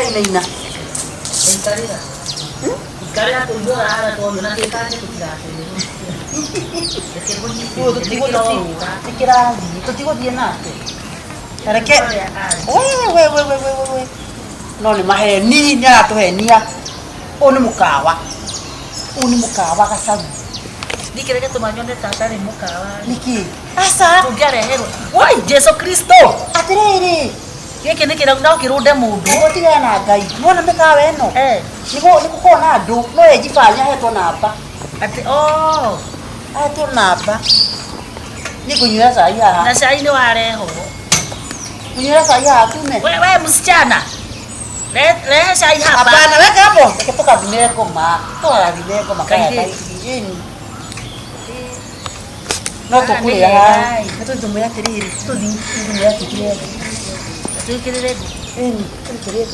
ina. Kaya tujuan ada tu orang nak kita ni kita. Tutigo dia nate. Reke. We. No ni mahe ni nya to he nia. Oni mukawa kasabu. Dikira tu manyo ni tata ni mukawa. Niki. Asa. Tugare hero. Woi, Yesu Kristo. Atirere. Yeke ni kira ndao kirude mudu. Otiga na ngai. Mwana mekawa eno. Niko kona andu no ejifanya hetwo namba. Ati oh. Hetwo namba. Nikunywa sai haha. Na sai ni wareho. Kunywa sai haha tume. Wewe msichana. Le sai hapa. Hapana weka hapo. Tukitoka dimeko ma. Toa dimeko makaya kaini. No tukule ya. Ito tumya tiriri. Tumya tiriri. Tukirere. Tukirere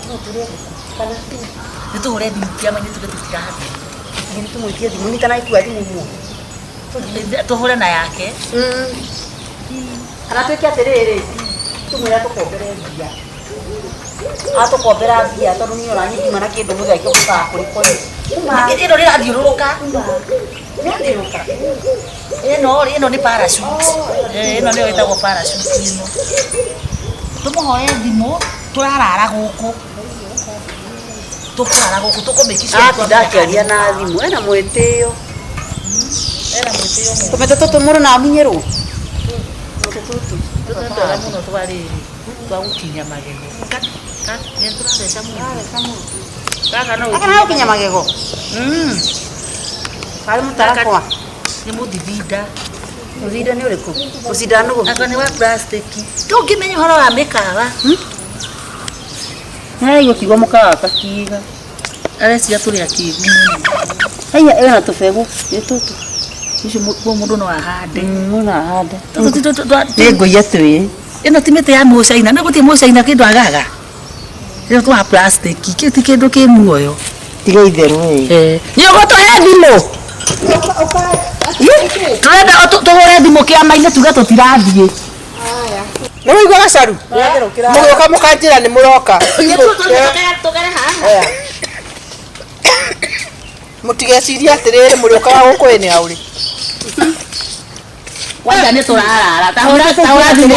no turere. Kana itu ore dikia mani tu ketika hati. Ini tu mulia di muni kana itu adi mumu. Tu hore na yake. Ana tu kia terere. Tu mulia to kopere dia. Ato kopera dia to nunyo nani di mana ke domo dai ko ka kuri kuri. Ini ndo dia diruka. Ni diruka. Eno ni parachute. Eno ni oita ko parachute ino. Tu mo hore di mo turarara guku. Tukara guku tukomekisha ndakiaria na thimu ena mweteo tumete toto muru na minyero tutara muno twari twagukinya magego ni turaresa muno kana ukinya magego kali mutara kwa ni mudivida ni uriku usidano go akani wa plastic tukimenye horo wa mekawa Hayo kigo mukawa kiga. Aresi aturi akigu. Haya ena tofego yetutu. Icio mundu no ahande. Muna ahande. Tego yetwe. Eno timete ya mucaina, na gutie mucaina kindu agaga. Ino twa plastic, kiti kindu ki muoyo. Tiga itheru Nyogoto he thimo. Turenda tuhore thimo kiama-ini tuge tutirathie. Nĩ wĩigua gacaru? Mũgĩũka mũkanjĩra nĩ mũroka. Tũgere haha. Mũtigecirie atĩrĩrĩ mũrĩũka wa gũkũ ĩnĩ aũrĩ. Wanja nĩ tũrarara. Tahũra thimũ.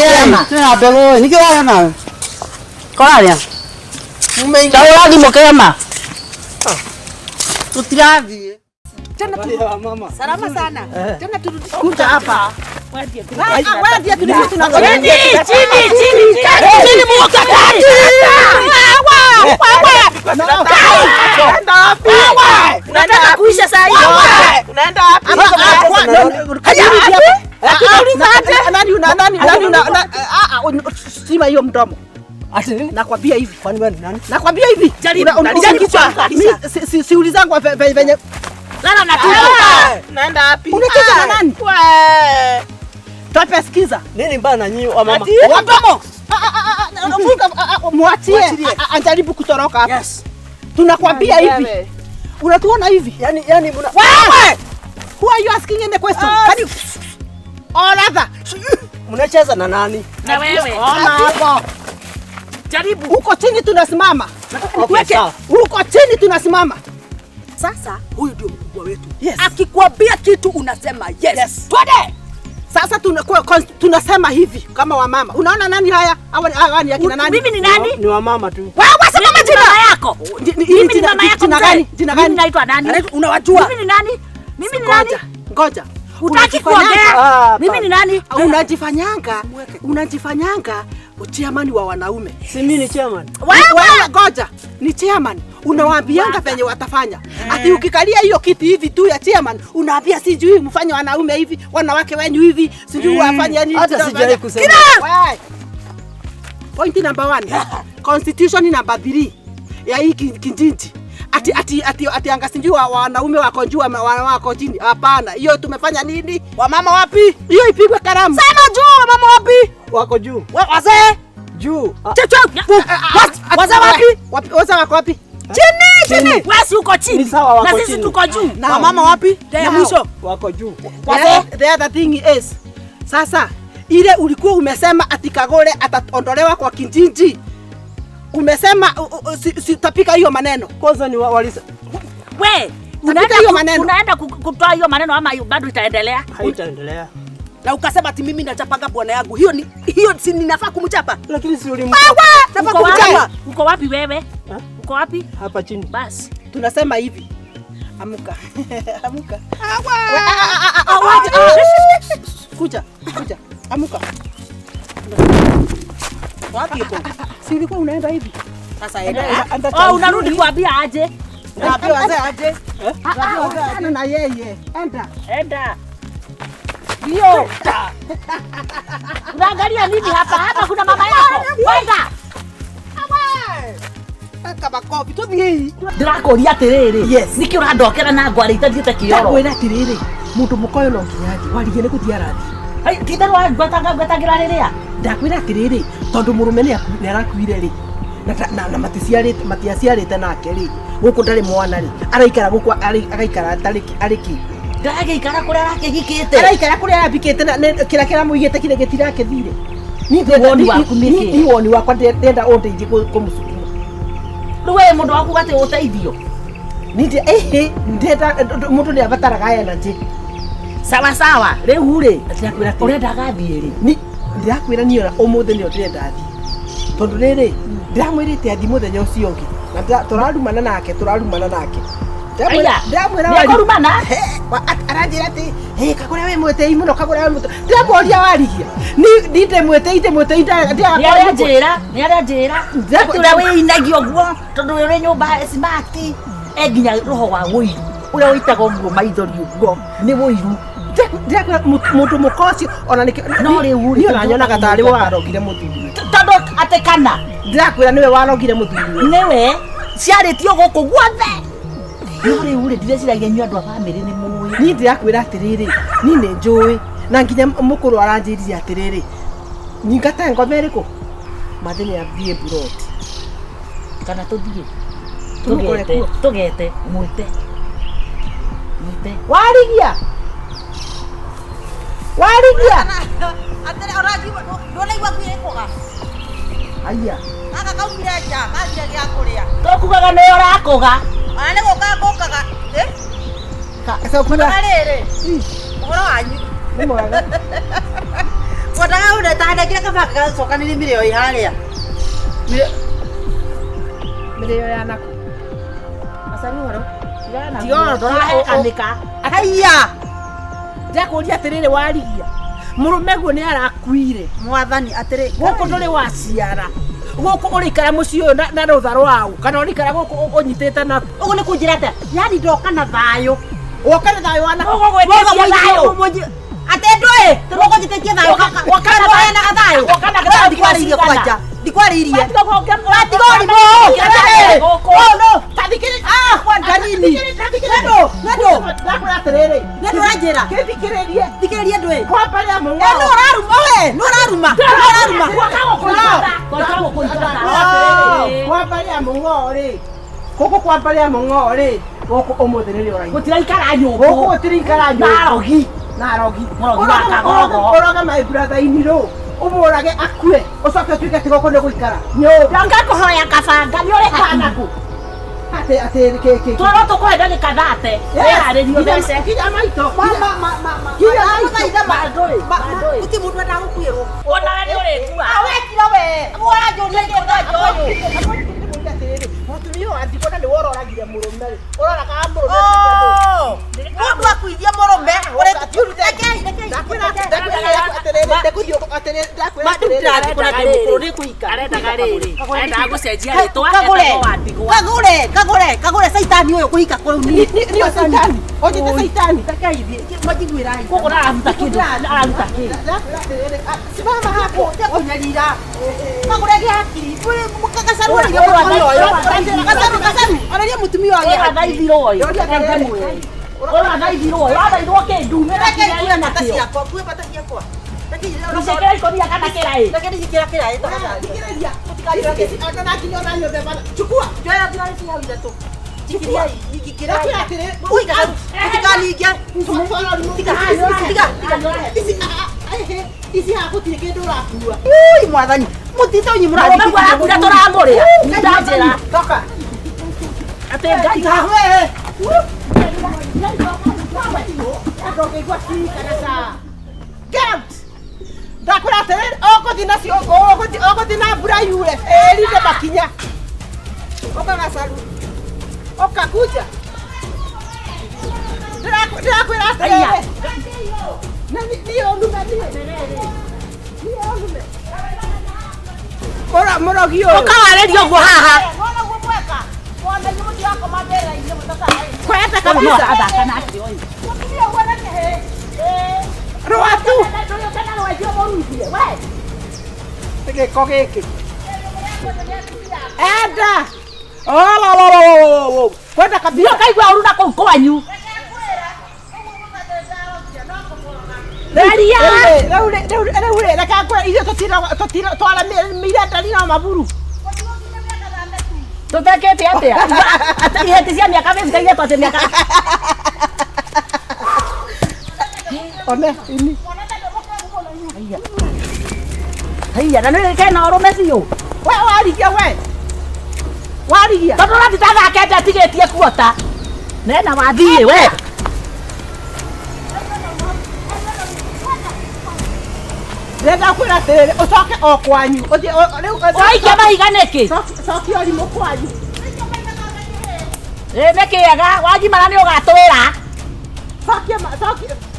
Twĩna mbegũ nĩkĩo waya nawe. Korarĩa. Tahũra thimũ kĩama. Tũtirathiĩ. Tena mama. Salama sana. Tena turudi kuja hapa. Wadia turudi tunakwenda. Chini muoka kati. Nataka kuisha saa hiyo. Unaenda wapi? Sima hiyo mdomo. Nakwambia hivi. Kwani wewe ni nani? Nakwambia hivi. Siulizangu venye. Lala na tuko. Naenda wapi? Unacheza na nani? Wewe. Tope sikiza. Nini mbaya na nyinyi wa mama? Wadomo. Funga muachie. Anjaribu kutoroka hapa. Yes. Tunakwambia hivi. Unatuona hivi? Yani wewe. Who are you asking any question? Can you rather mnacheza na nani? Na wewe. Ona hapo. Jaribu. Huko chini tunasimama. Nataka nikuweke. Huko chini tunasimama. Sasa huyu ndio mkubwa wetu. Yes. Akikwambia kitu unasema yes. Twende. Sasa tunasema hivi kama wamama. Unaona nani haya? Hawa ni akina nani? Mimi ni nani? Ni wamama tu. Wewe sema majina yako. Mimi ni mama yako. Jina gani? Mimi naitwa nani? Unawajua? Mimi ni nani? Mimi ni nani? Ngoja. Utaki kuongea? Mimi ni nani? Unajifanyanga chairman wa wanaume. Si mimi ni chairman. Wewe ngoja. Ni chairman. Unawaambianga penye watafanya. Ati ukikalia hiyo kiti hivi tu ya chairman, unaambia sijui mfanye wanaume hivi, wanawake wenyu hivi, sijui wafanye nini. Hata sijai kusema. Point number 1. Constitution number 3 ya hii kijiji. Ati anga sijui wanaume wako juu wako chini. Hapana. Hiyo tumefanya nini? Wamama wapi? Hiyo ipigwe karamu. Sema juu, wamama wapi? Wako juu. Wazee? Juu. Wazee wapi? Wazee wako wapi? Chini. Wewe si uko chini. Na sisi tuko juu. Na wamama wapi? Na mwisho wako juu. The other thing is, sasa ile ulikuwa umesema ati Kagure ataondolewa kwa kijiji. Umesema sitapika hiyo maneno. Kwanza ni walisa. We, unaenda kutoa hiyo maneno ama bado itaendelea? Haitaendelea. Na ukasema ati mimi nachapanga bwana yangu. Hiyo si ninafaa kumchapa? Lakini si ulimchapa. Nafaa kumchapa. Uko wapi wewe? Uko wapi? Hapa chini. Basi, tunasema hivi. Amuka. Amuka. Kuja. Amuka. Wapi uko? Si ulikuwa unaenda hivi? Sasa enda. Unarudi kuambia aje? Naambia aje? Sana na yeye. Enda. Ndio. Unaangalia nini hapa? Hapa kuna mama yako. Kwenda. Kama kopi tu hii. Ndirakoria atiriri. Yes. Niki urandokera na ngwari itathiite kioro. Ndakwira atiriri. Mundu mukoyo no ngiyaji. Warige ni kuthia rathi. Hai, titaro ngwatangira riria. Ndakwira atiriri. Tondu murume ni arakuire ri. Na matiaciarite nake ri. Guku ndari mwana ri. Araikara guku agaikara ariki. Ndagikara kuria arakihikite. Araikara kuria arabikite na kira muigite kire gitirake thire. Ni woni waku niki. Ni woni wakwa ndenda undeithie kumusukuma. Wewe mundu waku gate uteithio. Ninde ndeta mundu ni abataraga energy. Sawa. Riu ri. Ndirakwira urenda gathie ri. Ni ndirakwira ni ora umuthi ni ndenda thi. Tondu riri ndiramwirite athi muthenya ucio ungi. Na turarumana nake. Ndamwira wari. Kurumana? Aranjira ati, kagure we mwetei muno kagure we muto. Ndamoria warigia. Ni ndemwetei Ni aranjira. Atura we inagio guo tondu we nyumba smart. Nginya roho wa wuiru. Uria witago nguo maithori ugo ni wuiru. Ndirakwira mundu mukocio ona niki no riu ni oranyona gatari warogire muthuri. Tondu atekana. Ndirakwira niwe warogire muthuri. Niwe ciaritio guku guothe. No riu ri ndireciria nyu andu a family ni muwi. Ni ndirakwira atiriri. Ni ni njui. Na nginya mukuru aranjiririe atiriri. Ningata ngome riku. Mathini ya thie broad. Kana tuthie. Tugete mwite. Warigia. Atene oraji ndona igwa kwirikoga. Aya. Aka kaumire nja, kathire gya kuria. Tokugaga ni orakoga. Ane gokaga. Sasa kuna riri. Ora wanyu. Ni mwega. Wadaga unetanda kile kafaka soka nili mirio iharia. Mirio ya naku. Asani horo. Tioro dorahe kanika. Aya. Ndakuria atiriri warigia. Murume guo ni arakuire. Mwathani atiri. Guku nduri waciara. Guku urikara muci uyu na rutha rwau. Kana urikara guku unyitite na. Ugu ni kunjirate. Yani ndoka na thayo. Woka na thayo ana. Ugu gwetekia thayo. Atendwe. Turogo jitekia thayo. Wakana thayo na gathayo. Wakana gathayo dikwaririe kwanja. Dikwaririe. Batigori mo. Oh no. Tadikiri. Kwa ndanini. Nendo. Ndakura atiriri. Nendo ranjira. Thikiririe ndwe. Kwamba ya mungu. No raruma. Kwamba ya mungu ri. Koko kwamba ya mungu ri. Koko umuthiriri ora. Gutiraikara nyumba. Koko gutiraikara nyumba. Narogi. Oroga my brother iniro. Umurage akue. Ucoke tuike tigoko ne guikara. Nyumba ngakuhoya kabanga ni uri kanaku. Ate keke. Toro tukwenda ni kathate. Weharirio thece. Kinya maito. Kinya maito. Badoi. Uti mundu enda gukwirwo. Ona we ni uri tua. Awekira we. Mwana jonde njoyo. Mutumio athikona ni wororagire murume. Ororaga murume. Mundu akuithia murume. Uri rekei. Kagure saitani uyu kuhika kuru ni saitani. Ojite saitani. Majiguirai. Koko araruta kindu. Simama hapo. Kunyarira. Kagure gihakiri. Gacharu. Araria mutumia wake. Athaithiro uyu. Ora thaithiro uyu. Athaithirwo kindu. Merekeria na kio. Kue batagia kwa. Nisekera ikonia kana kirai. Lakini sikira kirai tafadhali. Dikireria. Ana kinyona nyothe bana. Chukua. Joya tunalisi hau ithatu. Jikiria ikikirai. Ui gacharu. Tikaligia. Tiga. Isi hapo tire kindu rakua. Ui mwathani. Mutito nyimura. Wewe akuja tora mbore. Ndajera. Toka. Ate ngai Kahwe. Get! Ndakura tere okothina cio okothina mbura yure erinde makinya. Oka gacaru. Oka kuja. Ndirakwira tere. Ndio nume. Ora morogio. Okawarerio go haha. Kweta kabisa. Roatu. Gĩko gĩkĩ. Enda. Oh. Kweta kabisa. Kaigua uruna kuu kwanyu. Daria. Rĩu reka ngwĩre irio tũtira twara mirenda na maburu. Tutakete atia. Atihete cia miaka mĩaka ĩrĩa twate miaka. One ini. Haiya na nĩ kena ũrũme biũ. We warigia we. Warigia. Tondũ ratitaga kete atigetie kuota. Nena wathiĩ we. Renda kwĩra atĩrĩrĩ ũcoke o kwanyu. Waikia mahiga nĩkĩ? Coki ũrimũ kwanyu. Nĩ kĩega wajimara nĩ ũgatwĩra.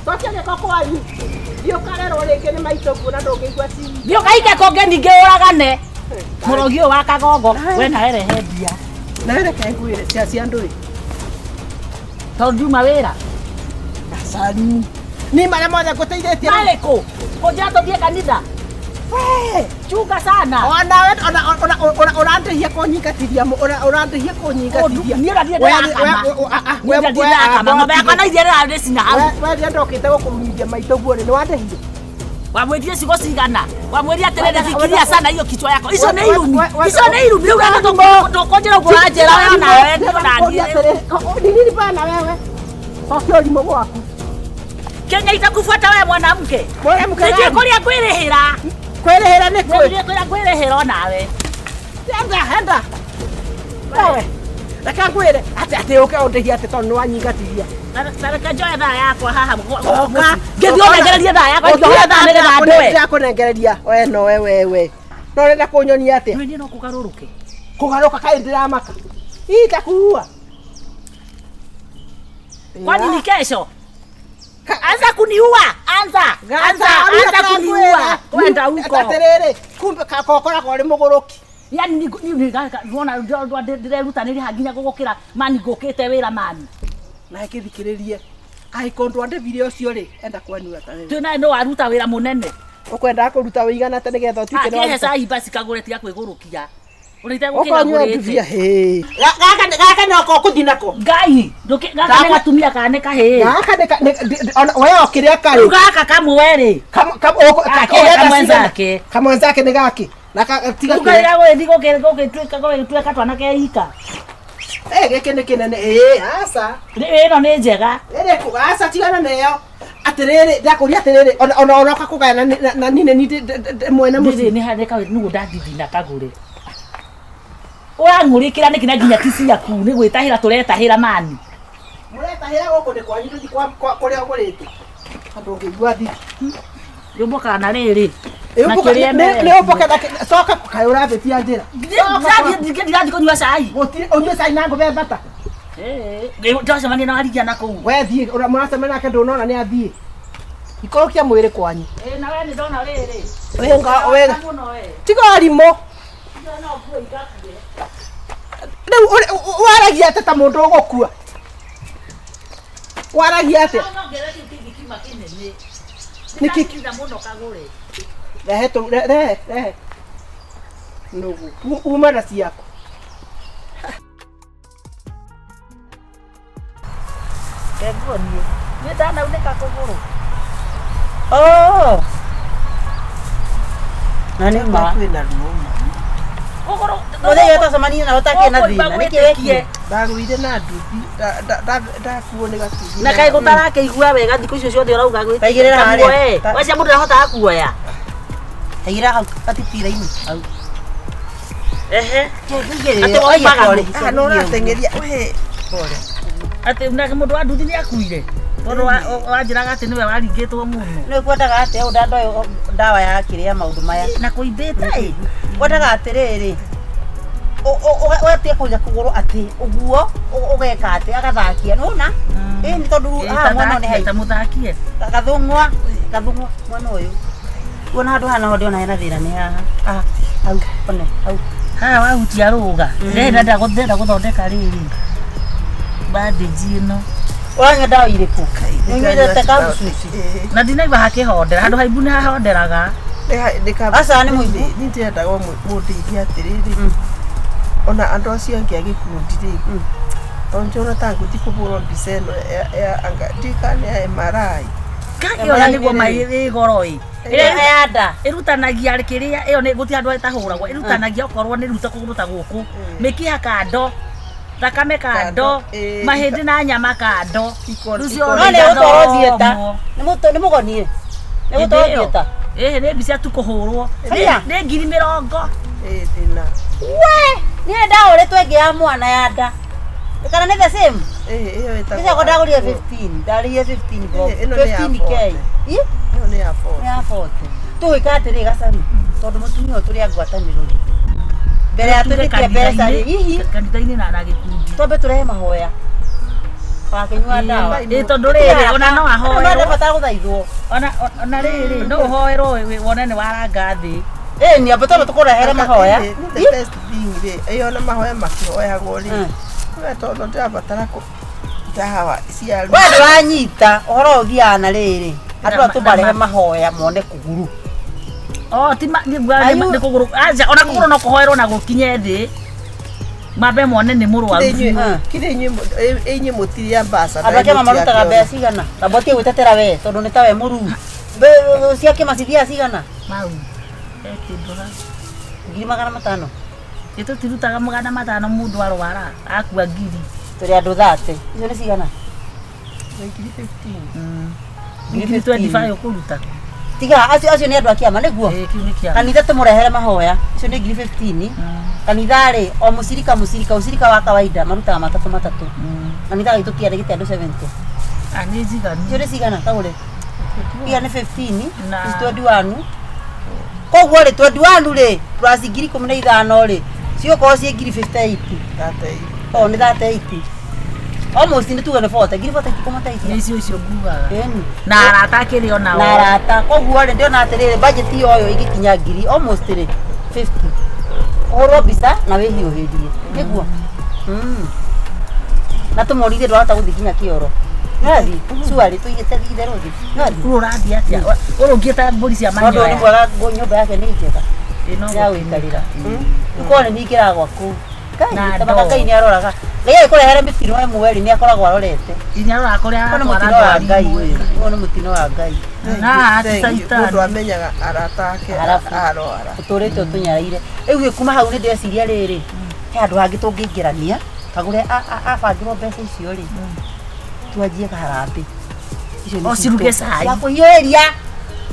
Cokia gĩko kwanyu. Thiũkarerwo rĩngĩ nĩ maitũguo na ndũngĩigua ciri. Thiũkaike konge ningĩ ũragane. Mũrogi ũyũ wa kagongo we nawe rehe mbia. Nawe reke ngwĩre cia ndũĩ. Tondũ ndiuma wĩra. Gacaru. Ni marĩa mothe ngũteithĩtie. Marĩkũ? Kũnjĩra tũthiĩ kanitha. Chunga sana. Ona ũrandĩhia kũnyingatithia ũrandĩhia kũnyingatithia. Niĩ ũrathiĩ ndakama. Ng'ombe yakwa na ithiĩ rĩrarĩcina hau. We ndokĩte gũkũruithia maitũguo nĩ wandĩhire. Wamwĩrire cigo cigana. Wamwĩrire atĩrĩrĩ fikiria sana hiyo kichwa yako. Icio nĩ irumi. Icio nĩ irumi. Rĩu reka tũkũnjĩra ũguo ũranjĩra wewe nawe ndĩraniĩ. Ni nini bana wewe? Cokia ũrimũ gwaku. Kenya itakufuata wewe mwanamke. Mwanamke nani? Nĩkũrĩa kwĩrĩhĩra. Kwĩrĩhĩra nĩ kwĩ? Nĩkũrĩa kwĩrĩhĩra nawe. Henda. Wewe. Reka ngwĩre atĩ ũke ũndĩhia atĩ tondũ nĩ wanyingatithia. Tareka njoe thaa yakwa haha. Ngĩthiĩ ũnengererie thaa yakwa. Njoe thaa nĩgetha ndũe. Ndakũnengereria we no wewe. No ũrenda kũnyonia atĩa? Niĩ no kũgarũrũke. Kũgarũka kaĩ ndĩramaka. Itakuua. Kwani ni kesho? Anza kuniua. Anza kuniua. Kwenda huko. Atĩrĩrĩ, kumbe kakokora kori mũgũrũki. Yani ni wona ndirerutanĩria hanginya gũgũkĩra mani ngũkĩte wĩra mani. Na gĩthikĩrĩrie. Angĩkorwo ndwandĩhire ũcio rĩ, enda kwanyua ta wewe. Twĩna no waruta wĩra mũnene. Ũkwenda kũruta wĩigana atĩ nĩgetha ũtuĩke nĩ waruta. Akĩhe basi kagũre tiga kwĩgũrũkia. Ũrĩte gũkĩra gũrĩte. Gaka no kũthi nako. Ngai, gaka nĩ gatumia kane kahĩ. Gaka wewe okĩrĩa karĩ. Gaka kamwe rĩ. Kamwenzake nĩ gaki. Na tiga kũrĩa gũgĩtuĩka twana keika. Gĩkĩ nĩ kĩnene. Aca. Ĩno nĩ njega. Aca tigana nayo. Atĩrĩrĩ, ndakũria atĩrĩrĩ, ona ũkakũgaya na nine mwene mũciĩ. Nĩ handĩka nĩguo ndathithina kagũre. Ũrang'ũrĩkĩra nĩkĩ na nginya tisi yaku nĩ gwĩtahĩra tũretahĩra mani. Mũretahĩra gũkũ nĩ kwanyu tũthi kũrĩa ũgũrĩte. Andũ ũngĩigua thithi. Yũmbũkaga na rĩrĩ. Nĩ ũmboka coka kaĩ ũrabĩtia njĩra. Ndirathiĩ kũnyua cai. Ũnyue cai na ngũbe mbata. Ndacemania na warigia na kũu. We thiĩ ũrĩa mũracemania nake ndũnona nĩ athiĩ. Ikorokia mwĩrĩ kwanyu. Na we nĩ ndona rĩrĩ. Wega. Tiga ũrimũ. Rĩu waragia atĩ ta mũndũ ũgũkua. Waragia atĩ. Nĩkĩ mũno kagũre. Rehe. Nugu. Uma na ciaku. Kegoni. Nĩ ndanaunĩka kũgũrũ. Na nĩ kwĩna ruo. Mũthenya tũcemania na ũtakĩrĩ na thĩna. Nĩkĩ wekire? Ndaruire na nduthi. Ndakuo nĩ gatuthi. Na kaĩ gũtarakĩigua wega thikũ icio ciothe ũrauga gwĩ. Kaigĩrĩra harĩa. Wacia mũndũ ndahotaga kuoya. Aira hau atitira-ini hau. Ate oimaga no ratengeria we pole. Ate una mundu wa nduthi ni akuire. Tondo wanjiraga ati niwe waringitwo muno. Nĩ kwendaga ati ndandoyo ndawa ya kiria maundu maya. Na kuimbite Kwendaga atiriri. Wetie kuja kuguru ati uguo ugeka ati agathakia nona. Ni tondu mwana ni haita muthakie. Gathungwa mwana uyu. Wona handu hana hodi ona hena thira ni haha. Hau one hau. Ha wahutia ruga. Ndenda guthondeka riri. Bandage ino. Wanya ndawa iriku. Nĩnyuĩrĩte kabucuci. Na ndinaigua hakĩhondera handũ haimbu nĩ hahonderaga. Aca nĩ mũimbu. Niĩ ndĩrendaga mũndeithie atĩrĩrĩ. Ona andũ acio angĩ a gĩkundi rĩ. Onjona ta ngũthi kũhũrwo mbica ĩno ya anga ndikane ya MRI. Ona nĩguo maĩ goro ĩ. Ya nda. Ĩrutanagia kĩrĩa ĩyo nĩ gũtirĩ andũ atahũragwo. Ĩrutanagia okorwo nĩ ruta kũgũrũ ta gũkũ. Mĩkiha kando. Thakame kando, mahĩndĩ na nyama kando. No nĩ gũtwarwo thieta. Nĩ mũgonie. Nĩ gũtwarwo thieta. Nĩ mbica tu kũhũrwo. Nĩ 20,000. Ndĩna. We! Niĩ ndahũrĩtwo ĩngĩ ya mwana ya nda. Kana nĩ the same? Ĩyo ĩtagwo. Icio ndagũrire 15. Ndarĩhire 15 bob. 15k. Ĩyo nĩ ya 40. Nĩ ya 40. Tũgĩka atĩrĩ gacaru. Tondũ mũtumia ũyũ tũrĩ a ngwatanĩro rĩ. Mbere ya tũtĩtie mbeca rĩ. Hihi kanitha-inĩ na gĩkundi. Twambe tũrehe mahoya. Wakĩnyua ndawa. Tondũ rĩrĩ ona no ahoerwo. No ndĩbata gũthaithwo. Ona rĩrĩ no ũhoerwo wone nĩ waranga thĩ. Nĩ ambe twambe tũkũrehere mahoya. The best thing rĩ. Ĩyo na mahoya makĩhoyagwo rĩ. We tondũ ndĩrabatara ndawa cia we ndũranyita ũhoro ũthiaga na rĩrĩ. Andũ a tũmarehe mahoya mone kũguru. Ti nĩ kũgũrũ. Ona kũgũrũ no kũhoerwo na gũkinye thĩ. Mambe mone nĩ mũrwaru. Kire inyuĩ mũtiri ya mbaca. Andũ a kĩama marutaga mbeca cigana. Na mbotie gwĩtetera we tondũ nĩ tawe mũruu. Cia kĩama cithiaga cigana. Mau. 500. Tũtirutaga 500 mũndũ arwara akua 1,000. Tũrĩ andũ 30. Icio nĩ cigana. 15. 25 ũkũruta. Tiga acio nĩ andũ a kĩama nĩguo. Kanitha tũmũrehere mahoya. Icio nĩ 15. Kanitha rĩ o mũcirika wa kawaida marutaga matatũ. Kanitha gaitũ kĩarĩ gĩtĩ andũ 70. Nĩ njiganu. Icio nĩ cigana kagũre. Icio nĩ 15. Ici 21. Koguo rĩ 21 rĩ plus 15,000 rĩ ciokorwo ciĩ 58. Nĩ 38. Almost nĩ tuge nĩ 40. 40 kũmateithia. Icio ngugaga. Na arata akĩrĩ ona na arata. Koguo rĩ ndĩona atĩrĩrĩ budget yo ĩgĩkinya 1,000 almost rĩ 50. Ũhũrwo mbica na wĩhiũhĩrie. Nĩguo. Na tũmũrithie ndwarata gũthiĩ kinya kĩoro. Nathi, suari tuigĩte itherũ thĩ. Nathi. Ũrathiĩ atĩa? Ũrũngĩte mbũri cia manyoya. Nĩ mwega nyũmba yake nĩ njega. Ya gũikarĩra. Ikone nĩ ikĩragwa kũu. Ngai nĩ aroraga. Rĩrĩa kũrehere mĩtino ĩmwe rĩ nĩ akoragwo arorete. Nĩ aroraga kũrĩa mũtino wa Ngai ũyũ. Nĩ mũtino wa Ngai. Na Satan. Mũndũ amenyaga arata ake arora. Ũtũrĩte ũtũnyareire. Rĩu kuma hau nĩ ndĩreciria rĩrĩ. He andũ angĩ tũngĩingĩrania. Kagũre abangĩrwo mbeca icio rĩ. Tuanjie kaharambĩ. O ciruge cai. Ya kũhiũria.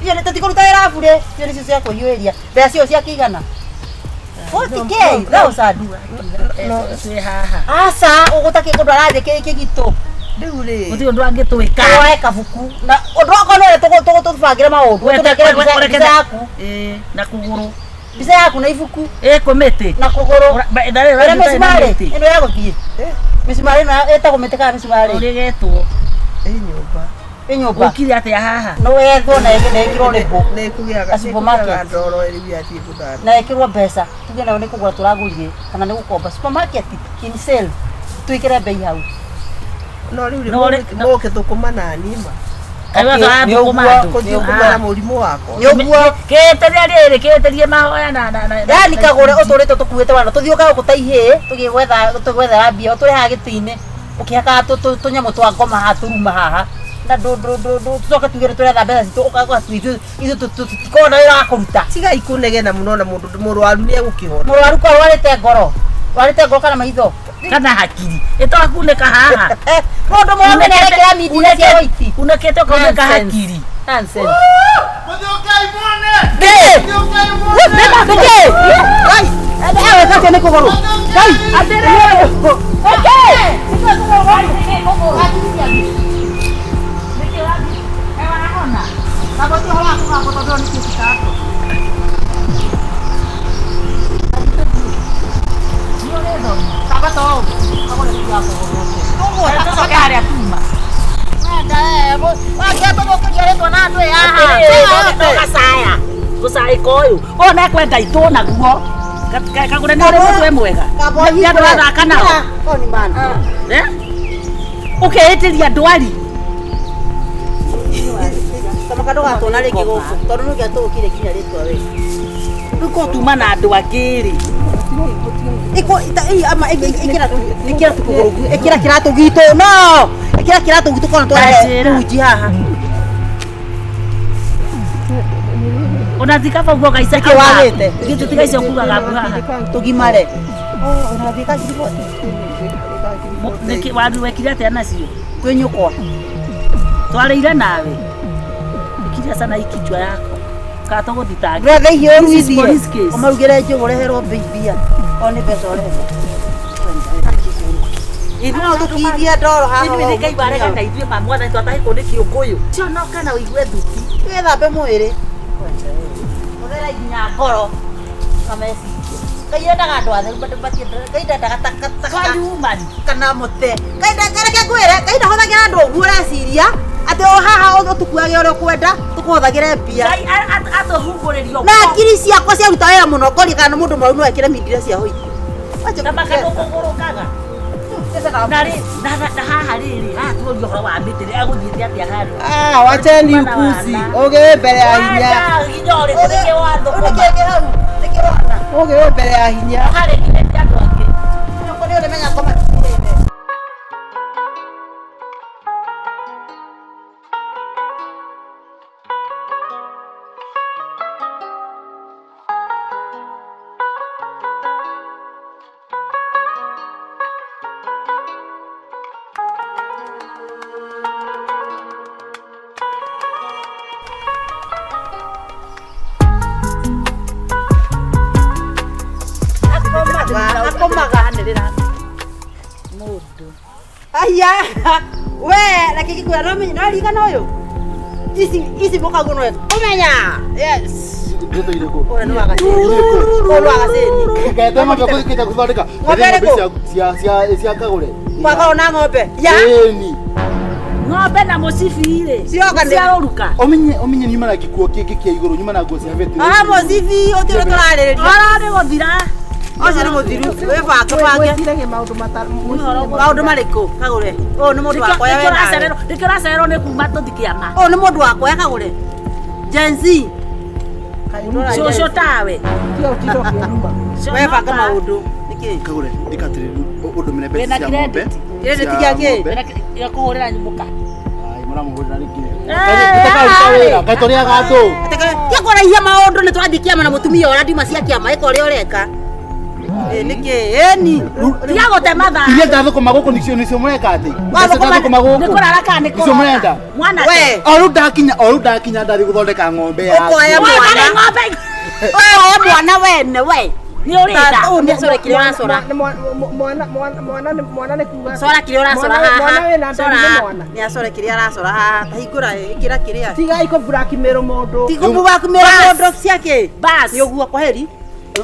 Icio nĩ tũtikũruta wĩra bure. Icio nĩcio cia kũhiũria. Mbeca icio cia kĩigana. 40k. Twĩ haha. Aca ũgũtakĩ kũndũ arathĩ kĩgitũ. Rĩu rĩ. Gũtirĩ ũndũ angĩtwĩka. Woe kabuku. Na ũndũ wakwa no tũbangĩre maũndũ. Tũrekere yaku. Na kũgũrũ. Mbica yaku na ibuku. Kũmĩtĩ. Na kũgũrũ. Ĩrĩ mĩcumarĩ. Ĩno ya gũthiĩ. Mĩcumarĩ ĩno ĩtagwo mĩtĩ kana mĩcumarĩ. Ũrĩgetwo. Nyũmba. Ũkire atĩa haha? No wethwo na ĩkĩrwo rĩbũ. Nĩ kũgĩaga supermarket. Ndoro ĩrĩ biathi gũthara. Na ĩkĩrwo mbeca. Tuge nayo nĩ kũgũra tũragũrire kana nĩ gũkomba supermarket in sale. Twĩkĩre bei hau. No rĩu mũke thũkũma na nima. Kũthũkũma mũrimũ wako. Nĩguo. Kĩterie mahoya na. Yani kagũre ũtũrĩte tũkuĩte wana tũthiũka gũkũ ta ihĩ tũgĩgwetha mbia tũrĩ gĩtĩ-inĩ ũkĩhaka tũnyamũ twa ngoma haha tũruma haha na tũcoke tuge tũretha mbeca citũ ũkaga ithuĩ tũtikorwo na wĩra wa kũruta. Tiga ikũnegena mũno na mũrwaru nĩ egũkĩhona. Mũrwaru kwa warĩte ngoro kana maitho kana hakiri ĩtwakunĩka haha mũndũ mũmenyerekera mindire cia ũiti unĩkĩte ũkaunĩka hakiri Nonsense. Muthukai muone. Muthukai muone. Kai. Ewe kati niko goro. Kai. Atere. Saboti hola kuna foto ni kisikato. Yo le do. Sabato. Ako le dia ko. Tunggu, eso que área tuma. Nada, wacha todo ko yale to na ndo ya. Toka saya. Kusai koyo. Ona kwenda itona guo. Kagure nore mtu mwega. Ya ndo arakana. Oni bana. Ukeetiria ndwari. Kama kadoga tona rigi guku. Tondu nugia tukire kinya ritwa we. Nduko tuma na andu angiri. Iko ama ikira tukuguru. Ikira kiratu gitu. No. Ikira kiratu gitu kono tware. Uji haha. Unathika fa ugoga isake wagite. Gitu tiga icio kugaga haha. Tugimare. Unathika cibo. Niki wadu wekire atia nacio. Kwenyukwa. Twareire nawe. Ikiria sana ikichwa yako. Katogo ditagi. Brother hiyo ruithie. Omarugire njugureherwo bibia. Oni pesa orehe. Ino tukithia ndoro haha. Ini ndika ibarega na ithue mamwana twatahe ko niki unguyu. Cio no kana uigue thuti. Wethambe mwiri. Urera inya ngoro. Kamesi. Kaiyenda gandu atheru bado batie kaida dagataka. Kanyuma. Kana mute. Kaida kareke kwire. Kaida hothagira andu uguo reciria. Ate o haha o tukuage ore kwenda tukuhothagire mbia. Kai ato hunguririo. Na akiri ciakwa cia ruta wira muno ngori kana mundu mwaru no ekire mindire cia hoiki. Wacha kama kagorokaga. Nari na haha riri tuorio horo wa mbitiri aguthithia atia hari. Wacheni ukuzi. Oge mbere ya hinya. Inyore teke watho. Teke hau. Teke wana. Oge mbere ya hinya. Hari kile andu angi. Nyoko ni ole menya koma. Aya, we, lakini kwa nami nalika nayo. Isi boka gono. Umenya. Yes. Ndio ile ko. Ora no aga. Olo aga seni. Kaita ma bako kita kuthondeka. Cia kagure. Kwaka ona ng'ombe. Ya. Eni. Ng'ombe na musifire. Sioka ndi. Ciaruka. Omenye nyuma na gikuo kiki kia iguru nyuma na ngo cia veti. Musifi otiro turaririria. Arare guthira. Ocio ni muthiru. We baka bake. Wetire maundu mariko kagure. O ni mundu wakwa ya wena. Ndikiracero ni kuma tuthikiama. O ni mundu wakwa ya kagure. Gen Z. Coco tawe. We baka maundu. Niki? Kagure ndikatire undu mene beti Wena cia ng'ombe. credit. Credit yake. Ya kuhurira nyumuka. Ai muramuhurira riki. Katoria gato. Kia kora ihia maundu ni twathikia mana mutumia ora ndima cia kiama iko ri oreka. Niki eni. Tiga gutema tha. Iria ngathuko maguku nicio mureka ati. Ngathuko maguku. Nikurara kana nikurara. Nicio murenda. Mwana we. Oru ndakinya ndathi guthondeka ng'ombe ya. Ukoya mwana. Ng'ombe. We mwana wene we. Ni urida. Ni sore kile uracora. Mwana ni kuga. Sora kile uracora haha. Mwana we na mwana. Ni asore kile aracora haha. Tahingura ikira kiria. Tiga iko blackmail mundu. Tigo blackmail mundu ciake. Bas. Ni ogua kwa heri.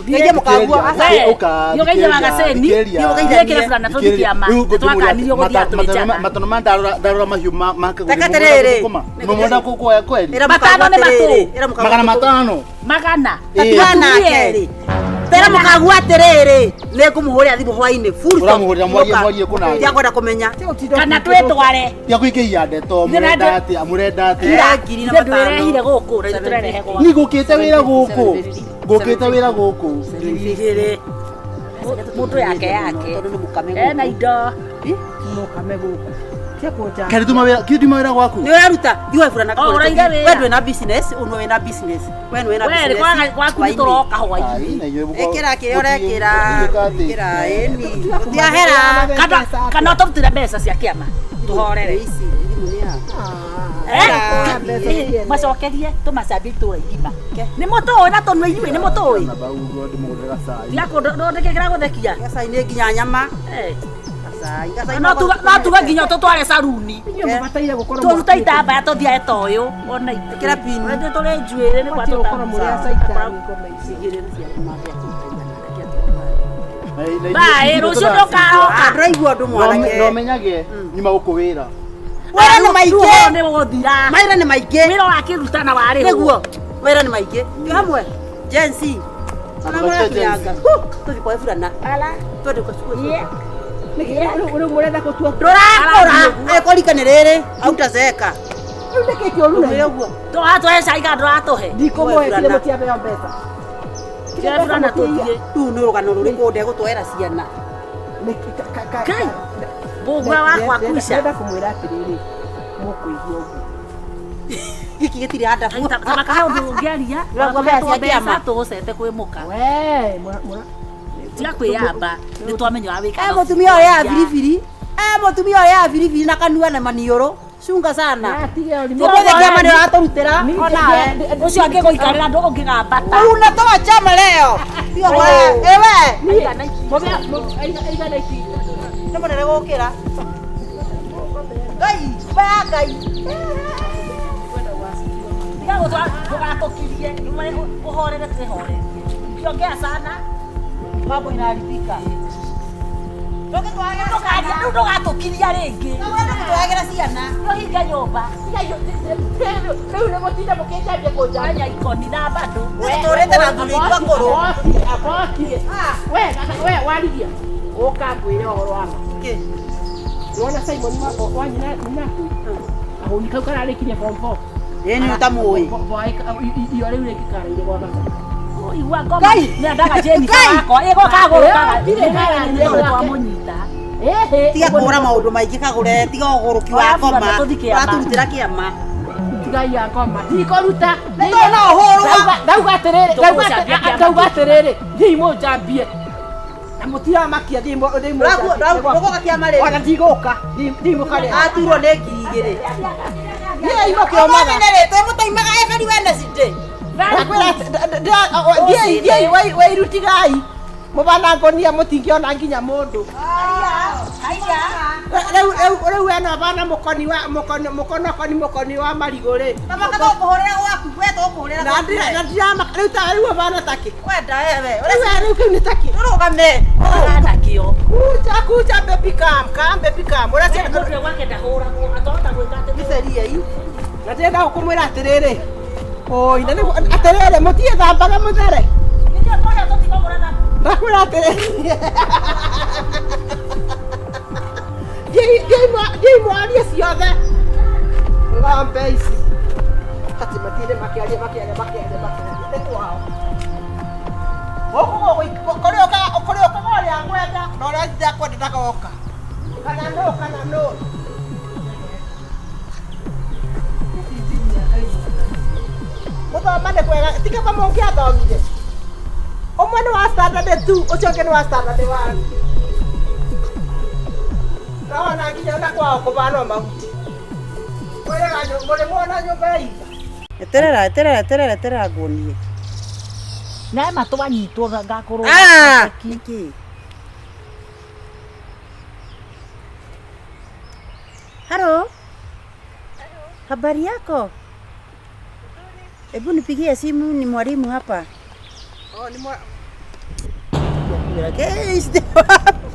Ngeje mukagua asa. Yo kaija magaseni. Yo kaija kile fulana tuthikiama. Twakanire guthia tulichana. Matono mandarora mahiu makagu. Takaterere. Mumonda kukoya kweli. Matano ni matu. Magana matano. Magana. Tatiana keri. Tera mukagua atiriri. Ni ngumuhuria thimu hwaini full. Uramuhuria mwarie kuna. Ya kwenda kumenya. Kana twetware. Ya kuikia ndeto murenda ati amurenda ati. Ndwirehire guku na turerehe gwa. Ni gukite wira guku. Gukite wira guku. Mutu yake. Ena indo. Mukame guku. Kari tuma wira gwaku. Ni uraruta. Iwe fulana kwa. Wewe ndwe business, unwe na business. Wewe ndwe na business. Wewe gwaku nituroka hwaini. Ekira kire urekira. Kira eni. Utia hera. Kana ututire mbeca cia kiama. Tuhorere. Macokerie tumacabi tu igima. Ni moto na tonwe inywe ni moto. Na bau ndo mugurega sai. Ya ko ndo ndekera guthekia. Gacai nĩ nginya nyama. Gacai No tuga nginya tutware saruni. Mabataire gukorwo Turuta itamba tuthia etoyo ona Kira pin. Ndio tole njuire ni kwa gũkorwo mũrĩ acaitani. Ba rucio ndokaroka. Ndĩraigua ũndũ mwanake. No menyage nyuma gũkũ wĩra. Wĩra nĩ maingĩ. Nĩ gũthira. Mawĩra nĩ maingĩ. Wĩra wakĩrutana warĩ. Nĩguo. Wĩra nĩ maingĩ. Ti hamwe. Jensi. Ona mũrakianga. Tũthi kwa burana. Ala. Twende kwa cukuru. Rĩu mũrenda gũtua. Ndũrakũra. Ekũrika nĩ rĩrĩ. Autaceka. Rĩu ndĩkĩtio rũna ũguo. Tũhatũhe caiga ndũratũhe. Ndikũmũhe kile mũtiabeyo mbeca. Kile burana tũthiĩ. Rĩu nĩ rũgano rũrĩkũ ndegũtwara ciana. Kai. Bogwa wakwa kuisha. Ndenda kũmwĩra atĩrĩrĩ. Mũkũigua ũguo. Gĩkĩ gĩtirĩ handa. Kana kahe ũndũ ũngĩaria. Mbeca tũgũcete kwĩmuka. We, Tiga kwĩyamba. Nĩ twamenya wĩka. Mũtumia ũrĩa ya biribiri. Mũtumia ũrĩa ya biribiri na kanua na maniũrũ. Chunga sana. Tũgũthe kĩama nĩ ũratũrutĩra. Onawe. Ũcio angĩgũikarĩra ndũ ũngĩgambata. Unatoa chama leo. Sio wewe. Ewe. Aiga na iki. Nĩmo nĩ gũkĩra. Ngai, baya ngai. Tiga gũtũkirie. Ũhorere twĩhorerie. Ndiongea sana. Mambo inaharibika. Ndũgatũkiria rĩngĩ. Twagĩra ciana. Hinga nyũmba. Rĩu nĩ mũtinda mũkĩnjambia kũnjambia ikoni na bado. Tũrĩte na thuri itua ngũrũ. We warigia. Ũka ngwĩre ũhoro wako. Wona Simon wa nyina naku. Ahũni kau kararĩkirie form 4. Nĩ ũtamũĩ. Iyo rĩu rĩkĩkaraire gwa bata. Igua ngoma. Nĩ ndaga Jennifer wakwa. Ĩgo kagũrũkaga. Ndirĩ twamũnyita. Tiga kũra maũndũ maingĩ kagũre. Tiga ũgũrũki wa ngoma. Ũratũrutĩra kĩama. Tigai ya ngoma. Ndikũruta. Nĩtona ũhũrũa. Ndauga atĩrĩrĩ. Thiĩ mũnjambie. Na mũtira makia thiĩ mũnjambie. Ũgoka kĩama rĩu. Ona ndigũka. Ndimũkarĩa. Aturwo nĩ ngiri 2. Niĩ imũkĩomaga. Mũtaimaga every Wednesday. Ndiĩ wairutigai. Mũbanangonia mũtingĩona nginya mũndũ. Rĩu ena bana mũkoni wa marigũ rĩ. Na ndiramaka rĩu ta rĩu bana taki. Rĩu kĩu nĩ taki. Rũgame. Takio. Kuja baby cam. Ũracia mũndũ wake ndahũragwo atota gwĩka atĩ gĩceria ii. Na ndĩrenda gũkũmwĩra atĩrĩrĩ. Oi, na atĩrĩrĩ mũtiĩ thambaga mũthere. ndio kona tũtigomũrana. Ndakwĩra atĩrĩrĩ. Ndiĩmwarie ciothe. Ng'ombe ici. Hati matire makĩaria. Nĩ kwao. Kũrĩa ũkagũrĩa ngwenda na ũrĩa njakwenda ndagoka. Kana no. Mũthoma nĩ kwega. Tiga kama ũngĩathomire. Ũmwe nĩ wa standard 2, ũcio ũngĩ nĩ wa standard 1. Naona nginya na kwao kũbana mahuti. Mũrĩ mwona nyũmba ya iga. Eterera nguonie. Na matwanyitwo ngakũrũ. Niki. Halo. Habari yako? Hebu nipigie simu, ni mwalimu hapa. Ni mwalimu.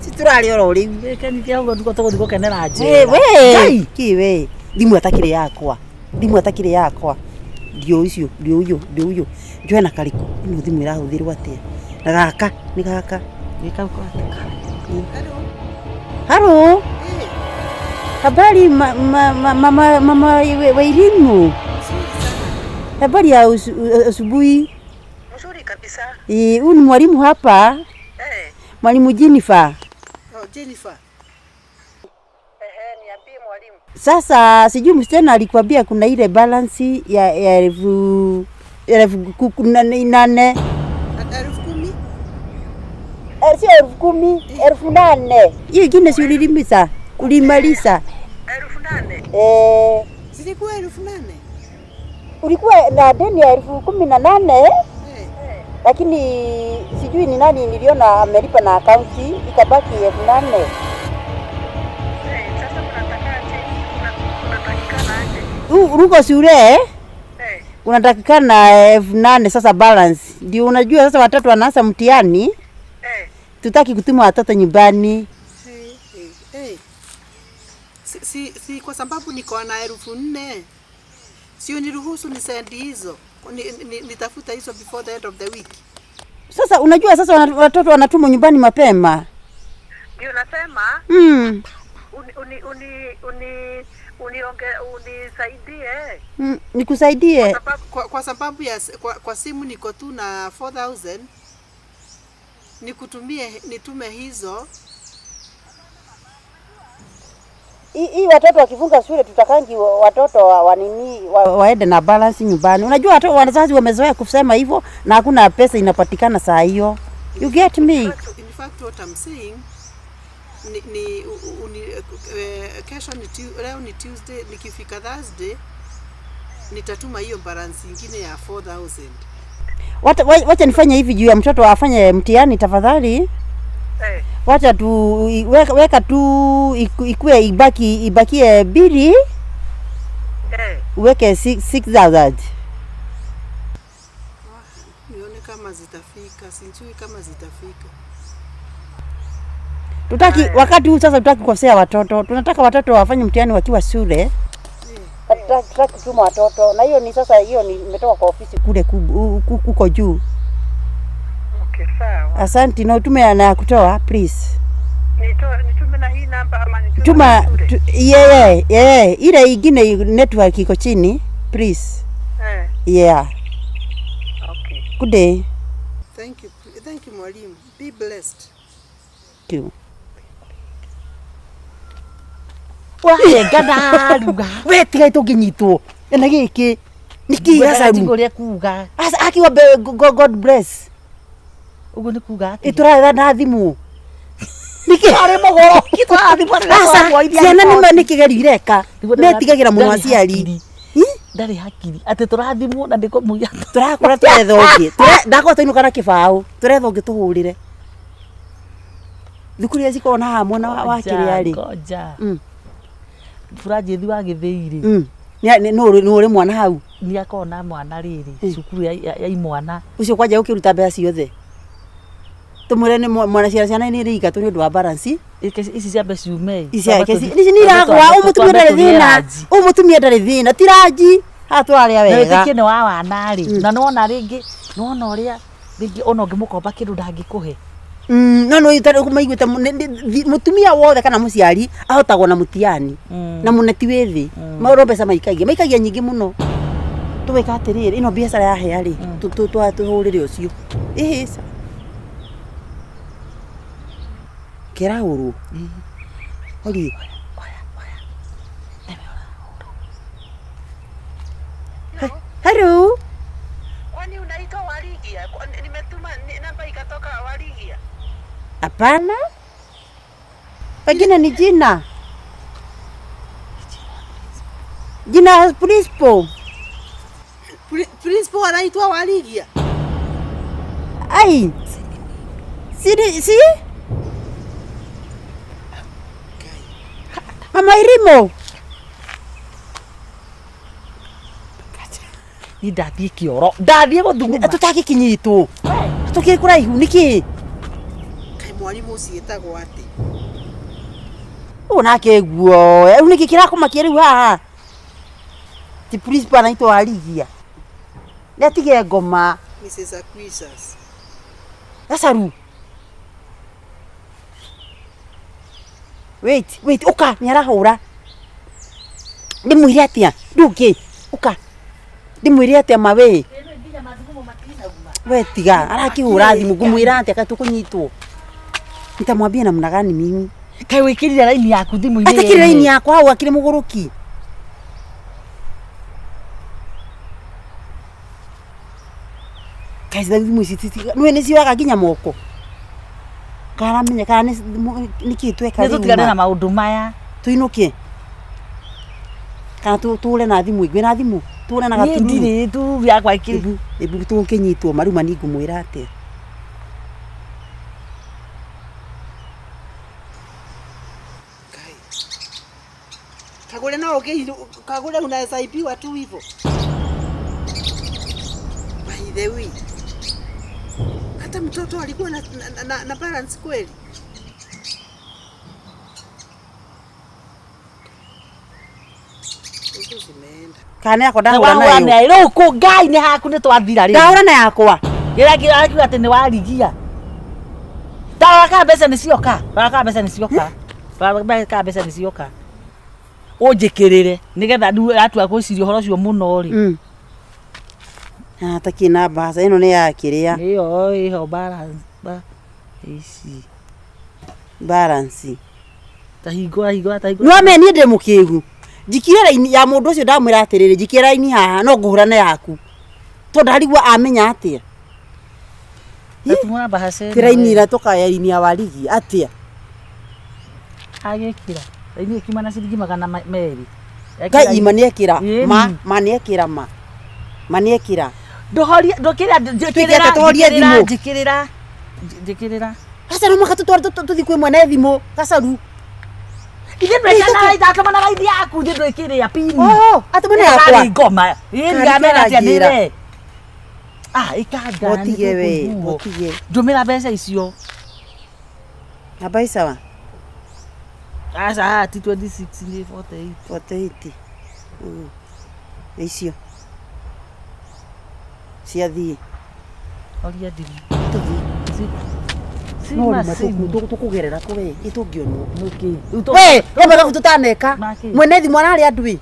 Siturali oro riu. Keni kia ngo ndiko tũgũthiĩ gũkenera nje. We. Kiwe. Thimũ atakire yakwa. Ndio uyo. Njoe na kariko. Ino thimũ ĩrahũthĩrwo atĩa? Na gaka, ni gaka. Gĩkauka. Halo. Habari mama Wairimu. Habari ya asubuhi. Nzuri kabisa. Huyu ni mwalimu hapa. Mwalimu Jennifer. Jennifer. Niambie mwalimu. Sasa sijui msichana alikwambia kuna ile balance ya 10,000 8,000. 10,000? Sio 10,000, 8,000. Hiyo ingine si ulimaliza. 8,000. Zilikuwa 8,000. Ulikuwa na deni ya 18,000. Lakini sijui ni nani niliona amelipa na akaunti ikabaki 8,000. Sasa unatakaje? Unatakikana aje? Uko shule? Unatakikana 8,000 sasa balance. Ndio unajua sasa watoto wanaanza mtihani. Tutaki kutuma watoto nyumbani. Si kwa sababu niko na 4,000. Sio niruhusu ni send hizo. Nitafuta hizo before the end of the week. Sasa unajua sasa watoto wanatumwa nyumbani mapema. Ndio nasema unisaidie. Nikusaidie. Kwa sababu ya kwa simu niko tu na 4,000. Nitume hizo. Hii watoto wakifunga shule tutakangi watoto waende na balance nyumbani. Unajua watoto wazazi wamezoea kusema hivyo na hakuna pesa inapatikana saa hiyo. You get me? In fact what I'm saying kesho leo ni Tuesday, nikifika Thursday nitatuma hiyo balance nyingine ya 4,000. Wacha nifanye hivi juu ya mtoto afanye mtihani tafadhali. Wacha tu weka tu ikue ibakie 2. Uweke 6,000. Nione kama zitafika, sijui kama zitafika. Wakati huu sasa tutaki kukosea watoto. Tunataka watoto wafanye mtihani wakiwa shule. Tutaki kutuma watoto. Na hiyo ni sasa nimetoka kwa ofisi kule kuko juu. Okay, sawa. Asante, na utume na kutoa please. Nitume na hii namba ama nitume? Tuma ile ingine network iko chini please. Yeah. Okay. Good day. Thank you mwalimu. Be blessed. Thank you. We tiga ituginyitwo ena giki niki sasa ngoria kuga asa akiwa God bless ugo ni kuga ati itura na thimu niki ari mogoro kitwa thimu asa ciana nima nikigeri ireka netigagira muno aciari ndari hakiri ati turathimwo na ndiko muya turakora twethogi ndakota inuka na kibao turethogi tuhurire thukuru ya zikona hamwe na wa kiriari ngoja Furajethi wa githiiri nuri mwana hau ni akona mwana riri cukuru ya imwana ucio kwaje ukiruta mbeca ciothe tumure ni mwana ciana ni rika tu ni ndu wa balance ici cia mbeca ciume ici ni ragwa umutumia ndari thina tiraji hatwari wega na kene wa wana ri na nona ringi nona uria ringi ona ngimukomba kindu ndangikuhe no itare kumaiguita mutumia wothe kana muciari ahotagwo na mutiani na muneti withi mauro mbeca maikagia nyingi muno tuweka atiriri ino biashara ya heari tuhurire ucio ihisa kirauru hori hello Kwani unaitwa Warigia? Nimetuma namba ikatoka Warigia. Hapana. Pengine ni jina. Jina principal. Principal anaitwa Warigia. Ai. Si? Mama Irimo. ni ndathie kioro ndathie guthuguma tutaki kinyitwo tuki kuraihu niki kai mwalimu ucietagwo ati unake guo niki kirakumakia riu haha ti principal anaitwa Warigia ndatige ngoma Mrs. Accusations gacharu wait uka ni arahura ndimwire atia nduki uka ndimwire atia mawe we tiga arakihura thimu ngumwira atia katukunyitwo nitamwambia namna gani mimi kai wikirire raini yaku thimu-ini atakire raini yakwa hau akire muguruki kai thimu ici nwe ni ciwaga nginya moko kana menya kana niki tweka riu tutigane na maundu maya tuinukie Kana tule na thimu ingĩ na thimu. Tule na gaturu. Ndiri tu ya kwa ikiri. Ebu tũkinyitwo maruma ni ngũmwĩra atĩa. Kagure na Kagure unaweza ibiwa tu hivyo. By the way. Hata mtoto alikuwa na balance kweli. Kana yako ndahũra nayo. Rĩu kũ Ngai nĩ haku nĩ twathira rĩu. Ndahũra na yakwa. Gĩra akiuga atĩ nĩ warigia. Taraka mbeca nĩ cioka. Taraka mbeca nĩ cioka. Taraka mbeca nĩ cioka. Ũnjĩkĩrĩre nĩgetha ndu atua gwĩciria ũhoro ũcio mũno rĩ. Atakĩ na mbaca ĩno nĩ ya kĩrĩa. Ĩyo balance ici. Balance. Tahingũra. No me niĩ ndĩ mũkĩgu. Njikire raini ya mũndũ ũcio ndamwĩra atĩrĩrĩ njikire raini haha no ngũhũra na yaku. To ndarigwa amenya atĩa. Tumura bahase. Raini ira tukaya raini ya warigia atĩa. Agĩkira. Raini ĩkiuma na ciringi 200. Ngai maniekira maniekira maniekira. Njĩkĩrĩra. Sasa no makatu tuthi kwĩ mwene thimũ gacaru. Ithe ndwĩkana itakama na raini yaku ithe ndwĩkĩrĩa pini. Atumana yakwa. Ngoma. Ngamera atĩa nĩwe. Ikanga. Otige we, otige. Ndũmĩra mbeca icio. Namba isawa. Asa ti 26 ni 48. Icio. Ciathi. Oria ndiri. No masimu tukugerera kwe itungionwo. Nuki. We, roba gafu tutaneka. Mwene thimu arari andui.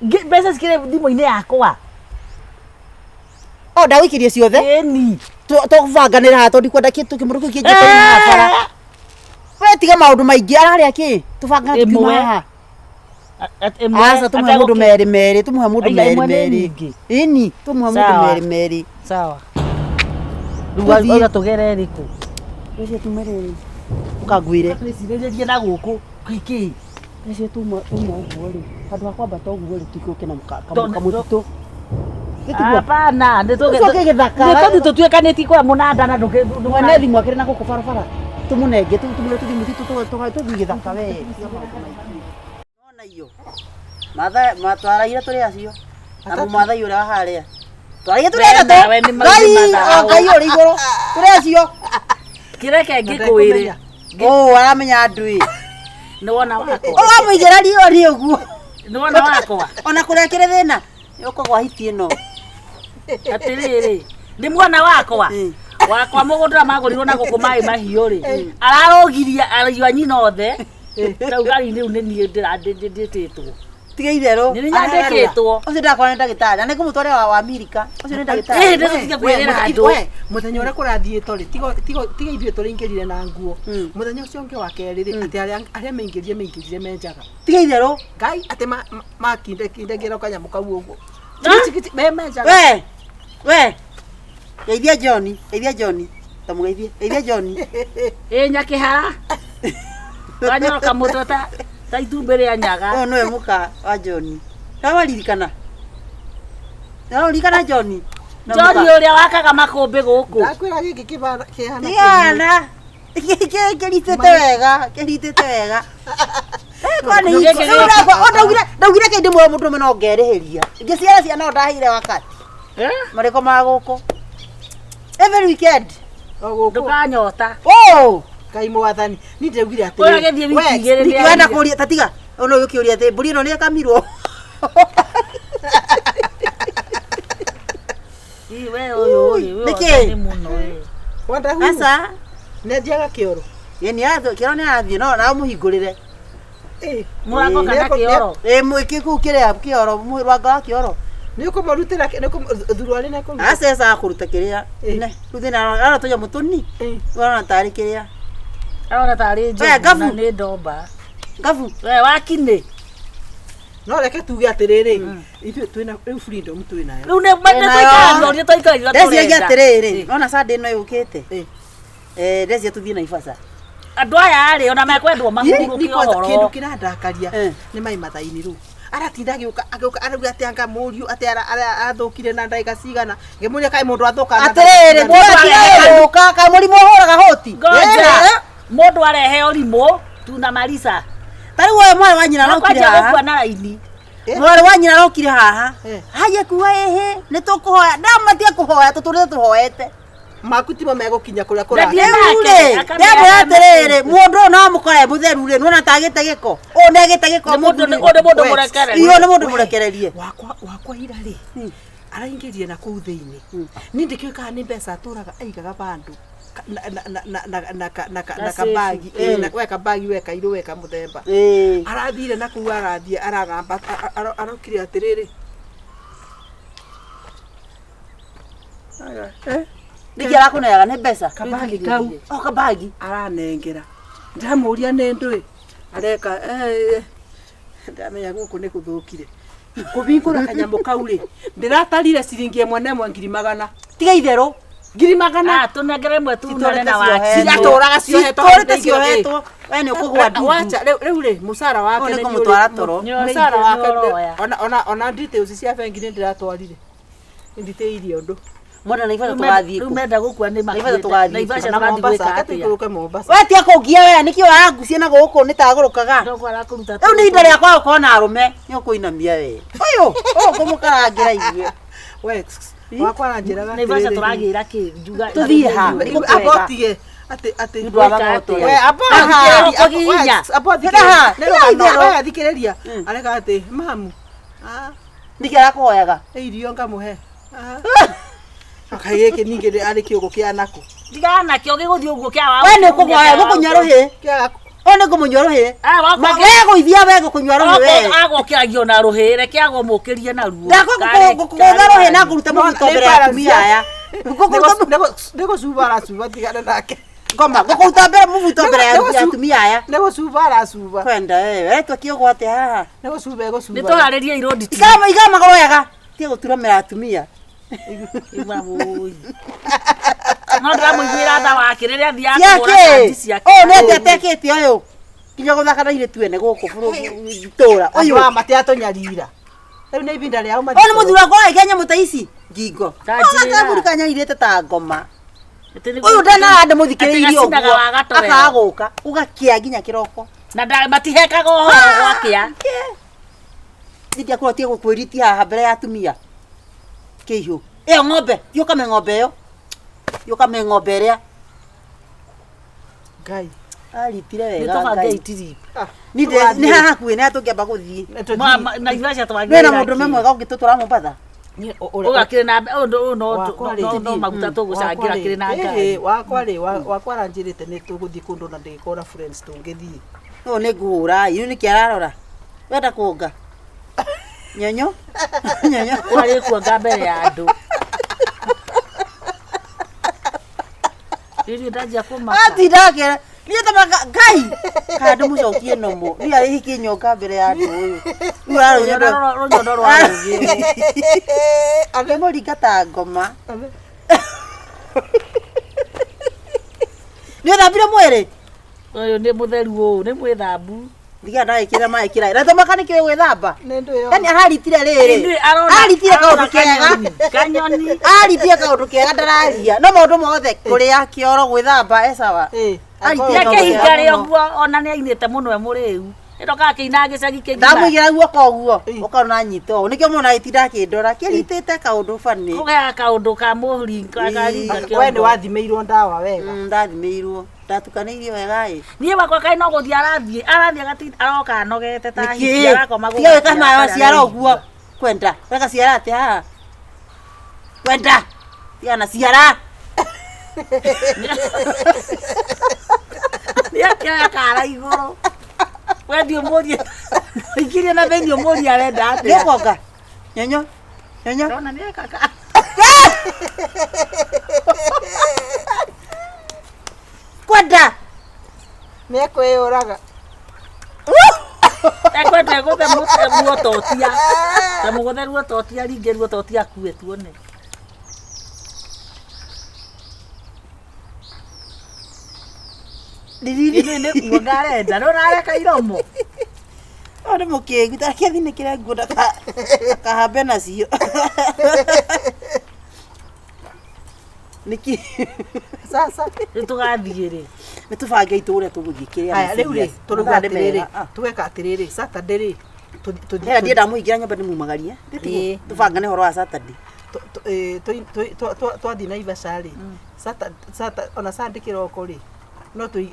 Mbeca cikire thimu-inĩ yakwa. Ndawikirie ciothe. Eni. Tukubanganira ha tondi kwenda kitu kimuru kingĩ na bara. We tiga maundu maingi arari aki. Tubangana tukimaha. Asa tumuhe mundu meri, tumuhe mundu meri. Eni, tumuhe mundu meri. Sawa. Ruga tugere riku. Nĩcio tumerere. Ukangwire. Nĩcirĩrĩrie na gũkũ. Kiki. Nĩcio tuma ũguo rĩ. Handũ ha kwambata ũguo rĩ tũkĩũke na kamũtitũ. Hapana, nĩtũthiĩ tũtuĩkanĩtie kwa mũnanda na mwene thimũ akĩrĩ na gũkũ barabara. Tũmũnenge tũmũre tũthiĩ mũtitũ tũthiĩ gĩthaka we. Nona iyo. Matwaraire tũrĩ acio. Abu mathai ũrĩa wa harĩa. Twaraire tũrĩ atatũ. Ngai ũrĩ igũrũ. Tũrĩ acio. Kireke ngĩkwĩre. Aramenya ndui. Nĩ wona wakwa. Ũramũigĩra rio rĩ ũguo. Nĩ wona wakwa. Ona kũrekere thĩna. Nĩũkũgwa hiti ĩno. Atĩrĩrĩ. Nĩ mwana wakwa. Wakwa mũgũndũra magũrirwo na gũkũ maĩ mahiũ rĩ. Ararogiria ariũ anyina othe. Rĩu gari-inĩ rĩu nĩ niĩ ndĩtĩtwo. Tiga itherũ. Nĩ nyandĩkĩtwo. Ũcio ndakora nĩ ndagĩtarĩ. Na nĩngũmũtwara wa Amerika. Ũcio nĩ ndagĩtarĩ. Ndĩreciria kwĩrĩra andũ. Muthenya ũrĩa kũrathiĩtwo rĩ tiga ithuĩ tũrĩingĩrire na nguo. Muthenya ũcio ũngĩ wa kerĩ rĩ atĩ arĩa maingĩrire menjaga. Tiga itherũ. Ngai atĩ makindengera kanyamũ kau ũguo. Menjaga. We. Geithia John. Tamugeithie. Geithia John. Nyakĩhara. Wanyoroka mũtwe ta itumbĩ rĩa nyaga. Nĩwe mũka wa John. Ndawaririkana. Ndawaririkana John. John ũrĩa wakaga makũmbĩ gũkũ. Ndakwĩra gĩkĩ kĩhana. Kĩhana. Kĩritĩte wega. Kwani ndaugire kĩndĩ mũndũ mũno ngerĩhĩria. Ngĩciara ciana ndahire wakati. Marĩko ma gũkũ. Every weekend. Ndũkanyota. Ngai mwathani. Ni ndaugire atĩ. Ũrĩa gĩthiĩ wiki igĩrĩ nĩ. Nĩkwenda kũria tatiga. Ono yũkĩũria atĩ mbũri ĩno nĩ ĩkamirwo. We ũyũ nĩ mũno we. Wandahuhu. Asa. Nendiaga kĩoro. Yeni kĩoro nĩ arathiĩ no mũhingũrĩre. Mũrango kana kĩoro. Mwĩkĩ kũu kĩrĩa kĩoro mũrango wa kĩoro. Nĩ ũkũmũrutĩra thuru arĩ na kũruta. Acesa kũruta kĩrĩa. Rĩu thĩna ara tũnyamũ tũni. Ũrona tarĩ kĩrĩa. Arona tarĩ njogu na nĩ ndomba. Gabu. We wakinĩ. No reke tuge atĩrĩrĩ. Ithuĩ twĩna rĩu freedom twĩnayo. Rĩu nĩ tũikaragio tũikaragio tũrenda. Ndeciagia atĩrĩrĩ. Nona Sunday ĩno yũkĩte. Ndecia tũthiĩ Naivasha. Andũ aya rĩ ona mekwendwo mahurũke ũhoro. Kĩndũ kĩrandakaria nĩ mai mathaini rĩu. aratinda agĩũka arauga atĩ anga mũriũ atĩ athũkire na ndagĩka cigana ngĩmũria kaĩ mũndũ athũka na atĩrĩrĩ mũndũ ka mũrimũ ũhũraga hũti mũndũ arehe ũrimũ tunamaliza tarĩu wewe mwarĩ wa nyina arokire haha na raini mwarĩ wa nyina arokire haha haye kuga ehe nĩ tũkũhoya ndamatia kũhoya tũtũrĩte tũhoete makuti megũkinya kũrĩa kũrathiĩ rĩu-rĩ ndamwĩra atĩrĩrĩ mũndũ no mũkore mũtheru rĩ nĩwona tagĩte gĩko ũũ nĩagĩte gĩko mũndũ mũrekererie iyo nĩ mũndũ mũrekererie wakwa ira rĩ araingĩrire na kũu thĩinĩ niĩ ndĩkĩũĩ kana nĩ mbeca atũraga aigaga bandũ na kabagi we kabagi we kairũ we kamũthemba arathire na kũu arathiĩ aragamba arokire atĩrĩrĩ nĩkĩ arakũneaga nĩ mbeca kabagi kau o kabagi aranengera ndamũria nĩ ndũĩ areka ndamenya gũkũ nĩ gũthũkire kũbingũra kanyamũ kau rĩ ndĩratarire ciringi ĩmwe na ĩmwe ngiri magana tiga itherũ ngiri magana tũnengere imwe tunane na waki ciatũraga ciohetwo we nĩ ũkũgũa ndudu wacha rĩu rĩ mũcara wake nĩ kũmũtwara toro mũcara wake ona details cia bengi nĩ ndĩratwarire nditĩirie ũndũ mwana Naivasha tũgathiĩ kũ menda gũkua nĩ Naivasha tũgathiĩ Naivasha tũgathiĩ gwĩka atĩa Mombasa we tia kũngia we nĩkĩ warangucia na gũkũ nĩtagũrũkaga rĩu nĩ ihinda rĩakwa gũkorwo na arũme nĩ ũkũinamia we ũyũ kũmũkarangĩra igue we wakwa aranjĩraga Naivasha tũragĩra kĩ njuga tũthiĩ ha abotige atĩ we abotige thikĩrĩria areka atĩ mamu nĩkĩ arakũhoyaga irio ngamũhe akaye ke ninge ari kiugo kia nako ndigana kio gĩgũthiĩ ũguo kĩa wa we nĩ ũkũhoya gũkũnyua rũhĩ o nĩ ngũmũnyua rũhĩ magegũithia we gũkũnyua rũhĩ we agokĩragio na rũhĩ reke agomũkĩrie na ruo ndakũgũtha rũhĩ na ngũruta mũbuto mbere ya atumia aya ndĩgũcuba aracuba tigana nake ngoma ngũkũruta mbere mũbuto mbere ya atumia aya ndĩgũcuba aracuba kwenda we twa kiugo atĩ haha ndĩgũcuba nĩ tũharĩrie irodi ti iga magoro wega tiga gũturamĩra atumia no ndamũiguĩra tha wake rĩrĩa athiaga kũhũra ciake nĩ atekĩte ũyũ nginya gũthaka na irĩtu ene gũkũ tũra ũyũ matiatũnyarira rĩu nĩ ibinda rĩao nĩ mũthuri wakwa waige nyamũ ta ici ngingo kaburi kanyarĩte ta ngoma ũyũ ndanarande mũthikĩrĩirie ũguo akaga gũka ũgakĩa nginya kĩroko na matihekaga ũhoro gwakĩa ndiakũrwo tie gũkwĩriti haha mbere ya atumia kĩihu ĩyo ng'ombe thiũkame ng'ombe ĩyo thiũkame ng'ombe ĩrĩa ngai aritire wega ngai nĩ haha hakuhĩ nĩ tũngĩamba gũthiĩ Naivasha wĩna mũndũrũme mwega ũngĩtũtwara Mombasa ũgakĩrĩ na no maguta tũgũcangĩra kĩrĩ na ngai wakwa aranjĩrĩte nĩ tũgũthiĩ kũndũ na ndĩkora friends tũngĩthiĩ ũũ nĩ ngũhũra iu nĩkĩ ararora wenda kũnga nyonyo nyonyo warĩ kuonga mbere ya andũ rĩrĩ ndanjia kũmaka atindakĩra niĩ tamaka ngai kandũ mũcokie nomo niĩ arĩ hiki nyonga mbere ya andũ ũyũ rĩu rũnyondo rwarũgĩrwo andũ mũringata ngoma nĩ ũthambire mwĩrĩ ũyũ nĩ mũtheru ũũ nĩ mwĩthambu ndiga ndagĩkĩra maĩ kĩraĩ na tomaka nĩkĩoĩ gwĩthamba nĩ ndũĩ yani aritire rĩrĩ aritire kaũndũ kega kanyoni aritire kaũndũ kega ndararia no maũndũ mothe kũrĩa kĩoro gwĩthamba esawa aritire kĩhinga rĩa ũguo ona nĩ ainĩte mũno e mũrĩu ĩrokaga kĩina gĩcagi kĩngĩ ndamũigĩra guoko ũguo ũkona nyita ũũ nĩkĩo mũna gĩtinda kĩndora kĩritĩte kaũndũ bani kũgea kaũndũ ka mũringa karinga kĩo we nĩ wathimĩirwo ndawa wega ndathimĩirwo ndatukanĩirio wega ĩ niĩ wakwa kaĩ no gũthiĩ arathiĩ agatinda aroka anogete ta hiki arakoma tiga wĩka maĩ ciara ũguo kwenda weka ciara atĩ haha kwenda tiga na ciara nĩakĩoya kara igũrũ wendio mũrie ingĩria na thĩinĩ mũrie arenda atĩa nĩũkonga nyonyo nyonyo ndona nĩekaka kwenda nĩekwĩyũraga ekwenda gũthe muototia ta mũgũthe ruototia ringĩ ruototia akue tuone nĩ kuonga arenda no nareka iromo Ora muke guta kiathi ni kira nguda kahambe nacio. Niki sasa nitugathiĩ rĩ nitubange iture tuguthii kiria haya riu ri turuga atiriri tugeka atiriri Saturday ri tuthia ndienda muingira nyumba nimumagarie tubanga ni horo wa Saturday twathi na Ivasha ri Saturday ona Sunday kiroko ri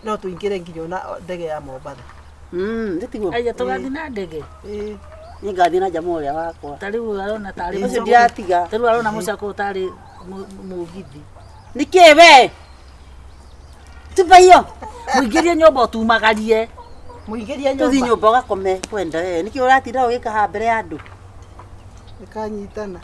no tuingire nginya na ndege ya Mombasa nditiguo aya tugathi na ndege ningathi na jamaa uria wakwa tariu arona tari ucio ndiratiga tariu arona mucako tari mugithi nikiwe tubayo muingirie nyumba tumagarie muingirie tuthi nyumba ugakome kwenda niki uratinda ugikaha mbere ya andu nikanyitana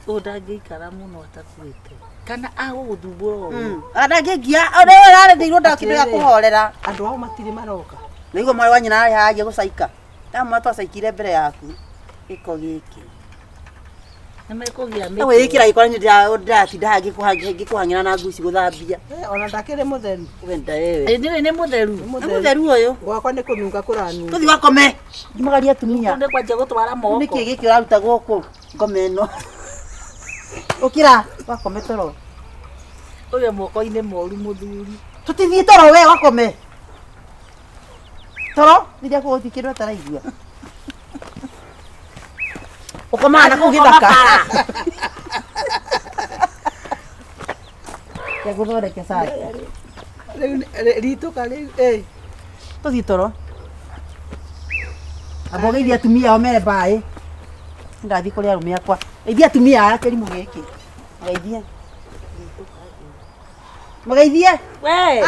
ndangĩikara muno atakuĩte kana agũgũthumbũra ndangĩngia ore araretheirwo ndakindu ya kuhorera andu ao matiri maroka nĩguo mwarĩ wa nyina arĩ hagia gũcaika ndamwe twacaikire mbere yaku gĩko gĩkĩ nĩmekũgĩa mĩtĩ wĩkĩra gĩkora ndĩratinda ngĩkũhang'ĩra na nguci gũthambia ona ndakĩrĩ mũtheru wenda wewe nĩ mũtheru mũtheru ũyũ gwakwa nĩ kũnunga kũranunga tũthi gakome njumagarie atumia nĩ kwanjia gũtwara moko nĩkĩ gĩkĩ ũraruta gũkũ ngome ĩno ũkĩra wakome toro ũyũ moko-inĩ moru mũthuri tũtithiĩ toro we wakome toro nĩrĩa kũgũthi kĩndũ ataraigua ukomana kuu githaka ya guthondeke sasa rituka riu tuthi toro abogeithia atumia o mere bae ndathi kuri arume akwa geithia atumia ake rimu giki geithia mugeithie we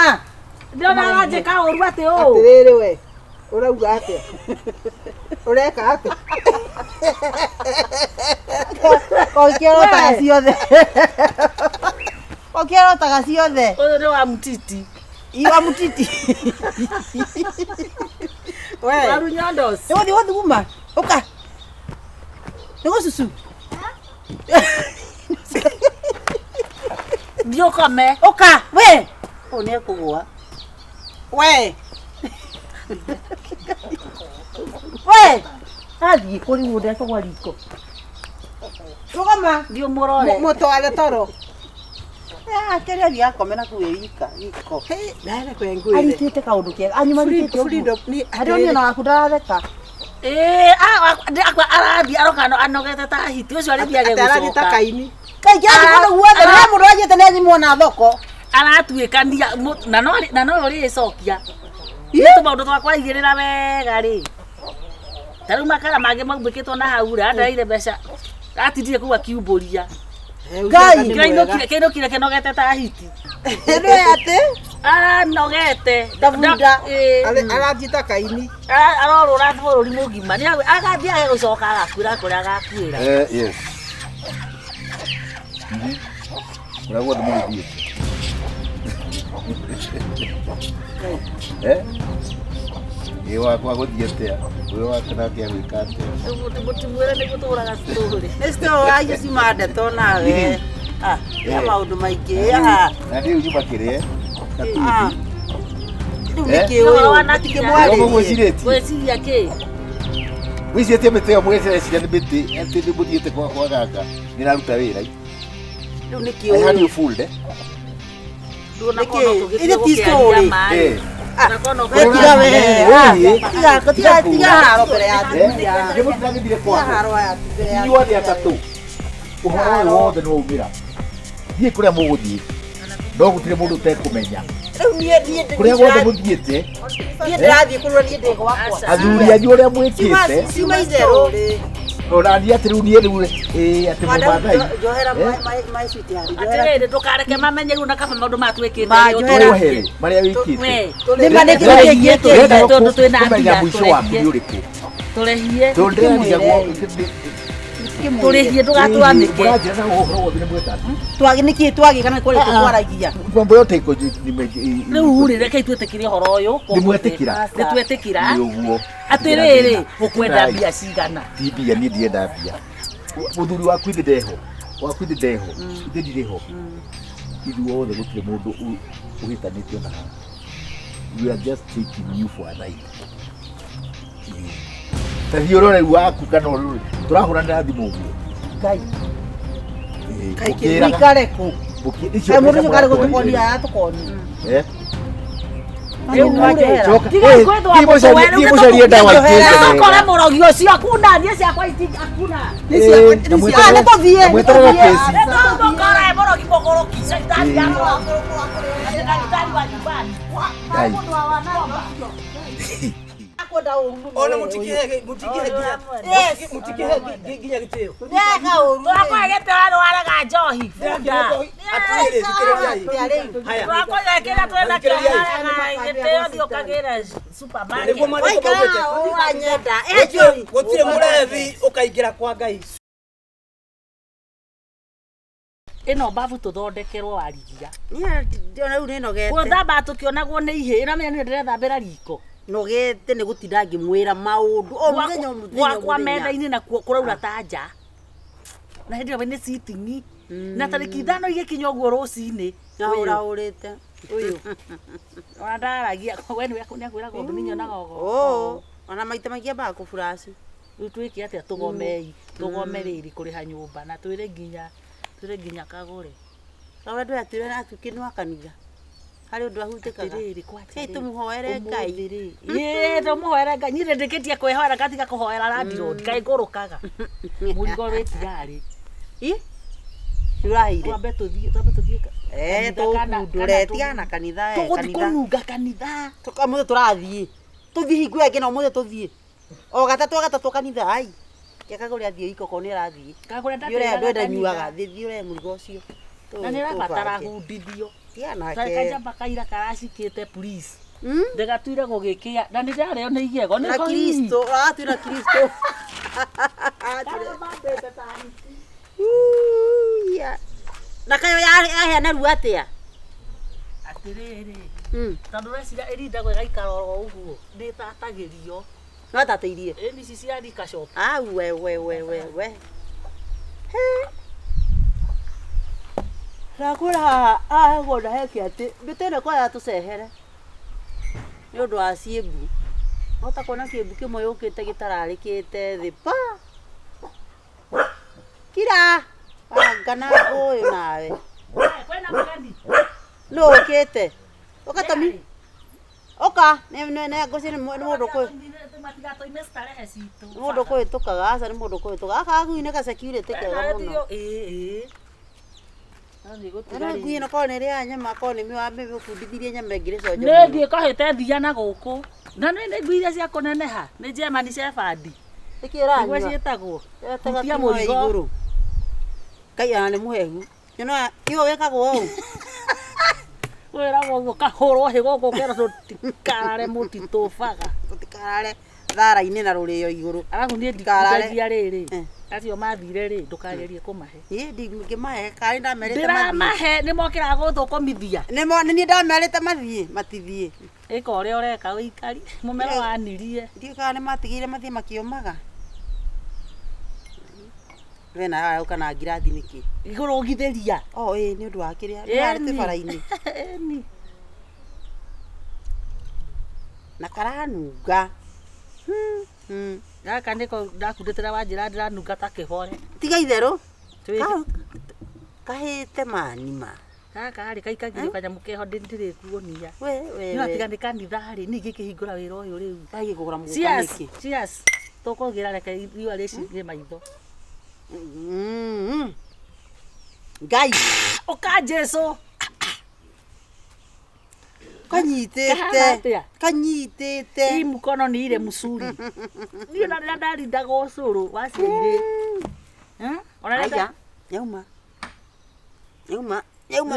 ndiona anjika ũru atĩ ũũ atiriri we urauga atia ureka atia okirotaga ciothe okirotaga ciothe ũyũ nĩ wa mutiti iwa mutiti we waru nyondos nĩgũthi gũthuguma ũka nĩgũcucu thiĩ ũkome ũka we ũũ nĩekũgũa we we athiĩ kũrĩ mũndũ ekũgwa riko rũgama thiĩ ũmũrore mutware toro kĩrĩa athiĩ akome na kũu wika gĩko nare kwengwire aritĩte kaũndũ kega anyumarĩtĩte freedom ni harĩ niĩ na waku ndaratheka arathiĩ aroka anogete ta hiti ũcio arĩthiage atarathi ta gũcoka kaini kaingĩ athiĩ kũndũ guothe rĩrĩa mũndũ anjĩte nĩ athimwo na thoko aratuĩkania na no ũrĩcokia nĩ tũmaũndũ twakwa igĩrĩra wega rĩ ta rĩu makara mangĩ maumbĩkĩtwo na hau rĩ andareire mbeca atindire kũu akiumbũria Ngai kĩinũkire kĩnogete ta hiti nĩ atĩ aranogete Ndabunda. arathi ta kaini arorũra bũrũri mũgima agathiĩ age gũcoka agakuĩra kũrĩa agakuĩra Yes. Uragua nĩ mũgĩthiĩ. Ĩ wakwa gũthiĩ atĩa? Ũyũ wake nake agwĩka atĩa? mũtimwĩre nĩ gũtũũraga tũrĩ nĩ citoo wanyu cima ndeto nawe ya maũndũ maingĩ Na rĩu nyuma kĩrĩa? rĩu nĩkĩ Ũhoro wa ũyũ nakira. mũtikĩmwarĩrie Mũgwĩcirĩtie? gwĩciria kĩ Wĩcirĩtie mĩtĩ ĩyo mũgĩciria nĩ mĩtĩ atĩ nĩ mũthiĩte kwa gaka nĩraruta wĩra. rĩu nĩkĩ I had ũyũ you fooled, eh? tiga we tiga haro mbere ya atumia Nĩ mũtiragĩthire tiga kwako. haro ya mbere ya Inyuothe atatũ. Ũhoro ũyũ wothe nĩ waumĩra. Thiĩ kũrĩa mũgũthiĩ. No gũtirĩ mũndũ ũtekũmenya. rĩu niĩ Kũrĩa guothe mũthiĩte, ndĩrathiĩ kũrũa niĩ ndĩ gwakwa athuri anyu ũrĩa mwĩkĩte, cima itherũ ona niĩ atĩ rĩu niĩ rĩu atĩ mũmathai. njohera maĩ citi harĩ njohera atĩrĩrĩ ndũkareke mamenye rĩu na kaba maũndũ matwĩkĩte Tũohere marĩa wĩkĩte. nĩmanĩkĩrĩgie Ndĩrenda tondũ twĩna kũmenya mbia, mũico waku nĩ ũrĩkũ. tũrĩhie Tondũ ndĩrenda tũrĩhie ndũgatwanĩke mũranjĩra na ũhoro wothe nĩ mwĩtatu. nĩkĩ twagĩkana kũrĩ twaragia Mambo yote iko rĩu rĩ reke twĩtĩkĩrie ũhoro ũyũ Nĩmwetĩkĩra? nĩtwetĩkĩra ũguo. atĩrĩrĩ ũkwenda mbia cigana Ti mbia niĩ ndienda mbia. Mũthuri waku ithĩ ndeho. Waku ithĩ ndeho. Ithĩ ndirĩ ho. Ithuothe gũtirĩ mũndũ ũhĩtanĩtio na haha. We are just taking you for a ride. Ta hiyo rore waku kana rore. Turahurana thimu guo. Ngai. Kai kire ku. Icio mundu kare gutukonia ya tukoni. Mucarie ndawa ingĩ. Kore mũrogi ũcio kuna niĩ ciakwa itikuna. Nĩtũthiĩ. Mwĩterere kesi. Nĩtũkore mũrogi mũgũrũki cindani ya mũrogi. Ndagĩtarĩ wa nyumbani. Mũndũ wa wanamba. Ona mutikihe ginya gitio. Nega uru. Wakwa gitara waraga njohi. Funda. Haya. Wakwa yakira twenda kĩara gitio thio kagira supermarket. Uranyenda. Gutire murevi ukaingira kwa Ngai. Ino babu tuthondekerwo warigia. Ndiona u ninogete. Kuthamba tukionagwo nĩ ihĩ. Ĩra menya nĩ ndĩrethambĩra riko. Nogete nĩ gutinda ngimwĩra maundu o muthenya kwa metha-inĩ na kũraura ta nja. Na hĩndĩ ĩyo nĩ sitting na tarĩki 5 igĩkinya ũguo rũcinĩ. Ũraũrĩte. Ũyũ. Ona ndaragia we nĩ akwĩraga ũndũ nĩ nyonaga ũgo. Oo. Ona maita maingĩ ambaga kũburaci. Rĩu twĩke atĩa tũgomei. Tũgome rĩrĩ kũrĩha nyũmba na twĩre nginya kagũre. Kaũra ndũ atwĩre atukĩnwa kanitha. Hari undu ahutikaga hey tumuhoere Ngai tumuhoere Ngai nyire ndĩkĩtie kwĩhoera gatiga kũhoera randirodi kaĩ ngũrũkaga mũrigo wĩtigari urahire twambe tũthiĩ tũkundũre tigana kanitha tũgũthiĩ kũnunga kanitha mũthĩ tũrathiĩ tũthiĩ hingo ĩngĩ no mũthĩ tũthiĩ o gatatũ kanitha ai Kagure athiĩ iko kone rathiĩ Kagure ndwenda nyuaga thiĩ ũre mũrigo ũcio na nĩ rabatara hundithio Kajamba kaira karashikite police. Ndegatuire gũgĩkĩa na nĩ ndareo nĩ igego nĩ Kristo atwĩra Kristo. Na kayo ya na ru atia. Atirĩrĩ. Tondũ reciria ĩrinda gwĩgaikara oro ũguo ndĩtatagĩrio. No tatĩirie. Ĩni cia rika shop. We. Rakura agona heki ati bitene kwa ya tucehere ni undu wa ciembu ota kona kiembu kimwe yukite gitararikite thi pa kira ngana uyu nawe kwena mugani no ukite ukatami oka ne ngoci ni mundu kwi matigatoime starehe citu mundu kwi tukaga aca ni mundu kwi tukaga kaguine ka security kega muno Ana ngui no kone ria nyama kone mi wa me bundithirie nyama ngire cojo. Nĩ thiĩ kahĩte thia na gũkũ. Na nĩ ngui iria cia kũneneha. Nĩ German shepherd. Ikira nyua. Nĩguo ciĩtagwo. Kutia mũrigo. Kai ana nĩ mũhehu. Nyona kiyo wekagwo ũũ. Wĩragwo ũguo kahũrwo hĩgo gũkera tũtikarare mũtitũ baga. Tũtikarare thara-inĩ na rũrĩo igũrũ. Arabu niĩ ndikareria rĩrĩ. Acio mathire rĩ ndukagerie kũmahe. Ndingĩmahe kari ndamerĩte mathie. Ndĩramahe nĩ mokĩraga gũthũkũmithia. Nĩ ndamerĩte mathiĩ matithiĩ. Ĩka ũrĩa ũreka ũikari mũmero wanirie. Ndiũĩ kana nĩ matigĩire mathiĩ makĩũmaga. Wena arauka na ngirathi nĩkĩ? Igũrũ ũgithĩria. Nĩ ũndũ wa kĩrĩa nĩarĩte bara-inĩ. Na karanunga. Gaka niko ndakundĩtĩra wanjĩra ndĩranunga ta kĩhore. Tiga itherũ. Kahĩte manima. Gaka harĩ kaikagĩrio kanyamũ keho ndĩrĩkuonia. We. No tiga nĩ kanitha harĩ ningĩ kĩhingũra wĩra ũyũ rĩu. Kaigĩ kũgũra mũgũka nĩkĩ? Cheers. Tũkũgĩra reke riũa rĩcinire maitho. Ngai. Oka Jesu. Kanyitĩte. Hii mkono ni ile msuri. Ndio na ndarindaga ũcũrũ waciire. Aya, yauma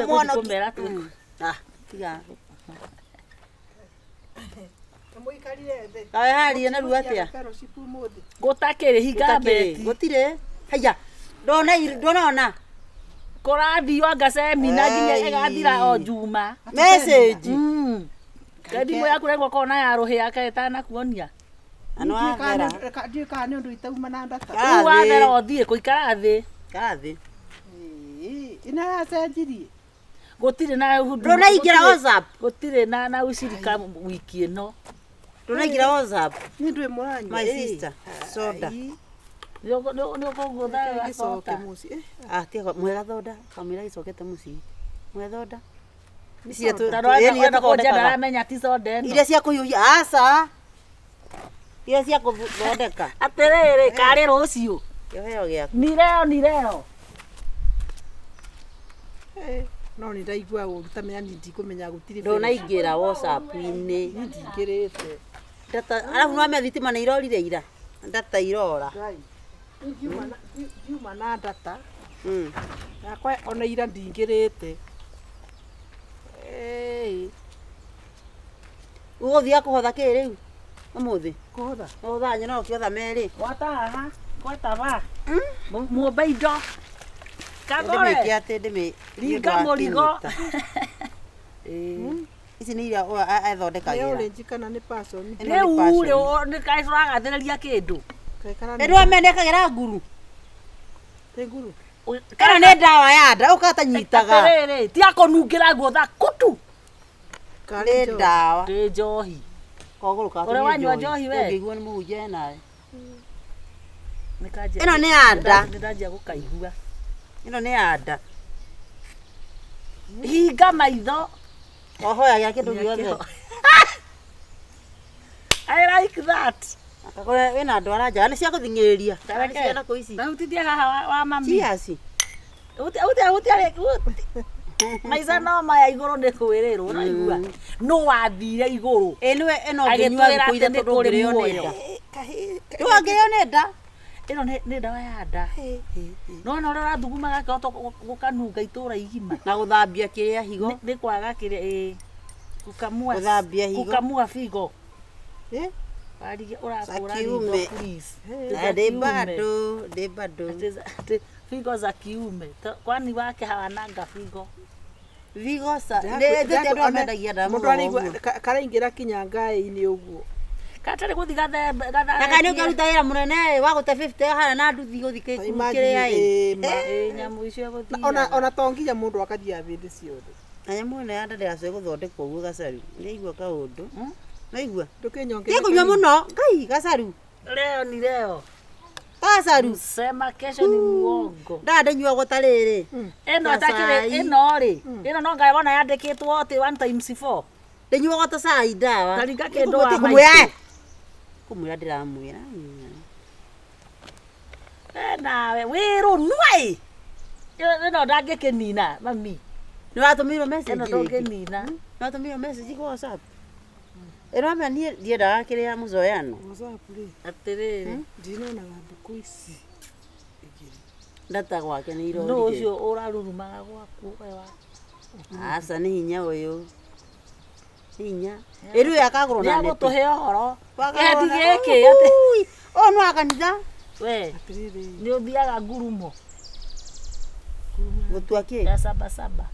mwana kumera tu. Tiga. Muikarire thĩ. Haria na ru atia. Gutakĩrĩ hinga beti. Gutire. Haya. Ndona. Kũrathio ngacemina nginya ĩgathira o Juma. Message. Thimũ yaku rĩngĩ kona ya rũhĩ yake ĩtanakuonia. Ndiũĩ kana nĩ ũndũ itauma na ndata. Rĩu wathera ũthiĩ kũikara thĩ. Karathĩ. Ina yacenjirie. Gũtirĩ na ndũnaingĩra WhatsApp. Gũtirĩ na ucirika wiki ĩno. Tunaikira WhatsApp. Ni ndwe mwanyu. My sister. Soda. Ndio kugutha Gicoke muci. Tiga mwega thoda. Kamira gicokete muci. Mwega thoda. Cia tu. Taro koja ndaramenya ti soda eno. Ile cia kuhiuhia aca. Ile cia kuthondeka. Atiriri kari rucio. Kiheo giaku. Ni leo. No ni ndaigua urutamenya ndikumenya gutiri. Ndonaingira WhatsApp-ini. Ndingirite. Data alafu no thitima ni irorire ira. Data irora. Yuma na data. Yakwa ona ira ndingirite. Ugothia kuhotha ki riu? Umuthi. Kuhotha. Kuhotha nyina ukiotha meri. Wataha. Kwetava. Mubaido. Kagore. Ndime kiate ndime. Ringa murigo. Ici ni ira athondekagira. Yo renji kana ni passion. Riu ni kai turagathereria kindu. Ndio amenekagira nguru. Nguru. Kana ni ndawa ya nda ukatanyitaga. Atiriri ti akonungira guotha kutu. Kale ndawa. Ti njohi. Koguru ka. Ore wanywa njohi we. Ngigua ni muhuje nae. Nikaje. Ino ni anda. Ndajia gukaigua. Ino ni anda. Hinga maitho. Ohoya gya kindu giothe. I like that. Akakore wina ndwara njaga ni cia kuthingiriria. Ndara cia na kuici. Bahutithia haha wa mami. Ciaci. Uti maiza no maya iguru ni kwirirwo na igua. No wathire iguru. Niwe eno nginywa kuitha tondu ngirio nenda. Ngirio nenda. Ino ni ndawa ya nda. No no rora thuguma gake gukanunga itura igima. Na guthambia kiria higo. Ni kwaga kiria gukamua. Guthambia higo. Gukamua figo. Warigia urakura kiume. Please. De bado. Figo za kiume. Kwani wake hawananga figo. Figo sa. Ndete ndo amendagia ndamu. Mundu arigwa karaingira kinya ngai-ini uguo. Katari guthiga na kani ukaruta ira munene wa guta 50 hana na nduthi guthike kukiria nyamu icio guthi. Ona tonginya mundu akathia bindi ciothe. Na nyamu ne anda ndiracoe guthondekwo uguo gacaru. Nĩigua kaundu. Naigua. Ndukinyongera. Kikunywa muno. Ngai gacaru. Leo ni leo. Gacaru. Sema kesho ni muongo. Ndanyua gutariri. Eno atakire eno ri. Eno no ngai wona yandikitwo ati 1 times 4. Ndanyua gota cai ndawa. Taringa kindu wa mai. Kumwira ndiramwira. Nawe wiru nwai. Eno ndangikinina mami. Ni watumirwo message. Eno ndonginina. Watumirwo message kwa WhatsApp. Ero ame nie ndiendaga kiria muzoyano. WhatsApp ri. Atiriri. Ndinona nduku ici. Data gwake ni irori. No ucio urarurumaga gwaku wewa. Asa ni hinya uyu. Hinya. Eru yakagurwo na neti. Gutuhe ohoro. Edi giki ati. O no akanitha. We. Ni uthiaga ngurumo. Gutua ki? Ya saba.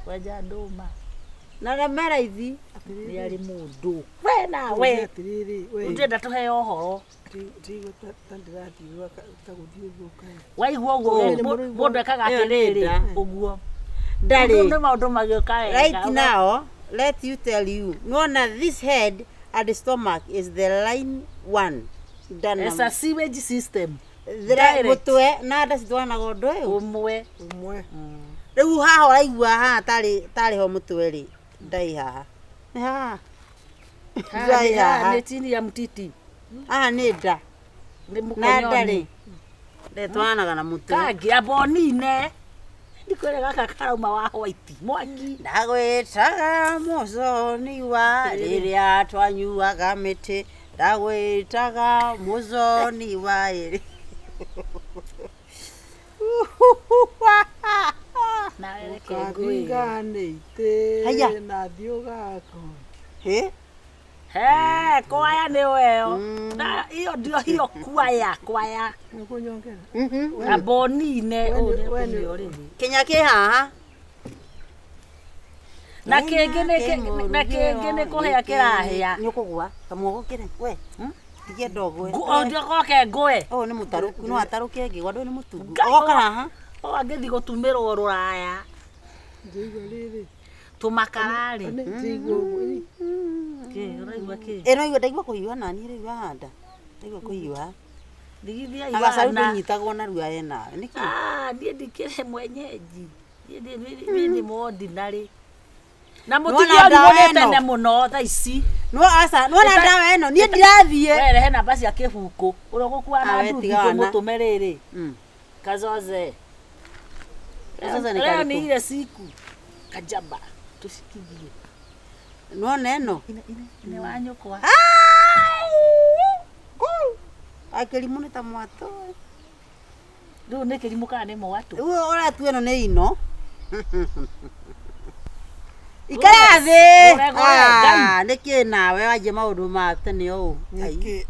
Waja nduma. Na ramera ithi. Ni ari mundu. We na we. Atiriri we. Ndenda tuhe ohoro. Ndigo tandirathi taguthie guka. Waigua uguo mundu ekaga atiriri uguo. Ndari. Ndio maundu magioka Right now, let you tell you. No, this head and the stomach is the line 1. It's a sewage system. Gutwe na nda citwana gondo uyu umwe. Riu haha uraigua haha tari ho mutwe ri ndai haha ni haha ndai haha ni chini ya mtiti haha ni nda ni mukonyoni na ndari ndetwanaga na mutwe kagi abonine ndikwere gaka karauma wa white mwangi ndagwetaga muzoni wa riria twanyuaga miti ndagwetaga muzoni wa iri na kagwigane ite na thio gako kwaya ni weo na hiyo ndio hiyo kwaya nikunyongera abonine Kenya ki haha na kenge ni kuhea kirahia nyukugwa kamuogo kire we tige ndogwe ndio goke ngwe ni mutaruku no ataruke ngigwa ndo ni mutungu ogoka haha angithi gutumirwo ruraya ndigo riri tumakarari Uraigua ki? Eno iwe ndaigua kuhiwa nani iriwa handa. Ndaigua kuhiwa. Ndigithia Agacaru Ivana. ndũnyitagwo na rua ena. Niki? Ndiye ndikire mwenyeji. Ndiye ni ordinary. Na mutigio ni tene muno tha ici. No asa, no na ndawa eno, nie ndirathie. Were he namba cia kihuko. Urogukua na nduthi kumutumerere. Kazoze. Kazoze ni Leo karibu. ni ile siku. Kajamba. Tusikigie. No neno. Ine wanyukwa. Akelimu ni ta mwato. Ndu ni kelimu kana ni mwatu. Uwe ora tu eno ni ino. Ikarathi. Niki nawe waje maundu ma tene u. Niki.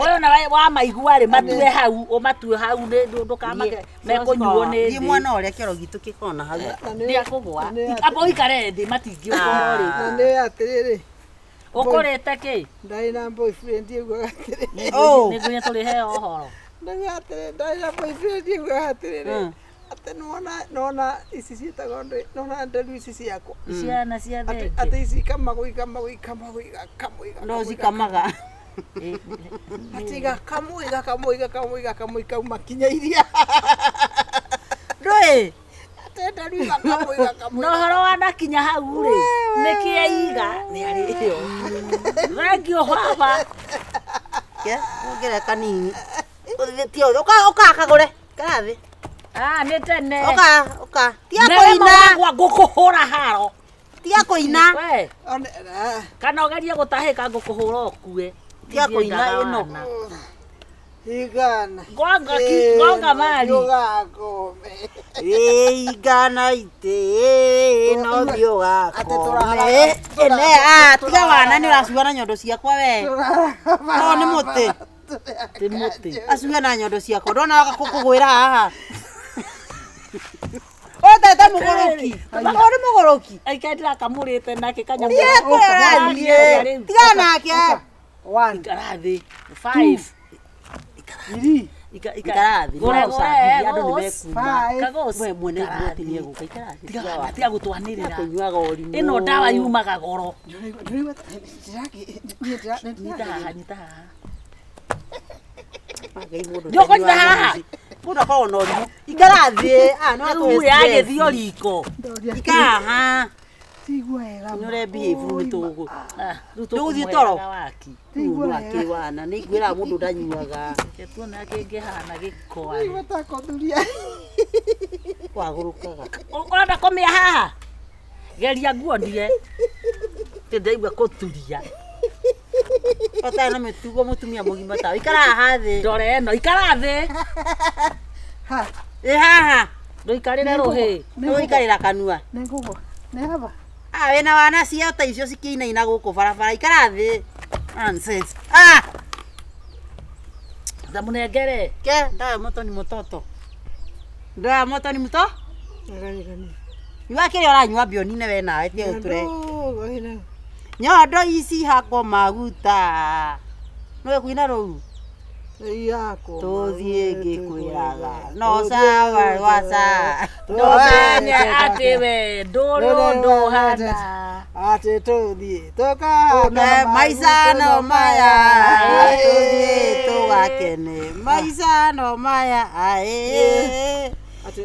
Wewe na wa maigua ri matue hau, o matue hau ni ndukamage mekunyuo ni ndi. Mwana uria kero gitu kikona hau. Ndi akugwa. Apo ikare ndi matingi ukoro ri. Na ni atiriri. Ukorete ki? Ndai na boyfriend igwa atiriri. Ni gunya tuli he ohoro. Ndai na boyfriend igwa atiriri. Ate nona ici cietagwo nona nderu ici ciakwa ciana cia thenge ate ici kamagwo no cikamaga ate gakamwe kauma kinya iria ndui ate nderu gakamwe no horo wana kinya hau ri nikiaiga ni ari iyo rangio haba ke ngere kanini tio oka kagure karathi. Ni tene. Oka. Tia koina. Gwa ngukuhura haro. Tia koina. We. Kana ugerie gutahika ngukuhura okue. Tia koina ino. Igana. Gonga mali. Igana ite no dio gako. Tiga wana ni uracua na nyondo ciakwa we. No ni muti. Ti muti. Acua na nyondo ciakwa. Ndona gakukugwira haha. Tata mugoroki. Ori mugoroki. Aikatira kamurite nake kanyamu. Tiga nake. 1 ikarathi 5 ikarathi gore ucabi andu ni mekuma kagoci we mwene ngoti ni eguka ikarathi tiga gutwanirira kunyuaga orimu ino ndawa yumaga goro nyita haha ndio kwa haha muda kwa onorimu ikarathi no tu yage thio riko ikaha tigwega nyore behave rutugu rutugu toro tigwa kiwana ni gwira mundu ndanyuaga ketuna kingihana gikoa igota kothuria wagurukaga urenda komia haha geria nguo ndie tindaigua kuturia pata na metugo mutumia mugima ta ikara haha thi ndore eno ikara thi ha haha ndo ikarire ruhi no ikarira kanua nengugo ne haba wena wana cia ta icio cikiinaina guku barabara ikara thi nonsense ndamunengere ke ndawe moto ni mutoto ndawe moto ni muto gani iwakire oranyua bionine we nawe tie uture nyondo ici hako maguta no kuina ruu yako tuthie ngikwiraga no sawa wasa ndone ati we ndoro ndohana ati tuthie toka maisha no maya tuthie tugakene maisha no maya ae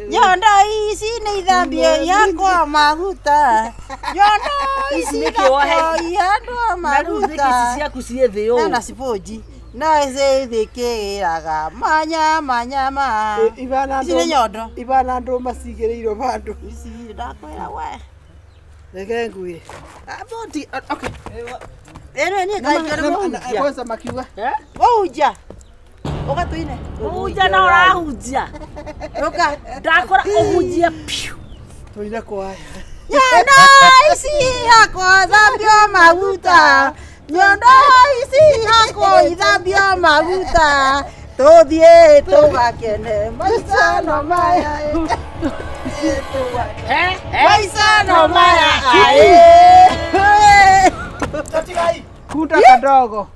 nyondo ici ni ithambio yakwa maguta nyondo ici yakwa yandwa maguta ciaku cie thio na sipoji na ese thikiraga manya Ivana ici nyondo Ivana ndo macigereiro bandu ici ndakwira we reke ngui aboti okay eno ni kai kwanza makiuga wauja ukatuine uja na urahunjia uka ndakora uhunjia piu tuina kwa nyondo ici yakwa thambio maguta nyondo ici yakwa ithambio maguta tuthie tugakene maica no maya maica no maya kuta kadogo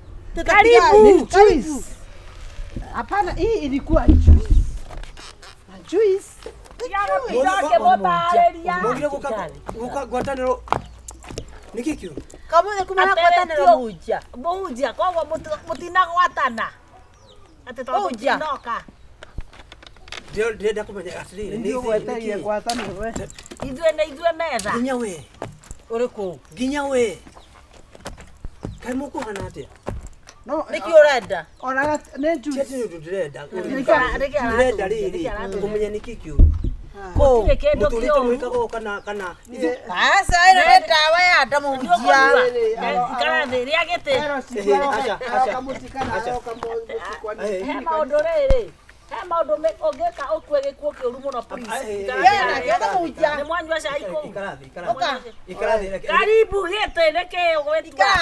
karibu juice hapana hii ilikuwa juice yake botareria ngwataniro Niki kiu. Kamu kumana gwatanĩra mũhunjia. Mũhunjia koguo mũtinagwatana. Atĩ tondũ mũtinoka. Ndĩrenda kũmenya atĩrĩrĩ nĩ gweteire gwatanĩra we. Ithuĩ metha. Nginya we. Ũrĩkũ? Nginya we. Kaĩ mũkũhana atĩa? No, nĩkĩ ũrenda? Ona nĩ juice. Chetini ndĩrenda. Ndĩrenda rĩrĩ. Kũmenya nĩkĩ kiu. Gũtirĩ kĩndũ kĩũru. Mwĩkago kana Aca ĩno nĩ ndawa ya nda mũhunjia. Ikara thĩ rĩa gĩtĩ. He maũndũ rĩrĩ. He maũndũ ũngĩka ũkue gĩkuũ kĩũru mũno please. Nĩ mwanyua cai kũu. Ikara thĩ. Karibu gĩtĩ nĩkĩ ũgwĩtia.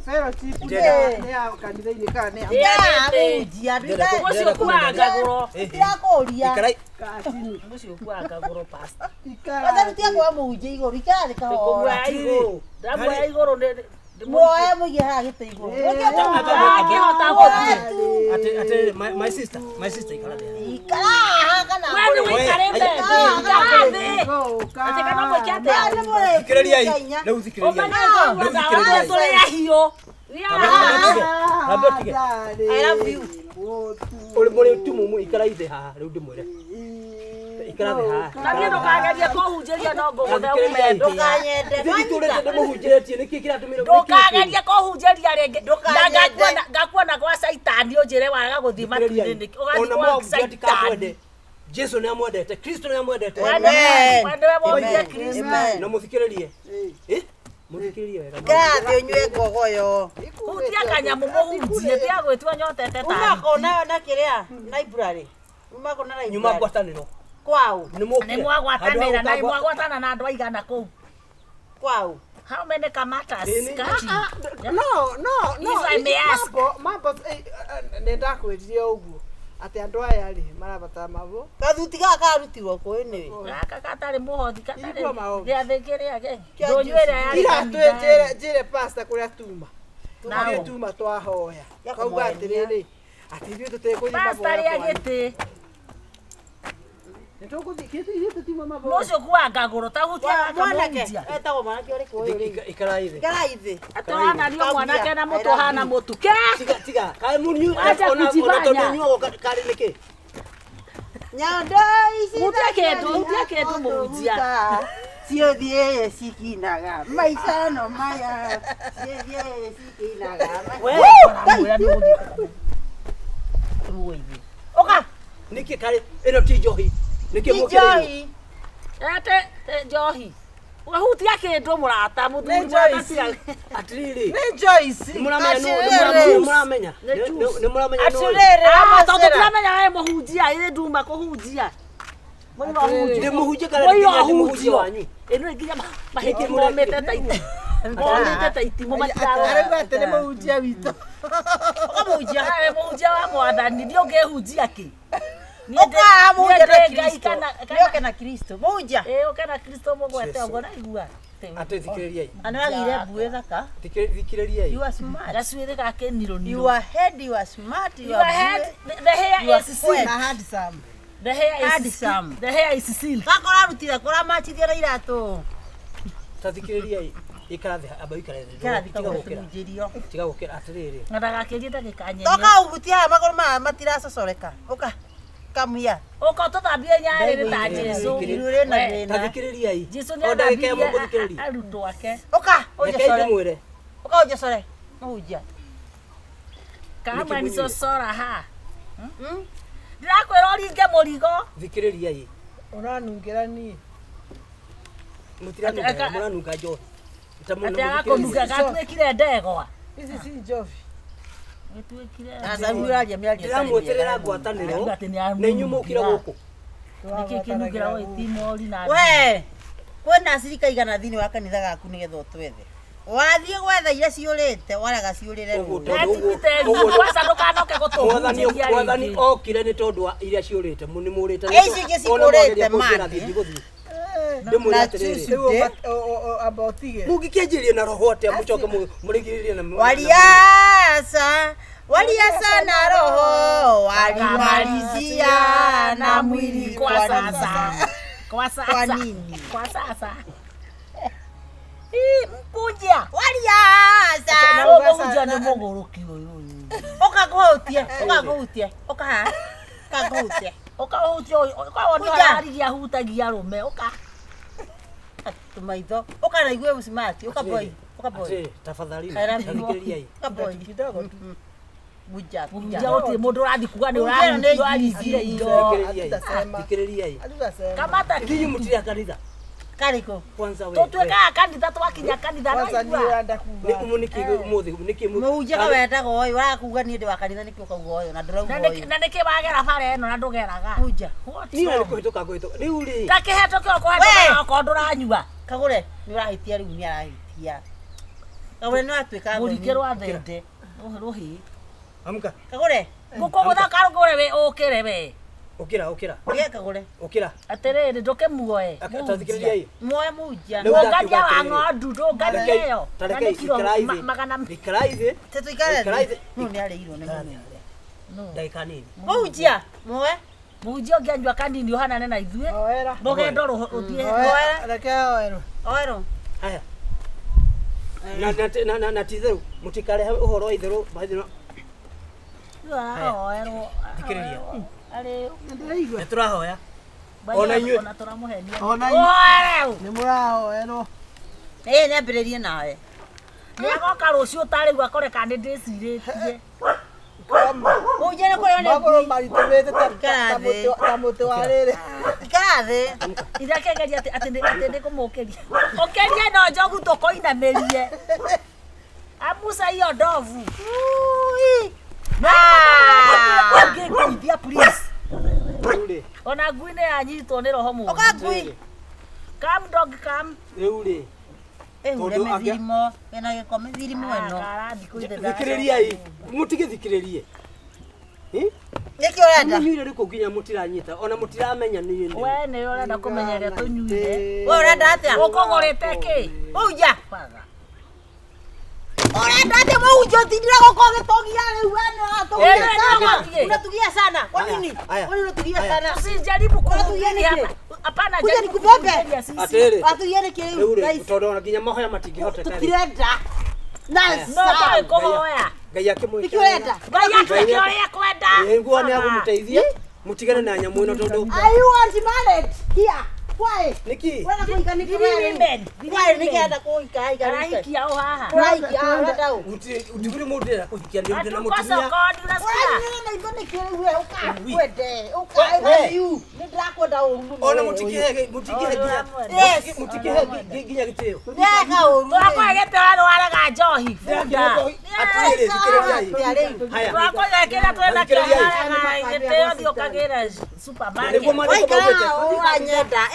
Fellowship nĩ ya kanitha-inĩ kana nĩ ya mũhunjia. Ũcio ũkuangagũrwo. Ndĩrakũria. Ũcio ũkuangagũrwo pastor. Kwanza nĩtiakwa mũhunjia igũrũ. Ikara kahora. Ndamuoya igũrũ Muoye mũige haha gĩtĩ igũrũ. Akĩhota gũthiĩ. Atĩ my sister ikara thĩ. Ikara haha kana. Wewe wĩikarĩte thĩ. Atĩ kana mũike atĩa. Thikĩrĩriai. Rĩu thikĩrĩriai. Ũmenye tũrĩ ahiũ. I love you. Uri muri tumumu ikara ithe haha riu ndimwire. Ikara thĩ haha. Na niĩ ndũkagerie kũhunjĩria no ngũgũthe ume. Ndũkanyende. Ndĩgĩtũrĩte ndĩmũhunjĩrĩtie nĩkĩ kĩratũmĩra. Ndũkagerie kũhunjĩria rĩngĩ. Ngakuona gwa caitani ũnjĩre waga gũthiĩ matu-inĩ nĩkĩ. Ũgathiĩ gwa caitani. Jesu nĩ amwendete, Kristo nĩ amwendete. Wende we wonire Kristo. Na mũthikĩrĩrie. Mũthikĩrĩrie wega. Ngathĩ ũnyue ngogoyo. Hutia kanyamũ mũhunjie tiga gwĩtua nyotete tani. Umako nayo na kĩrĩa library. Umako na library. Nyuma ngwatanĩro. Kwao. Nĩ mwagwatanĩra na mwagwatana na andũ aigana kũu. Kwao. How many kamatas? No. If I may ask. Mambo nĩ ndakwĩrire ũguo. Atĩ andũ aya rĩ marabatara mabo. Gathuti gaka karutirwo kwĩnĩ. Gaka katarĩ mũhothi katarĩ. Igua maũndũ. Gĩathĩ kĩrĩa gĩ. Ndũnyuĩra yarĩ. Ira njĩre pastor kũrĩa tuma. Nao. Tũthiĩ tuma twahoya. Kauga atĩrĩrĩ. Atĩ ithuĩ tũtegũthiĩ mabo. Pastor ya gĩtĩ. Nĩtũgũthiĩ gĩtĩ tuma mabo. Mũcio kuangagũrwo ta hutia Mwanake. Etagwo mwanake ũrĩkũ ũyũ rĩ. Ikara ithe. Ikara ithe. Atũhanario mwanake na mũtũ hana mũtu. Kĩ? Tiga. Kaĩ mũnyu Acha kujifanya. tondũ karĩ nĩkĩ? Nyondo ici. Hutia kĩndũ mũhunjia. Ciothe cikinaga. Maica no maya. Ciothe cikinaga. Oka. Nĩkĩ karĩ ĩno ti njohi. Nĩkĩ Njohi. Ete njohi. Hutia kĩndũ mũrata mũthuri Atĩrĩrĩ. Nĩ Joyce. Mũramenya. Nĩ mũramenya. Atũrere tondũ turamenya we mũhunjia ĩrĩ nduma kũhunjia. Ndĩmũhunjie kana ndĩmũhunjie wanyu. Ĩno nginya mahĩndĩ momĩte ta iti. Momĩte ta itimũ matirarora. Arauga atĩ nĩ mũhunjia witũ. Mũhunjia we mũhunjia wa mwathani nĩ ũngĩhunjia kĩ? Oka mũhunjia na Kristo. Nĩoke na Kristo. Mũhunjia. Ũke na Kristo mũgwete ũguo naigua. Atĩ thikĩrĩriai. Anagire mbuĩ thaka. Thikĩrĩriai. You are smart. Gacuĩrĩ gake nirũ. You are head, you are smart, you Your are head, the hair is silk. Na had some. The hair Had is some. The hair is silk. Gakora rutira kora machithia na iratũ. Ta thikĩrĩriai. Ikara thĩ amba ikara thĩ. Kera thikagwo kũnjirio. Tiga gũkĩra atĩrĩrĩ. Na ndagakĩrie ndagĩka nyenya. Toka uhutia haya magũrũ maya matiracocoreka. Ũka. Kamuya. Ũka tũthambie nyarĩrĩ ta Jesu. Irure na Ta thĩna. thikĩrĩriai. Jesu O ndagĩka ĩmwe mũthikĩrĩrie. nĩ arutwo ake. Ũka. Rekei Ũnjecore. ndĩmwĩre. Ũka ũnjecore. Mũhunjia. Kama ni cocora ha. Ndĩrakwĩra ũringe mũrigo. Thikĩrĩriai. Ũranungĩra niĩ. Mũranunga njohi. Atĩ agakũnunga gatuĩkire ndegwa. Ici si njobi. Asa muraria mĩario. Ndĩramweterera ngwatanĩro. Nĩ nyumũkire gũkũ. Nĩkĩ kĩnungira gũĩtimori na. We. Kwĩna acirika igana thĩinĩ wa kanitha gaku nĩgetha ũtwethe. Wathiĩ gwetha iria ciũrĩte waraga ciũrĩre rũĩ. Kwanza ndũkanoke gũtũhunjĩria. Mwathani okire nĩ tondũ wa iria ciũrĩte nĩ mũrĩte. Ici ingĩ cikũrĩte mane. Ndĩmwĩre atĩrĩrĩ. Mũngĩkĩanjĩrĩria na roho atĩa mũcoke mũrĩgĩrĩrie na waliasa na roho walimalizia na mwili kwa sasa. Kwa sasa. Kwa nini? Kwa sasa. Mpunja. Waria sa. Mpunja ni mogoroki uyu. Okagohutie. Oka ha. Kagohutie. Okahutie. Okaona hutagia rume. Oka. Tumaitho. Oka na igwe usimati. Oka boy. Tafadhali. Thikiriria. Oka boy. Kidogo tu. Buja. Uti mundu urathi kuga ni urarithire indo. Thikiriria. Kamata Kinyi mutire kanitha. Kariko. Kwanza wewe. Tutweka kanitha twakinya kanitha no igua. Ni umuniki umuthi niki Muja ka wetaga oyo wakuga ni ndi wa kanitha niki ukauga oyo na ndurauga oyo. Na niki bagera bare eno na ndugeraga. Muja. Ni wali kuhituka kuhituka. Ni uri. Takihetuke kuhituka ko nduranyua. Kagure ni urahitia riu ni arahitia. Kagure ni watwika murikirwa thende. Ruhi. Amka. Kagure. Guko guthaka rugure we ukire we. Ukira. Ye Kagure. Ukira. Atiriri nduke muoe. Atathikiriria hii. Muoe muja. Ndungania wa ng'ondu ndungania yo. Magana ikraize. Tetuikare. No ni areirwo ni no. Daika nini? Muja. Muoe. Muja ngianjwa kanini uhana nena ithue. Oera. Rugendo ruthie. Oera. Rekea oero. Oero. Haya. Na titheru mutikare uhoro itheru baithiro. Oero. Thikiriria. Ale. Nĩ tũrahoya. Ona inyuĩ. Ona tũramũhenia. Ona inyuĩ. Nĩ mũrahoerwo. Nyambĩrĩrie nawe. Nĩagoka rũciũ ũtarĩu akore kana ndĩcirĩtie. Muja nĩ kũrĩa magũrũ maritũrĩte ta mũtĩ wa rĩrĩ. Ikarathĩ. Ithakengeria atĩ ndĩkũmũkĩria. Ũkĩrie no njogu tũkoinamĩrie. Amusa hiyo ndovu. Ngĩkũithia please. Ona ngui nĩ yanyitwo nĩ roho mũũru. Oka ngui. Come dog come. Rĩu rĩ. Ehureme thirimo. Ena gĩkome thirimo ĩno. Thikĩrĩria hii. Mũtigithikĩrĩrie. Nĩkĩ ũrenda? Mũnyuire rĩkũ nginya mũtiranyita ona mũtiramenya nĩ nĩ. We nĩ ũrenda kũmenya rĩa tũnyuire. We ũrenda atĩa? Ũkũgũrĩte kĩ? Muja. Ũrenda atĩa muja ũtindira gũkũ gĩtogia rĩu we nĩ unatugia sana. Kwa nini? Wewe unatugia sana. Usijaribu kutugia hapa. Hapana, kuja nikubebe. Atĩrĩ. Watugiane kĩrĩu. Rĩu tondũ ona nginya mahoya matingĩhoteka. Tutirenda. Na no kũhoya. Ngai akĩmwĩka. Nĩkĩ ũrenda? Ngai atwĩke ũrĩa kwenda. Nguo nĩ agũmũteithia. Mutigane na nyamũ ĩno tondũ. I want married here. Why? Niki. Wewe kuika niki wewe. Why nikienda kuika iga. Arahikia o haha. Arahikia hata u. Utiguri mundu era kuhikia ndio na mutumia. Wewe nini ndio niki wewe ukakwende. Ukai you. Ni ndakwenda uru. Ona mutikihe ginya. Yes, mutikihe ginya giteo. Ndeka uru. Twakwegete wano waraga njohi. Funda. Atire thikiriria. Haya. Twakwegekera twenda kĩraga giteo thio kagĩra supermarket. Uranyenda.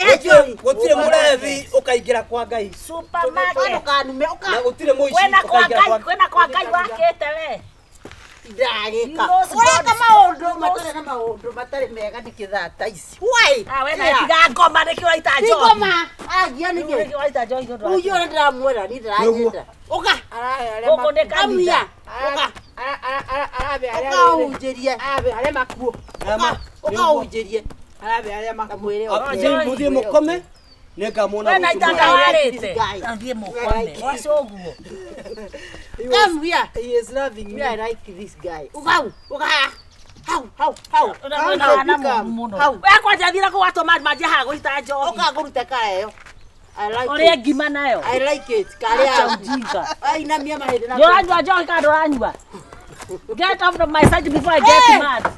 Gutire murethi ukaingira kwa Ngai. Supermarket. Ukanume uka. Na gutire muici ukaingira kwa kwena kwa Ngai wakete we. Ndagika. Ureka maundu matari mega ndikithata ici. Why? We na tiga ngoma nĩkĩ waita njohi. Ngoma. Agia nĩkĩ? Nĩkĩ waita njohi ndo. Uyu ndĩramwĩra ni ndĩranyenda. Uka. Gũkũ nĩ kanitha. Uka. Uka unjĩrie. Arĩa makuo. Uka unjĩrie. Muthie mukome nĩngamwona. We na itawarĩte. Athiĩ mukome. Wacoguo. Come here. He is loving me. I like this guy. Uka. How. We kwanja thira kũwatũma manjia haha gũita njohi. Uka ngũrute kayo. I like Ũrĩa it. ngima nayo. I like it. Karia ujinga. Ainamia mahĩndĩ na. Ndũranyua njohi kana ndũranyua? Get off my side before I get mad.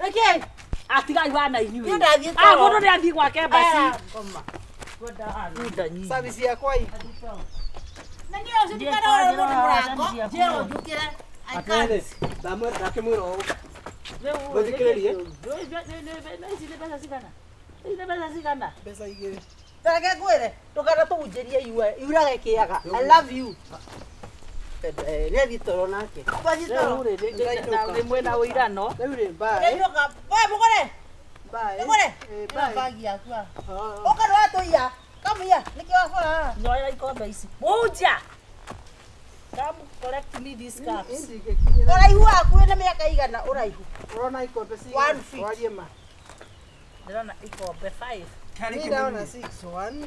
Okay. Atigai wana inyuĩ. Nĩ ndathiĩ toro. Mũndũ nĩ athiĩ gwake basi. Service yakwa hii. Na ndio usitikana wale mũndũ mũrango. Jero njukire. I can't. Ndakĩmwĩra ũũ. Mũthikĩrĩrie. Pesa igĩrĩ. Ndake ngwĩre ndũkana tũnjĩrie iuraga ĩkĩaga. I love you. Nĩ thitoro nake. Nĩ mwena ũirano. Rĩu rĩ bye. Ndoka. Bye mũgore. Bye. Mũgore. Bye. Bagi yaku. Ũka ndo atũia. Come here. Nĩkĩ wabora? Nyoya ikombe ici. Mũnja. Come collect me this cups. Ũraihu waku wĩna mĩaka igana ũraihu? Ũrona ikombe ci. 1 feet. Warie ma. Ndĩrona ikombe 5. Nĩ ndaona 6 1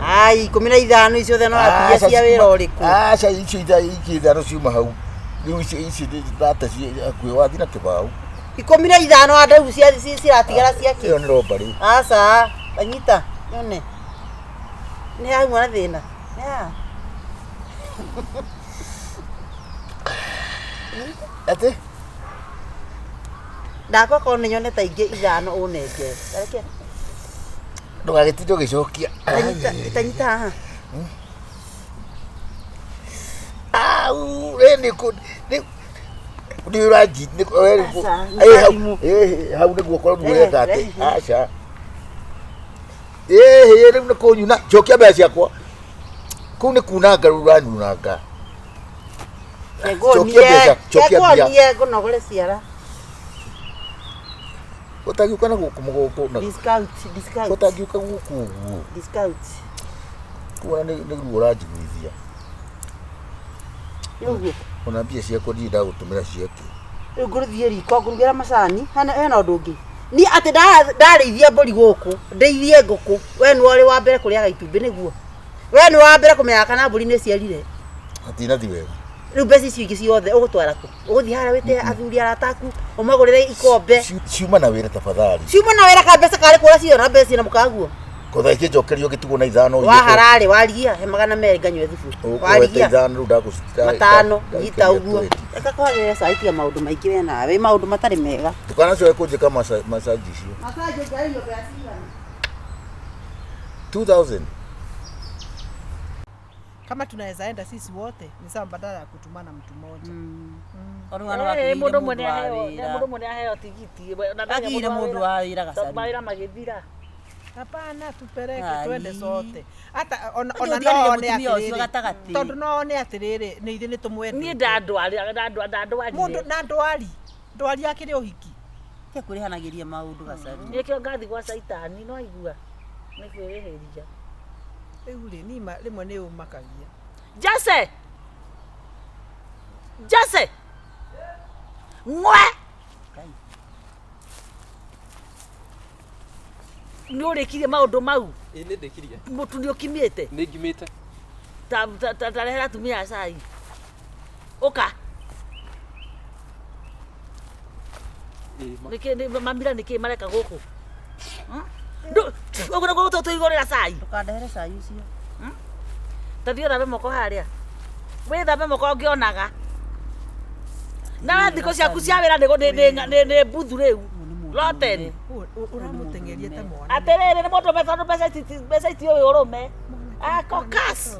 Ai 15 icio the no apia cia wira uriku. Aca icio ithano ciuma hau. Riu ici data kwĩ wathi na kĩbau. 15 andau ciratigara ciake. Iyo nĩ romba rĩu. Aca, anyita, yone. Nĩ hau mwana thĩna. Ya. Ate? Ndakwa kone nyone ta ingĩ 5 unenge. Reke. Ndũgagĩtinde ũgĩcokia. Itanyita haha. Au, nĩ ũranji hau nĩguo korwo nĩũrenda atĩ. Aca. Rĩu nĩ kũnyuna. Cokia mbeca ciakwa. Kũu nĩ kunanga rĩu ũranyunanga. Chokia ngonogore ciara. Utagiuka na gũkũ mũgũkũ na Discount. Utagiuka gũkũ ũguo. Discount. Kuona nĩ ruo ũranjiguithia. Yoguo. Ona mbia ciakwa ndirĩ ndagũtũmĩra ciake. Rĩu ngũrũthie riko ngũrugĩra macani. Hena ũndũ ũngĩ. Ni atĩ ndarĩithia mbũri gũkũ, ndeithie ngũkũ. We nĩ warĩ wa mbere kũrĩaga itumbĩ nĩguo. We nĩ wa mbere kũmenya kana mbũri nĩ ciarire. Hatinathi wega. Rĩu mbeca icio ingĩ ciothe ũgũtwara kũ? Ũgũthiĩ harĩa wĩte athuri arata aku, ũmagũrĩre ikombe. Ciuma na wĩra tafadhali. Ciuma na wĩra ka mbeca karĩ kũrĩa ciona mbeca na mũkaguo. Kotha ikĩnjokerio gĩtugo na ithano. Wahararĩ warigia he 200 nganywe thubu. Warigia ithano rĩu ndagũcita. 5 nyita ũguo. Eka kwagĩrĩra caitia maũndũ maingĩ we nawe, maũndũ matarĩ mega. Ndũkanacoke kũnjĩka massage icio. Massage ngai obe asigana. 2000. Kama tunaweza enda sisi wote ni sawa badala ya kutumana mtu mmoja. Mũndũ mwenye aheo tigiti. Agire mũndũ wa wĩra gacaru. Mawĩra magĩthira. Hapana, tupeleke twende sote. Hata ona noone atĩrĩrĩ. Tondũ noone atĩrĩrĩ nĩ ithuĩ nĩ tũmwende. Niĩ ndandwarire. Mũndũ na ndwari akĩrĩ ũhiki. Ke kũrĩhanagĩria maũndũ gacaru. Nĩkĩo ngathi gwa caitani no aigua. Nĩ kwĩrĩhĩria. Rĩu rĩmwe nĩ ũmakagia. Jase! Ng'we! Nĩ ũrĩkirie maũndũ mau? Ĩ nĩ ndĩkirie. Mũtu nĩ ũkimĩte? Nĩ ngimĩte. Ta rehera atumia a cai. Ũka. Nĩkĩ mamira nĩkĩ mareka gũkũ? Ũguo nĩguo tũigũrĩra cai. Ndũkandehere cai ũcio. Tathiĩ ũthambe moko harĩa. Wĩthambe moko ũngĩonaga. Na thikũ ciaku cia wĩra nĩ mbuthu rĩu. Roten. Ũramũteng'eria ta mwana. Atĩrĩrĩ nĩ mũndũ mbeca itiũĩ ũrũme. Kokas.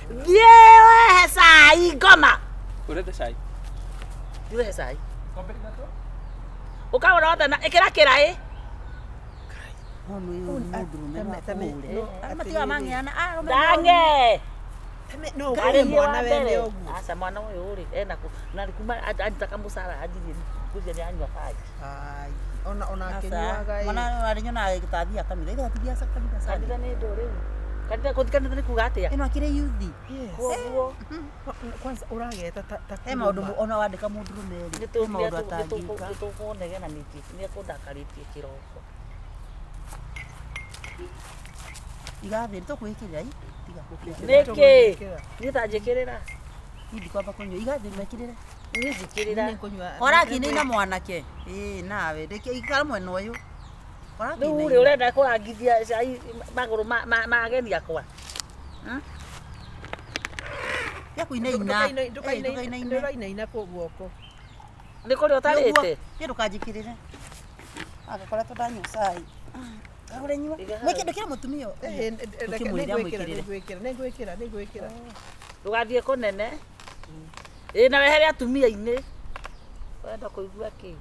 Thiĩ wehe cai ngoma. Ũrenda cai? Thiĩ cai. Ũkagũra wothe na ĩkĩra kĩraĩ. Dange. No, mwana wene ũguo. Aca mwana ũyũ rĩ ena na kuma anitaka mũcara anjirie kũthia nĩ anyua cai. Ai, ona akĩnyuaga. Mwana arĩnyonaga gĩtathia kanitha. Ĩgatithia kanitha cai. Kanitha nĩ ndũ rĩu. Kanitha nĩ kuga atĩa? Ĩno akĩrĩ yuthi. Koguo. Kwanza ũrageta ta. He maũndũ ona wandĩka mũndũrũme rĩ. Nĩ maũndũ atangĩka. Nĩtũkũnegenanĩtie nĩekũndakarĩtie kĩroko. Igathĩ tũkwĩkĩrĩra i. Nĩkĩ? Niĩ ta njĩkĩrĩra. Hihi kwamba kũnyua igathĩ mekĩrĩre. Niĩ njĩkĩrĩra. Orakinĩ na mwanake. Nawe ikara mwena ũyũ. Rĩu rĩ ũrenda kũrangithia cai magũrũ ma ageni akwa. Yakuinaina. Ndũkainaina kũ guoko. Nĩ kũrĩa ũtarĩte? Niĩ ndũkanjĩkĩrĩre. Agakoretwo ndanyua cai. Agũre nyua. Mwĩkĩra mũtumia ũyũ. Nĩngwĩkĩra. Ndũgathiĩ kũnene. Na wehere atumia-inĩ. Wenda kũigua kĩ?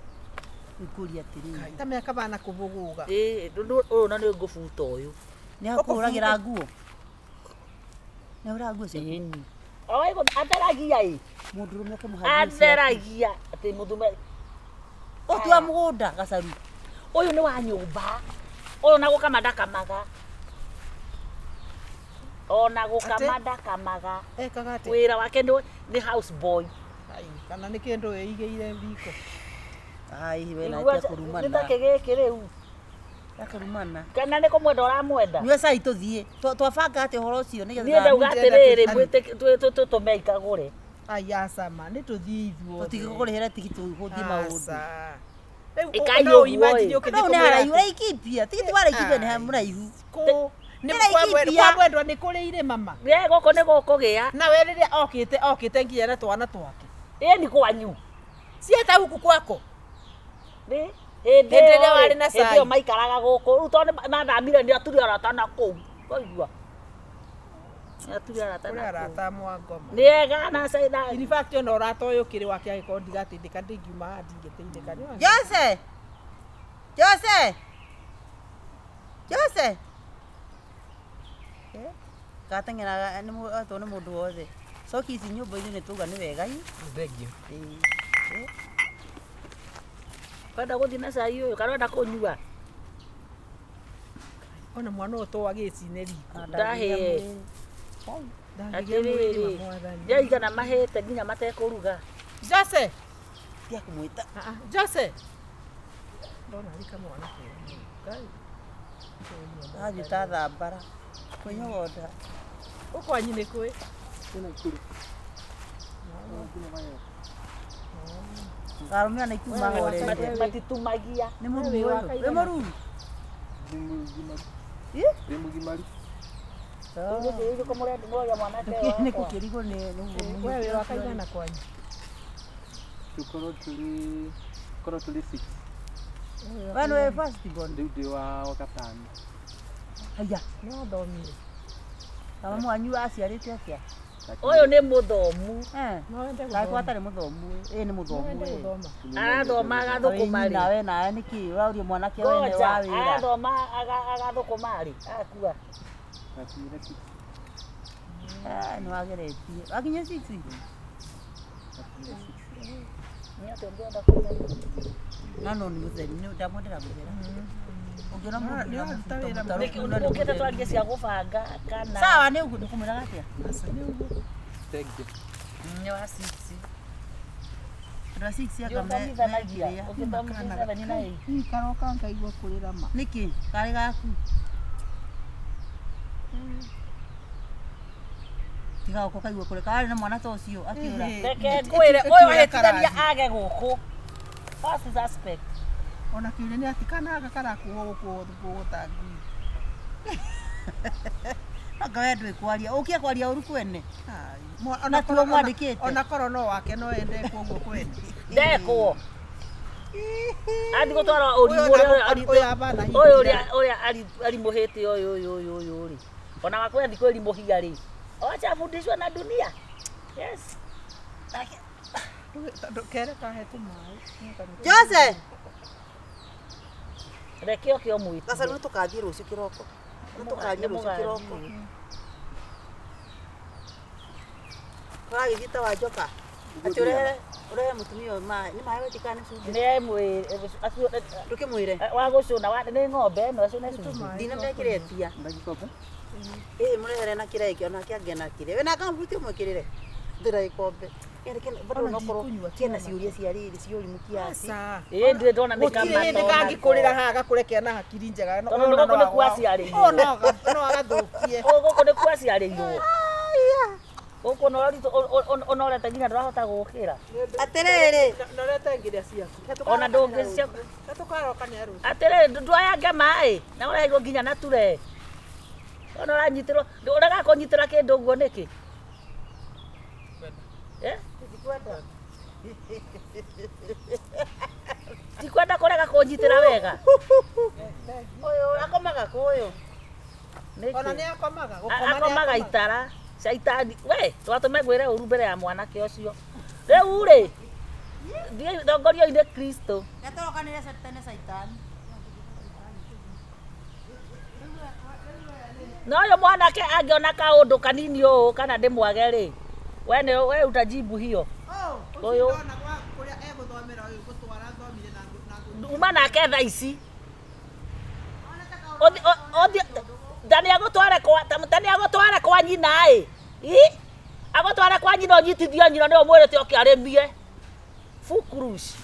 Ikũria atĩrĩrĩ. Ta mĩaka bana kũbũgũga. Ũyũ na nĩ ngũbuta ũyũ. Nĩ akũhũragĩra nguo. Nĩ ũhũraga nguo ciaku. Atheragia ĩ. Mũndũrũme ũkĩmũhagia. Atheragia atĩ mũthume. Ũtua mũgũnda gacaru. Ũyũ nĩ wa nyũmba. Ũyũ na gũkama ndakamaga. Ona gũkama ndakamaga. Ekaga atĩ. Wĩra wake nĩ house boy. Ai, kana nĩ kĩndũ ĩigĩire riko. Ai, we na tia kurumana. Nĩ ta kĩgĩkĩ rĩu. Yakarumana. Kana niko mwenda uramwenda. Nywe sai tuthie. Twabanga ate horo ucio nigetha. Niĩ ndauga atirĩrĩ mwĩte tũmeika gũre. Aya sama nĩ tuthie ithuothe. Tutigũkũrĩhĩra tigiti ũgũthiĩ maũndũ. Ikayo imagine ukithie no haraihu raikipia tigiti waraikipia ni hamuraihu. Kwendwa nĩ kũrĩ irĩ mama. Ye gũkũ nĩ gũkũgĩa. Na we rĩrĩa okĩte nginya na twana twake. Ni kwanyu. Si hata huku kwako. Hĩndĩ ĩrĩa warĩ na cai. Hĩndĩ ĩyo maikaraga gũkũ. Rĩu tondũ mathamire nĩ aturi aratana kũu. Waigua. Aturi aratana kũu. Nĩ ega na cai na. In fact ona ũratoyo kĩrĩ wake agĩkorwo ndigatindĩka ndingiuma ndingĩteithĩka. Jose. Gateng'eraga nĩ mũndũ wothe. Coki ici nyũmba-inĩ nĩ tuga nĩ wega ii. Thengio. Kwenda gũthiĩ na cai ũyũ kana wenda kũnyua? Ona mwana ũyũ to agĩcinĩ riko. Ndahĩe. Atĩrĩrĩ. Nĩaigana mahĩte nginya matekũruga. Jose. Tia kũmwĩta. Jose. Ndona rika mwana kĩo. Athiĩ ta thambara. Kwĩnyogonda. Ũkwanyu nĩ kwĩ? Karumia na ikuma hore. Matitumagia. Nĩ mũruru ũyũ. Wĩ mũruru? Nĩ mũgimari. Ndio kũmũrenda mwoya mwanake wako. Nĩ kũkĩrigwo nĩ wewe wakaigana kwanyu. Tukorwo tũrĩ 6. Wewe nĩ first born. Rĩu ndĩ wa gatano. Haya, no thomire. Kama mwanyu aciarĩte atĩa? Ũyũ nĩ mũthomu. No wende gũthoma. Gakwa atarĩ mũthomu. Nĩ mũthomu. Arathoma agathũkũma rĩ. Nawe nĩ kĩ ũrauria mwanake we nĩ wa wĩra. Arathoma agathũkũma rĩ. Akua. Nĩ wageretie. Wakinya 6. No nĩ mũtheri nĩ ndamwendera gũthera. Ũngĩona mũndũ ũkĩte twarie cia gũbanga kana. Sawa nĩ ũguo ndĩkũmwĩraga atĩa? Thank you. Nĩ wa 6. Ndwa 6 akametithanagia. Ũkĩthomithanagia na ĩ. Ikaroka ngaigua kũrĩra ma. Nĩkĩ? Karĩ gaku. Tiga uko kaigua kũrĩ karĩ na mwana ta ũcio akĩũra. Reke ngwĩre ũyũ ahĩtithania age gũkũ. First suspect. Ona kiuria nĩ ati kana aka karakuo gũkũ tangi. Anga we ndũĩ kwaria. Ũkia kwaria ũru kwene. Ona tuo mwandĩkĩte. Ona korwo no wake no ende kuoguo kwene. Ndekwo. Andi gũtwara ũrimũ ũrĩa arimũhĩte ũyũ rĩ. Ona wakwenda ndiko erimũhia rĩ. Wacha fundishwa na dunia. Yes. Kere kahetu mai. Jose. Rekeo kio mwiti. Sasa nĩ tũkathiĩ rũciũ kĩroko. Nĩ tũkathiĩ rũciũ kĩroko. Kagĩthita wa njoka. Atũrehe mũtumia ũyũ nĩ maĩ wetikane cumbĩ. Nĩ mwĩ ndũkĩmwĩre. Wa gũcũna nĩ ng'ombe ĩno cũne cumbĩ. Ndinamekĩre tia. Mũrehere na kĩraĩ ona kĩangĩa na kĩrĩa. Wĩna kambuti ũmwĩkĩrĩre. Ndĩra ikombe. Bado nokorwo kĩna ciũria cia rĩrĩ ciũrimũ kiasi. Ndĩ ndona nĩ kama nĩ ngangĩkũrĩra haha gakũrekea na hakiri njega. Ona no kwaciarĩirwo. No agathũkie. Gũkũ nĩ kwaciarĩirwo. Gũkũ no ũrete nginya ndũrahota gũkĩra. Atĩrĩrĩ. Norete ngĩrĩa ciaku. Ona ndũngĩcia. Tũkaroka nĩ arũciũ. Atĩrĩrĩ ndwayange maĩ na ũreheirwo nginya na ture. Ona ũranyitirwo ũrega kũnyitĩra kĩndũ ũguo nĩkĩ? Tikwenda kũrega kũnyitĩra wega. Ũyũ akomaga kũyũ. Ona nĩ akomaga. Akomaga itara. Shaitani. We, twatũme ngwĩre ũru mbere ya mwanake ũcio. Rĩu rĩ. Thiĩ thongorio-inĩ Kristo. Gatorokanĩre tene Shaitani. No ũyũ mwanake angĩona kaũndũ kanini ũũ kana ndĩmwage rĩ. We utajibu hiyo. Ũyũ. Uma nake thaa ici. Ndani agũtware kwa nyina ĩ. Agũtware kwa nyina ũnyitithio nyina nĩ ũmwĩrĩte oke arĩmie. Fukurush.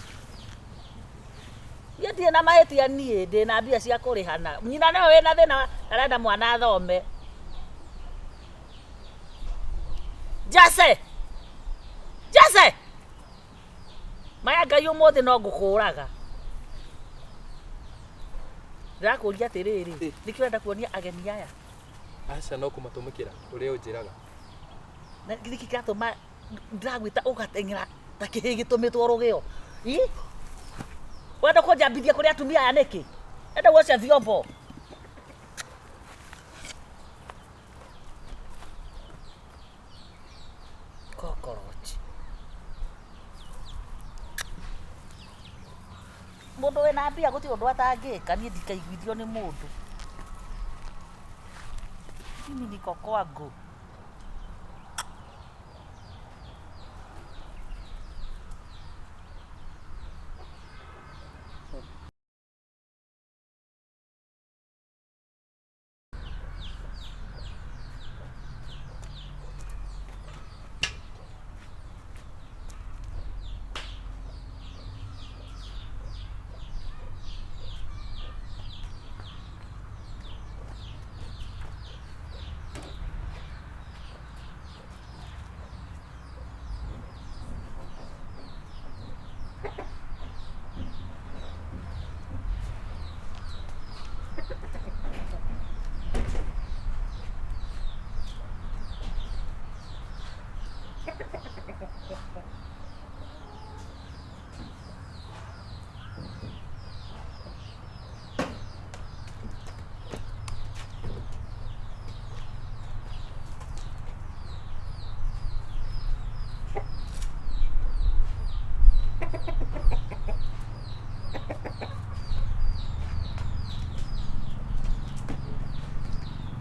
Nĩtie na mahĩtia niĩ ndĩ na mbia cia kũrĩhana. Nyina nĩwe wĩna thĩna arenda mwana athome. Jase! Jase! Maya Ngai ũmũthĩ no ngũkũraga. Ndĩrakũria atĩrĩrĩ, nĩkĩ ũrenda kuonia ageni aya? Aca no kũmatũmĩkĩra ũrĩa ũnjĩraga. Na gĩkĩ kĩratũma ndĩragwĩta ũgateng'era ta kĩhĩ gĩtũmĩtwo rũgĩo. Wenda kũnjambithia kũrĩ atumia aya nĩkĩ? Enda gũocia vyombo. Cockroach. Mũndũ wĩna mbia gũtirĩ ũndũ atangĩka, niĩ ndikaiguithio nĩ mũndũ. Mimi niko kwangu.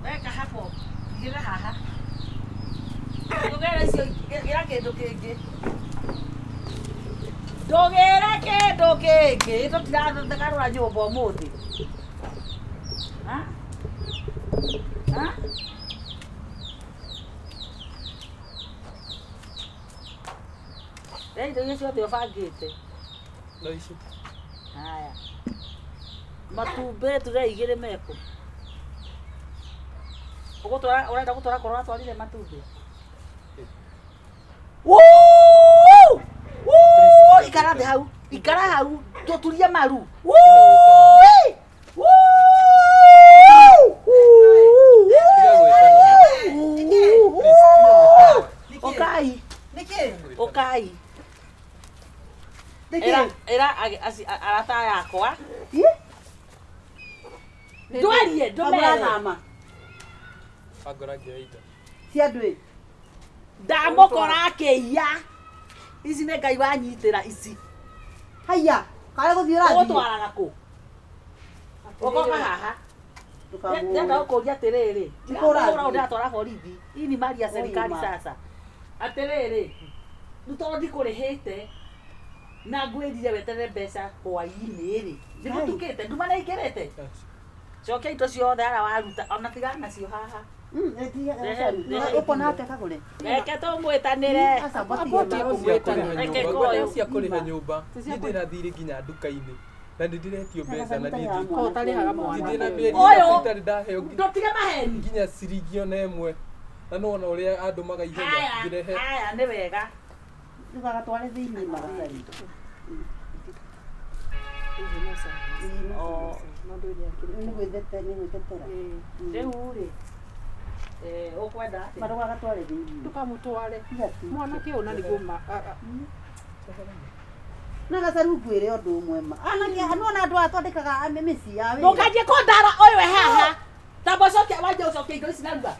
Weka hapo. Gira haha. Ndogera icio gira kĩndũ kĩngĩ. Ndogera kĩndũ kĩngĩ. Tũtirathondeka nyũmba ũmũthĩ. Ha? Ha? Indo icio ciothe ũbangĩte. No ici. Haya. Matumbĩ tũreigĩrĩ meko. Urenda gũtwara korora twarire matumbĩ. Woo! Woo! Ikara thĩ hau. Ikara hau. Tũturie maru. Woo! Woo! Okai. Niki? Okai. Era arata yakwa. Ndwarie ndũmere. Agora ngeita. Si andũ Ndamũkora akĩiya. Ici nĩ Ngai wanyitĩra ici. haya kare gũthiĩ rathi Ũgũtwaraga kũ? Ũgoka haha. Ndenda gũkũria atĩrĩrĩ. Ndĩrakũra ndatwara borithi. Hii ni mali ya serikali sasa. Atĩrĩrĩ. Nĩtondũ ndikũrĩhĩte na ngwĩrire weterere mbeca hwaĩ-inĩ rĩ. Ndĩgũtukĩte nduma nĩ ikĩrĩte. Cokia indo ciothe ara waruta ona tigana nacio haha. uko na ateka kule Reke tũmwĩtanĩre. Reke koyo cia kũrĩha nyũmba. Ndĩrathire nginya nduka-inĩ. Na ndĩretio mbeca na niĩ Ũtarihaga mwana. ndĩna mĩeri Ũyũ, itarĩ ndaheo Ndotige maheni. nginya ciringi ona ĩmwe. Na nona ũrĩa andũ magaihenya ngĩrehe. Haya nĩ wega. tugagatware thĩinĩ magacari nĩ gwĩtetera Rĩu rĩ. Ũkwenda atĩa? marogagatware thĩinĩ Tukamũtware. Mwanake ũyũ na nĩguo na gacaru ngwĩre ũndũ ũmwe ma anake anona andũ atwandĩkaga mĩciĩ ya wĩra Ndũkanjie kũndara ũyũ we haha. Tamba ũcokia wanja ũcokia indo ici naruga.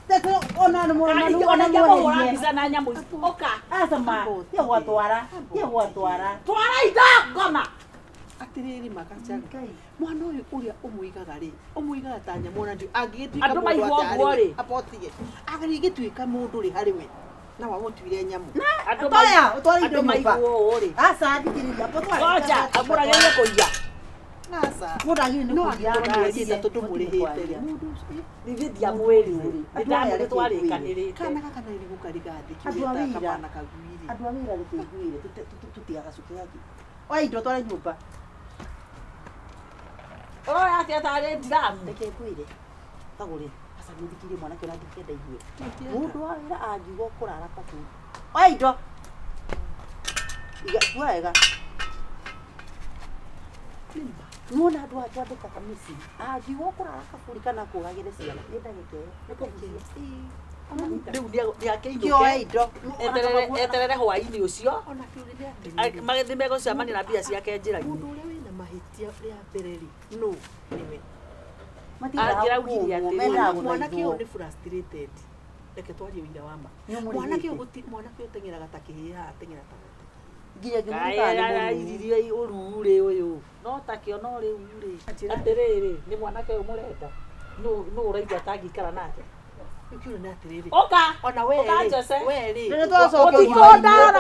teto ona nĩ Ona mwana ngĩmũhũra mbica na nyamũ ici. Ũka. asama tia gwatwara Twara indo ngoma. atĩrĩrĩ magacari. Mwana ũyũ ũrĩa ũmũigaga rĩ, ũmũigaga ta nyamũ na angĩgĩtuĩka Andũ maigua ũguo rĩ. apotige. Agĩgĩtuĩka mũndũ rĩ harĩ we. Na wamũtuire nyamũ. toya utware indo Andũ nyũmba maigua ũũ rĩ. asa thikiriria Ngoja, amũragerie kũiya. Asa. Mudagi ni kugia tumurihite. Nithithia mweri. Ndamwe twarikanire. Kana kana iri gukarigathi kiweta kamana kagwiri. Andu a wira nikiguire tutiagacuke yaki. Oi ndo tware nyumba. Ora ati atare ndiramu. Reke kwire. Kagure. Asa nithikire mwana kĩona ndikenda igue. Mundu wa wira angiuga kurara kabu. Oi ndo. Iga kwega. Nuona andu atu andika kamisi. Angiuga kurara kaburi kana kugagire ciana. Nindagike. Riu ndiakeinuke eterere hwaini ucio magethi megũcemania na mbia ciake njĩra-inĩ. Mundu uria wina mahitia ria mbere ri no niwe angĩraugire atĩ mwanake ũyũ nĩ frustrated. Reke twarie wĩra wa ma. Mwanake ũyũ teng'eraga ta kĩhĩa ateng'era ta nginya ngĩmũruta iririe ũrure ũyũ no takĩo no rĩu rĩ atĩrĩrĩ nĩ mwanake ũyũ mũrenda nũ ũraigua tangĩikara nake. Oka ona we we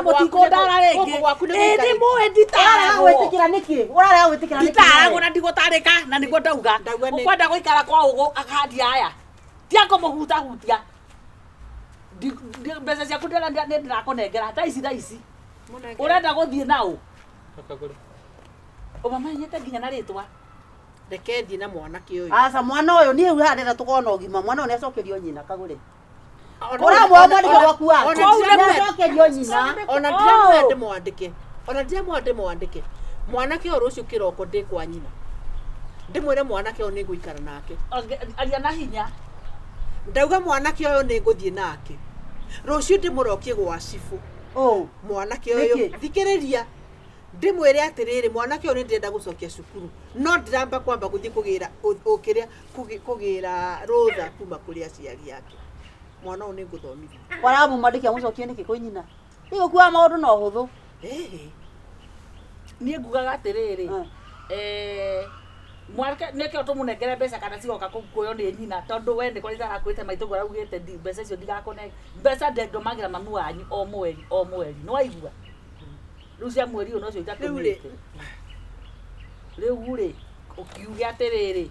mutikondara rĩngĩ ĩni mwenditara gwĩtĩkĩra nĩkĩ ũrarega gwĩtĩkĩra nĩkĩ nditara gũna ndigũtarĩka na nĩguo ndauga ũkwenda gũikara kwa ũgũ akahandi aya tia kũmũhutahutia mbeca ciaku ndĩrakũnengera thaa ici ũrenda gũthiĩ naũ ũmamenyete nginya na rĩtwa. Reke thiĩ na mwanake ũyũ. Asa mwana ũyũ niĩ ũrĩa ndĩrenda tũkona ũgima mwana ũyũ nĩ acokerio nyina Kagure. Ora mwandĩke waku wa. Acokerio nyina. Ona ndiramwenda ndĩmwandĩke. Ona ndiramwenda ndĩmwandĩke. Mwanake ũyũ rũciũ kĩroko ndĩ kwa nyina. Ndĩmwĩre mwanake ũyũ nĩ ngũikara nake. Aria na hinya. Ndauga mwanake ũyũ nĩ ngũthiĩ nake. Rũciũ ndĩmũrokie gwa cibu. Mwanake ũyũ thikĩrĩria. Ndimwire atiriri mwanake ũyũ nĩndĩrenda gũcokia cukuru no ndiramba kwamba gũthiĩ kũgĩra rũtha kuma kũrĩ aciari yake. Mwana ũyũ nĩngũthomithia. Waramũmandĩkia mũcokie nĩkĩ kwĩ nyina? Nĩgũkua maũndũ no hũthũ. Niĩ ngugaga atĩrĩrĩ mwanake nĩkĩo tũmũnengere mbeca kana cigoka kuoywo nĩ nyina tondũ we nĩ kwenda arakwĩte maitũguo araugĩte mbeca icio ndigakũnenge. Mbeca ndũmagĩra mami wanyu o mweri nĩ waigua. Rĩu cia mweri ũyũ nocio itakũmĩte. Rĩu rĩ ũkiuge atĩrĩrĩ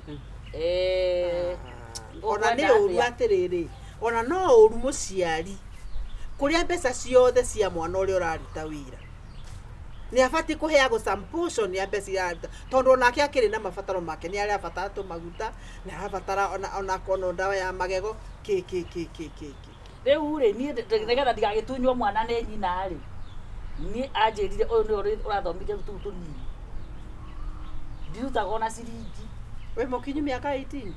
ona nĩ ũru atĩrĩrĩ ona no ũru mũciari kũrĩa mbeca ciothe cia mwana ũrĩa ũraruta wĩra nĩ abatiĩ kũheagwo some portion ya mbeca iraruta tondũ onake akĩrĩ na mabataro make nĩ arabatara tũmaguta nĩ arabatara ona kono ndawa ya magego rĩu rĩ niĩ nĩgetha ndigagĩtunywo mwana nĩ nyina rĩ ni anjĩrire ũyũ nĩ ũrathomithia tũu tũnini ndirutaga ona ciringi. We mũkinyu mĩaka 18?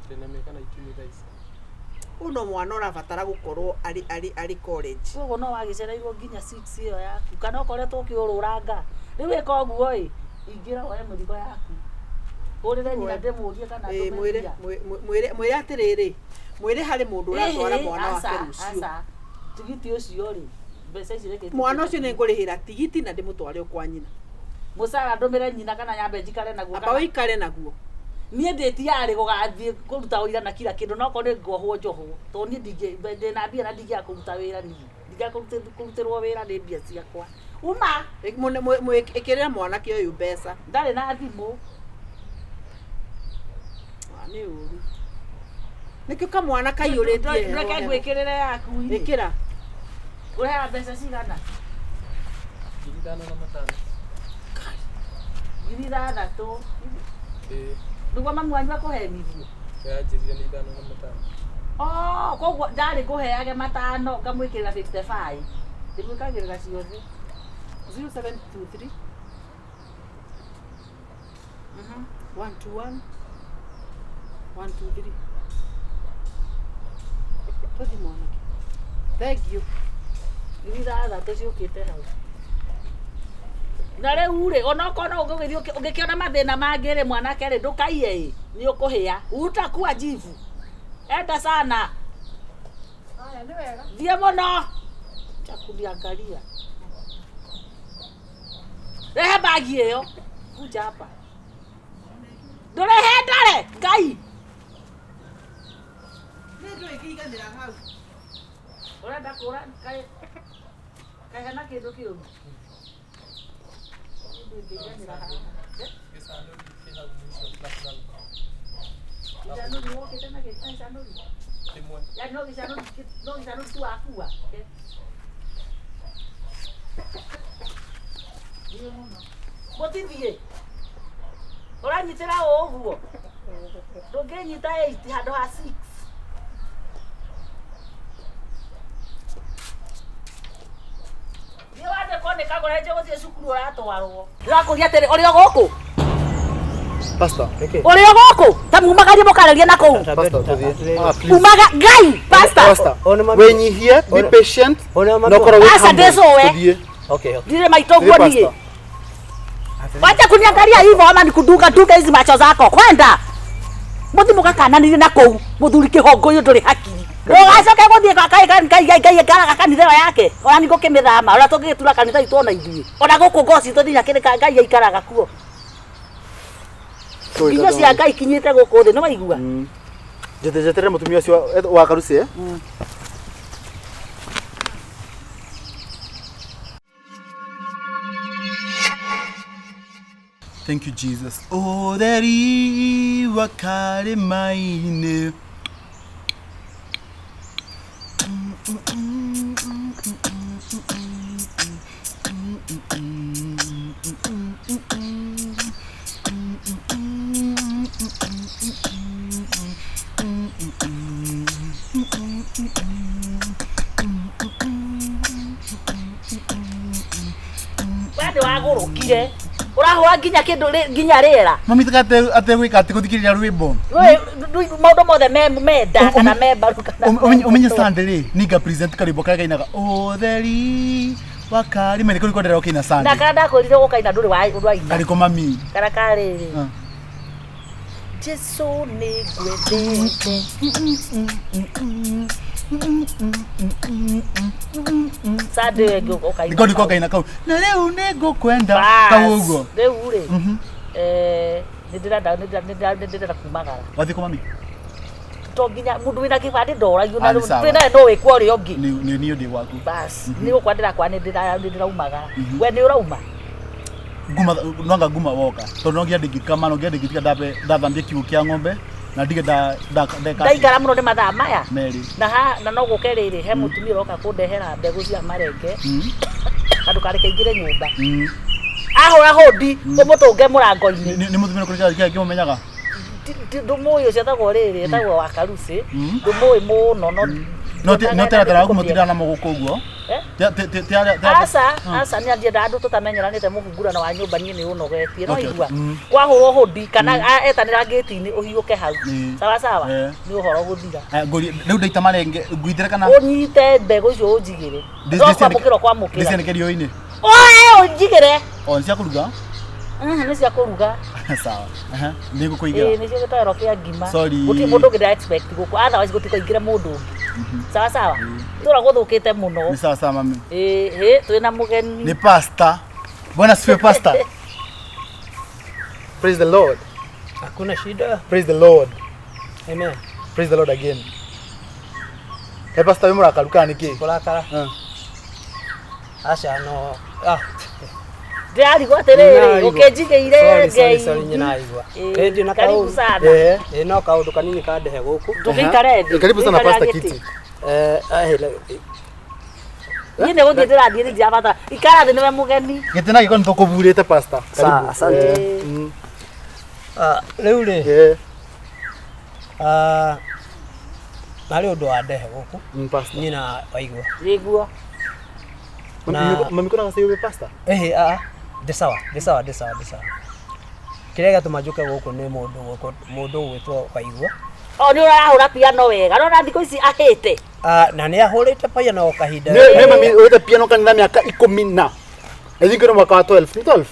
Ndĩna mĩaka 18 thaa ici. Uno mwana ũrabatara gũkorwo arĩ college. Koguo no wagĩcereirwo nginya 6 ĩyo yaku kana ũkoretwo ũkĩũrũranga. Rĩu ĩka ũguo ĩ ingĩra woe mĩrigo yaku ũrĩre nyina ndĩmũrie kana mwĩre atĩrĩrĩ mwĩre harĩ mũndũ ũratwara mwana wake rũciũ. Tigiti ũcio rĩ mwana ũcio nĩ ngũrĩhĩra tigiti na ndĩmũtware kwa nyina. Mũcara ndũmĩre nyina kana nyambe njikare naguo. Amba ũikare naguo. Niĩ ndĩtiarĩ gũgathiĩ kũruta wĩra na kila kĩndũ no korwo nĩ ngohwo njohwo tondũ niĩ ndĩna mbia na ndingĩaga kũruta wĩra niĩ. Ndingĩaga kũrutĩrwo wĩra nĩ mbia ciakwa. Uma ĩkĩrĩra mwanake ũyũ mbeca. Ndarĩ na thimũ. Nĩ ũru. Nĩkĩo kamwana kaiyũrĩtie. Reke ngwĩkĩrĩre yaku. Ĩkĩra. Ũrĩha mbeca cigana? 5,500. 6,000. Nĩguo mami wanyu akũhenirie? Yanjĩrire nĩ 5,500. Koguo ndarĩ kũheage 5 ngamwĩkĩrĩra 55. Ndĩmwĩkagĩrĩra ciothe. 0723 121 123. Tũthi mwanake. Thank you. 6,000 ciũkĩte hau. Na rĩu rĩ onokorwo no ũngĩkĩona mathĩna mangĩ rĩ mwanake rĩ ndũkaiye ĩ nĩ ũkũhĩa utakuwa jivu enda sana. Haya nĩ wega. Thiĩ mũno chakuliangalia. Rehe bagi ĩyo kuja hapa. Ndũrehe ndare Ngai. Nĩ ndũ ĩkĩiganĩra hau. Ũrenda kũra kaĩ hena kĩndũ kĩũru. Motithie. Uranyitira uguo. Ndunginyita 8 handå ha 6. Nĩ wande kone kagore nje gũthiĩ cukuru ũratwarwo. Ndĩrakũria atĩrĩ ũrĩ o gũkũ? Pastor, ũrĩ o gũkũ? Ta mumagarie mũkararia na kũu. Pastor, please. Umaga Ngai, pastor. Wenyihie, be patient. Asa ndecowe. Okay. Ndire maitũ guo niĩ. Wacha kuniangalia hivyo ama nikuduga duga hizi macho zako. Kwenda. Muthi mugakananirie na kũu. Muthuri kĩhongo ũyũ ndũrĩ hakiri. Ũgacoke gũthiĩ Ngai ngaraga kanitha yake. Ona nĩ gũkĩmĩthama. Ona tũngĩtura kanitha itũ ona ithuĩ. Ona gũkũ ngoci tũthinya kĩrĩ Ngai aikaraga kuo. Irio cia Ngai kinyĩte gũkũ thĩ nĩ waigua? Jetere mutumia ũcio wa karusi Thank you, Jesus. Oh, theri wakare maine. Wende wagũrũkire. Urahũra nginya kĩndũ nginya rĩera. Mami takate gwĩka atĩ gũthikĩrĩria rwĩmbo. Maũndũ mothe menda kana membaru kana. Umenye Sunday rĩ ninga present karĩmbo karĩa gainaga ũtheri wakari mene kũrĩ kondera ũkĩina Sunday. Na kana ndakwĩrire gũkaina ndũrĩ waina. Karĩko mami. Kana karĩ. Jesu nĩ ngwendete. Sunday ũkaina. Ndiko kaina kau. Na rĩu nĩ ngũkwenda kau ũguo. Rĩu rĩ. Nĩndĩrenda kumagara. Wathi kũ mami? To nginya mũndũ wĩna kĩbandĩ ndoragio na twĩna no wĩkwo ũrĩ ũngĩ. Nĩ niĩ ndĩ waku. Bas, nĩ gũkwandĩra kwa nĩndĩraumagara. We nĩ ũrauma? Nguma nguma woka. Tondũ no ngĩandĩkĩkama no ngĩandĩkĩtika ndathambia kiugũ kĩa ng'ombe na ndige ndaikara mũno nĩ mathaa maya. Merĩ. Na no gũke rĩrĩ he mũtumia ũroka kũndehera mbegũ cia marenge. Andũ kareke ingĩre nyũmba. Ahũra hũndi ũmũtũnge mũrango-inĩ. Nĩ mũtumia kũrĩ kĩa kĩmumenyaga? Ndũmũĩ ũcio etagwo rĩrĩ etagwo wa karusi. Ndũmũĩ mũno no tera kumutira na mũgũkũ ũguo. Asa nĩ anjenda andũ tũtamenyeranĩte mũhungurano wa nyũmba niĩ nĩ ũnogetie no igua. Kwahũrwo hũndi kana etanĩra gate-inĩ ũhiũke hau. Sawa sawa. Nĩ ũhoro gũthira. Rĩu ndaita marenge ngwithire kana ũnyite mbegũ icio ũnjigĩre. Ndĩciamũkĩra kwa mũkĩra. Ndĩcianĩke riũa-inĩ. Oe ũnjigĩre. O cia kũruga? Nĩ cia kũruga. Sawa. Nĩ ngũkũigĩra. Nĩ cio gĩtoero kĩa ngima. Sorry. Gũtirĩ mũndũ ũngĩ nda expect gũkũ. Otherwise gũtikũingĩre mũndũ ũngĩ. Sawa sawa. Tũra gũthũkĩte mũno. Nĩ sawa sawa mami. Twĩna mũgeni. Nĩ pastor. Bwana sifiwe pastor. Praise the Lord. Hakuna shida. Praise the Lord. Amen. Praise the Lord again. Hey pastor, wewe murakaruka niki? Kurakara. Acha no. Ndĩrarigwo atĩrĩrĩ ũkĩnjigĩire Ngai. Sorry nyinaigua. Ndĩ na karibu sana. No kaũndũ kanini kandehe gũkũ. Tũgĩikare thĩ. Karibu sana pastor kiti. Niĩ nĩ gũthiĩ ndĩrathiĩ nĩ ndiabata. Ikara thĩ nĩwe mũgeni. Gĩtĩ na gĩko nĩ tũkũburĩte pastor. Sawa, asante. Rĩu rĩ. Narĩ ũndũ wa ndehe gũkũ. Pastor. Nyina waigua. Rĩguo. Mami kuna ngasa yũwe pastor? Ndĩ sawa. Kĩrĩa gĩatũma njũke gũkũ nĩ mũndũ gwĩtwo Waigua. Nĩ ũrahũra piano wega. No thikũ ici ahĩte. Na nĩ ahũrĩte piano kahinda. Nĩ mami ũrĩte piano kanitha mĩaka 10 na. Nĩ mwaka wa 12. Ni 12?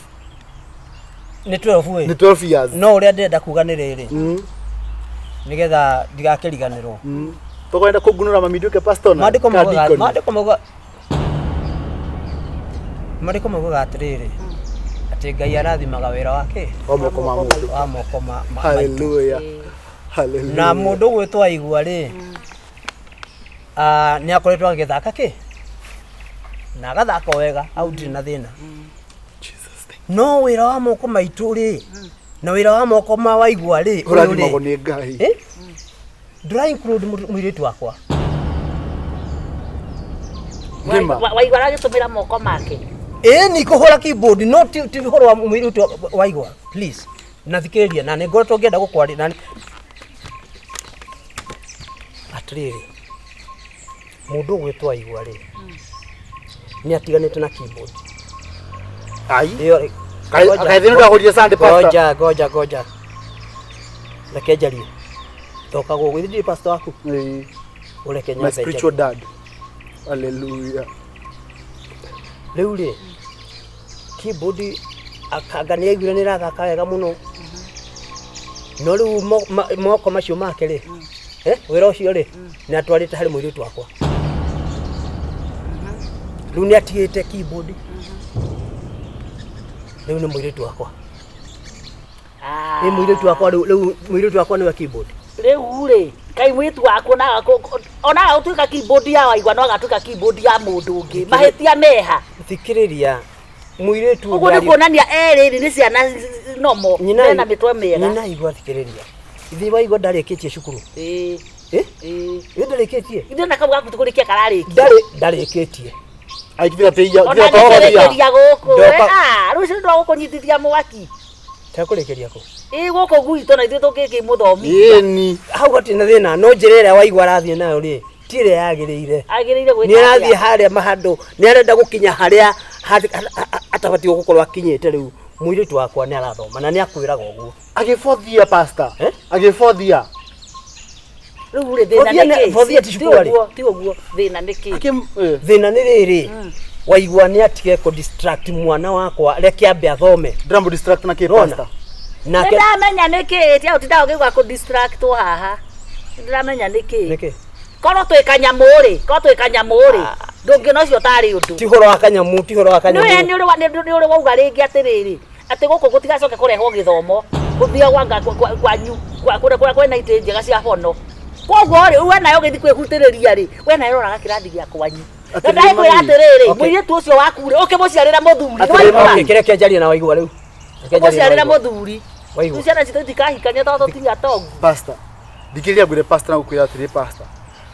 Nĩ 12 we. Ni 12 years. No ũrĩa ndĩrenda kuga nĩ rĩrĩ. Nĩgetha ndigakĩriganĩrwo. Tũkwenda kũgunũra mami nduĩke pastor na. Maandĩko maugaga atĩrĩrĩ. Atĩ Ngai arathimaga wĩra wake. Wa moko ma. Hallelujah. Hallelujah. Na mũndũ gwĩtwo Waigua rĩ. Nĩ akoretwo agĩthaka kĩ? Na agathaka wega au ndirĩ na thĩna. Jesus, thank no wira wa moko maitu ri na wira wa moko ma waigua ri urathimagwo ni Ngai ndura include muiritu wakwa waigua agitumira moko make ni kuhura keyboard no ti horo wa muiritu waigua please nathikiriria na ne ngoto ngienda gukwari na atriri mundu gwitwa igua ri ni atiganite na keyboard ai kai thinu ndahuria Sunday pastor goja lekejario toka go with the pastor waku ule Kenya my spiritual dad hallelujah leule keyboard akagania igure ni rathaka wega muno no riu moko macio make ri wira ucio ri ni atwarite hari muiritu wakwa riu ni atigite keyboard riu ni muiritu wakwa muiritu wakwa riu muiritu wakwa ni wa keyboard riu ri kai muiritu wakwa na ona utuika keyboard ya waigua no agatuika keyboard ya mundu ungi mahitia meha thikiriria muiritu ugo ni kuonania eri ni ciana nomo na mitwe mega nyina igwa thikiriria ithi waigua ndarikitie cukuru ndarikitie inde na kabuga kutukurikia karariki ndarikitie aikithira teia ndarikitia guku rucio ndo gukunyitithia mwaki takurekeria ko guku gwito na ithu tukiki muthomi ni hau hatina thina no njirera waigua rathie nayo ri tire yagirire gwika ni rathie haria mahando ni arenda gukinya haria atabati gukorwo akinyete riu muiritu wakwa ni arathoma na ni akwiraga uguo agifothia pastor agifothia riu ri thina niki fothia tishukuri ti uguo thina niki thina ni riri waigua ni atige ko distract mwana wakwa reke ambe athome ndrambo distract na ki pastor na ndamenya niki ti utinda ugigwa ko distract haha ndamenya niki kono twikanyamuri ndungino cio tari undu ti horo wa kanyamu ni uri wauga ringi atiriri ati guku gutigacoke kurehwo githomo kuthia gwanga kwa kwena ite njega cia bono koguo ri we nayo githi kwihutiriria ri we nayo roraga kirathi gia kwanyu ndai kwira atiriri muiritu ucio waku ri ukimuciarira muthuri kireke njaria na waigua riu muciarira muthuri waigua ciana citu itikahikania toto tiga tongu pastor dikiria ngure pastor na gukwira atiri pastor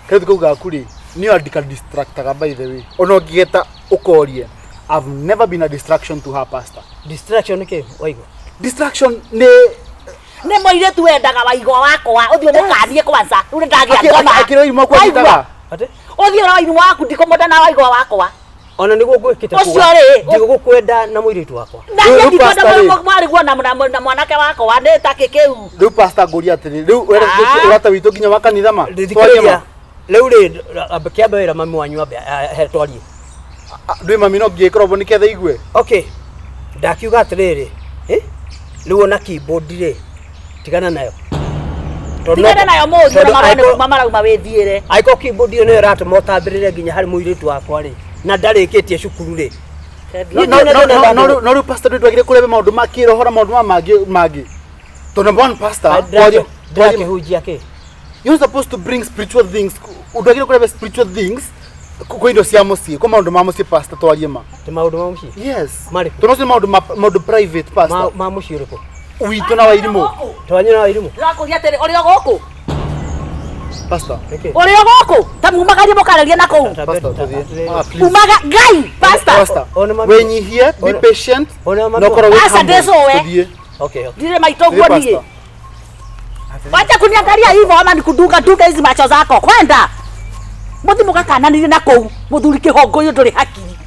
kethu kuga kuri ni andika distractaga by the way ono ngigeta ukorie I've never been a distraction to her pastor distraction ke waigua distraction ni moiretu wendaga waigua wakwa uthio mukanie kwanza uri ndagia ngoma akiro imo kwa nditaga ate uthio na waigua waku ndikomoda na waigua wakwa ona niguo gwikite kuga ndigukwenda na muiritu wakwa na ndikwenda mwariguo na mwanake wakwa ndetake kiu riu pastor nguria atiri riu urata witu nginya wakanitha ma riu ri kiambe wira mami wanyu ambe hetwarie ndui mami no ngikorobo ni ketha igwe okay ndakiuga atiriri riu ona keyboard ri tigana nayo tigana nayo mundu na marone mamarauma withiire aiko keyboard yo no ratuma utambirire nginya hari muiritu wakwa ri na ndarikitie cukuru ri no riu pastor ndwagire kurebe maundu makirohora maundu magi to number one pastor ndakihujia ke you're supposed to bring spiritual things ndwagire kurebe spiritual things kwa indo cia mucie kwa maundu ma mucie pastor twarie ma ti maundu ma mucie yes mari tunosi maundu private pastor ma mucie uriko uitu na wairimu twanyu na wairimu ngakuria atiri uri guku pastor uri guku tamumagarie mukararia na kou pastor umaga ngai pastor when you hear be patient no kora pastor desowe okay dire maitoguo nie wacha kuniangalia hivyo ama nikudunga hizi macho zako kwenda muthi mugakananirie na kou muthuri kihongo yo nduri hakiri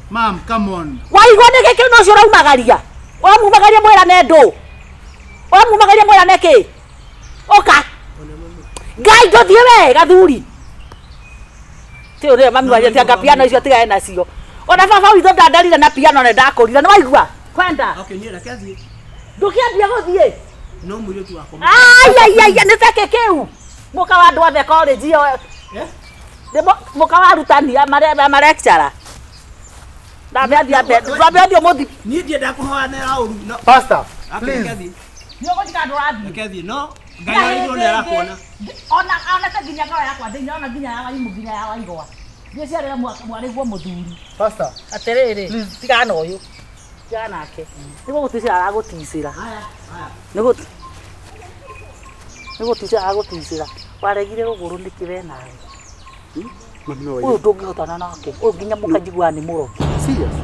ma'am come on waigua ni giki no cio raumagaria mumagaria mwira nendo mumagaria mwira neki oka ngai ndothie wega thuri ti uri mami waje tianga piano icio tigae nacio ona baba witho ndandarire na piano ne ndakurira ni waigua kwenda okay ni reke athie ndukiambia guthie no muiritu wakwa ai ni teke kiu muka wa andu othe college yo muka wa arutani ama lecturer ndabeathia muthi ni ndie ndakuhoanera uru pastor please ni ugutika andu rathi reke athie no ngai ndio ndera kuona ona ta nginya ngoro yakwa thini ona nginya ya waimu nginya ya waigwa ndio ciarira mwariguo muthuri pastor atiriri tigana uyu nake nigo guticira aguticira nigo ticira aguticira waregire ruguru ndikiwe nawe uyu ndungihotana nake uyu nginya mukajigwa ni murogi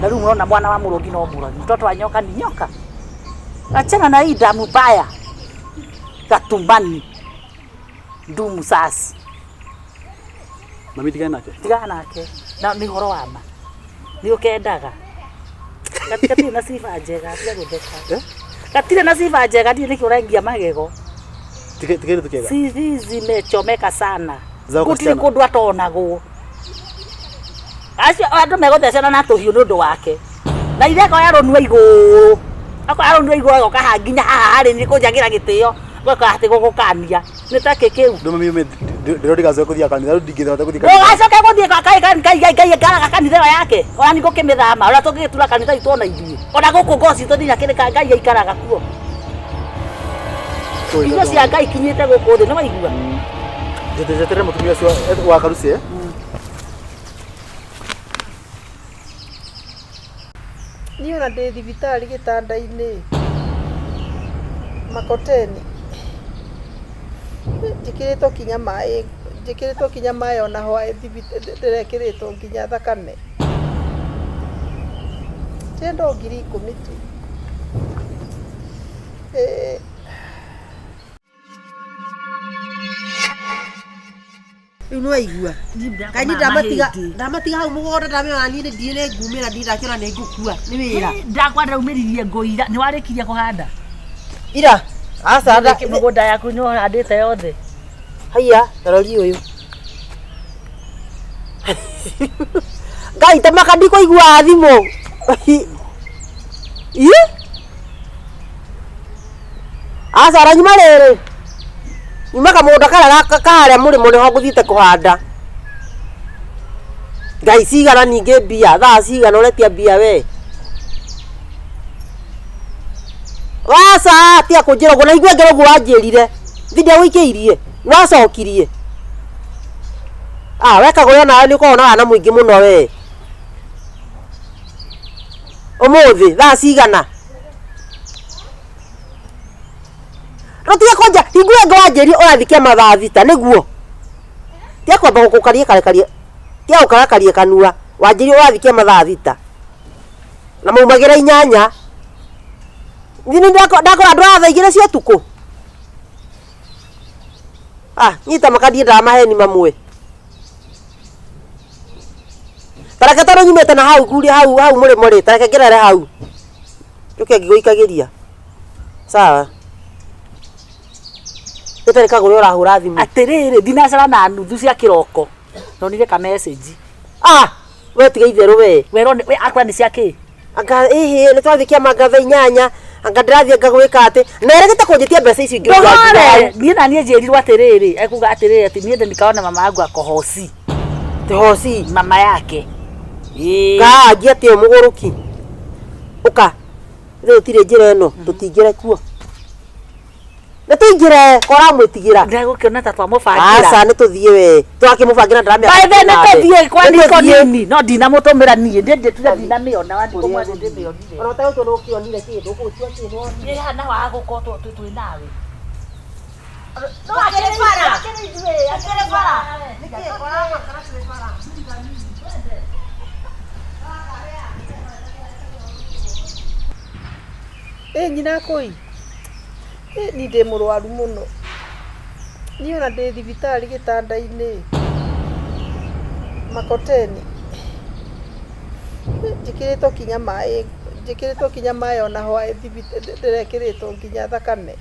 na riu murona mwana wa murogi no murogi mtoto wa nyoka ni nyoka achana na hii damu baya katumbani ndumu sasi mami tigana nake na ni horo wa ma ni ukendaga katikati na sifa njega tia gutheka katire na sifa njega ndi niki urengia magego tigere tukega sisi zimechomeka sana gutiri kundu atonagwo acio andu megothecana na tuhiu nundu wake na itheko yaronua iguru akaronua iguru agoka hanginya haha hari ni kunjagira gitio gweka ati gugukania ni take kiu ndo mami ndiro digazo kuthia kanitha ndo ndingithota kuthia kanitha gacoke guthie kai ngaraga kanitha yake ona niko kimithama ona tungitura kanitha itona ithie ona guku ngoci tuthia kirika ngai aikaraga kuo icio cia ngai kinyite guku thi ni waigua jetere mutumia ucio wa karusi niyo na ndi thibitari gitanda-ini Makoteni jikiritwo kinya mai ona hwa ndirekiritwo nginya thakame tendo 10,000 tu Ino igua. Kaini ndamatiga hau mugora ndamena ni ndire ngumira ndirakira ni ngukua. Ni wira. Ndakwenda umiririe ngoira ni warikiria kuhanda. Ira. Asa nda mugunda yaku nyo handite yothe. Haiya, tarori uyu. Ngai tamaka ndiko igua thimo. Asa ranyuma rere. Nimaka muda kala kale muri mone ho guthite kuhanda. Ngai cigana ninge bia, thaa cigana uretia bia we. Wasa tia kunjira gona igwe ngero gwanjirire. Thinde wikiirie, wacokirie. Weka goya nawe ni kuona ana muingi muno we. Umuthi thaa cigana. Rotia konja igwe ngwanjiri urathikia mathaa thita niguo. Tia kwamba gukukarie kare. Tia ukarakarie kanua. Wanjiri urathikia mathaa thita. Na maumagira inyanya. Ndini ndakora ndratha igire cia tuku. Nyita makadie ndamaheni mamwe. Tareke taro nyumete na hau kuri hau muri tareke ngerere hau. Njuke ngiguikagiria. Sawa. Tete kagure urahura thimu. Atiriri dinacara na nuthu cia kiroko. Nonire ka message. We tiga itheru we. We akwa ni cia ki? Anga ni twathikia magatha inyanya. Anga ndirathia ngagwika ati. Na eregete kunjitia mbeca icio ingi. Ni na nie njirirwo atiriri. Ekuga atiriri ati nie ndikaona mama yangu akohosi. Tehosi mama yake. Ngia ati muguruki. Uka. Riu tire njira eno tutingire kuo. Netuingire kora mwitigira. Ndagukiona ta twamubangira. Asa nituthie we. Twakimubangira ndaramya. Baithe netuthie kwani ko nini? No ndinamutumira nie. Ndi tuya ndinamiona wandi kumwe ndimionire. Ona tayo tono kionire kindu gutua kindu. Ye hana wa gukorwo twi nawe. No akere para. Akere para. Niki kora makara twe para. Nyina koi. Ni ndi murwaru muno. Ni ona ndi thibitari gitanda-ini Makoteni. Jikiritwo kinya mai ona hwa ndirekiritwo nginya thakame.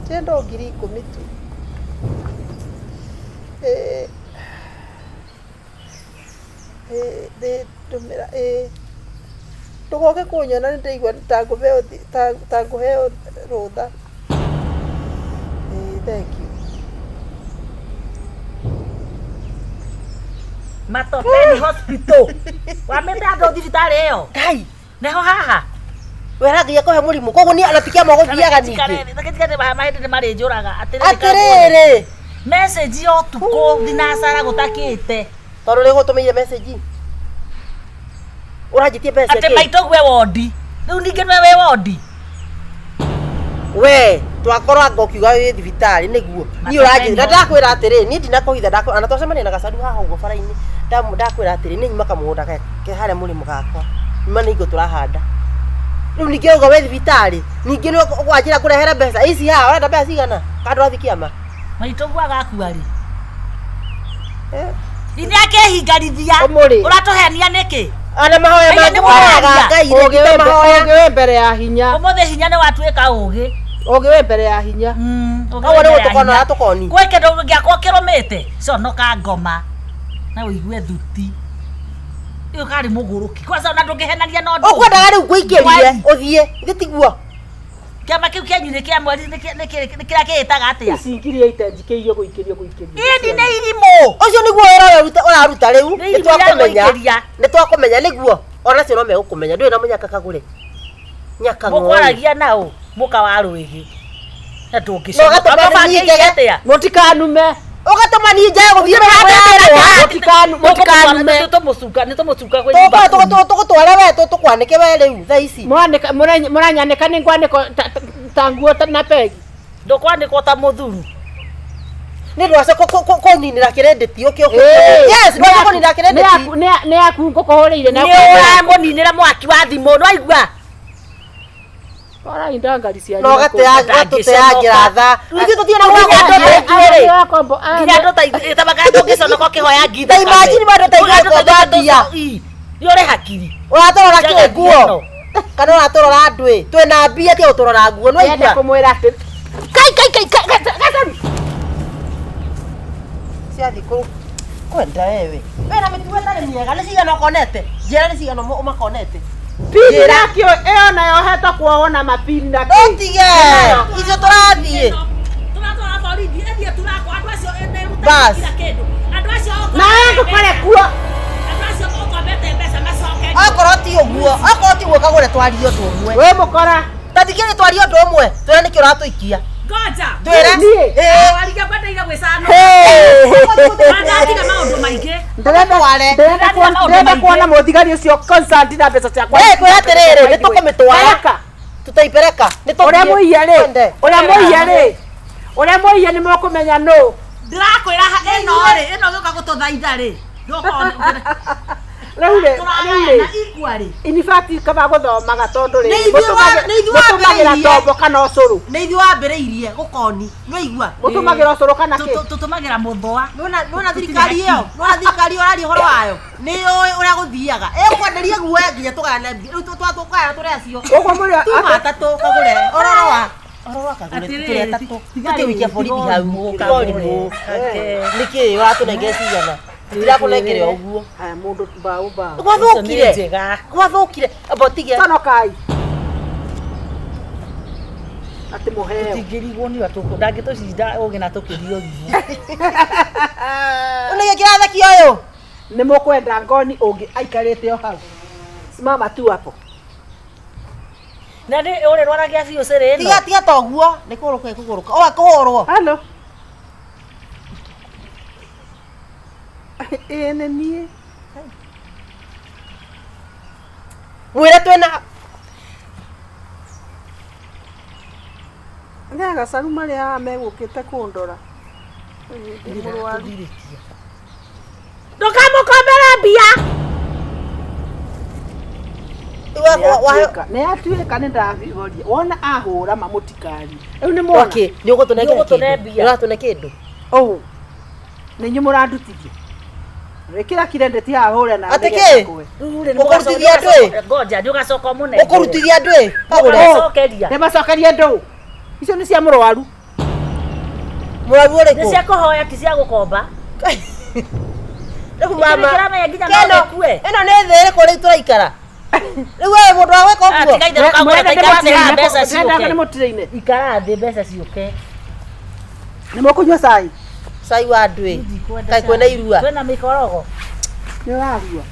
Tendo 10,000 tu. Ndumira tugoke kunyona ndigwa tanguheo rutha. Thank you. Matopeni hospital. Wamenda ndo thibitari iyo. Ngai, neho haha. Weragia kuhe murimu. Koguo ni anatikia mogo thiaga ningi. Ndakitikaje mahindi mari njuraga atiriri. Message yo tuko dinasara gutakite. Toro lego tumeire message. Urajitie pesa ate maito gwe wodi riu ninge we wodi we twakorwa ngokiuga wi thibitari niguo ni urajira ndakwira atiri ni ndinakuhitha ndako anatocemania na gacaru haha ugo bara-ini ndakwira atiri ni nyuma kamugunda ke haria muri mugakwa nyuma ni ingo turahanda riu ninge ugo wi thibitari ninge ni gwajira kurehere mbeca ici haha urenda mbeca cigana kandu athikiama maito gwa gakua ri ini akehingarithia uratuhenia niki ana mahoya mangĩ moraga Ngai ũgĩ mahoya mbere ya hinya ũmũthĩ hinya nĩ watuĩka ũgĩ ũgĩ mbere ya hinya kawa nĩ gũtukana tukoni gwĩ kĩndũ gĩakwa kĩrũmĩte conoka ngoma na ũigue thuti ũyũ karĩ mũgũrũki kwanza ona ndũngĩhenania na ũndũ ũkwendaga rĩu ngũingĩrie ũthiĩ ithe tiguo kĩama kĩu kĩanyu nĩ kĩa mweri nĩ kĩrĩa kĩĩtaga atĩa icingirie itejikĩirio gũikĩrio ĩni nĩ irimũ ũcio nĩguo wĩra ũraruta rĩu nĩ twakũmenya nĩguo onacio no megũkũmenya ndũĩ na mũnyaka Kagure nyaka mũkwaragia nao mũka wa rũĩgĩ na tũngĩcokatĩa mũtikanume ũgatũma niĩ njae gũthiĩ tũgũtware we tũkwanĩke we rĩu thaa ici mũranyanĩka nĩ ngwanĩko ta nguo na pegi ndũkwanĩkwo ta mũthuru nĩ ndwace kũninĩra kĩrendeti kũninĩra kĩrendeti nĩ yaku ngũkũhũrĩire nĩ ũramũninĩra mwaki wa thimũ nĩwaigua Ora ngari cia no gatuteangira tha ithu tutiena kombo nginya ndo tabaka ndo giconoka kihoya ngitha imagine bado taiga ndia ni ore hakiri uratorora kinguo kana uratorora ndwi twina mbia ti utorora nguo no igua kumwira ati kai gacaru cia thiku kwenda wewe wena mituwe tare miega ni cigana ukonete njera ni cigana umakonete pili nakio eo nayo heta kuona mapili na ndige icio turathie turatwara borithi ethie turako andu acio ene bas andu acio na endo pale kuo andu acio mokombete mbeca macoke akorwo ti uguo Kagure twario ndu umwe we mukora tathikire twario ndu umwe twira niki uratuikia ngoja twira warigia kwendaire gwicano wandathika maundu maingi ndenda kuona muthigari ucio concert na mbeca ciakwa kwira atiriri ni tukumitwara tutaipeleka ni uria muiya ni mukumenya no ndirakwira ino gioka gututhaitha ri in fact kaba guthomaga tondu ri mutumagira tombo kana ucuru ni ithu wambiriirie gukoni no igua mutumagira ucuru kana ki tutumagira muthwa nona thirikari iyo urari horo wayo ni uria guthiaga ekwenderia guo nginya tugana riu twatukaya turiacio uguo muri atatu Kagure ororoa Kagure turi atatu tutiwikia borithi hau niki watunengere cigana ndirakunengere uguo aya mundu mbao gwathukire abotige conokai ati muheo tingirigwo ni watuko ndangitucinda ugina tukirio giu unege kirathaki uyu ni mukwenda ngoni ungi aikarite o hau simama tu hapo na ni uri rwaragia biu ciri ino tiga toguo ni kuguruka o akuhorwo halo ene nie mwire twena nga gacaru maria megukite kundora ndukamukombera mbia nä atuä nä ndavivoria wona ahå ra mamutikari rä u nä mona nä å gå tå ne kä ndå å nä inyuä må randutithie rä kä ra kirendeti hahå re na atä kä må kå rutithia andå ngoja nä å gacoka må må kå rutithia andå nä macokerie ndå icio nä cia må rwaru må rwaru å rä nä cia kå hoya ti cia gå komba rä u mama ä no nä thä rä kå rä u tå raikara rä u we må ndå wa gwä nä må tirä-inä ikara thä mbeca ciå nä må kå nyua cai cai wa ndwä kaä kwena irua kwena mä korogo nä rarua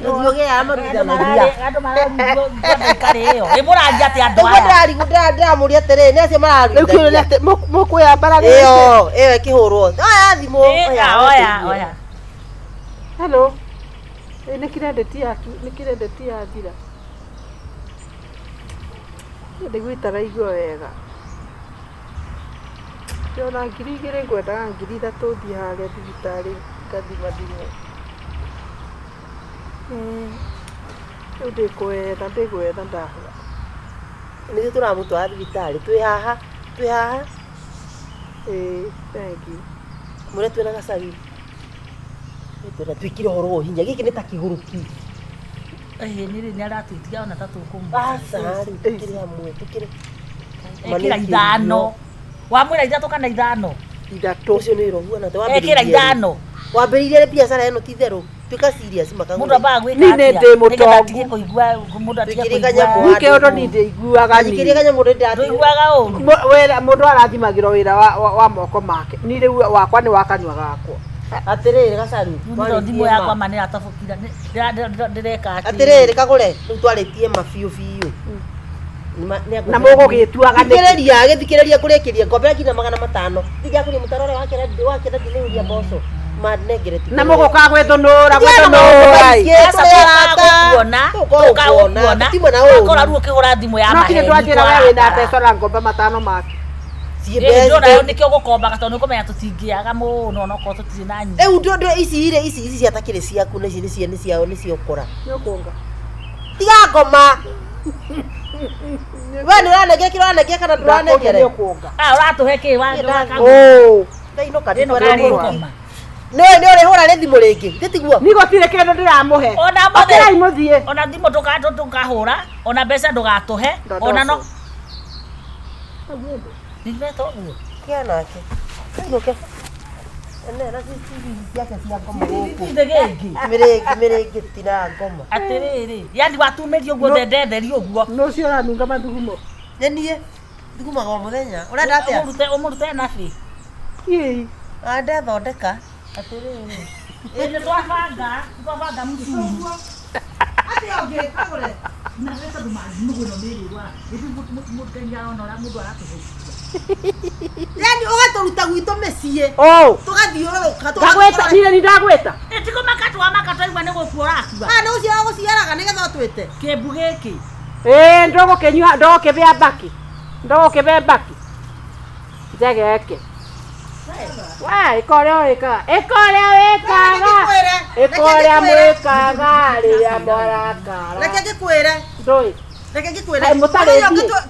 å gä a maruithanagia andå mararä ä yo ä må rangia atä andå aya ndäramå ria atä rä nä acio rä u kä rä må kwä ambara ä yo ä kä hå rwo aya thimå oya hello Nĩ kĩrendeti yaku, nĩ kĩrendeti yathira. Ndigwĩtara igua wega. Ndona 2,000 ngwendaga 3,000 thiĩ harĩa thibitarĩ ngathima. Rĩu ndĩkwetha ndahũra. Nĩ tũramũtwara thibitarĩ twĩ haha. Thank you. Mũrĩa twĩna gacaru. Twĩkire ũhoro wa hinya gĩkĩ nĩ ta kĩgũrũ kĩu. Nĩ aratwĩtiga ona ta tũkũmũ. Aca rĩu tũkĩrĩ hamwe tũkĩrĩ. Ekĩra 5. Wamwĩra 3 kana 5? 3. Ũcio nĩ rohuana ekĩra 5. Wambĩrĩirie biacara ĩno ti therũ. Twĩka serious makagu. Mũndũ ambaga gwĩka atĩa? Niĩ ndĩ mũtongu. Kũigua mũndũ atige kũigua. Nĩkĩo ndo nĩ ndĩiguaga niĩ. Ndikĩrĩa kanyamũ ndĩ ndĩiguaga ũru. Mũndũ arathimagĩrwo wĩra wa moko make. Niĩ rĩu wakwa nĩ wakanyua gakwa. Atĩrĩrĩ gacaru. Ndio thimũ yakwa ma nĩ atabũkira. Ndĩreka atĩ. Atĩrĩrĩ kagũre. Rĩu twarĩtie mabiũ. Na mũgũgĩtuaga gĩthikĩrĩria kũrĩkĩria ngombe nginya 500. Thiga kũrĩ mũtarore wakĩra ndinĩria mboco. Manengereti. Na mũgũka gwĩthũnũra. Tukakuona. Akora ruo kĩhũra thimũ ya maheni. No kĩrĩ twajĩra wewe wĩna mbeca na ngombe 5 make. Ndona nĩkĩo gũkombaga tondũ nĩkũmenya tũtingĩaga mũno no ko tũtirĩ na nyina. Rĩu ndũ ici ciatakĩrĩ ciaku na ici nĩ ciao nĩ ciokora. Nĩũkũnga. Tiga ngoma. Wewe nĩ ũranengera kĩranengera kana ndũranengere? Ũratũhe kĩ wanga. Ndainoka ngoma. Nĩ ũrĩhũra nĩ thimũ rĩngĩ. Ndĩtigua. Nĩgotire kĩndũ ndĩramũhe. Okĩrai mũthiĩ. Ona thimũ tũkahũra, ona mbeca ndũgatũhe, ona no. Nĩgweta ũguo. Kĩa nake. Kainoke. Nera cici yake cia ngoma gũkũ. Mĩrĩngĩ tira ngoma. Atĩrĩrĩ, yani watumĩrio ũguo ndendetheri ũguo. No cio ranunga mathugumo. Nyenie. Thugumaga o mũthenya. Ũrenda atĩa? Ũmũrute nabi. Ande thondeka. Atĩrĩrĩ. Nĩ twabanga mũcungu. Atĩ ongeka kũre. Na weta ndũmathi mũgũno mĩrĩrwa. Mũndũ ona ũrĩa mũndũ aratũhe. Yani ũgatũruta gwitũ mĩciĩ. Tũgathiũrũrũka. Ndagweta, niĩ ndagweta. Tiko makatwa igua nĩ gũkua ũrakua. Nĩ ũciara gũciaraga nĩgetha ũtwĩte. Kĩmbu gĩkĩ. Ndogũkĩnyua ndogũkĩbea mbaki. Ndogũkĩbea mbaki. Njageke. Ĩka ũrĩa wĩkaga. Rĩrĩa mwarakara. Reke ngĩkwĩre. Ndũĩ. Reke ngĩkwĩre.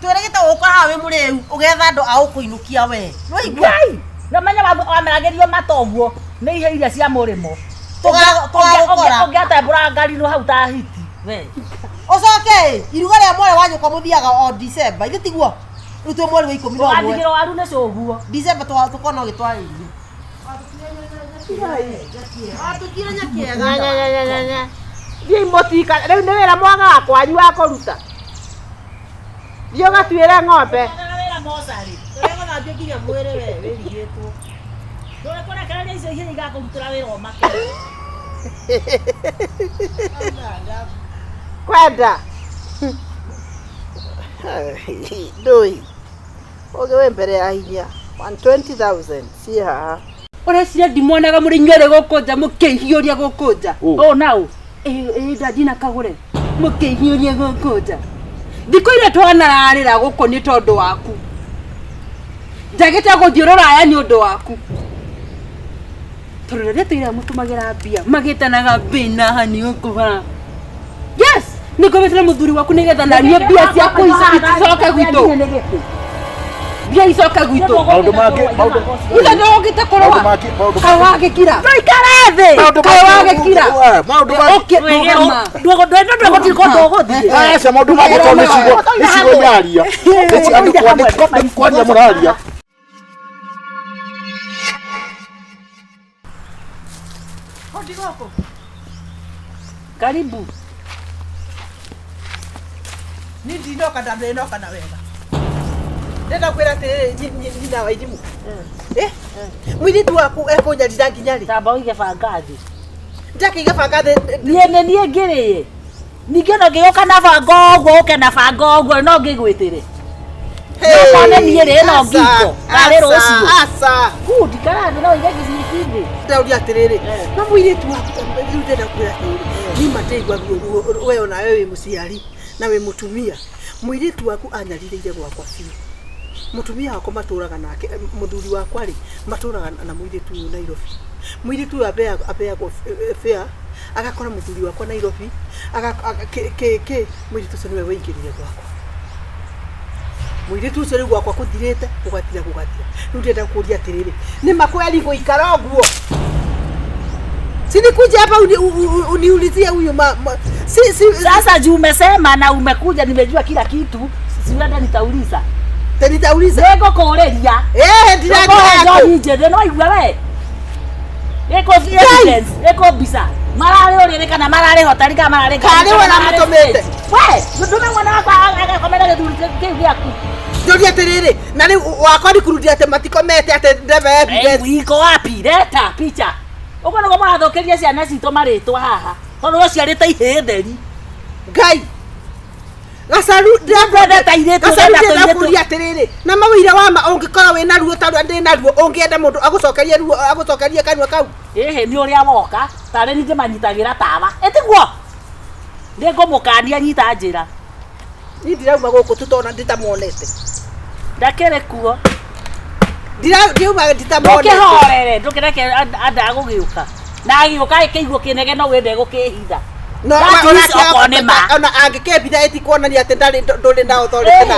Twĩrĩgĩte gũka hawe mũrĩu ũgetha andũ a gũkũinũkia we. Ngai. Namanya wameragĩrio matoguo nĩ ihe iria cia mũrĩmo. Ũngĩatembũra ngari no hau ta hiti. We. Ũcoke iruga rĩa mwarĩ wa nyũkwa mũthiaga o December. Ithe tiguo. Rĩu twĩ mweri wa 11. Wathigĩrwo waru nĩ cũguo. December tũkona ũgĩtwarĩirie. Tukire nyakiega. Thiĩ mũtika, rĩu nĩ wĩra mwagaga kwanyu wa kũruta. Thiĩ ũgatuĩre ng'ombe. Wĩra mocarĩ. Ũrĩgũthambia nginya mwĩrĩ we wĩrigĩtwo. Ndũrekũrekereria icio ihenya igakũrutĩra wĩra o makĩria. Kwenda. Ndũĩ. Ũgĩ wĩ mbere ya hinya. 120,000 ciĩ haha. Ũreciria ndimonaga mũrĩ inyuerĩ gũkũ nja mũkĩhiũria gũkũ nja. Naũ. Ndina Kagure. Mũkĩhiũria gũkũ nja. Thikũ iria twanararĩra gũkũ nĩ tondũ waku. Njagĩte gũthiĩ rũraya nĩ ũndũ waku. Tondũ rĩrĩa tũira mũtũmagĩra mbia magĩtanaga mbina hani gũkũ. Yes! Nĩngũmĩtĩra mũthuri waku nĩgetha nanie mbia ciaku icoke gwitũ. Mbia icoke gwitũ. Maũndũ mangĩ Ila ndogĩte kũrũa. Kawagĩkira. Tũikare thĩ. Kawagĩkira. Maũndũ mangĩ. Ndũgũthiĩ. Aca maũndũ mangĩ tondũ nĩcigo nyaria. Nĩ kwanja mũraria. Karibu. Ndinoka na wega. Ndenda kwĩra atĩ nyina wa irimũ. Mũirĩtu waku ekũnjarira nginya rĩ? Tamba ũige bangathi. Njakĩige bangathi. Niĩ ngĩrĩe. Ningĩ no ngĩgũka na banga ũguo ũke na banga ũguo no ngĩgwĩtĩre. No kone niĩ rĩ no ngiko. Karĩ rũciũ. Aca. Good, karathi no ũige gĩciri Hivi. Ndio atiriri. Na mwili tu ndenda kuira atiriri. Ni mateigwa wewe na wewe musiari na wewe mutumia. Mwili tu waku anyalire gwakwa biũ. Mutumia wako matũraga nake muthuri wakwa ri matũraga na mwili tu Nairobi. Mwili tu abeagwo fair agakora muthuri wakwa Nairobi mwili tu sio wewe ingirire gwakwa. Mwili tu sio gwakwa kuthirite ugatira kugatia. Ndio ndenda kuria atiriri. Ni makweli goikara guo. Sini kuja hapa uniulizie huyo Sasa juu umesema na umekuja nimejua kila kitu. Siwenda nitauliza. Nitauliza. Nego koreria. Ndiraga yako. Nje no igwa we. Eko evidence, eko bisa. Marare ori kana marare hotari kana marare. Kale wana mutomete. We, ndume mwana wako agakomera githuri kiu yaku. Ndio atiriri. Na ni wako ni kurudia ate matikomete ate ndebe evidence. Wiko wapi? Leta picha. Uko no mara thokeria ciana cito maritwa haha. Tono ciarite ihetheri. Ngai. Gacharu ndenda tairete ndenda kuria atiriri. Na mawira wama ungikora we na ruo taru ndi na ruo ungienda mundu agucokeria ruo agucokeria kanwa kau. Ehe ni uria woka. Tare ni ndimanyitagira tawa. Etiguo. Ndego mukania nyita njira. Ni ndirauma guku tutona nditamonete. Ndakere kuo. Ndirauma nditamonete. Ndokihorere ndukireke anda gugiuka. Na agiuka ikiguo kinege no wende gukihitha. No ona angikebitha eti kuonania ati nduri na authority na.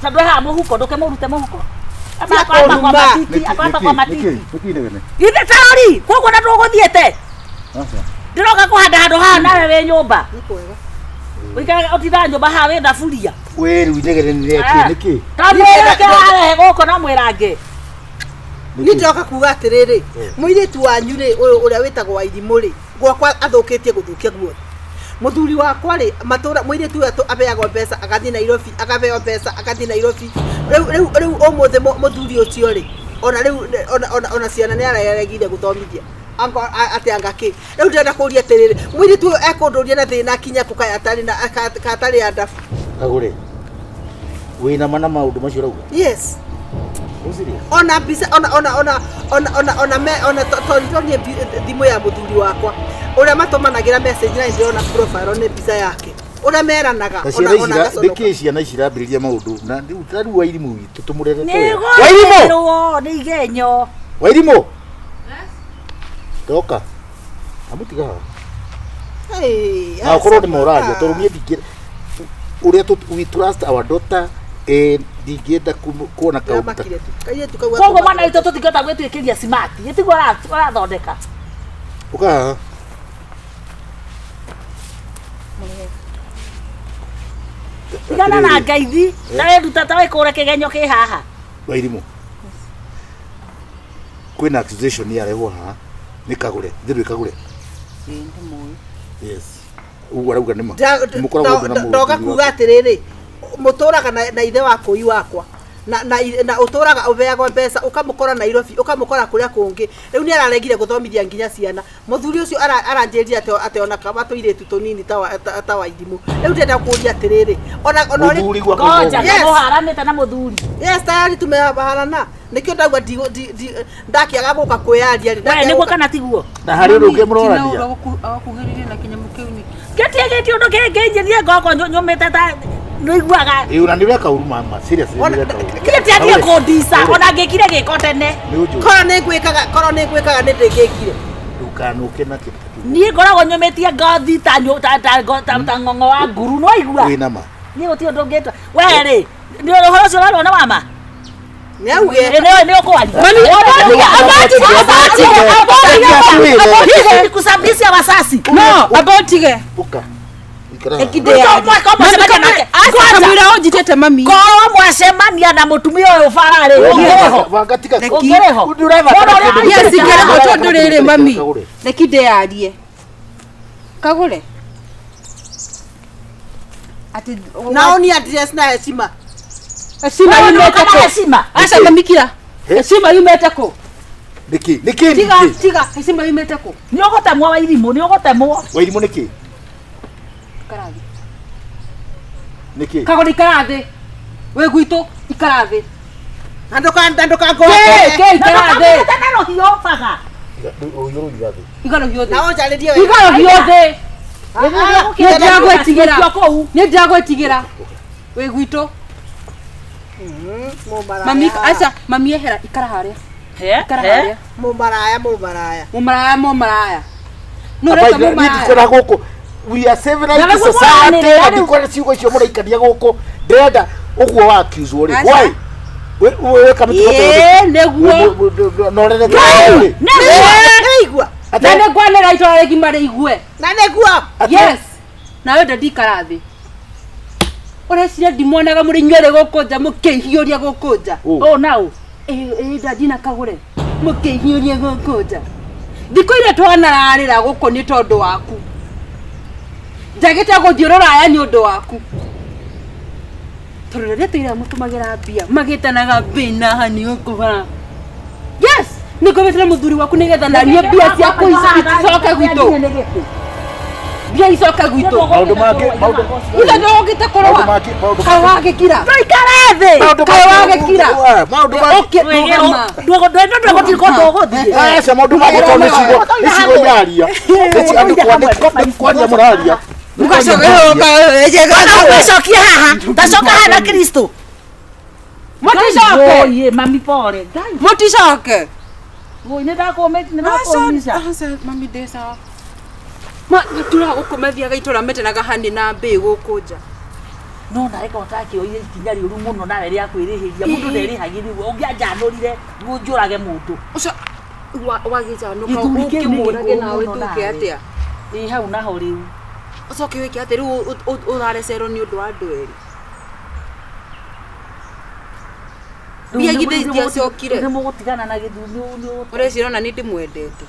Tandwe ha muhuko nduke murute muhuko. Akwamba kwa matiki. Inde tarori koguo na nduguthiete. Ndiroka kuhanda handu haha nawe we nyumba. Wikara utitha nyumba haha we thaburia. We riu negerenire niki? Tandweke hahe guko na mwirange. Ni ndoka kuga atiriri. Muiritu wanyu ri uria witagwo wa irimu ri. Gwakwa athukitie guthukia guothe. Muthuri wakwa ri matura muiritu abeagwo mbeca agathi Nairobi agabeo mbeca agathi Nairobi. Riu omothe muthuri ucio ri ona ciana ni araregire guthomithia. Ango ati angaki. Riu ndenda kuria atiriri. Muiritu ekunduria na thina kinya kukaya atari na atari anda. Kagure. Wina mana maundu macio rauga? Yes. Ona bisa ona tonitonie thimu ya muthuri wakwa uria matomanagira message na ndiona profile ne bisa yake uria meranaga ona gacono ciana icirambiriria maundu na utaru wa irimu witu tumurere tu wa irimu ni igenyo wa irimu toka amutiga na korwo ni moralia torumie dikira uria we trust our daughter digenda kuona kauta kogo mana ito tutigota gwetwikiria smart yetigwo arathondeka uka tigana na ngaithi na we nduta tawe kure kigenyo ki haha wairimu kwina accusation ya reho haha ni Kagure ndiru Kagure yes ugarauga nima mukoragwo na ndoga kuga atiriri muturaga na ithe wako wakwa na uturaga ubeagwo mbeca ukamukora Nairobi ukamukora kuria kungi riu ni araregire guthomithia nginya ciana muthuri ucio aranjiria ate ona kama tuiretu tunini ta wa irimu riu ndenda kuria atiriri ona muthuri gwako muharanite na muthuri yes tayari tumeharana nikio ndauga ndakiaga guka kwiaria we niguo kana tiguo na hari rungi murorania akugiririe na kinyamo kiu ni geti undu kingiinjirie ngoko nyumite ta Nuiguaga. Una ni weka uruma ma seriously ni weka. Kile tiathie kundisa ona ngikire giko tene. Kora ni gwikaga ni ndingikire. Ndukanuke na kitu. Ni ngoragwo nyumitie ngothi ta ng'ong'o wa nguru no igua. Wina ma. Ni gutio ndungitwa. We ri ni uhoro ucio urarona mama. Ni auge. Ni ukwari. Abati kusabisia wasasi. No, abatige. Uka. Akamwira ojitete mami. Ko mwacemania na mutumia uyu farare. Wangatika. Ongereho. Yes, ngereho tondu riri mami. Rekide yarie. Kagure. Ati naoni address na heshima. Heshima yumete ko. Heshima. Acha mamikira. Heshima yumete ko. Niki. Tiga, heshima yumete ko. Ni ogotemwo wa irimu, ni ogotemwo. Wa irimu niki? Karathi. Niki? Kagore ikarathi. We gwito ikarathi. Andoka ngo. Kerathi. Tano hiyo faga. Uyuru igathi. Igoro giothe. Na onjaririe wewe. Igoro giothe. Nĩ ndagwĩtigĩra wĩ gwitũ. Mami aca mami ehera ikara harĩa. Ikara harĩa. Mũmaraya. No reka mũmaraya. Gũkũ. We are civilized society. Ndikora ciugo icio mũraikania gũkũ. Ndenda ũguo wa accuse ũrĩ. Why? Wewe kama nĩguo. No rere. Nĩguo. Na nĩ ngwanĩra itũra rĩngĩ marĩ igue. Na nĩguo. Yes. Na wewe ndikara thĩ. Ũreciria ndimonaga mũrĩ inyuerĩ gũkũ nja mũkĩhiũria gũkũ nja. Oh now. Ndandi na Kagure. Mũkĩhiũria gũkũ nja. Thikũ iria twanararĩra gũkũ nĩ tondũ waku. Njagĩte gũthiũrũra aya nĩ ũndũ waku. Tondũ rĩrĩa tũira mũtũmagĩra mbia magĩtanaga mbina hani gũkũ bara. Yes. Nĩngũmĩtĩra mũthuri waku nĩgetha na niĩ mbia ciaku icoke gwitũ. Mbia icoke gwitũ. Maũndũ mangĩ. Ila ndogĩte kũrũa. Kaĩ wagĩkira. Tũikare thĩ. Kaĩ wagĩkira. Maũndũ mangĩ. Ndũgũthiĩ gũthiĩ. Aca maũndũ mangĩ tondũ nĩcigo nyaria. Kwanja mũraria. Ũgacokia haha. Ndacoka haha na Kristo. Mũticoke. Oye mami pore. Mũticoke. Nĩndakũmĩca. Mami ndĩca. Turagũkũmethiaga itũra metenaga hani na mbĩ gũkũ nja. No nareka ũtakĩoire ikinya rĩũru mũno nawe rĩa kwĩrĩhĩria. Mũndũ nderĩhagĩrĩrio. Ũngĩanjanũrire njũrage mũndũ. Ũcio wagĩcanũka ũkĩmũrage nawe tuke atĩa. Ĩ hau naho rĩu. Ũcoke wĩke atĩ rĩu ũrarecerwo nĩ ũndũ wa andũ erĩ. Mbia githĩ itiacokire. Nĩmũgũtigana na gĩthuri. Ũreciria ona nĩ ndĩmwendete.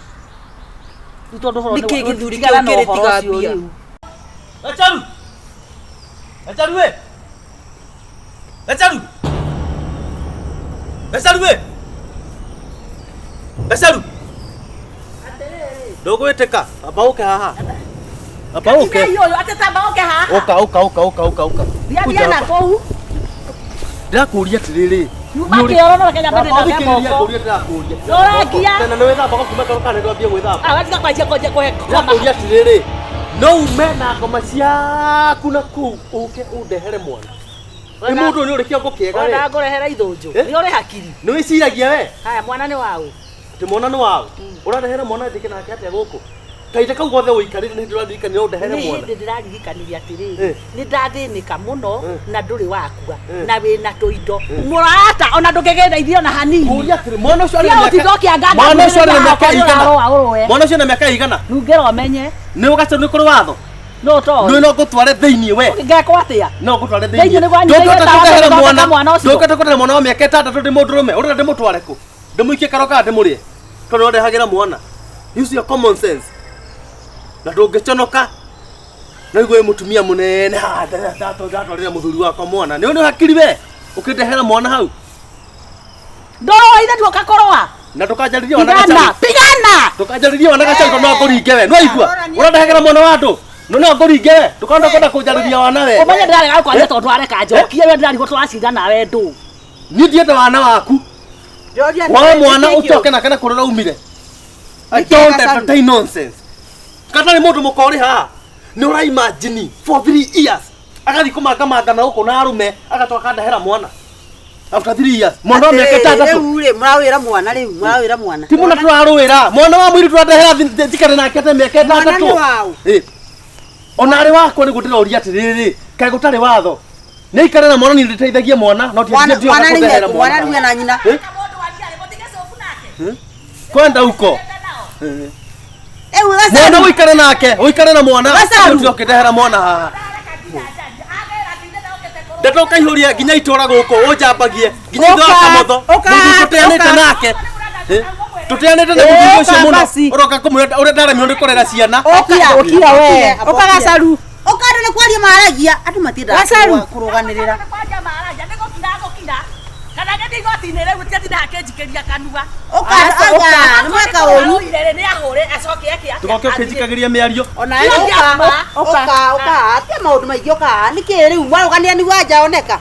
Nĩkĩ gĩthuri kĩu kĩrĩtiga mbia. Gacharu. Gacharu we. Gacharu. Gacharu we. Gacharu. Ndũgwĩtĩka. Ambauke haha. Ambauke. Ateta ambauke haha. Ũka. Thiĩ na kũu. Ndĩrakũria atĩrĩrĩ. Nyuma kĩoro no Kenya mbere na moko. Ndĩrakũria. Ndũrakia. Tena nĩ wĩthamba gũkuma karoka nĩ ndwambie gwĩthamba. Watiga kwanjia kũhe. Ndĩrakũria atĩrĩrĩ. No ume na ngoma ciaku na kũu ũke ũndehere mwana. Nĩ mũndũ nĩ ũrĩ kĩongo kĩega we. Ona ngũrehera ithũnjũ. Nĩ ũrĩ hakiri. Nĩ wĩciragia we. Haya mwana nĩ waũ. Atĩ mwana nĩ waũ. Ũrarehera mwana ndĩke nake atĩa gũkũ. Kaita kau gothe ũikarĩte nĩ ndĩraririkania ũndehere mwana. Nĩ ndĩraririkaniria atĩrĩrĩ. Nĩ ndathĩnĩka mũno na ndũrĩ wakua. Na wĩna tũindo. Mũrata ona ndũngĩgeithio na hanini. Kũria atĩrĩ mwana ũcio arĩ na mĩaka. Mwana ũcio arĩ na mĩaka igana. Mwana ũcio na mĩaka igana. Nungĩra ũmenye. Nĩ ũgacoka nĩ kũrĩ watho. No to. No ngũtware thĩinĩ we. Ngekwo atĩa? No ngũtware thĩinĩ. Ndũngĩhota kũndehera mwana wa mĩaka 6 ndĩ mũndũrũme. Ũrenda ndĩmũtware kũ? Ndĩmũikie karoka ndĩmũrĩe. Tondũ ndehagĩra mwana. Use your common sense. Na ndũngĩconoka. Na igwe mũtumia mũnene ndatwarĩra mũthuri wakwa mwana. Nĩ ũndũ hakiri we. Ũkĩndehera mwana hau. Ndoro ithe tuoka kũrũa. Na ndũkanjarĩrie wana Gacharu. Pigana. Ndũkanjarĩrie wana Gacharu tondũ no ngũringe we. Nĩ waigua? Ũrendehera mwana wa andũ. No ngũringe we. Ndũkanda kwenda kũnjarĩria wana we. Ũmenye ndĩrarega kwanja tondũ areka njokie we ndĩrarigwo tũracinda nawe ndũ. Niĩ ndiende wana waku. Wa mwana ũcoke nake na kũrora umire. I don't entertain nonsense. Kata nĩ mũndũ mũkori haha. Nĩ ũra imagine for 3 years. Agathi kũmanga na gũkũ na arũme agatoka ndehera mwana. After 3 years. Mwana wa mĩaka 6. Rĩu mũrawĩra mwana rĩu mũrawĩra mwana. Ti mũna tũrarũĩra. Mwana wa mũirũ twandehera thikare nake ate mĩaka 6. Mwana nĩ waũ. Ona arĩ wakwa nĩguo ndĩroria atĩrĩrĩ. Kaĩ gũtarĩ watho. Nĩ ikare na mwana nĩ ndĩteithagia mwana no ti ndio kũndehera mwana. Mwana rĩu na nyina. Kwenda huko. Mwana ũikare nake, ũikare na mwana. Ndio ũkĩndehera mwana haha. Ndatoka ihũria nginya itũra gũkũ ũnjambagie. Nginya itũra kamotho. Tũteanĩte nake. Tũteanĩte na mũthuri ũcio mũno. Ũroka kũmwĩra ũrĩa ndaremirwo nĩ kũrera ciana. Ũkira we. Ũka Gacharu. Ũka andũ nĩ kwaria maragia. Andũ matiendaga kũrũganĩrĩra. Kana ngĩthi igoti-inĩ rĩu tiatinda akĩnjikĩria kanua. Ũka nĩ mweka ũru. Nĩ ahũre acoke ekĩa. Tũgoke ũkĩnjikagĩria mĩario. Ona ũka atia maũndũ maingĩ ũka. Nĩkĩ rĩu mwarũgania nĩ wanja oneka.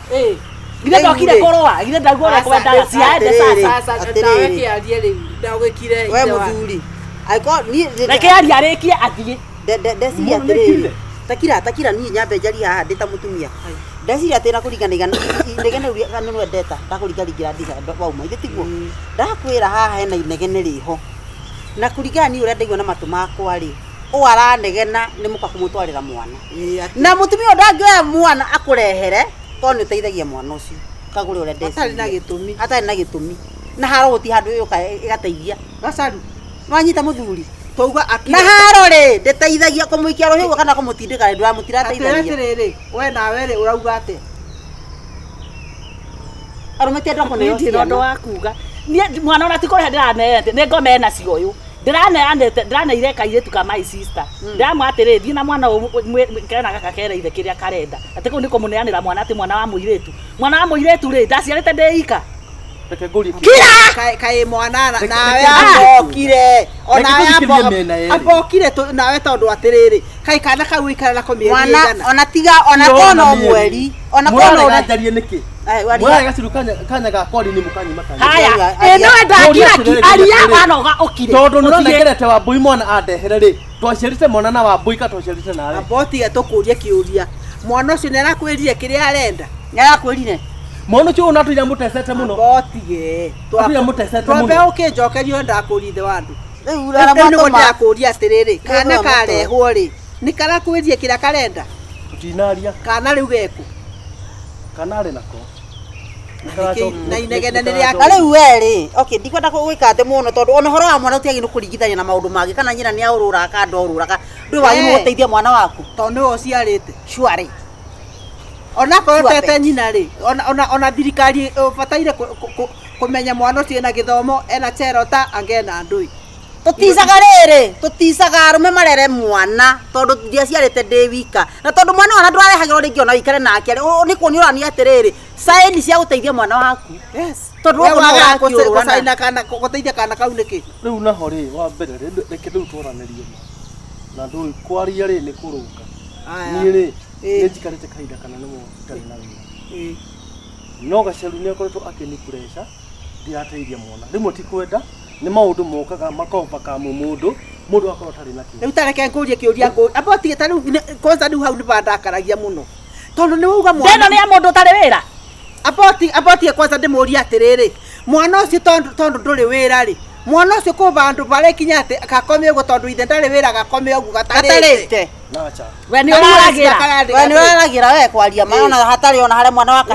Githe ndokire koroa, githe ndaguora kwenda ciaende sasa. Ndawe kiarie riu, ndagwikire. We muthuri. Aiko ni Reke arikie athie. Ndeciria atiriri. Takira ni nyambe njari haha ndita mutumia. Ndeciria atira kuriganigana inegene uri kanuru ndeta ndakurigaringira ndiga wauma ithe tiguo. Ndakwira haha hena inegene riho. Na kurigana ni uria ndaigua na matu makwa ri. O aranegena ni muka kumutwarira mwana. Na mutumia ndangioya mwana akurehere toni uteithagia mwana ucio. Kagure uria ndeci. Atari na gitumi. Na haro uti handu yuka igateithia. Gacharu. Nwanyita muthuri. Touga Na haro ri ndeteithagia kumuikia rohiu kana kumutindika ri ndamutira teithagia. Atiriri, we nawe ri urauga ate? Arumete ndako ne Ndi ndo wakuga. Ni mwana ona tikore ndirane ne ngome na cio uyu. Ndirane ireka iretu ka my sister. Ndiramwa atiriri thii na mwana kana gaka kere ithe kiria karenda. Ati ko ndiko muneanira mwana ati mwana wa muiretu. Mwana wa muiretu ri ndaciarite ndeika. Reke nguri. Kira kai mwana nawe abokire. Ona abokire nawe tondu atiriri. Kai kana kau ikara na komieri mwana ona tiga ona kono mweri. Ona kono unajarie niki. Mwana Gacharu kanya ga kori ni mukanyi makanya. Haya, eno ndakira ki aria wanoga ukire. Tondu nuronegerete wa mbui mwana andehere ri. Twacerite mwana na wa mbui ka twacerite nawe. Aboti atukuria kiuria. Mwana ucio nerakwirire kiria arenda. Nerakwirire. Mwana ucio unatunya mutesete muno. Abotige. Twatunya mutesete muno. Twambe ukinjokerio ndakurithe wandu. Riu rara mwana ndakuria atiriri. Kana karehwo ri. Ni karakwirire kiria karenda. Tutinaria. Kana riu geku. Kana ari nako. Na inegene ni ria. Riu weri. Okay, ndikwenda gwika ate muno tondu ona horo wa mwana utiagi nukurigithania na maundu mangi kana nyina ni aurura ka ndorura. Ndui wanyu guteithia mwana waku. Tondu uciarite. Shwari. Ona korotete nyina ri. Ona thirikari bataire kumenya mwana ucio na githomo ena cherota angena ndui. Tutisaga arume marere mwana tondu ndia ciarite ndi wika na tondu mwana wana ndwarehagirwo ringi ona ikare nake ni kuoni urani atiriri saini cia guteithia mwana waku. Yes. Tondu waga gusaina kana guteithia kana kau niki. Riu naho ri wa mbere reke riu twaranirie. Na ndui kwaria ri ni kuruka. Ni ri njikarite kahinda kana no tari na wira. No Gacharu ni akoretwo akini pressure ndirateithia mwana. Rimwe ti kwenda ni maundu mokaga makomba ka mundu akorwo tari na kindu. Riu tareke ngurie kiuria ngo abotige tariu kwanza riu hau ni bandakaragia muno. Tondu ni uga mwana. Ndeno ni mundu tari wira. Abotige kwanza ndimuria atiriri. Mwana ucio tondu nduri wira ri. Mwana ucio ko bandu barekinya ati gakome ugo tondu ithe ndari wira gakome ugo gatarite. Nacha. We ni uraragira we kwaria maana hatari ona hare mwana waka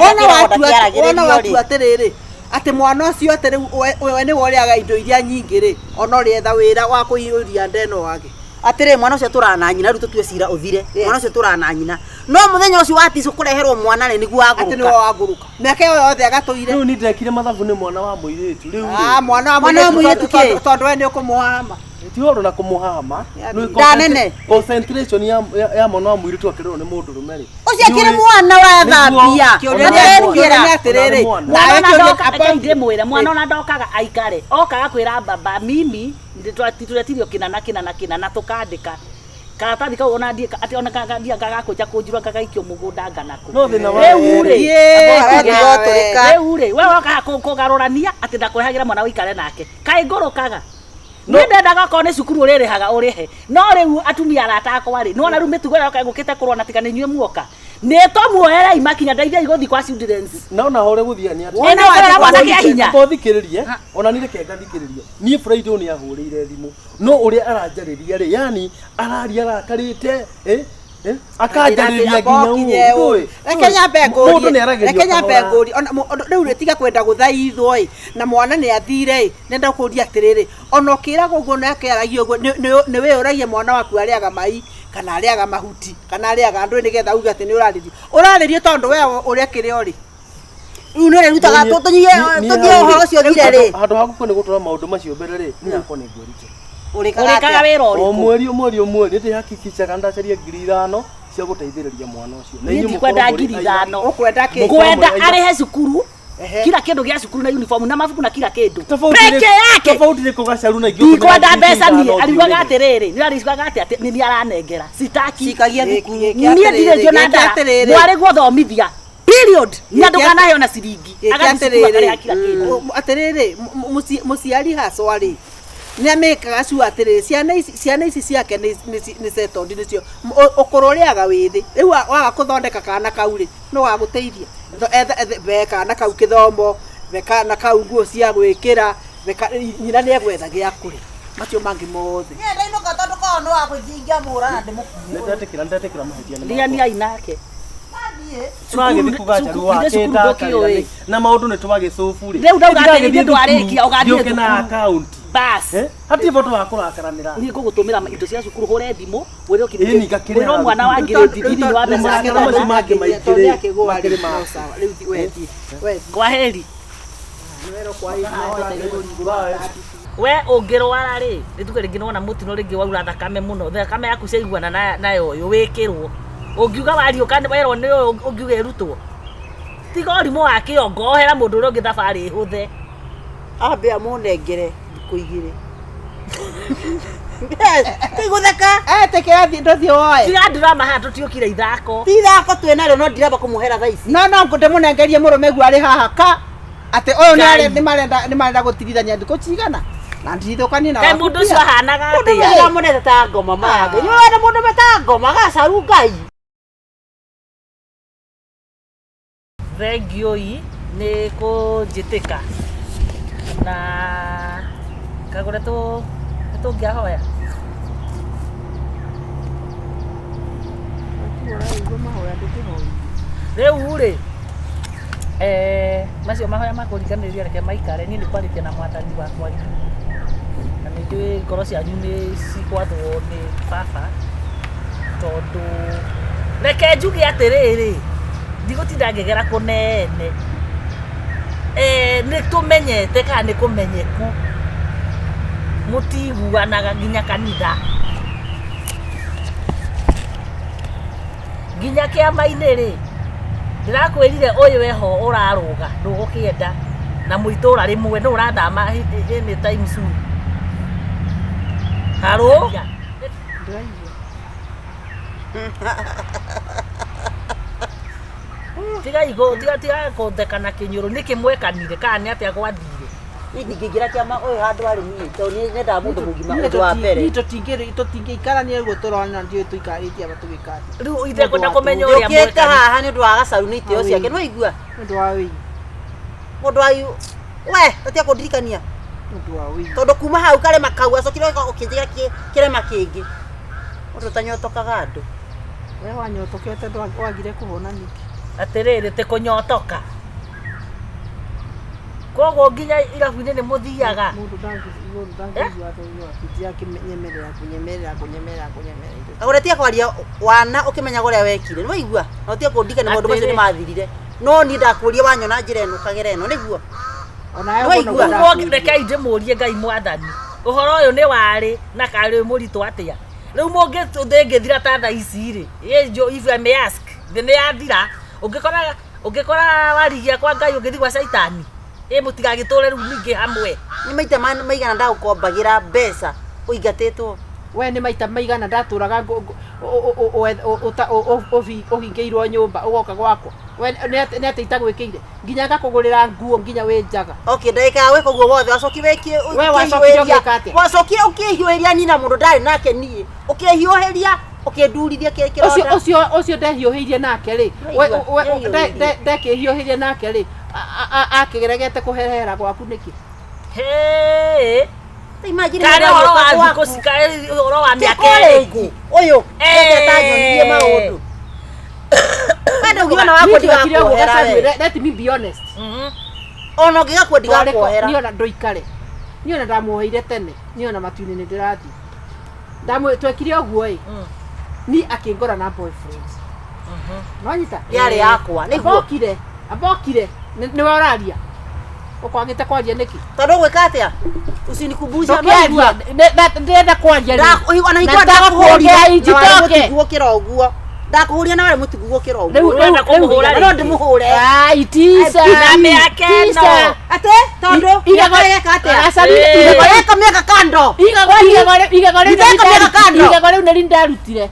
ona watu atiriri. Ati mwana ucio atiri we ni woriaga indo iria nyingi ri ona rietha wira wa kuiuria ndeno wake. Atire mwana ucio turana nyina riu tutue cira uthire mwana ucio turana nyina no muthenya ucio waticu kureherwo mwana ri niguo aguruka ati ni waguruka meke yothe agatoire riu ni ndekire mathabu ni mwana wa muiretu riu mwana wa muiretu tondu we ni ukumuhama ti hondo na kumuhama ndanene concentration ya mwana wa muiretu akirwo ni mundu rumeri ucio akire mwana wa thambia kiuria atiriri nawe ndoka akainde mwira mwana ona ndokaga aikare okaga kwira baba mimi nditwatirio kinana tukandika karatathi kau ona ndie ati ona kangadia gagakuja kunjirwa gagaikio mugunda nganako no thina wa ure we woka kugarurania ati ndakurehagira mwana wikare nake kai ngurukaga no ndendaga ko ne cukuru urirehaga urihe no riu atumia aratakwa ri no na riu mitugo yoka ngukite kurwa na tika ninywe muoka neto muoera imakinya ndaithia igothi kwa students naona hore guthiani ati ena wala mwana kia hinya bothikiririe ona ni reke ngathikiririe ni Friday ni ahurire thimu no uria aranjariria ri yani araria arakarite akanjariria nginya uyu rekenya mbenguri ona riu ritiga kwenda guthaithwo na mwana ni athire nenda kuria atiriri ona ukiraga uguo nake aragio uguo ni we uragie mwana waku ariaga mai kana ariaga mahuti kana ariaga ndu nigetha uga ati ni uraririe tondu we uria kiri ori riu ni rutaga tuthie horo cio thire ri handu haku ni gutura maundu macio mbere ri ni yakwa ni ngurite urikaga wira ori o mweri ndi hakikisha kanda caria 5,000 cia guteithiriria mwana ucio na inyu kwenda 5,000 ukwenda ki kwenda arihe cukuru kila kindu gia cukuru na uniform na mabuku na kila kindu peke yake tofauti ni Gacharu na ingio kwenda mbeca ni aliwaga atiriri ni ariswaga ati ni aranengera sitaki cikagia thukuru ni ndire ndio na ndara mwari guthomithia Period. Nyanduka nayo na ciringi. Agatirire atirire muciari haswari ni amekaga cu atirire ciana ici ciake ni setondi nicio ukururiaga withi riu waga kuthondeka kana kauri no waguteithia beka na kau kithomo beka na kau nguo cia gwikira beka nyina ni egwetha gia kuri macio mangi mothe ni ndaino katondu ko no akujingia mura na ndimukuo ndatekira mahitia Liani ainake Twagithii kugacharu wake ndakarire na maundu ni twagicubu ri riu ndaugateithie ndwarikia ugathie na account bas hati voto wa kurakaranira ni ngugutumira indo cia cukuru hure thimu wire Ĩni ngakĩrĩra wire mwana wa ngiredi thini wa mbeca Makĩra macio mangĩ maingĩ makiri ma sawa riu wethi kwa heri nwero kwa hii we ungirwara ri rituge ringi nona mutino ringi waura thakame muno thakame yaku ciaiguana nayo uyu wikirwo ungiuga wario kandi werwo ni ungiuga irutwo tiga urimu wa kiongo hera mundu uria ungi thabari ihuthe ambe amunengere kuigire tigutheka tekera ndothio woe tiga ndirama haha tutiukire ithako ithako twinario no ndiraba kumuhera thaisi no ndemunengerie murume gu ari haha ka ate oyo ni marenda gutirithania ndiko cigana na ndithukani na mundu ucio ahanaga atia ya munete ta ngoma mage yone mundu meta ngoma gacaru ngai Regioi ni kunjitika na kagure tu ngiahoya riu ri macio mahoya makuriganiria reke maikare ni kwaritia na mwathani wakwa na nijui ngoro cianyu ni cikwathwo ni baba tondu reke njuge atiriri ndigutinda ngigera kunene ni tumenyete kana ni kumenyeku mutiguanaga nginya kanitha nginya kiama-ini ri ndirakwirire uyu weho uraruga ndugukienda na muitura rimwe no urathama any time soon haro tiga kuthekana kinyuru nikimwekanire kana ni atia gwathire ndingigira kiama uyu handu ari ni to ni nenda mundu mugima mundu wa mbere itotinge ikara ni rugo turona ndio tuikaritie aba tugikari riu ithe kwenda kumenya uria mweka haha ni ndu wa gacaru ni itio ciake no igua ndu wa wi mundu ayu we tatia kundirikania ndu wa wi tondu kuma hau kare makau acokire ukinjigira kirema kingi mundu tanyotokaga andu we wanyotokete wagire kuhona niki atiriri ti kunyotoka kogo nginya irabu-ini ni muthiaga mundu ndangigua thonyo akijia kunyemerera agoretia kwaria wana ukimenya guria wekire no igua no tia kundikana mundu macio ni mathirire no ni ndakuria wanyona njira eno kagera eno niguo onayo no rekei ndimurie Ngai mwathani uhoro uyu ni wari na kari muritu atia riu mungi thingithira ta tha ici ri if I may ask ni yathira ungikora warigia kwa Ngai ungithi gwa shaitani mutigagiture riu ningi hamwe ni maita maigana ndagukombagira mbeca uingatitwo we ni maita maigana ndaturaga uhingeirwo nyumba ugoka gwakwa we ni ati itagwikire nginya ngakugurira nguo nginya we njaga okay ndaika we koguo wothe wacoki wekie we wacoki wacoki ukihiuria nina mundu ndari nake nie ukihiuhiria ukindurithia kiroda ucio ndehiuhirie nake ri ndekihiuhirie nake ri akigeregete kuherera gwaku niki imagine kana horo wa thiko sikae horo wa miaka ĩngĩ uyu etanyonirie maundu wenda ugimana wako ndigakuohera let me be honest ono ngigakwo ndigakuohera niona ndoikare niona ndamuoheire tene niona matu-ini ni ndirathi twekire uguo ni akingora na boyfriends no nyita yari yakwa niguo abokire ni wararia ukwagite kwaria niki tondu gwika atia usinikumbusha no ndenda kwaria ona igwa ndakuhuria injitoke gukira uguo ndakuhuria na wale mutigu gukira uguo urenda kumuhura no ndimuhure itisa na miaka ĩno ate tondu igagoreka atia igagoreka miaka kando igagore neri ndarutire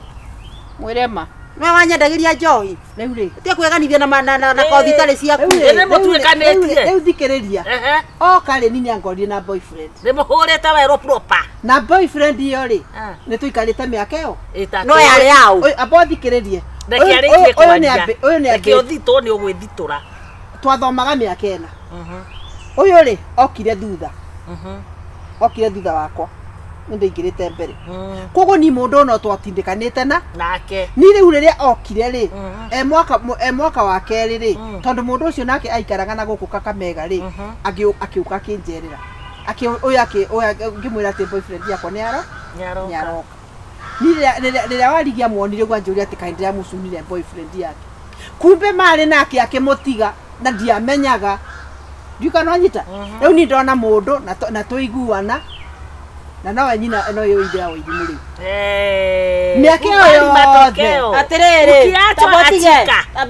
mwirema no wanyendagiria njohi riu ri tie kweganithia na kothi tari ciaku ene mutuikanĩtie riu thikiriria o kare nini angorie na boyfriend nimuhurite werũ proper na boyfriend iyo ri ni tuikarite miaka iyo no yari yao abo thikiririe reke arĩkie kwaria uyu ni reke ũthitũ nĩ ũgwĩthitũra twathomaga miaka ena uyu ri okire thutha wakwa ndaingirite mbere kogo ni mundu no twatindikanite nake ni riu riria okire ri mwaka wa keri ri tondu mundu ucio nake aikaraga na guku Kakamega ri akiuka kinjerera oya ngimwira ati boyfriend yakwa ni aroka ni riria warigia muonire gwanjuri ati kaindira mucunire boyfriend yake kumbe mari nake akimutiga na ndiamenyaga ndikana nyita riu ni ndona mundu na tuiguana na nawe nyina no yo ide yawe imuri miaka yo atirere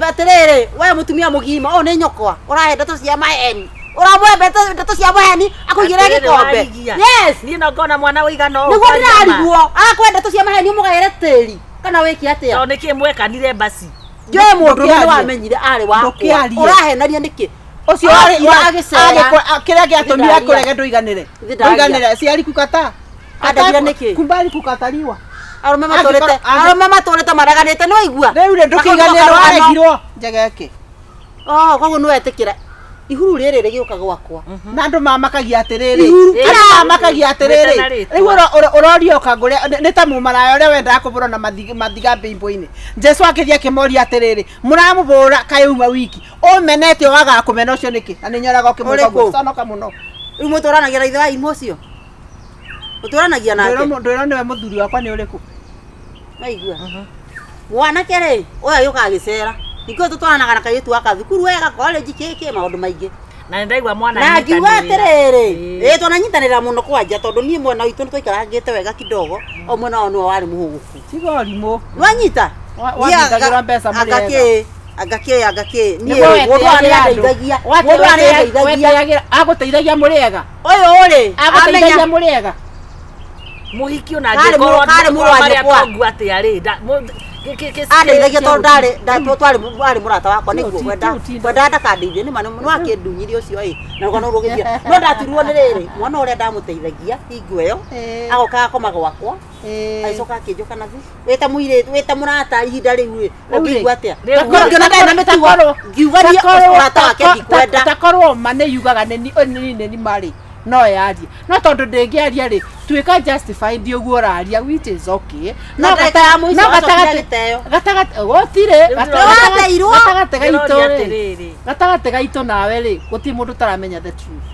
atirere we mutumia mugima o ni nyokwa urahe ndeto cia maheni uramwembe ndeto cia maheni akugira gikombe yes ni no ngona mwana uigana o niguo ndirariguo akwe ndeto cia maheni umugaire tiri kana wiki atia no niki mwekanire basi joe mundu ni wamenyire ari wakwa urahenania niki ucio agicera kiria giatumira kurege nduiganire ciari kukata adagira niki kumbali kukataliwa arume matorete maraganite no igua riu ri ndukiganire waregirwo njegeke koguo no etikira ihuru riri rigiuka gwakwa na andu mamakagia atiriri mamakagia atiriri riu urorio kangure ni ta mumarayo uria wendaga kubura na mathiga mbimbo-ini Jesu akithia kimoria atiriri muramubura kayuma wiki umenete waga kumena ucio niki na ninyoraga ukimugwa sanoka muno riu mutoranagira ithe wa imocio utoranagia nake ndwira niwe muthuri wakwa ni uriku maigua mwana kere oya yuka gicera nikio tutwaranaga na kayitu waka thukuru wega college keke maundu maingi na ndaigwa mwana na ngiwa atiriri twananyitanira muno kwanja tondu nie mwena witu ni twikarangite wega kidogo o mwena wao ni wari muhuguku tigorimu nwanyita wathithagira mbeca muri agake nie mundu areithagia aguteithagia muri ega uyu uri aguteithagia muri ega muhiki ona ngikorwo kare murwanya tongu ati ari areithagia tondu twari murata wakwa niguo kwenda ndakandeithie ni manu akindunyirie ucio na rugano rugithia no ndatirwo ni riri mwana uria ndamuteithagia hingo iyo agoka koma gwakwa aicoka akinjuka na wita muiritu wita murata ihinda riu ngigua atia ngona ndai na mitugo ngiugaria murata wake ndikwenda takorwo mane yugaga neni mari no yaria no tondu ndingiaria ri twika justified uguo raria which is okay no gatagate gaito nawe ri guti mundu taramenya the truth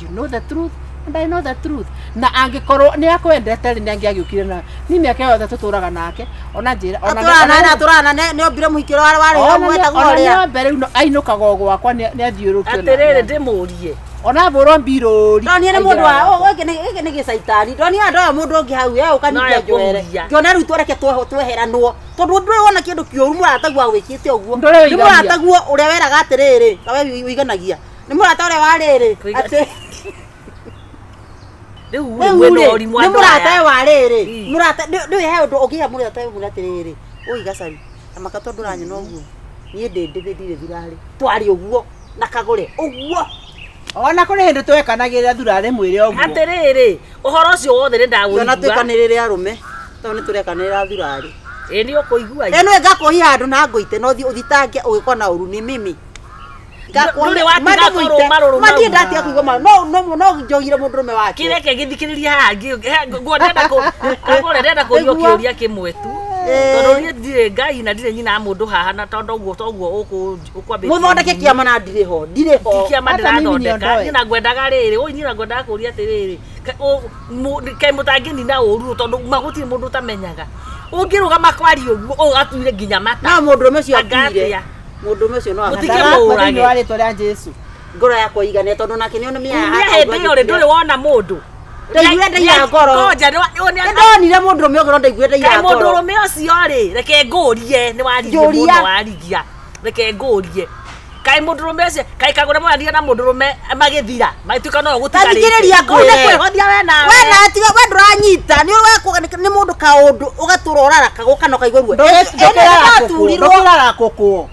you know the truth and I know the truth na angikorwo ni akwendete ri ni angiagiukire na ni miaka yothe tuturaga nake ona njira ona turana ni obire muhikiro wari mweta goria ona mbere uno ainukaga gwakwa ni athiurukio atiriri ndimurie ona boro mbirori ndoni ni mundu wa ege ni gicaitani ndoni ando mundu ungi hau ya ukanikia njoere kiona riu twereke tweheranwo tondu nduri wona kindu kioru muratagua wikite uguo ni murataguo uria weraga atiriri kawe wiganagia ni murata uria wariri ati riu we nori mwana ni murata wariri murata ni he undu ugia murata atiriri ui gacaru amaka tondu ranyu no uguo nie ndindithire thirari twari uguo na kagure uguo ona kuri hindu twekanagira thurare mwire oguo atiriri uhoro ucio wothe ni ndagurigua ona twekanirire arume tondu ni turekanira thurare ni ukuigua eno ngakohi handu na ngoite no uthitange ugikona uru ni mimi nduri watiga korwo maruru mati ndatia kuigwa no njogire mundurume wake kireke githikiriria hangi ngwenda ko agore ndenda kurio kiuria kimwe tu tondu ni ndire ngai na ndire nyina mundu haha na tondu uguo ukwambia muthondeke kiama na ndire ho kiama ndirathondeka nyina ngwendaga riri oi nyina ngwendaga kuria atiriri kai mutangini na uru tondu maguti mundu tamenyaga ungirugama kwari uguo atuire nginya mata na mundurume cio atire mundurume cio no atikemurage wari toria Jesu ngoro yakwa igane tondu nake ni mia hende yore nduri wona mundu ndaiguete ya ngoro ndonire mundurume ngoro ndaiguete ya ngoro mundurume ucio ri reke ngurie ni warigie mundu warigia reke ngurie kai mundurume cie kai kagure mwaria na mundurume magithira maituka no gutikari athikiriria ngothia wena tiga we nduranyita ni wekwo ni mundu kaundu ugatura uraraka gukano kaigurwe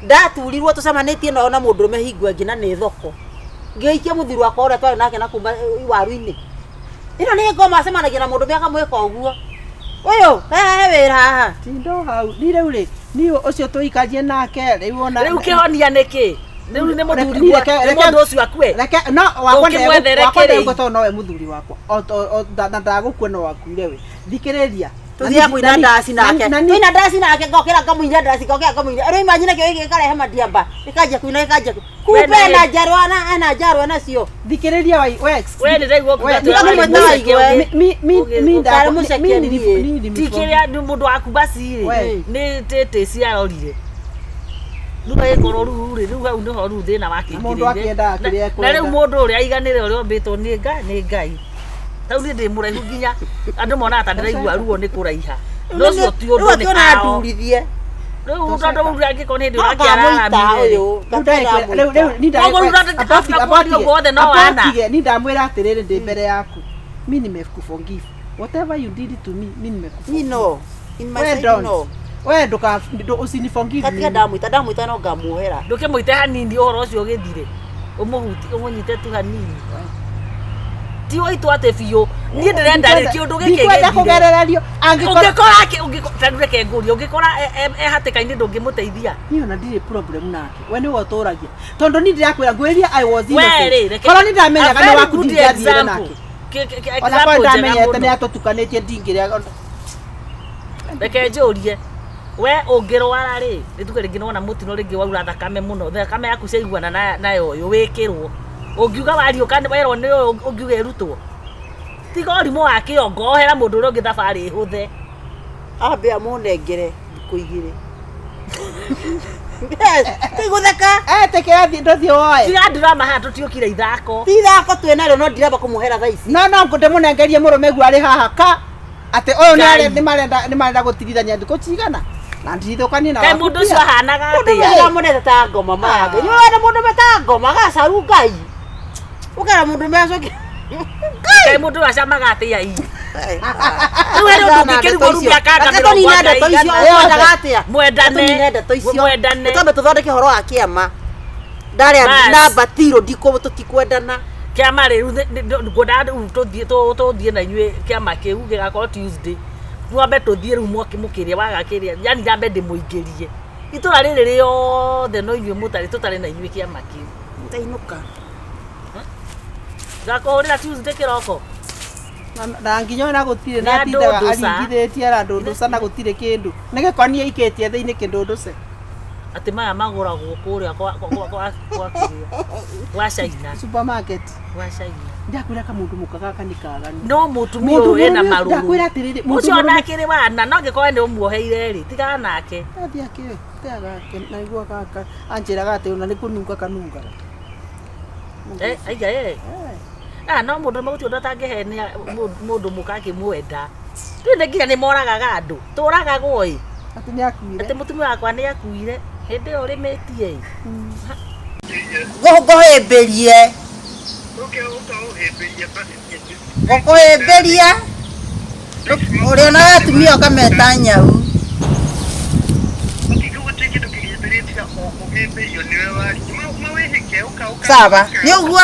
ndaturirwo tucemanitie na mundurume hingwe ngina ni thoko ngeikia muthiru wakwa uria twari nake na kuma waru-ini ino ni ngoma cemanagia na mundurume akamwika uguo uyu he wira haha tindo hau ni riu ri ni ucio tuikarie nake riu ona riu kihonia niki riu ni muthuri wa mundu ucio akue no wakwa to no we muthuri wakwa o ndagukua no wakuire we thikiriria tuthia kuina ndasi nake tuina ndasi nake ngokira ngamuina ndasi ngokira ngamuina riu imagine kio giki karehe madiamba ikajia kuina ikajia kupe na jarwana na jarwa nacio thikiriria we ni regu tikiria ni mundu waku basi ri ni tete ciarorire ruga ikoro ruri riu hau niho ru thina wakingirire na riu mundu uria aiganire uria ombitwo ni ngai tau ni ndi muraihu nginya andu mona ta ndiraigua ruo ni kuraiha no cio ti undu ni kao ndurithie riu tondu uru angiko ni ndi urakiara uyu ni ndamwira atiriri ndi mbere yaku mimi nimekuforgive whatever you did to me mimi nimekuforgive no in my side no we nduka usiniforgive katika ndamwita no ngamuhera ndukimwite hanini uhoro ucio githire umuhuti umunyite tu hanini ti waitu ate biu ni ndirenda ri kiundu giki ngikwenda kugerererio angikora nguri ungikora hatikaini ndungimuteithia ni ona ndire problem nake we ni woturagia tondu ni ndirakwira ngwiria I was innocent kono ni ndamenya kana waku ndingiathire nake ona kwa ndamenyete ni atutukanitie ndingiria reke njurie we ungirwara ri rituge ringi nona mutino ringi waura thakame muno thakame yaku ciaiguana nayo uyu wikirwo ungiuga wario kandi werwo ni ungiuga erutwo tiga urimu wa kiongo hera mundu uria ungi thabari ihuthe ambe amunengere kuigire tigutheka tekera ndothio woe tiga ndirama haha tutiukire ithako ti ithako twena no ndiraba kumuhera thaici no ngude munengerie murume gu ari haha ka ate uyu ni marenda gutirithania ndiko cigana na ndithukani na mundu ucio ahanaga atia mundu ta ngoma maga ni wena mundu meta ngoma gacaru ngai ukara mundu mecoke kai mundu acamaga atia ii wewe ndungikirwo rubia kanga mirongo ina to icio wendaga atia mwendane tondu tuthondeke horo wa kiama ndari na batiro ndiko tutikwendana kiama riu ngoda tuthie na inyue kiama kiu gigakorwo Tuesday mwambe tuthie riu mukiria wagakiria yani nyambe ndimuingirie itura riri riothe no inyue mutari tutari na inyue kiama kiu tainuka gakorira Tuesday kiroko na nginya na gutire na tindaga aringithitie arandunduca na gutire kindu nigekonie iketie thiini kindunduce ati maya maguragwo kuria kwa China supermarket wa China ndakwira ka mundu mukaga kanikagani no mutumia uyu ena maruru ndakwira atiriri ucio nakiri wana no ngikore ndi umuoheire ri tiga nake athia kiwe tiaga naigua kaka anjiraga ati una ni kununga kanunga aiga no mundu mauti ndatangehenia mundu mukaki mwenda ndi nginya ni moragaga andu turagagwo ii ati ni akuire ati mutumia wakwa ni akuire hindi urimetie gogohemberie gogohemberia uri na atumia ukameta nyau sawa ni uguo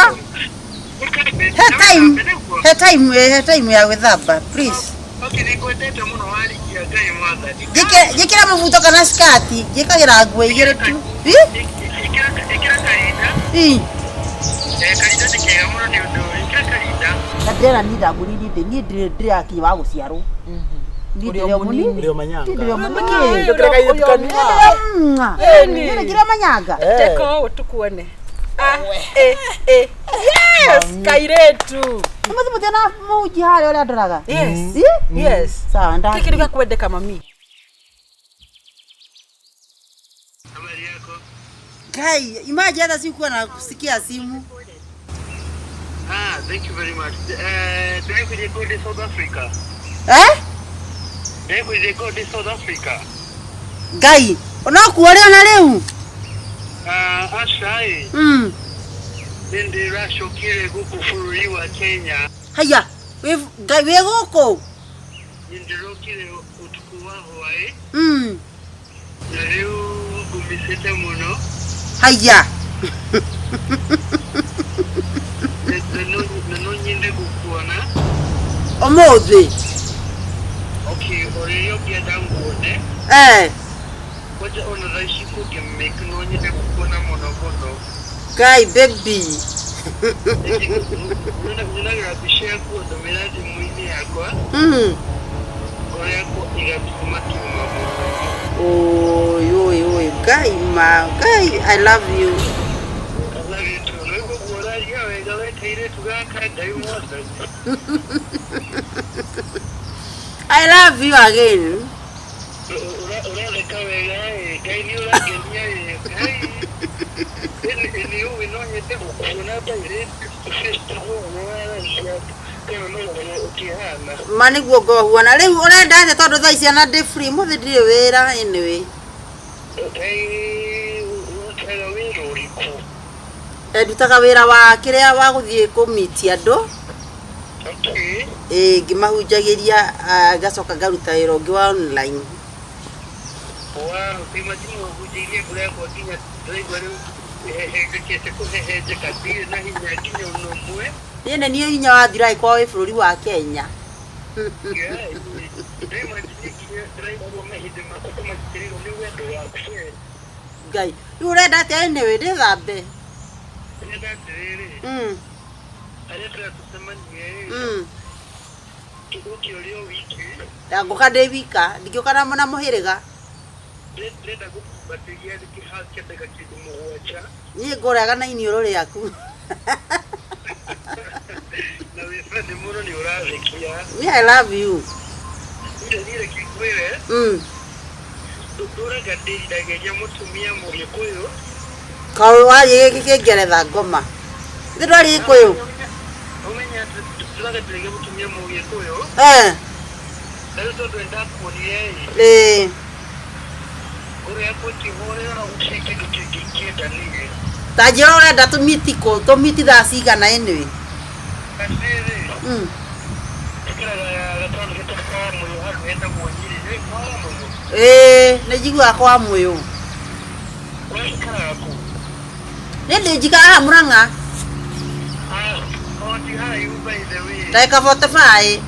he time ya gwithamba please jikira mavuto kana skati jikagira nguo igire tu ndira ni ndaguriri ni ndira ki wa guciarwo ndio muni ndio manyanga ndio muni ndio manyanga teko tukuone yes kairetu muthimutia na muji hale ule ndoraga yes sawa ndaki kikiriga kwendeka mami Kai, imagine hata sikuwa na kusikia simu. Thank you very much. They go to South Africa. They go to South Africa. Gai, unakuolewa na leo? Asai. Nende rasho kile guku fururi wa Kenya. Haya, ngai we guku. Nende kile utuku wa Hawaii. Na leo kumisete muno. Haya. Nano nyende gukuona. Omothi. Okay, oreyo kia danguone. Wacha ona raishi kuke make no nyende gukuona muno muno. Guy baby. Nina grabishia kwa dominati mwini yakwa. Oya kwa igabisuma kiuma muno. Oi, guy ma, guy, I love you. I love you too. Luego waragia wegale teire tugaka daiwasa. I love you again. Ura kawega kai ni ura kenya kai. Ni uno nyete kuona baire festival wala shia kana no ukihana. Mani guogo huana riu urenda ate tondu thaa ici ana ndi free muthi ndire wira anyway. Utega wira uriku. Ndutaga wira wa kiria wa guthie kumiti andu. Okay. Ngimahunjagiria gacoka ngaruta wira ungi wa online. Wow, imagine uhujirie kule kwa kinya driver kete kuheheje kadiri na hinya kinya unomwe. Yene niyo hinya wa thirai kwa we bururi wa Kenya. Guy, you read that anyway, did that be? Ngoka ndi wika, ndikioka na mwana muhiriga. Ni ngoraga na inioro riaku. Me, I love you. Karu wari gikigeretha ngoma. Ndori ikuyu. Tajiro urenda tumitiko, tumiti thaa cigana anyway. Nejigua kwa muyo. Nende jika Muranga. Like 45.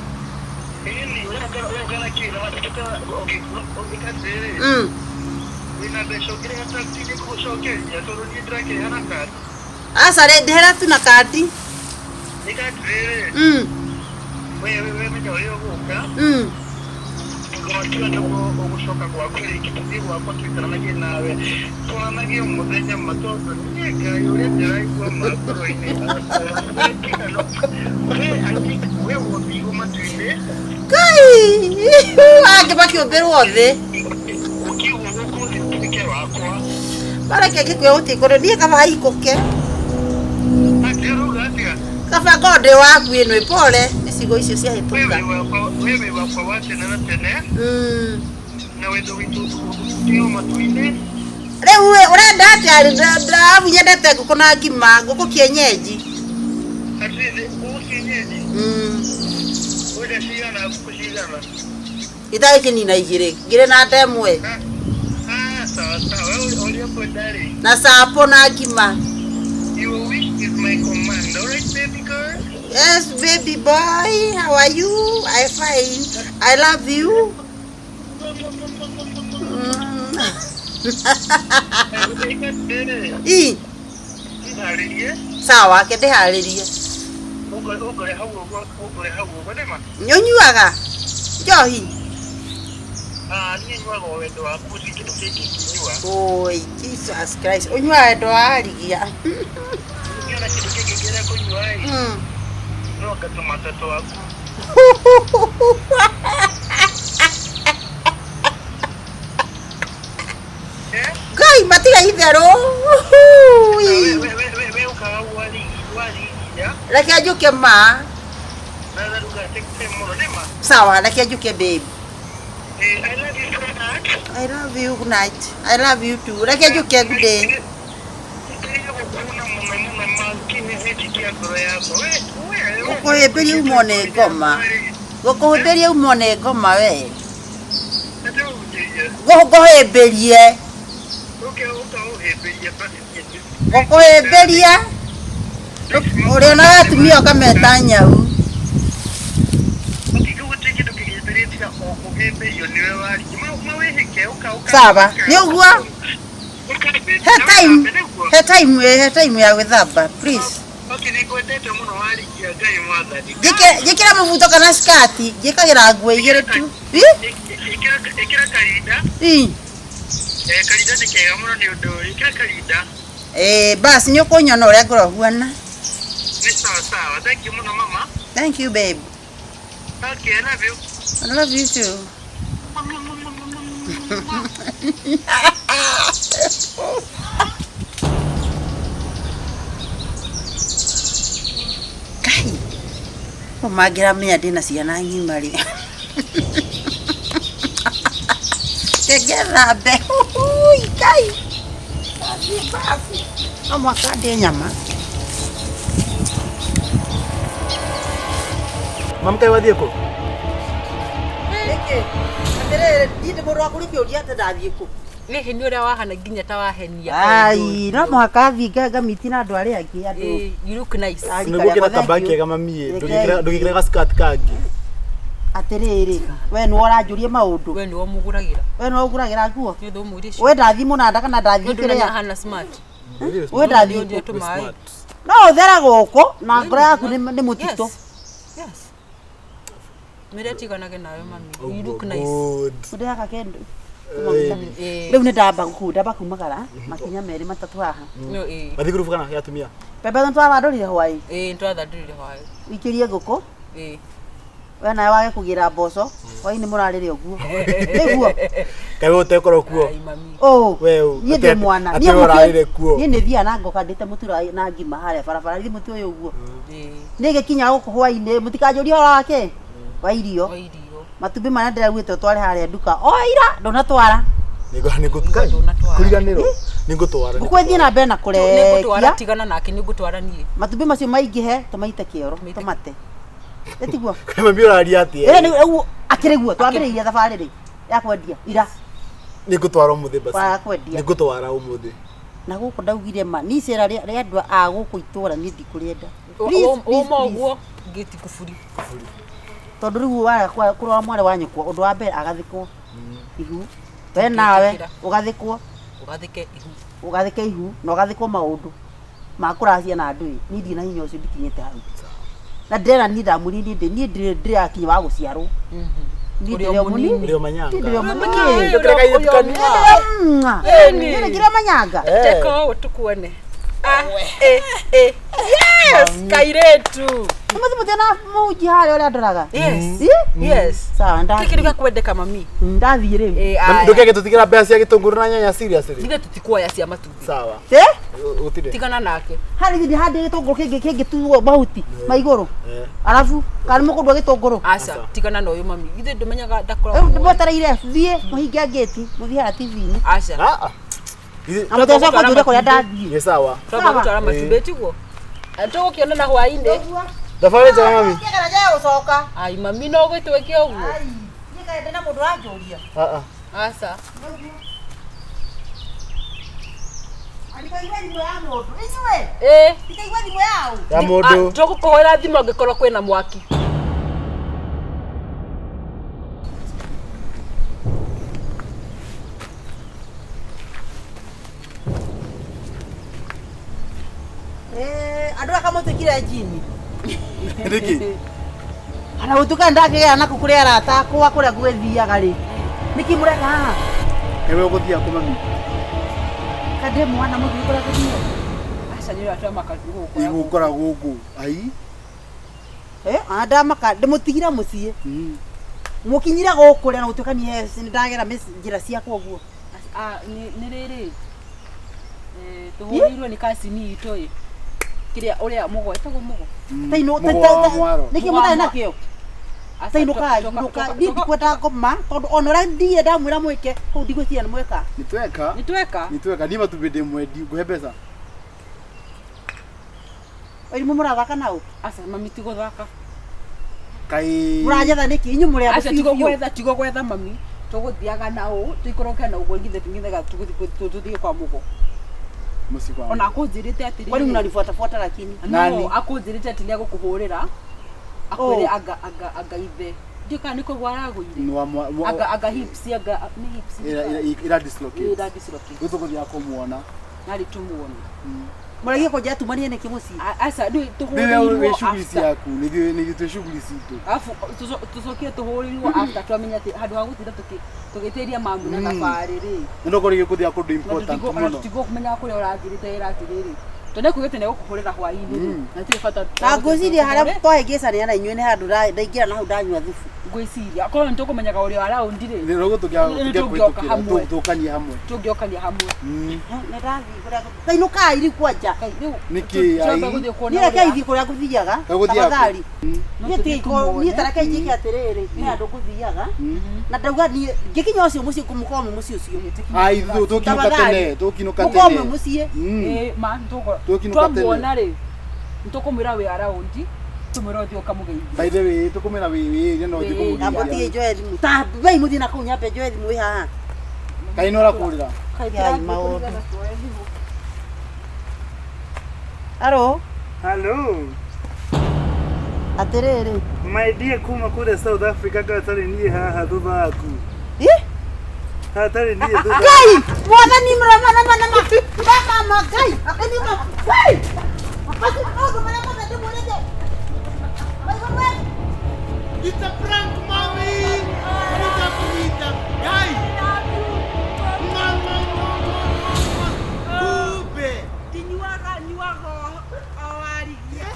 Asa dehera tu na kati. Para que uti kore dia kama ikoke. Kafa gode waku ino pole isigo icio cia hituka. Wewe wako wache na tene. Na wewe witu tio matuine. Leo urenda atari dravu nyendete gukona ngima guku kienyeji. Ati kienyeji. Oda cia na kushigana. Itaiki ni na igire. Gire na ndemwe. Sawa. Wewe uko ndari. Na sapo na ngima. Your wish is my command. All right, baby girl? Yes, baby boy. How are you? I'm fine. I love you. Sawa, kende haririe. Nyonyuaga. Njohi. Oh, Jesus Christ. Unyua ndo arigia. Gai matiga ithero. Reke ajuke ma. Sawa, reke ajuke babe. I love you so much. I love you. Good night. I love you too. Reke ajuke good day. gĩtikia ngoro yakwa. We. Ũkũhĩmbĩria umone ngoma. Gũkũhĩmbĩria umone ngoma we. Gũkũhĩmbĩrie. Gũkũhĩmbĩria. Ũrĩa na atumia ũkameta nyau. Sawa, ni ũguo. He time ya gwĩthamba, please. Jikira mavuto kana skati, jikagira nguo igire tu. Ikira karinda. Karinda ni kega muno ni undu ikira karinda. Basi ni ukunyona uria ngorohuana. Ni sawa. Thank you muno mama. Thank you babe. Okay, I love you. I love you too. Kai. Magira menya ndina ciana ngima ri. Tegera be. Ui kai. Basi. Mama kade nyama. Mamkai wathie ku? Ndinde mũndũ wa kũrĩkĩũria atĩ ndathiĩ kũ. Nĩhĩ nĩ ũrĩa wahana nginya ta wahenia. Ai, no mũhaka thiĩ ngamiti na andũ arĩa angĩ andũ. You look nice. Nĩguo kĩra kabaki kega mami, ndũgĩkĩra gaskirt kangi. Atĩrĩrĩ, we nĩ ũranjũria maũndũ. We nĩ ũmũgũragĩra. We nĩ ũgũragĩra nguo. Nĩ ũndũ ũmwĩre icio. We ndathiĩ mũnanda kana ndathiĩ kĩrĩa. Hana smart. We ndathiĩ tũmaĩ. No ũthera gũkũ na ngoro yaku nĩ mũtitũ. Yes. Mire tiganage nawe mami. You look nice. Ndĩraka kendo. Rĩu nĩ ndamba kumagara makinya merĩ matatũ haha. Bathi group kana ya tumia. Pepe ntwathandũrire hwaĩ. Ntwathandũrire hwaĩ. Ikĩrie ngũkũ. We nawe wage kũgĩra mboco. Hwaĩ-inĩ mũrarĩre ũguo. Nĩguo. Kaĩ ũtekoro kuo. We niĩ ndĩ mwana. Niĩ ũrarĩre kuo. Niĩ nĩ thiaga na ngoka ndĩte mũtura na ngima harĩa barabara. Thiĩ mũtu ũyũ ũguo. Nĩ gĩkinya gũkũ hwaĩ-inĩ mũtikanjũrie ũhoro wake. Wa irio. Matumbĩ marĩa ndĩraugĩte tware harĩa nduka. Oira ndũnatwara. Nĩngũtukai. Kuriganĩrwo. Nĩngũtwara. Ũkwĩthiĩ na mbere na kũrekia. Nĩngũtwara tigana nake nĩngũtwara niĩ. Matumbĩ macio maingĩhe tũmaite kĩoro tũmate. Etiguo. Mami ũraria atĩa? Rĩu akĩrĩguo twambĩrĩirie thabarĩ rĩ ya kwendia ira. Nĩngũtwara ũmũthĩ basi. Wa kwendia. Nĩngũtwara ũmũthĩ. Na gũkũ ndaugire ma ni cera rĩa andũ a gũkũ itũra niĩ ndikũrĩenda. Ũma ũguo ngĩti kũburi. Tondũ rĩu waga kũrora mwarĩ wa nyũkwa ũndũ wa mbere agathikwo ihu. We nawe ũgathikwo. Ũgathike ihu na ũgathikwo maũndũ ma kũracia na andũ niĩ ndirĩ na hinya ũcio ndikinyĩte hau. Na ndĩrera niĩ ndamũrĩrie niĩ ndĩrĩ akinya wa gũciarwo. Niĩ ndĩrĩ mũni. Ndĩrĩ manyanga. Ndĩrĩ mũni. Ndĩrĩ manyanga. Teka ũtukuone. Yes, kairetu. Mũthimũthia na mũnji harĩa ũrĩa ndoraga. Yes. Sawa ndathi. Kĩkĩruga kwendeka mami. Ndathiĩ rĩu. Ndũkege tũtigĩra mbeca cia gĩtũngũrũ na nyanya seriously. Ithe tũtikuoya cia matumbĩ. Sawa. Gũtirĩ. Tigana nake. Harĩ githĩ handĩ gĩtũngũrũ kĩngĩ tuo mahuti maigũrũ. Arabu kana mũkũndũ gĩtũngũrũ. Aca, tigana na ũyũ mami. Ithe ndũmenyaga ndakora. Ndĩmwetereire thiĩ mũhinge ngĩti mũthiĩ harĩa TV-inĩ. Aca. Amũtece kwa njũria kũrĩa ndathiĩ. Nĩ sawa. Twagũtwara matumbĩ tiguo. Tũgũkĩonana hwaĩ-inĩ. Thabarĩ njega mami. Kĩgera njega gũcoka. Ai mami no gwĩtwĩke ũguo. Ai, niĩ kaĩ ndĩ na mũndũ wanjũria. Aca. Ndikaigua thimũ ya mũndũ. Inyuĩ? Ndikaigua thimũ yaũ. Ya mũndũ. Tũgũkũhũrĩra thimũ angĩkorwo kwĩna mwaki. Andũ akamũtwĩkire njini. Nĩkĩ? Ana gũtuka ndakĩgera na kũrĩa arata akwa kũrĩa ngwĩthiaga rĩ. Nĩkĩ mũreka haha? Ewe ũgũthiĩ kũ mami? Kande mwana mũthiĩ kũrĩa gũthiĩ. Aca nĩ ũratua makathiĩ gũkũ. Igũkora gũkũ. Ai. Ndamaka ndĩmũtigire mũciĩ. Mũkinyire gũkũ rĩa na gũtukania ndagera njĩra ciakwa ũguo. Nĩ rĩrĩ. Tũhũrirwo nĩ kacini itũ ĩ. Kĩrĩa ũrĩa mũgo etagwo mũgo. Nĩkĩ mũtarĩ nakĩo? Tainũkai, ndikwenda ngoma tondũ ona ũrĩa ndiĩ ndamwĩra mwĩke kũu ndigwĩciria nĩ mweka. Nĩtweka. Niĩ matumbĩ ndĩmwendi ngũhe mbeca. Oi mumurathaka nao. Asa mami tigo thaka. Kai. Murajetha niki inyu muri Aca tigo gwetha mami tuguthiaga nao tuikoroke na ugo ngithe tuguthi kwa mugo Musi kwa. ona akunjirite atiri kwani mnanifuata lakini Nani? no akunjirite atiri agukuhurira akwire aga ithe ndika niko gwaraguire aga hips ni hips Ira dislocate. ira dislocate Gutho kuthia kumuona. nari tumuona muragie koja tumanie niki musi asa ndu Wewe tuhurirwo shughuli yaku ni tu shughuli situ. afu tucokie tuhurirwo after twamenya ati handu ha gutira tugitiria mamu na thabari ri Ndokori kuthia kundu important muno. tigo kumenya kuria urathirite ira atiriri tonde kugite ne gukuhurira hwaini na tiri bata na ngwiciria haria twahingicania na inyuĩ nĩ handũ ndaingĩra na hau ndanyua thubu ngwiciria korwo nitukumenyaga uria waraundi ri Ndio tugia tukania hamwe. tungiokania hamwe nĩ ndathiĩ kũrĩa tainũkai iri kwanja Niki ai. niĩ reke ithi kũrĩa ngũthiaga tafadhali niĩ tareke njĩke atĩrĩrĩ nĩ handũ ngũthiaga na ndauga ngĩkinya ũcio mũciĩ mũkome mũciĩ ũcio Ai tukinuka tene mũkome mũciĩ ma ntuko Tukinuka tene. twamwona ri nitukumwira wi araundi tumwira uthio kamugeithia By the way tukumena wewe no thiko amba tie njoe thimũ ta bei mũthiĩ na kũu nyambe njoe thimũ ĩ haha kainora kurira. Yai maũndũ alo Hello, atĩrĩrĩ my dear kuma kule South Africa gatari niĩ haha thutha waku. Gatari niĩ thutha. Ngai mwathani mama Ngai akanima Ngai basi ndogo mara moja ndio mweleze wewe It's a prank, mommy. Nitakuita. Guy. Kube. niwago awarigia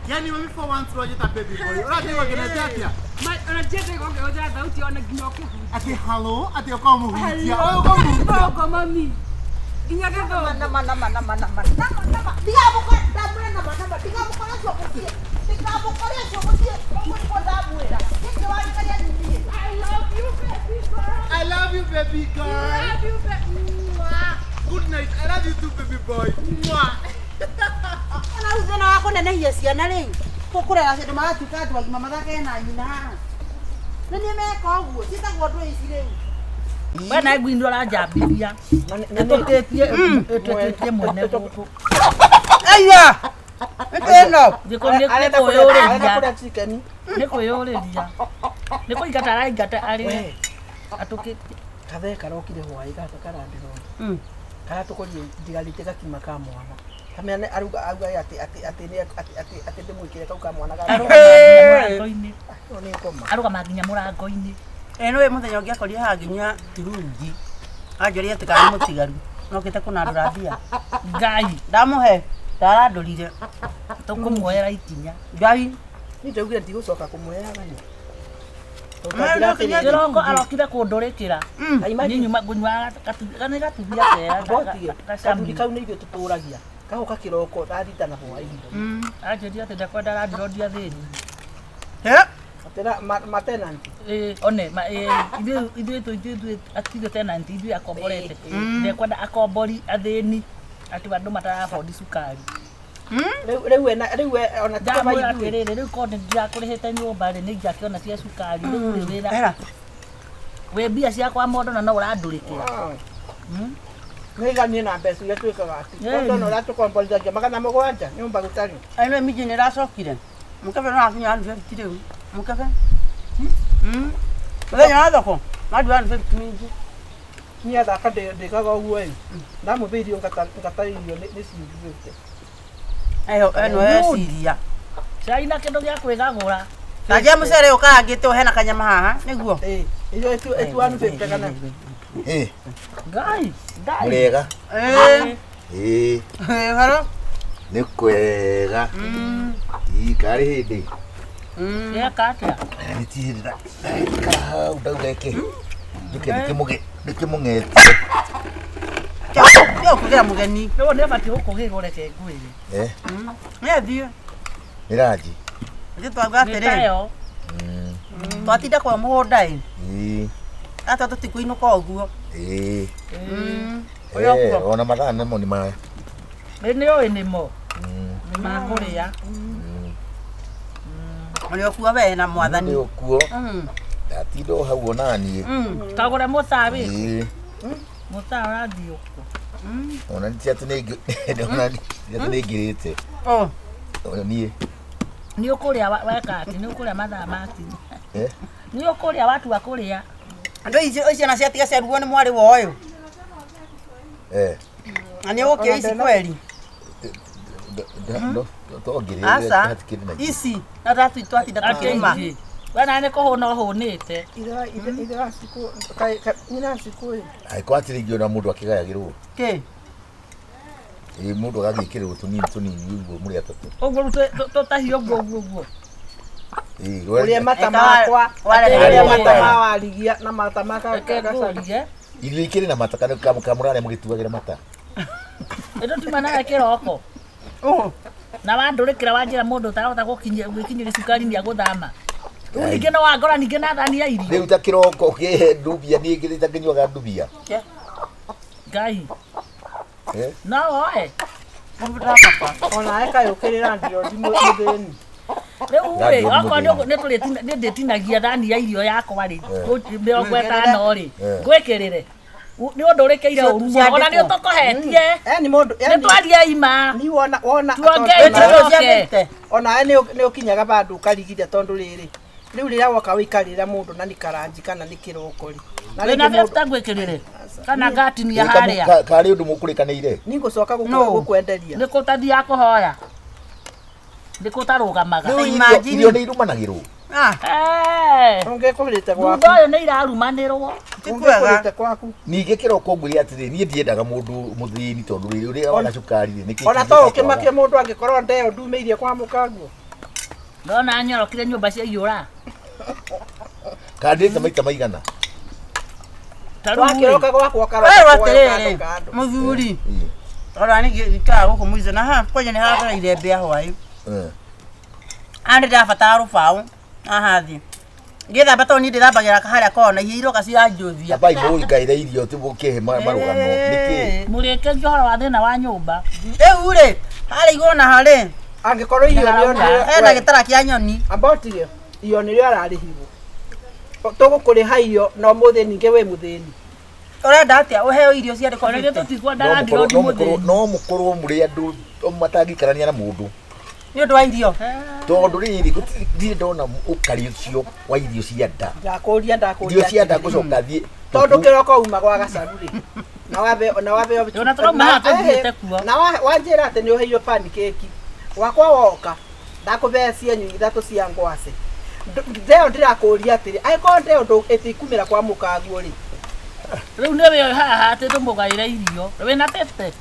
Yani mami for once project a baby boy. Ora tena kinatia atia. anajete gogeoja thauti ona nginya ukihu Ati hello, ati ukomu hutia. Wewe ukomu hutia. gogo mami nginya getho I love you baby girl. Good night. I love you too baby boy. Mwah. ona uzena wako nenehia ciana rĩu kũkũrera cĩndũ magatuĩka andũ agima mathake na nyina haha na nĩ meka ũguo citagwo andũ ici rĩu we na ngwindå aranjambithia ätwätie mwene gåkå aya ĩno nä kwä yå rä ria nä kwä yå rä ria nä kå ingata araingata arä atå kä kathe karokire hwaĩ gaka karandĩrwo kana tũkorie ndigarĩte gakima ka mwana kamene aruga ati ndĩmwĩkĩre kau ka mwana arũgama nginya må rango-inĩ nĩ wĩ mũthenya ũngĩakorire haha nginya turungi anjũria atĩ kana nĩ mũtigaru nokĩte kũnandũra mbia ngai ndamũhe ndarandũrire tå kå muoera ikinya ngai niĩ ndaugire ndigũcoka kũmweaga kä roko arokire kå ndå rä kä ra nä nyuma ngånyua nä gatubia kega kau nĩ ithuĩ tũtũragia kahoka kĩroko thita na hwaĩ-inĩ anjäria atä ndekwenda randirondia thä ni atĩra matenanti one ithuĩ akithiĩ tenanti ithuĩ akomborete ndekwenda akombori athĩni atĩ andũ matarabondi cukari rĩu ona ndamwĩra atĩrĩrĩ rĩu korwo ndirakũrĩhĩte nyũmba rĩ nĩ ingĩakĩona cia cukari rĩu rĩ wĩra wĩ mbia ciakwa mondo na no ũrandũrĩkĩra nĩiganie na mbeca iria twĩkaga atĩ ũratũkomborithagia 700 nyũmba gũtarĩ ĩno miji nĩ ĩracokire mũkebe no akinya 150 rĩu mũkebe mũthenya wa thoko mandu 150 mingi niĩ athaka ndĩkaga ũguo ĩ ndamũthĩirio ngatarĩirio nĩ cingĩte ĩno eciria cai na kĩndũ gĩa kwĩgagũra tanjia mũcere ũkarangĩte ũhe na kanyama haha nĩguo iyo ĩtu 150 kana ngai Mwega. haro Nĩ kwega. Karĩ hĩndĩ. eka atĩa Nĩ tihĩndĩ hau ndauga ĩkĩ. Ndĩkĩmũng'etie. kũgĩra mũgeni rĩu nĩ batiĩ gũkũgĩrwo reke ngwĩre nĩ athiĩ Nĩ ranji. ithuĩ twauga atĩrĩ nĩtayo twatinda kwa mũgũnda ĩ ata tutikuinuka uguo ona mathaa nemo ni maya ni oi ni mo makuria uri okuo we na mwathani ni okuo atindo hau onani kagure musabi musara dioko ona ntiatu ni ngirite ni ni ukuria weka ni ukuria mathaa mati ni ukuria watu akuria ando icio na ciatiga ciaruo ni mwari woyo na ni okay ici kweli asa ici na tatu twatinda tukirima bana ne ko hono honete ira siku kai nina siku ai kwatiringio na mundu akigayagirwo ke mundu agagikirwo tunini uguo muri atatu oguo tutahio guo uri mata makwa uri mata mawarigia na mata makagacaru irio ikiri na mata kana kamurane mugituagira mata edo timana kiroko na wandurikira wanjira mundu utarahota gukinyira cukari ni aguthama ninge no wangora ninge na thani ya irio riu ta kiroko ke ndubia ni ngiri ta kinyuaga ndubia gai no oe ona eka yukirira ndio mutheni riu akwa ni tulitina ni ndetinagia thani ya irio yakwa ri 50 ri gwikirire ni undu urikeire uru ona ni utokohetie ni mundu ni twaria ima ni wona tuongeite ona ni ukinyaga bandu karigithia tondu riri riu rira woka wikarira mundu na ni karanji kana ni kirokori na ringi mundu gwikirire kana gatini ya haria kari undu mukurikaniire ni ngucoka gukwenderia ni kutathi ya kuhoya ni kutarugamaga irio ni irumanagirwo ungekuhirite gwaku ndu uyu ni irarumanirwo ungekuhirite kwaku ninge kiroko ngwiri atiri nie ndiendaga mundu muthini tondu riri uri ona cukari ni kiki ona to ukimakie mundu angikorwo ndeo ndumeirie kwa mukangu ndona nyorokire nyumba cia iyura kandite maita maigana twakiroka gwakwa karoka muthuri ora ni gikara guku muize na ha kwenye ni hagara irembe ahwai ande ndabatara rubau ahathi ngithamba to ni ndirambagira haria kona ihiroka cia njuthia bai moi gaire irio tibuke marugano niki mureke ngihora wa thina wa nyumba riu ri hari igona hari angikorwo irio hena gitara kia nyoni ambotirio iyo nirio ararihirwo tugukuriha irio no muthi ninge we muthini urenda atia uheo irio cia ndiko rege tutigwa ndarandiro ndi muthini no mukorwo muri andu matagikarania na mundu ni undu wa irio tondu riri gutiri ndona ukari ucio wa irio cia nda ndakuria irio cia nda gucoka thie tondu kiroko uma gwa gacaru ri na wabe ona turoma hathiite kuo na wanjira ati ni uheio pancake wakwa woka ndakuve cienyu ithatu cia ngwase ndeo ndirakuria atiri aiko ndeo ndu itikumira kwa mukangu ri riu ni we haha ati ndumugaire irio we na tete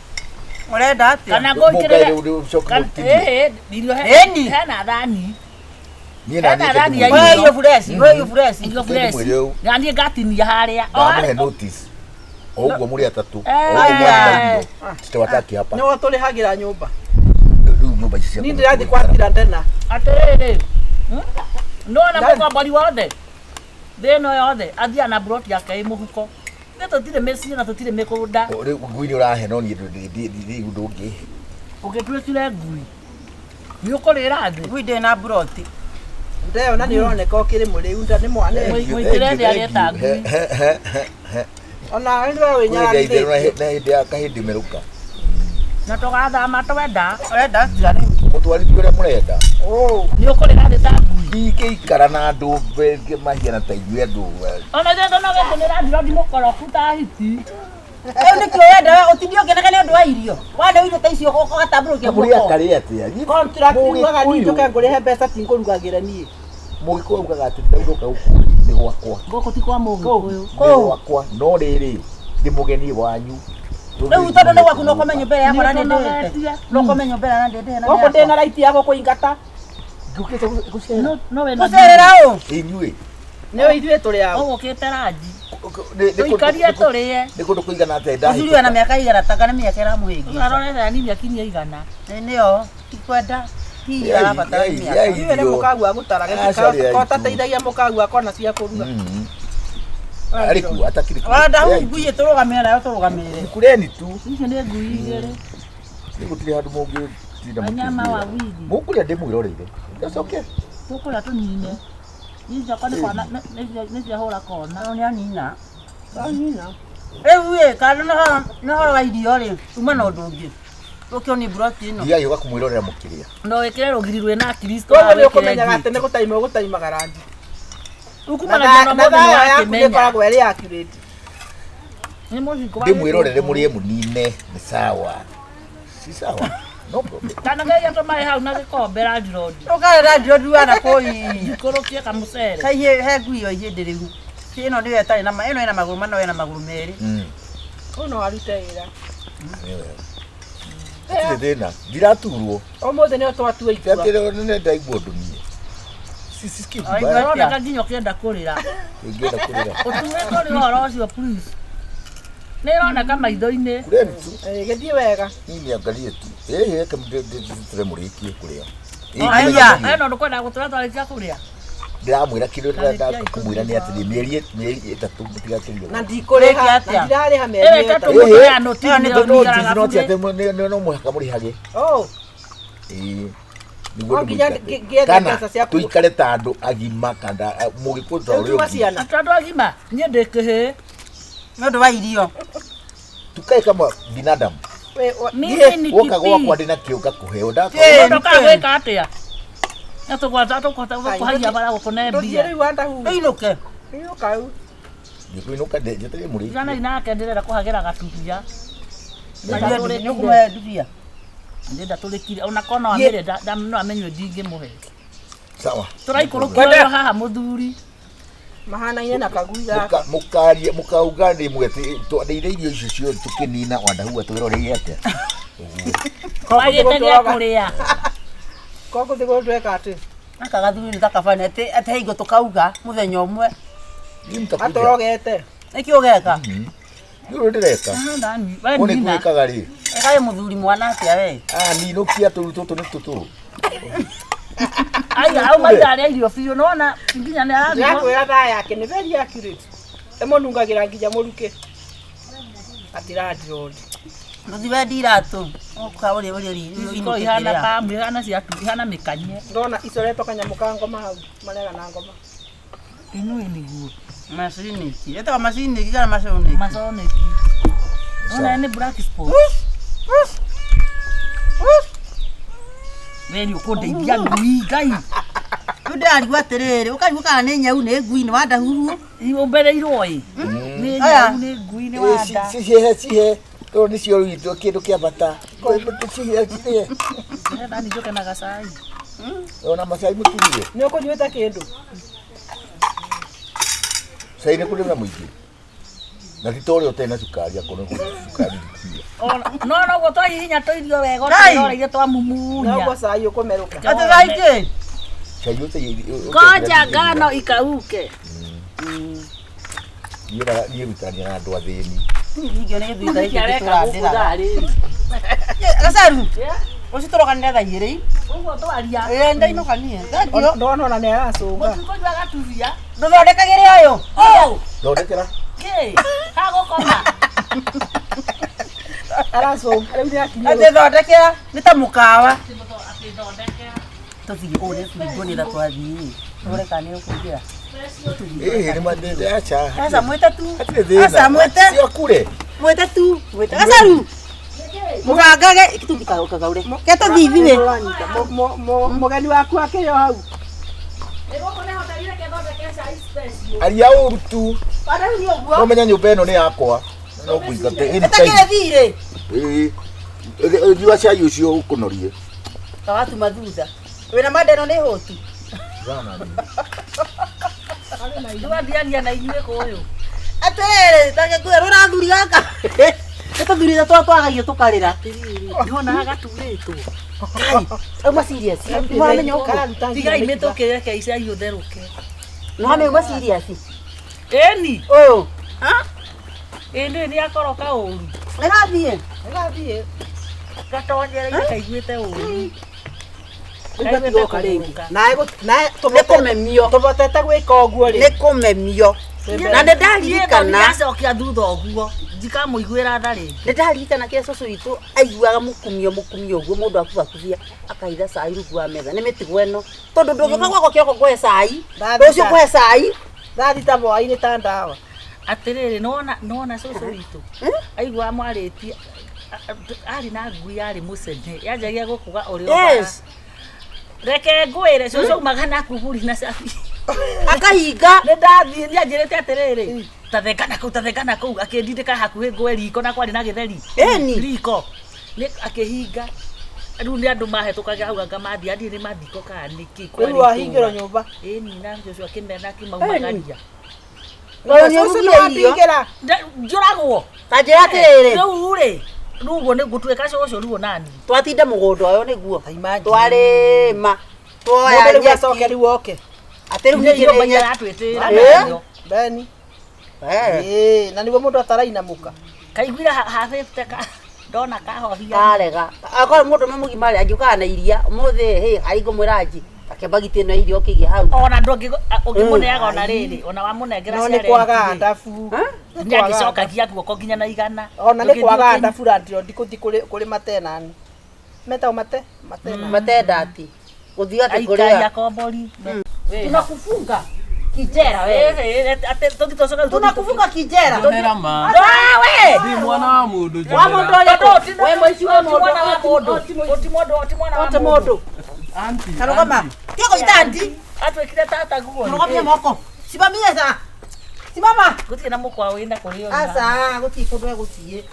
urenda atia kana ngokirire irio hena thani ni na thani we iyo fresh irio fresh na ni gatinia haria he notice oguo muri atatu oguo mwana tutawataki hapa ni watulihagira nyumba riu nyumba ici ni ndirathi kwatira ndena atiriri ndona mukambari wothe thino yothe athia na broti yake i muhuko ni tutire meci na tutire mikunda riu ngui urahe no ni ndu ngi ugitwikire ngui ni ukurira thi ngui ndina broti ndeo na ni uroneka ukiri muriu nda ni mwana mwikire thi areta ngui ona ndio winyara ni na hindi ya kahindi meruka na tugathama twenda urenda atia ni mutwarithio uria murenda ni ukurira thi ta ngui ikikara na andu bengi mahiana ta inyue andu ona thendo no gekenera ndiro ndimukoroku ta hiti eu ni kienda utidio kenaka ni undu wa irio wanda irio ta icio ugatamburukia muri akari atia contract ugaga ni njoke ngurihe mbeca tinkurugagira nie mugiko ugaga ati ndauka guku ni gwakwa ngoko ti kwa mungu gwakwa no riri ndi mugeni wanyu riu tondu ni gwaku no komenyo mbere yakwa na ndendete no komenyo mbere na ndendete goko ndina right yako kuingata ngukite gucera no we no gucerera u inyue ni ithuĩ tũrĩ ao ũgũkĩte ranji tũikarie tũrĩe nĩ kũndũ kũigana atĩa ndahi ũthuri wena mĩaka igana tanga nĩ mĩaka ĩramũhĩngĩca arorete ni mĩaki nĩ igana nĩyo tikwenda hihi arabatara mĩaka iwe nĩ mũkagu agũtara gĩkota teithagia mũkagu akona cia kũruga Aliku atakiri. Wandahuhu ngui turugamira nayo turugamire. Kureni tu. Icio nĩ ngui igĩrĩ. Nigutire handu mungi tinda Wanyama wawili. mukuria ndimuiroreire. Ndacoke. Tukuria tunine. Icio kwa nĩ ciahũra kona. Nĩ anina. Anina. Rĩu kana no wa irio rĩ, uma na ũndũ ũngĩ. Ũkĩo ni broti ĩno. Iya yoga kumwirorera mukiria. No wĩkĩre rũgiri rwĩna Kristo. Koguo nĩ ũkũmenyaga atĩ nĩ gũtaima ũgũtaimaga rangi. Ukumana na mũndũ nĩ wakĩmenya. Nĩkoragwo ĩrĩ accurate. Nĩ mũhingo wa. Ndimwirorere murie munine ni sawa. Si sawa. No problem. Kana ngeria tũmaĩ hau na gĩkombe randirodi. Ũkarera ndirodi wana kũi. Ikũrũkie kamũcere. Kaihĩ he ngui yo ihĩndĩ rĩu. Ĩno nĩyo ĩtarĩ na ĩno ĩna magũrũ mana ĩna magũrũ merĩ. Ũno warute wĩra. Thina ndiraturwo. Ũmũthĩ nĩ twatua itua. Ndatĩrwo nĩ ndaigua ũndũ niĩ. Sisi skip. Ũrona nginya ũkĩenda kũrĩra. Ngĩenda kũrĩra. Ũtuĩtwo nĩ ũhoro ũcio please. Nĩ ĩroneka maitho-inĩ. Kureni tu. Gĩthiĩ wega. Nini angalie tu. Reke ndĩre mũrĩkie kũrĩa. Aya, eno ndũkwenda gũtũra twarĩkia kũrĩa. Ndiramwĩra kĩndũ ndĩrenda kũmwĩra nĩ atĩ mĩeri 3 mũtigakirio. Na ndikũrĩha atĩa. Ndirarĩha mĩeri 3. Ĩreka tũmũrĩha no ti no mũhaka mũrĩhage. Oh. Kana tuikare ta andũ agima kana mũgĩkũta ũrĩa ũngĩ. Andũ agima niĩ ndĩkĩhĩ. Nĩ ũndũ wa irio. Tukae kama binadamu. Mimi ni woka gwakwa ndĩ na kĩo ngakũheo ndoka gwĩka atĩa. Na tũkwata kũhagia bara gũkũnembia. Rĩu wandahuhu. Ĩinũke. Ĩinũka rĩu. Ndikũinũka njetereire mũrĩki. Jana inake ndĩrenda kũhagĩra gatubia. Nĩ ũkũmahe ndubia. Ndĩrenda tũrĩkire ona kona wa mĩrĩ no amenywe ndingĩmũhe. Sawa. Tũraikũrũkia haha mũthuri. Mahanaine na kagui gaka. Mukauga ndĩ mwete twandeire irio icio ciothe tũkĩnina wandahuhu atwĩroreire atĩa. Kwagĩte gĩa kũrĩa. Koguo thigũrũ tweka atĩ. Aka gathuri thakabane atĩ hingo tũkauga mũthenya ũmwe. Atũrogete. Nĩkĩ ũgeka? Nĩũrũ ndĩreka. Ũnĩ kwĩkaga rĩ. Ekaĩ mũthuri mwana atĩa we? Ninũkia tũru tũtũ nĩ tũtũ. Aya au maitare irio biũ nona nginya nĩ arathio. Yakwĩra thaa yake nĩ very accurate. Mũnungagira nginya mũruke. Atiradirodi. Mũthiwendi iratũ. Ũkaũrĩa Iko ihana pamu ihana ciatu ihana mĩkanye. Ndona icoretwo kanyamũ ka ngoma hau marega na ngoma. Inui niguo. Macini. Ĩtagwo macini kana maconi? Maconi. Ona ni black spot. Weli ũkũndeithia ngui ngai. Ndarigwo atĩrĩrĩ ũkarigwo kana nĩ nyau nĩ ngui nĩ wandahuhu. Ũmbereirwo ĩ. Nĩ nyau nĩ ngui nĩ wanda. Cihe tondũ nĩcio rĩu kĩndũ kĩa bata. Cihe. Nĩ njoke na gacai. Ona macai mũtumie. Nĩ ũkũnyuĩte kĩndũ. Cai nĩ kũrĩ na mũingĩ. Na titore ũtena cukari akona cukari kia. No gũtwa hihinya tũirio wega tũroreire twamumunya. No cai ũkũmerũka. Atĩ gaingĩ. Cai ũte Koja ngano ikauke. Niĩ gũtarania na andũ athĩni. Ingĩ nĩ gĩthuita gĩkĩ tũrandĩra. Gacaru. Ũcio tũrokanĩra thaa igĩrĩ. Ũguo twaria. Ndainũka niĩ. Ndona ona nĩ aracũnga. Mũtukũnyua gatubia. Ndũthondekagĩre ũyũ. Thondekera. Hagũkoma. Aracũnga rĩu nĩ akinyia. Atĩ thondekera nĩ ta mũkawa. Tũthiĩ ũrĩa tũingũnĩra twathiĩ. Tũreka nĩ ũkũingĩra. Nĩ mandende acha. Sasa mwete tu. Sasa mwete. Sio kule. Mwete tu. Mwete. Gacaru. Mũgangage tũthikaũkaga ũrĩa. Ke tũthiĩ we. Mũgeni waku akĩrĩ o hau. Aria ũru tu. Ũmenya nyũmba ĩno nĩ yakwa. No kũingate. Ĩtakĩre thirĩ. Njua cai ũcio ũkũnorie. Tawatuma thutha. Wĩna mandeno nĩ hũtu. Ndũathiaria na inyuĩ kũyũ. Atĩrĩrĩ, takĩkwĩra ũrathuri gaka. Nĩtũthurĩte twagagio tũkarĩra. Ndona gaturĩtwo. Uma serious. Mwamenya ũkara. Tiga imĩtũkĩre keica iũtherũke. Mwamenya uma serious. Ĩni. Ũyũ. Ĩndĩ nĩ akoroka ũru. Ĩgathiĩ. Gatonyereire kaiguĩte ũru. Ũgathiĩ rĩngĩ. Nae tũmemio. Tũbotete gwĩka ũguo rĩ. Nĩ kũmemio. Na nĩndaririkana acokia thutha ũguo ndikamũiguĩra tha rĩngĩ. Nĩndaririkana kĩrĩa cũcũ witũ aiguaga mũkumio ũguo mũndũ akubakubia akaitha cai rungu wa metha nĩ mĩtugo ĩno tondũ ndũngĩũka gwakwa kĩroko kũhe cai rũciũ kũhe cai Thita hwaĩ-inĩ ta ndawa. Atĩrĩrĩ nona cũcũ witũ aiguaga mwarĩtie arĩ na ngui yarĩ mũcene yanjagia gũkuga ũrĩ reke ngwĩre cũcũ umaga na kuguri na cabi akahinga nĩndathiĩ nĩanjĩrĩte atĩrĩrĩ tathekana kũu akĩndindĩka hakuhĩ ngwe riko na kwarĩ na gĩtheri riko akĩhinga rĩu nĩ andũ mahĩtũkaga hau ngamathiĩ nĩ mathiko kana nĩkĩ Rĩu wahingĩrwo nyũmba. ĩni na cũcũ akĩmena akimaumagaria njũragwo ta njĩra atĩrĩrĩ rĩu-rĩ rugo nĩ ngũtuĩka cũcũ ruo nani twatinde mũgũnda ũyũ nĩguo twarĩma Mũndũ rĩu acoke rĩu oke. atĩ rĩu nyũmba nĩkĩrĩa yatwĩtĩra Beni. Na nĩguo mũndũ atarainamũka. kaiguire hahĩte ndona kahohia karega akorwo mũndũ mũgima rĩ angĩũkaga na iria ũmũthĩ harĩ ngũmwĩra anji akĩmbagitĩ na irio kĩgĩ hau ona ũngĩmũneaga ona rĩrĩ ona wamũnengera No nĩ kwaga ndabu. nĩagĩcokagia guoko nginya na igana Ona nĩ kwaga ndabu radio ndikũthi kũrĩ matenani. Metao matendati gũthiga atĩ aikaria kũrĩa kombori tunakufunga kijera wewe tunakufunga kijera Ndonera ma. we Ndi mwana wa mũndũ. wa mũndũ ũrĩa we mũici wa mũndũ ti mũndũ Auntie. karogama kĩgo itandi atwĩkire tata guo karogama moko simamia za simama gũtirĩ na mũkwa wĩna kũrĩ ona asa gũtirĩ kũndũ gũtiĩ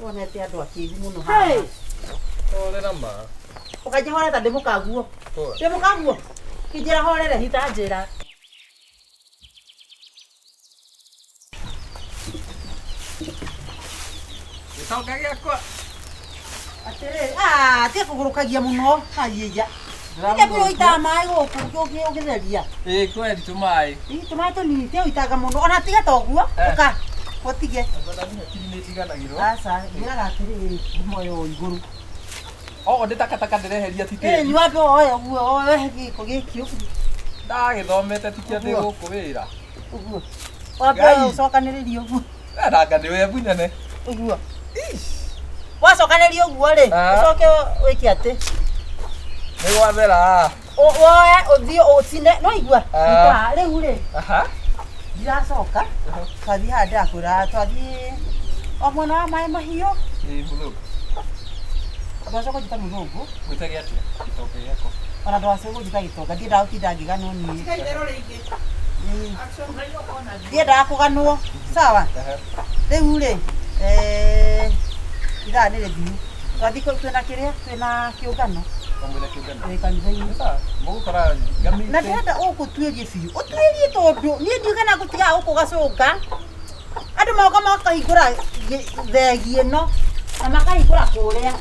wonete andũ akĩigu mũno haha Ndonera ma. ũkaja horeta ndĩmũkaguo kijera horere itanjĩra Gĩcoka gĩakwa. atĩrĩrĩ tiga kũgũrũkagia mũno haiya nĩkĩ kũita maĩ gũkũ ũgĩtheria Kweli tũmaĩ. tũmaĩ tũnini tiga ũitaga mũno ona tiga ta ũguo ũka ũtige Nĩ tiganagĩrwo. aca ngĩraga atĩrĩrĩ moyo igũrũ Ndĩ takataka ndĩreheria ti nĩ wambe woe ũguo woe gĩko gĩkĩ ũguo ndagĩthomete ti atĩ gũkũ wĩra. ũguo wambe ũcokanĩrĩrie ũguo Ndanga nĩ we bunyane. ũguo wacokanĩria ũguo rĩ ũcoke wĩke atĩ Nĩ gwathera. woe ũthiĩ ũcine no igua rĩu rĩ ndiracoka twathiĩ haha ndĩrakwĩra twathiĩ o mwena wa maĩ mahiũ Mũthũngũ. twacoka njita mũthũngũ Gwĩtage atĩa? Gĩcoka gĩakwa. ona twacoka njita gĩtonga ndiendaga gũtinda ngĩganwo niĩ ndiendaga kũganwo sawa rĩu rĩ ithaa nĩ rĩthiu twathiĩ twĩna kĩrĩa twĩna kĩũngano kanitha-inĩ na ndĩrenda ũgũtuĩrie biũ ũtuĩrie tondũ niĩ ndigana gũtigaga gũkũ gacũnga andũ moka makahingũra thegi ĩno na makahingũra kũrĩa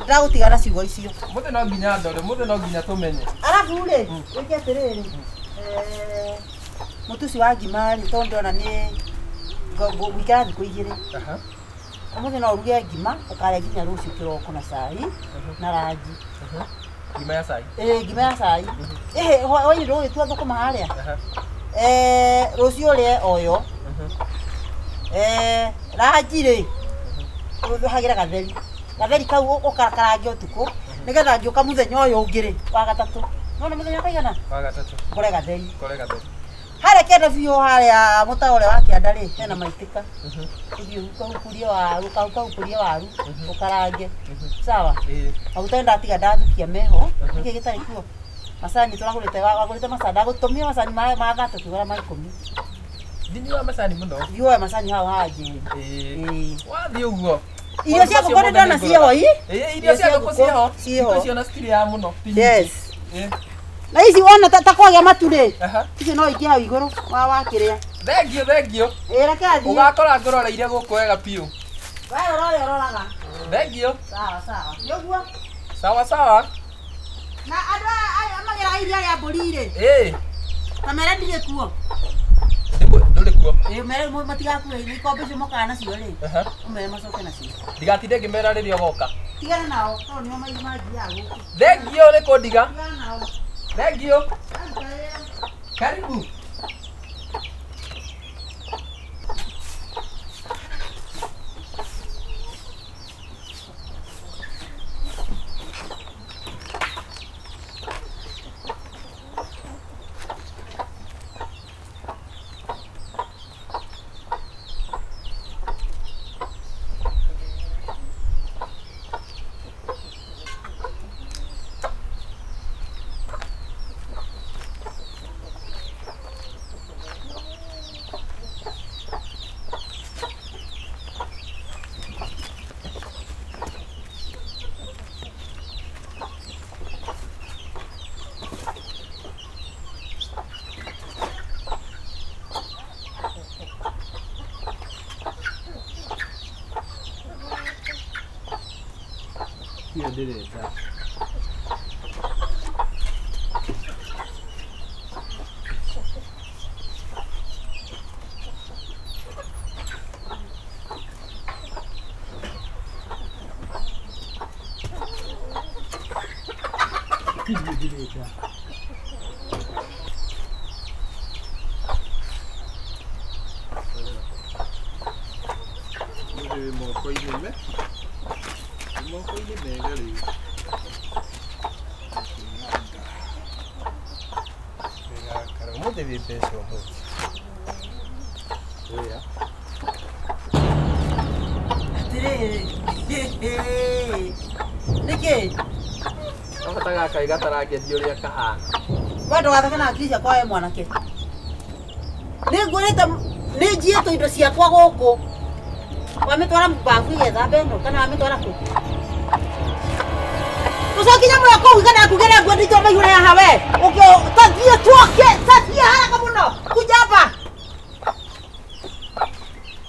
ndagũtigana ciugo icio Mũthĩ no nginya ndore, mũthĩ no nginya tũmenye. arabu rĩ wĩke atĩrĩrĩ mũtuci wa ngima rĩ tondũ ndona nĩ gwĩkara thikũ igĩrĩ ũmũthĩ no ũruge ngima ũkarĩa nginya rũciũ kĩroko na cai na rangi Ngima ya cai. ngima ya cai hwaĩ-inĩ ndũgĩtua thũkũma harĩa rũciũ ũrĩe oyo rangi rĩ ũhagĩra gatheri kau ũkakarange ũtukũ nĩgetha ngĩũka mũthenya ũyũ ũngĩ rĩ wa gatatũ nona mũthenya kaigana Wa gatatũ. ngore gatheri Kore gatheri. harĩa kĩanda biũ harĩa mũtaro ũrĩa wa kĩanda rĩ hena maitĩka ũthiĩ ũkahukurie waru ũkarange sawa maguta ndatiga ndathukia meho nĩkĩ gĩtarĩ kuo macani wagũrĩte macani ndagũtũmia macani ma 3 kĩgũra ma 10 Ndinyua macani mũno. ndiũĩ macani hau hanjĩ Wathiĩ ũguo. irio cia ngũkũ nĩ ndona ciĩho Irio cia ngũkũ ciĩho. ciĩho Icio na citirĩ ya mũno. yes na ici wona ta kwagĩa maturĩ ici no ingĩ hau igũrũ wa kĩrĩa Thengio. reke athiĩ Ũgakora ngũroreire gũkũ wega piũ. we ũroraga Thengio. sawa nĩguo Sawa. na andũ aya magĩraga iria rĩa mbũri rĩ ta mere ndirĩ kuo Ndũrĩ kuo. mere matigakue ikombe icio mokaga nacio rĩ ũmere macoke nacio Ndigatinde ngĩmera rĩrĩa ũgoka. tigana nao tondũ nĩo mathiaga gũkũ Thengio nĩ kũndiga. tigana nao Thengio. Karibu. ndireta. Deve pensar muito. Niki Akataka kaigatara ngĩthiũria kahana. wendo gathaka na akiri ciakwa we mwanake nĩngwĩrĩte nĩnjiĩtwo indo ciakwa gũkũ wamitwara mbafu igethambe ĩno kana wamitwara kũ ucokinya mũno kũu kana akugĩre nguo nditũ maihũre haha we tathiĩ tuoke tathiĩ haraka mũno kuja hapa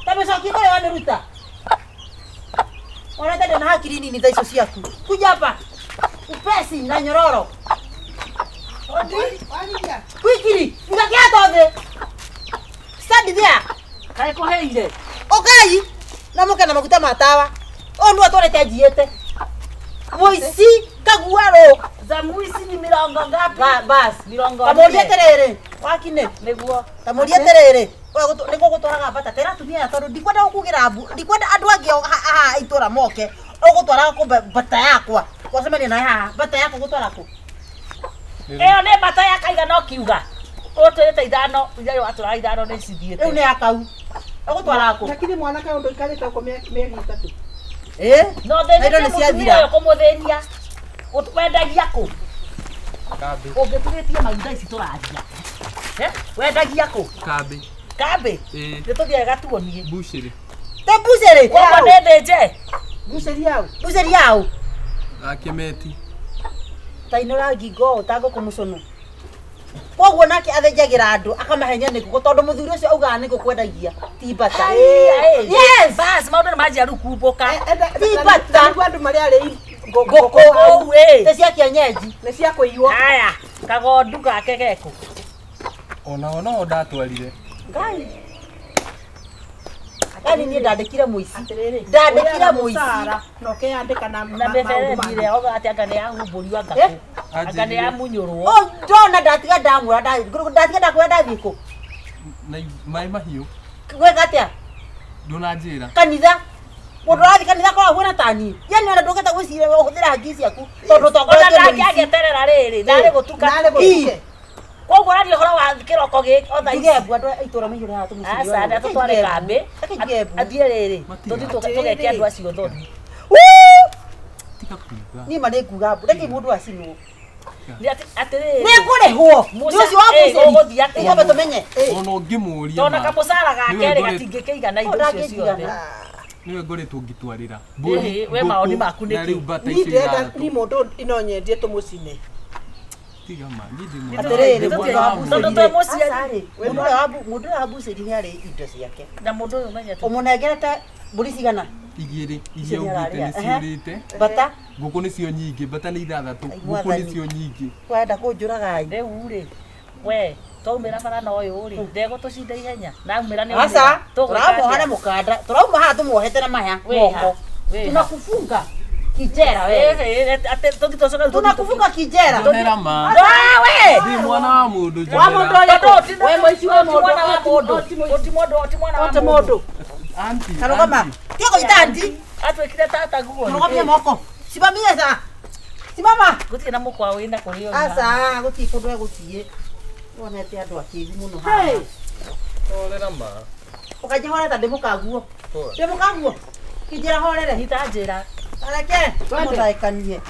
tamecoki kũrĩa wamĩruta onete ndĩ na hakiri nini tha icio ciaku kuja hapa upesi na nyororo Wikiri, unakia tobe. Stand there. Kai ko heire. Okay. Namuka na maguta matawa. Onu atolete jiete. Moisi kaguero. Za muisi ni mirongo ngapi? Bas, Mirongo. Tamoria terere. Wakine. Neguo. Tamoria terere. Niko gutwara bata tera tumia tondu ndikwenda gukugira abu. Ndikwenda andu angi itura moke. Ugutwara ko bata yakwa. Kwasemani na haha bata yako gutwara ko. Eyo ne bata ya kaiga no kiuga. Otwete ithano, ijayo atura ithano ne cithiete. Riu ne akau. Agutwara ko. Lakini mwana ka undu ikarite uko mieri 3. No theni ni ciathira. Kumuthenia. Wendagia ku. Kambe. Ungitugitie maguta ici turathia. Wendagia ku. Kambe. Kambe. Nituthiaga gatuonie. Bushiri. Te bucere. Kwa nende je. Buceri yao. Buceri yao. Akimeti. Tainora ngingo tango kumucono. Koguo nake athenjagira andu akamahenya niguo tondu muthuri ucio augaga nigukwendagia ti bata. Yes, bas maundu maji arukumbuka. Ti bata Andu mari ari ngoko te cia kienyeji ne cia kuiywo. Haya, kagondu gake geko. Ona ndatwarire. Ngai. Yani ni ndandikire muici. Ndandikire muici. No ke andika na mbere ndire oga ati anga ne ahumburi wa ngako. Anga ne amunyurwo. Oh, ndona ndatiga ndamura ndatiga ndakwenda thiko. Na mai mahiu. Gweka atia? Ndunanjira. Kanitha. Mundu rathi kanitha kwa huona tani. Yani ona nduketa gwicira uhuthira haki ciaku. Tondu tongoretie muici. Ona ndangeterera riri, ndari gutuka. Koguo rari horo wa kiroko giki otha ici. Ngebu andu aitura maiyure ha tumucirio. Asa nda tutware kambe. Athie riri. Tuthi tugeke andu acio thothi. Tika kuga. Ni mane kuga mbu. Reke mundu acinwo. Ni atiriri. Ni kurehwo. Ni ucio wa muceri. Uguthia atia. Ngobe tumenye. Ona ungimuria. Tona kamusara gake ri gatingikeiga na indo icio ciothe. Niwe ngoretwo ngitwarira. We maoni maku niki. Ni ndenda ni mundu inonyendie tumucine. Tigama, atiriri tondu twe muciari mundu wa buceri ni ari indo ciake na mundu uyu menyete umunengerete mburi cigana igiri iria ugite ni ciurite bata nguku ni cio nyingi bata ni ithathatu nguku ni cio nyingi wenda kunjuraga riu ri we twaumira bara na uyu ri ndego tucinda ihenya na umira ni asa turamuhana mukanda turauma haha tumuohete na maya moko tunakufunga kijera wewe ate tunakufunga kijera ndonera ma wewe ndi mwana wa mundu wa mundu wewe mwici wa mundu mwana wa mundu oti mundu anti karogama kiko itanti atwekire tata guo karogama moko simamie sa simama gutie na mukwa wina kurio asa gutie kundu gutie wonete andu akithi muno ha ndonera ma ukaje hora ndimukaguo kijera horere hitanjira Alake, mutaikanie.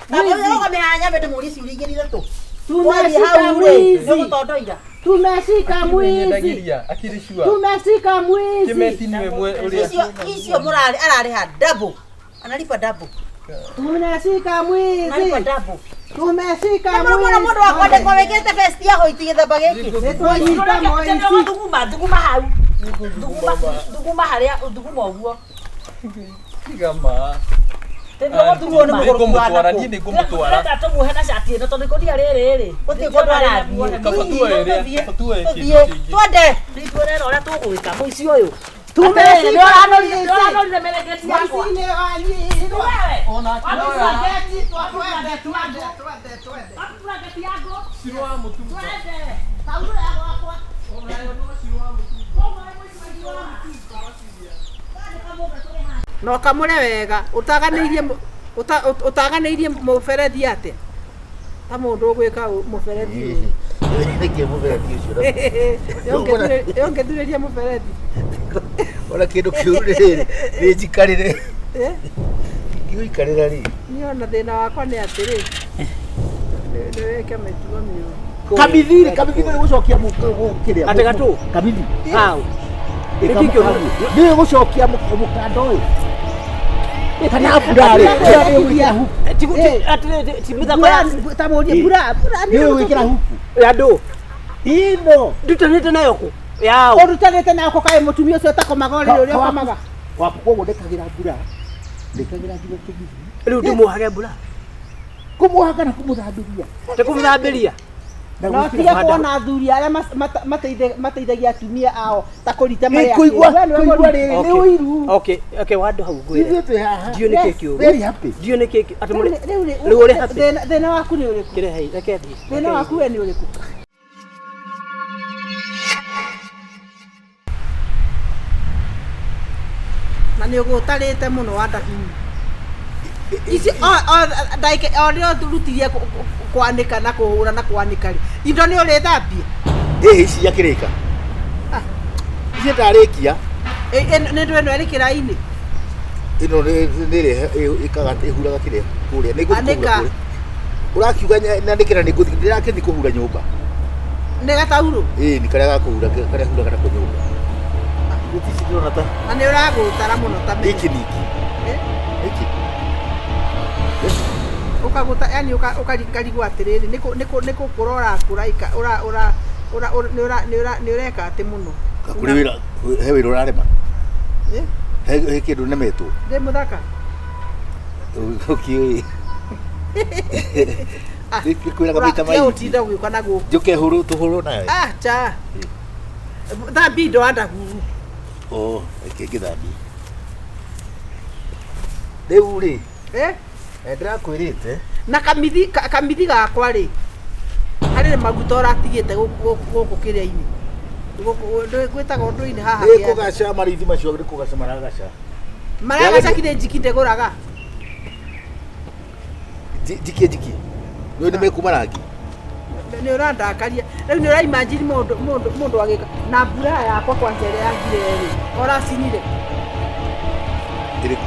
Na kwa hiyo kamehanya bete mulisi uligirira tu. Tumeshika mwizi. Ndotondoira. Tumeshika mwizi. akirishua. Tumeshika mwizi. Kimeti niwe uria. Isio murali arari ha double. Analipa double. Tumeshika mwizi. Analipa double. Tumeshika mwizi. Mbona mundu wakwende kwa wekete vest yako itigitha bageki. Nitwanyita moici. Nduguma hau. Nduguma haria nduguma uguo. Tigama. Tendio tuo ni ngomutwara ni ngomutwara. Ndata tumuhe na shati ino tondu ikonia riri. Utikotwara Fatue. twende Nditwere ora tugwika muici uyu. tume ndio Anori melegeti yako. Ona no kamure wega utaganeirie muberethi ate ta mundu gwika muberethi Niki muberethi ucio. yongethureria muberethi Ona kindu kiuru ni njikarire. Ngiuikarira ri. niona thina wakwa ni atiri ni weke mitugo miuru Kabithire gucokia mukiria. atega tu Kabithi. hau Ikikyo ni gucokia mukando uyu. Kana burare. timitha kwa tamurie bura Ni wikira huku. ya do Ino. ndutanite nayo ku yao urutanite nako kae mutumia ucio takomagorire uria komaga Wakuko ndekagira bura. Ndekagira nginya kibithi. riu ndimuhage mbura Kumuhaka na kumuthambiria. tikumuthambiria no tiga kuona athuri aria mateithagia atumia ao ta kurita maria Kuigua riri ni uiru. okay wadu hau gwire Ithuĩ haha. ndio niki kiu Very happy. ndio niki atumuri riu uri happy thina waku ni uriku kire hei reke thi thina waku we ni uriku na ni ugutarite muno wandahuhu ici ndaike orio turutirie kwanika na kuhura na kwanika ri indo ni uri thambia Ici yakirika. Ici ndarikia. ni ndu eno eri kiraini Ino ni ikaga ihuraga kire kuria. Ni Anika. Urakiuga nandikira ni guthi ndirake ni kuhura nyumba. ni gatauro Ni karia gakuhura karia hura kana kunyumba. Gutisi ndona ta. na ni uragutara muno ta me Iki niki. Iki. ukaguta yani ukarigwa atiriri niko kurora kuraika ni ureka ati muno Kakuri wira he wira urarema. He kindu nemetwo. ndi muthaka Ukioi. Kwiraga maita ya mai. utinda gwika na guku Njuke huru tuhuru nayo. cha thambi indo wandahuhu Githambi. Riu ri ndirakwirite na kamithi gakwa ri hari maguta uratigite guku kiria-ini gwitaga undu-ini haha kugaca marithi macio ni kugaca maragaca maragaca kire njiki ndiguraga njiki ni mekuma rangi ni urandakaria riu ni uraimagine mundu agika na mbura yakwa kwanja ĩrĩa yangire ri oracinire iriku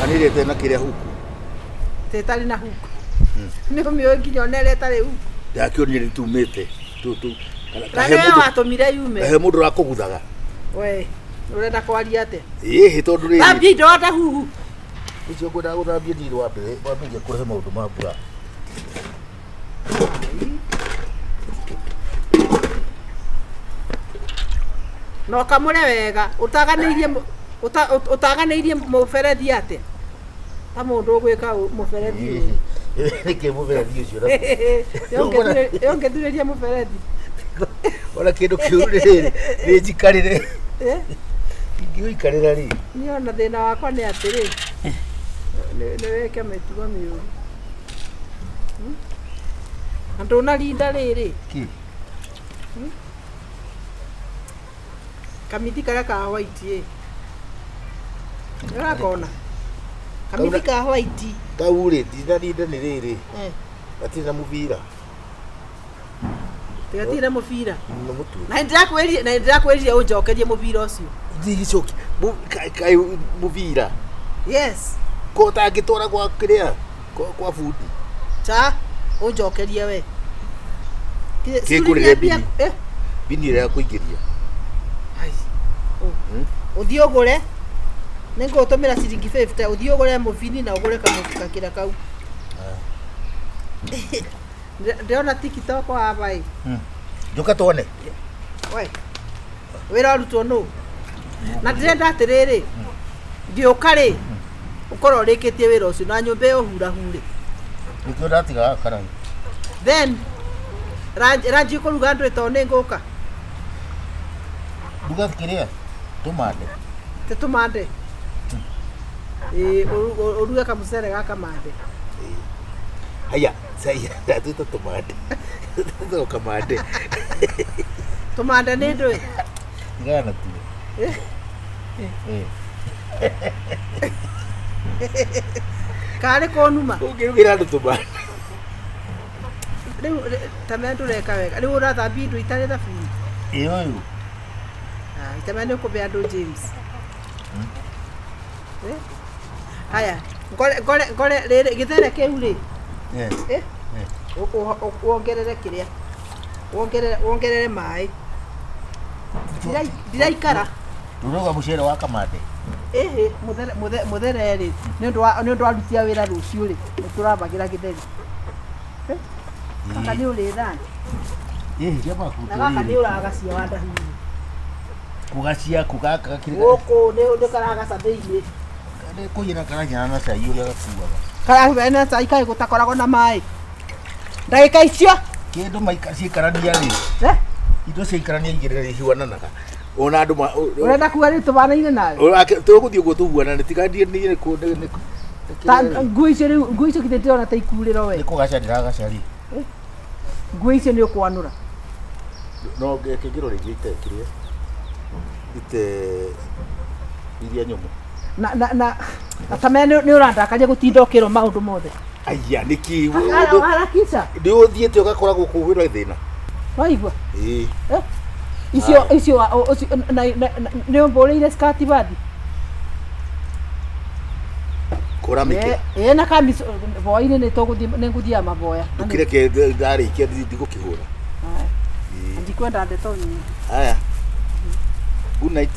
anirete na kiria huku tetari na huku ni umioi nginya onere tari huku ndakionire tumite tu na niwe watumire yume he mundu rakuguthaga we urenda kwaria ate ĩhĩ tondu rĩrĩ thambia indo wandahuhu ucio ngwendaga gũthambia ndirĩ wa mbere wambĩrĩria kũrehe maũndũ ma mbura no kamure wega utaganeirie muberethi ate ta mundu ugwika muberethi nĩkĩ mũberethi ũcio yongethureria muberethi ona kĩndũ kĩũru rĩrĩ nĩ njikarĩre ingĩũikarĩra rĩ niona thĩna wakwa nĩ atĩrĩ nĩ weke mĩtugo mĩũru na ndũnarinda rĩrĩ kamithi karĩa ka white nĩũrakona kamithi ka white kau rĩ ndinarinda nĩ rĩrĩ gatirĩ na mũbira tigatirĩ na mũbira nĩ mũtune na ndĩrakwĩrire ũnjokerie mũbira ũcio ndigicoki kaĩ mũbira yes ko ũtangĩtwara gwa kĩrĩa kwa bundi cha ũnjokerie we kĩngũrĩre bini ĩrĩa ya kũingĩria uthie ugure ningũtũmĩra ciringi 50 uthie ugure mũbini na ugure kamũkĩra kau ndĩrona TikTok hapa hii njoka tuone we wĩra ũrutwo nũ na ndĩrenda atĩrĩrĩ ngĩũka rĩ Ukorwo rikitie wira ucio na nyumba yo hura hure. Nikio ndatiga karani. Then ranji kuruga andu itone nguka. Nduga fikiria tumande. Te tumande. Uruga kamucere gaka mande. Haya, saya ndatuta tumande. Ndo kamande. Tumande ni ndui. Ngana tu. Kare konuma. Ukirugira andu tumande. Riu tamendu reka wega. Riu urathambi ndu itare thabuni. Iyo. Itamani ukubea ndo James. Haya, ngore rere githere kiu ri. Wongerere kiria. Wongerere mai. Ndiraikara. Turuga mucere wa kamande. Muthere ri. Ni ndu arutia wira rucio ri. Turabagira githeri. Kaka ni uri thani. Jama ku. Na kaka ni uragacia wandahuhu. Kugacia kugaka kiri. Goko ni karagaca thĩinĩ. Kade kuyira karanya na cai uria gakuaga. Karahuga na cai kai gutakoragwo na mai. Ndagĩka icio Kindu maika cikarania ri. Indo cikarania igirire hiwananaga. Ona andu urenda kuga ri tubanaine nawe. Tuguthii uguo tuguana tikandie ni ku ngui icio kithete ona ta ikurĩro we. Ni kugaca ndiragacari. Ngui icio ni ukwanura. No ngekĩrwo rĩngĩ itekirie. Iria nyumu. Na tamene ni urandakaje gutinda ukirwo maundu mothe. Aya niki. Harakisha. Ndi uthiete ugakora gukuhwira thina. Waigua? Icio ni umboreire skati bathi. Kora mike. Na kami voine ni nguthia maboya. Ukireke ndarikia ndigukihura. Ndikwenda ndeto nyingi. Aya. Good night.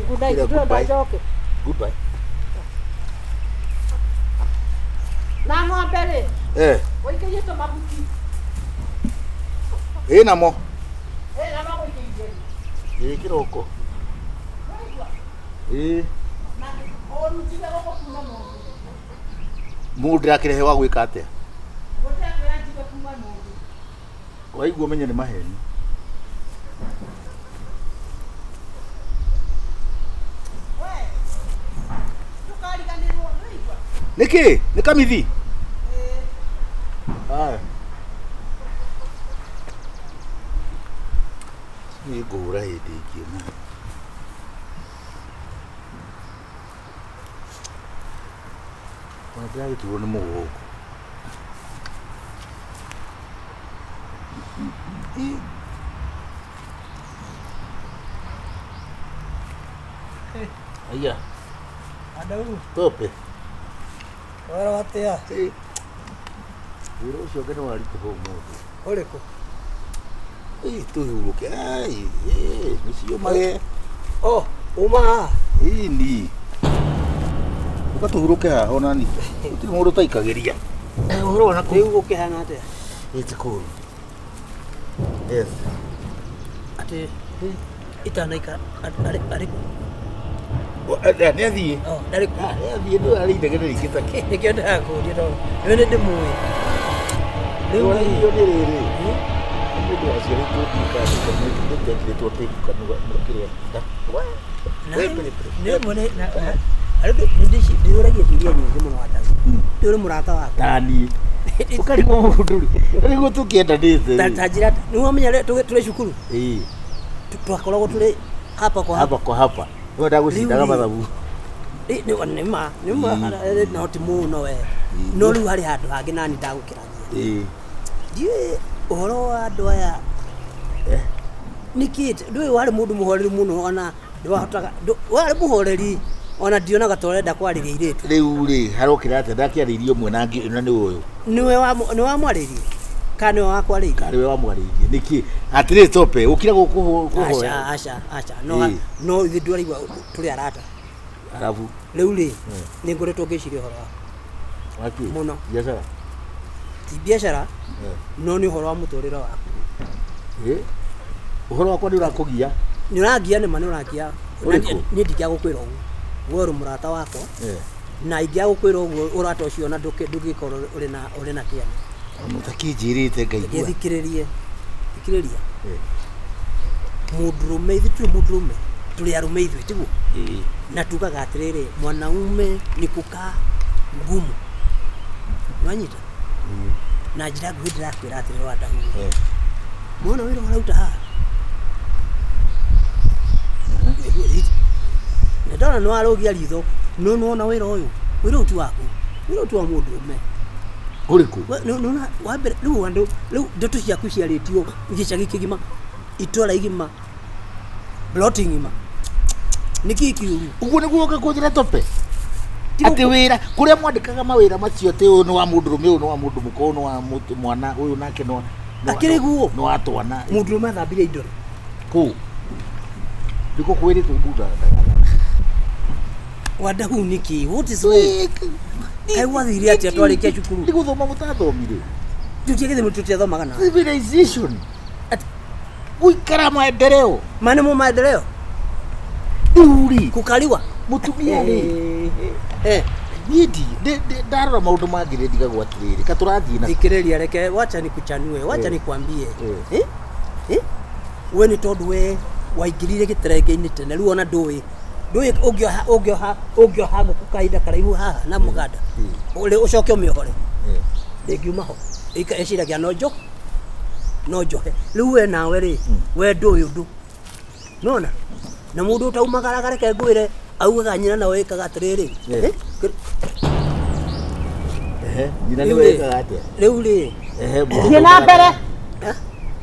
Good night. Goodbye. Na ng'ombe rĩ? Waikĩrie tũmabuti. Namo. Namo waikĩrie. Kĩroko. Na orutire gũkũ kuma mũndũ. Mũndũ ndĩrakĩrehe wa gwĩka atĩa? Gũtekwĩra njiga kuma mũndũ. Waigua menye nĩ maheni. Niki? Ni kamithi? Haya. Ni ngũra hĩndĩ ĩngĩ na. Ndĩragĩturwo nĩ mũgongo. Aya. Adau. Tope. Wara watia. Wĩra ũcio ngene waritũha ũmũthĩ. Ũrĩkũ? Tũhurũke. Nĩcio mage. Uma haha. Ni. Uka tũhurũke haha ona ni. Gũtirĩ mũndũ taikagĩria. Ũhoro wana kũ? Rĩu gũkĩhana atĩa? It's cool. Yes. Ati itanaika arĩ Nĩ athiĩ. Ndarĩ athiĩ nĩ arĩ ndegere rĩingĩ ta kĩ. nĩkĩo ndakũria tondũ nĩ ndĩmũĩ. Rĩu nĩ rĩrĩ. Mũndũ aciarĩtwo ndĩkandĩkĩtwo tĩku kanua kĩrĩa nda. Nĩ mwone ndĩũragia ciũria nyingĩ mũno wa Ndau. Ndĩ ũrĩ mũrata wakwa. Tani. Ũkarigwo mũndũ rĩ. Nĩguo tũkĩendanĩte. Ta njĩra nĩ wamenya tũrĩ cukuru. Twakoragwo tũrĩ hapa kwa hapa. Nĩ ndagũcindaga mathabu. Nĩma no ti mũno we. No rĩu harĩ handũ hangĩ nani ndagũkĩrania. Ndiũĩ ũhoro wa andũ aya nĩkĩ ndũĩ warĩ mũndũ mũhoreri mũno ona ndwahotaga warĩ mũhoreri ona ndionaga ta ũrenda kwarĩria airĩtu. Rĩu rĩ harokĩra atĩa ndakĩarĩirie ũmwe na nĩ ũyũ. Nĩ wamwarĩirie kana nĩwe wakwarĩirie? Kana nĩwe wamwarĩirie nĩkĩ atĩrĩ Tope ũkira gũkũhoya. Aca no ithuĩ ndũraigua tũrĩ arata. Arabu rĩu rĩ nĩ ngoretwo ngĩciria ũhoro waku mũno. Biacara ti biacara no nĩ ũhoro wa mũtũrĩre waku. Ũhoro wakwa nĩ ũrakũgia? Nĩ ũrangia nĩma nĩ ũrangia. Niĩ ndingĩagũkwĩra ũguo we ũrĩ mũrata wakwa na ingia gukwira uguo urata ucio na ndugikoro uri na kiana mutakijirite ngaigua thikiririe mudurume ithu mudurume tuli arume ithu tiguo na tukaga atiriri mwanaume ni kukaa ngumu nwanyita na njira nguhĩ ndĩrakwĩra atĩrĩ wandahuhu muona wĩra ũrauta haha na ndona nĩwarũgia ritho no nuona wĩra ũyũ wĩra ũti waku wĩra ũti wa mũndũrũme ũrĩkũ nona wambere rĩu andũ rĩu ndeto ciaku ciarĩtio gĩcagi kĩgima itũra igima bloti ngima nĩkĩ kiuru ũguo nĩguo ũgakũnjĩra tope ati wira kuria mwandikaga mawira macio te uyu ni wa mundurume uyu ni wa mundu muko uyu ni wa mwana uyu nake no akiriguo no atwana mundurume athambire indo ku ndiko kwiri tu buda wandahuhu niki what is kai wathire ati atwarikia cukuru ndi guthoma mutathomire tutiegeze mututia thomaga na civilization ati uikara maendeleo mane mo maendeleo uri kukaliwa mutumia ri nidi ndarora maundu mangire ndigagwo atiriri katurathii na thikiriria reke wacha nikuchanue wacha nikwambie we ni tondu we waingirire giterenge-ini tene riu ona ndui ungioha nguku kahinda karaihu haha na muganda ucoke umiohore ndingiuma ho eciragia no njohe riu we nawe ri we ndui undu nona na mundu utaumagara reke ngwire augaga nyina na wekaga atiriri nyina ni wekaga atia riu ri thie na mbere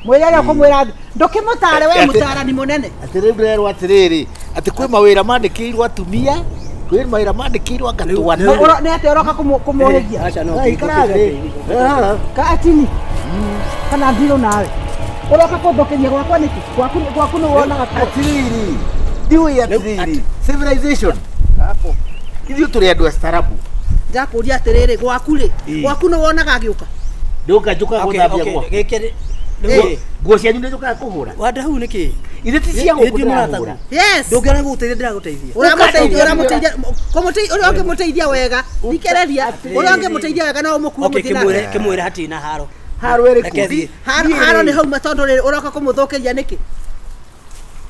mwirere kumwira ndukimutare we mutarani munene atiriri ndero atiriri ati kwi mawira mandikirwo atumia kwi mawira mandikirwo agatwana ni ati uroka kumuhigia acha no ka atini kana ndiro nawe uroka kundokeria gwakwa niki gwaku ni wonaga atiriri ndiwe atiriri civilization hapo ithuĩ tũrĩ andũ astarabu njakuria atiriri gwaku ri gwaku ni wonaga agiuka nduka njuka guthambia gĩkĩ nguo cianyu nĩ njukaga kũhũra wandahuhu nĩkĩ ithe ti cia gũkũ ndĩrahũra yes ndũngĩona gũgũteithia ndĩragũteithia ũramũteithia ũrĩa ũngĩmũteithia wega thikĩrĩria ũrĩa ũngĩmũteithia wega no ũmũkuue mũthiĩ kĩmwĩre hatirĩ na haro haro ĩrĩkũ haro nĩ hauma tondũ rĩrĩ ũroka kũmũthũkĩria nĩkĩ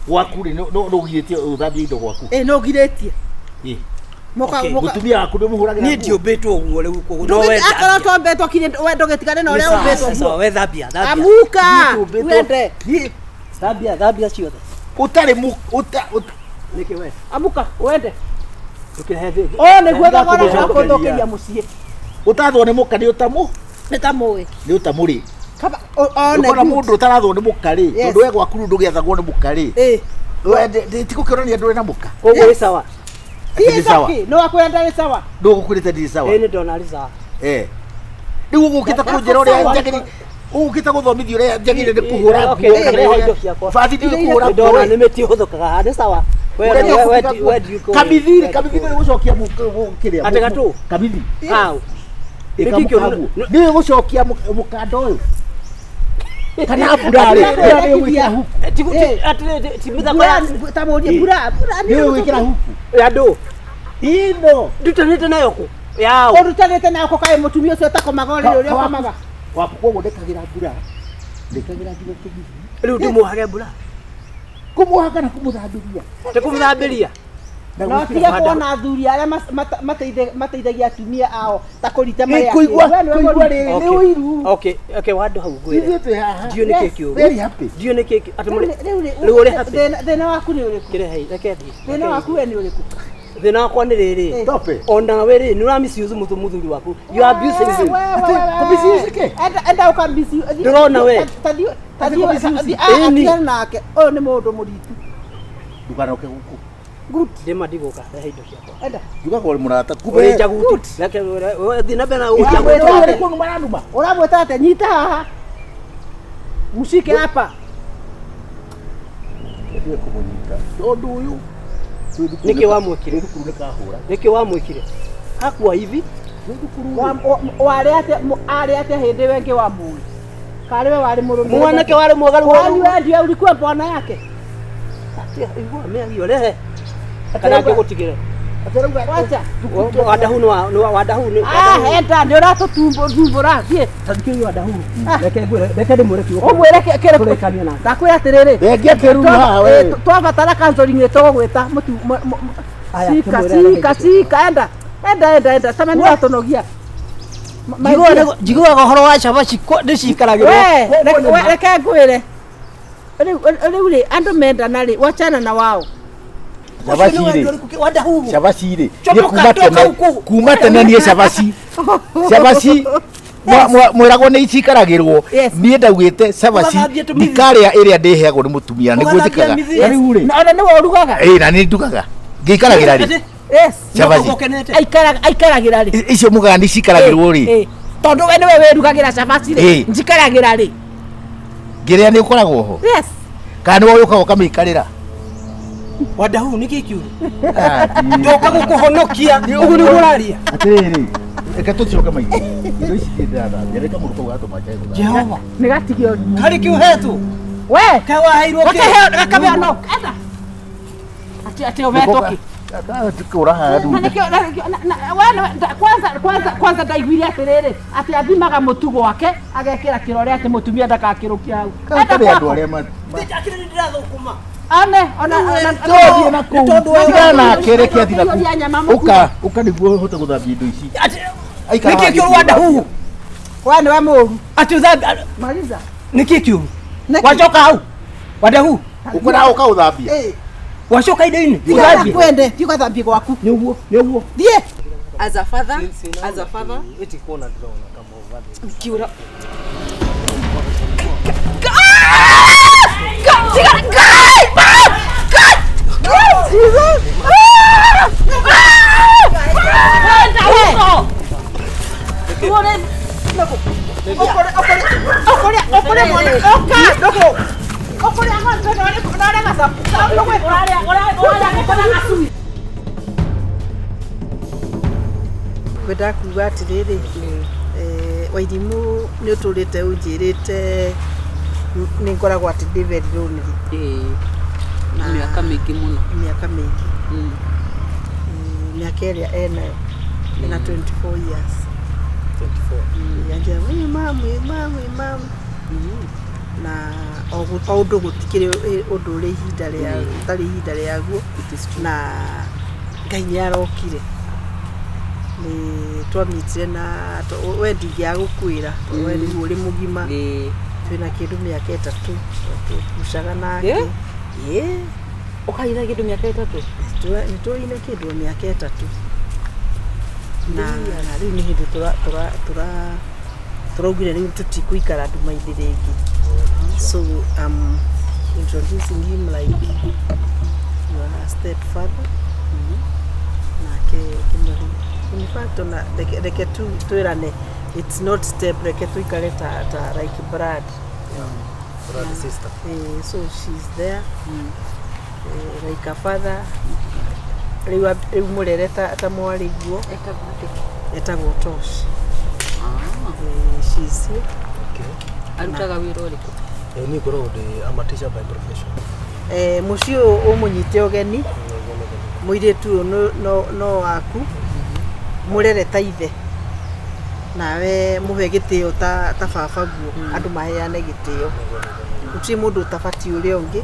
gwaku rĩ no ũgirĩtie ũthambie indo gwaku no ngirĩtie mutumia waku ndĩmũhũragĩra niĩ ndiũmbĩtwo ũguo rĩu no we akorwo tombĩtwo kire we ndũgĩtigane na ũrĩa ũmbĩtwo we thambia amuka wende thambia ciothe ũtarĩ nĩkĩ we amuka wende ũkĩrehe nĩguo thogora wa kũthũkĩria mũciĩ ũtathwo nĩ mũka nĩ ũtamũ nĩ tamũĩ nĩ ũtamũrĩ ona mũndũ ũtarathwo nĩ mũka rĩ tondũ we gwaku rĩu ndũgĩathagwo nĩ mũka rĩ tikũkĩonania ndũrĩ na mũka koguo ĩ sawa no wakwenda ndĩ sawa ndũgũkwĩrĩte ndĩ sawa nĩ ndona arĩ sawa rĩu ũgũkĩte kũnjĩra ũrĩa njagĩrĩire ũgũkĩte gũthomithia ũrĩa njagĩrĩire nĩ kũhũra nguo bathi ndĩ kũhũra nguo ndona nĩ mĩtĩ ũhũthũkaga nĩ sawa kamithi gũcokia kĩrĩa atĩ gatũ kamithi hau nĩ gũcokia mũkanda ũyũ kana burarĩ gwĩkĩra huku tamũrie bura nĩ gwĩkĩra huku andũ ino ndutanĩte nayo kũ yao ũrutanĩte nayo kũ kaĩ mũtumia ũcio ũtakomaga ũrĩa ũrĩa ũkomaga waku koguo ndekagĩra mbura ndekagĩra nginya kĩgithi rĩu ndĩmuohage mbura kũmuoha kana kũmũthambĩria kũmũthambĩria no tiga kuona athuri arĩa mateithagia atumia ao ta kũrita maya kũigua rĩrĩ nĩ ũiru okay wandũ hau ngwĩre ndiũ nĩ kĩĩ kĩũru ndiũ nĩ kĩĩ atĩ rĩu ũrĩ happy thĩna waku nĩ ũrĩkũ kĩrehe reke thiĩ thĩna waku we nĩ ũrĩkũ thĩna wakwa nĩ rĩrĩ onawe rĩ nĩ ũramisuzu mũthuri waku you are abusing him enda ũkambisi ndĩrona we atiana nake ũyũ nĩ mũndũ mũritu ndukanoke gũkũ good ndĩma ndigũka rehe indo ciakwa enda njugaga ũrĩ mũrata kumbe njagutu reke thiĩ na mbere na ũramwĩta atĩ nyita haha mshike hapa ndio kumunyita tondu uyu niki wamwikire niki wamwikire hakuwa hivi wale ate hende wengi wa mui kale wale murume mwanake wale mwogaru wewe ndio ulikuwa bwana yake atia igwa mimi hiyo lehe kana kutigire Wacha. Wandahuhu no wandahuhu. Enda ndio ratutumbura thie. Tadikiri wandahuhu. Reke ndimureki. Omwere kere kurekania na. Ndakwira atiriri. Bengia keruha we. Twabatara counseling etogwita mutu. Sika enda tamani watonogia. Jiguaga horo wa cabaci ndicikaragirwo. Reke ngwire. Uri andu mendana ri wachana na wao. Shabashire kuma tene nie shabashi mwirago ni ichikaragirwo nie ndagwite shabashi ndikaria iria ndiheagwo ni mutumia niguo njikaga riu ri na ni worugaga na ni ndugaga ngikaragira ri shabashi aikaragira ri icio mugaga ni ichikaragirwo ri tondu we niwe wirugagira shabashi ri njikaragira ri ngiria ni ukoragwo ho kana ni woyuka ukamikarira Wandahuhu niki kiuru ndoka gukuhonokia ugu ni muraria atiriri eka tucoka maiki indo ici ndada reka muruko gato machaiko Jehova nigatigio kari kiuhetu we kawa hairwo ke akabe no enda ati umetoki kaka tukura hadu kwanza ndaiguire atiriri ati athimaga mutugo wake agekira kirore ati mutumia ndakakirukia hau enda andu aria ma nditakire ndirathukuma na kerekia thina uka niguo hote guthambia indo ici niki kiuru wandahuhu we ni we muru ati uthambi maliza niki kiuru wacoka hau wandahuhu ukora uka uthambia wacoka indo-ini uthambie kwende ti ugathambie gwaku niguo thie as a father itikona ndiraona kama uvathi kiura kwenda kuga atiriri wairimu ni uturite unjirite ni ngoragwo ati ndi very lonely miaka mingi muno miaka ĩrĩa enayo ena 24 years 24 yangia mamu na o ũndũ gũtikĩrĩ ũndũ ũrĩ ihinda rĩa ũtarĩ ihinda rĩaguo na Ngai nĩarokire nĩ twamitire na we ndingĩagũkwĩra we nĩguo ũrĩ mũgima twĩna kĩndũ mĩaka 3 tũkucaga nake ukaina kindu miaka 3 nitũine kindu miaka 3 na riu ni hindi turaugire riu tutikuikara ndumaini ringi so introducing him like you are a stepfather in fact na reke twirane it's not step reke tuikare ta like brother sister so she's there like a father riu murere ta mwari guo etagwo Tosh she's here arutaga wira uriku ni ngorwo ndi am a teacher by profession mucio umunyite ogeni muiretu no waku murere ta ithe nawe muhe gitio ta baba guo andu maheane gitio uti mundu tabati uri ongi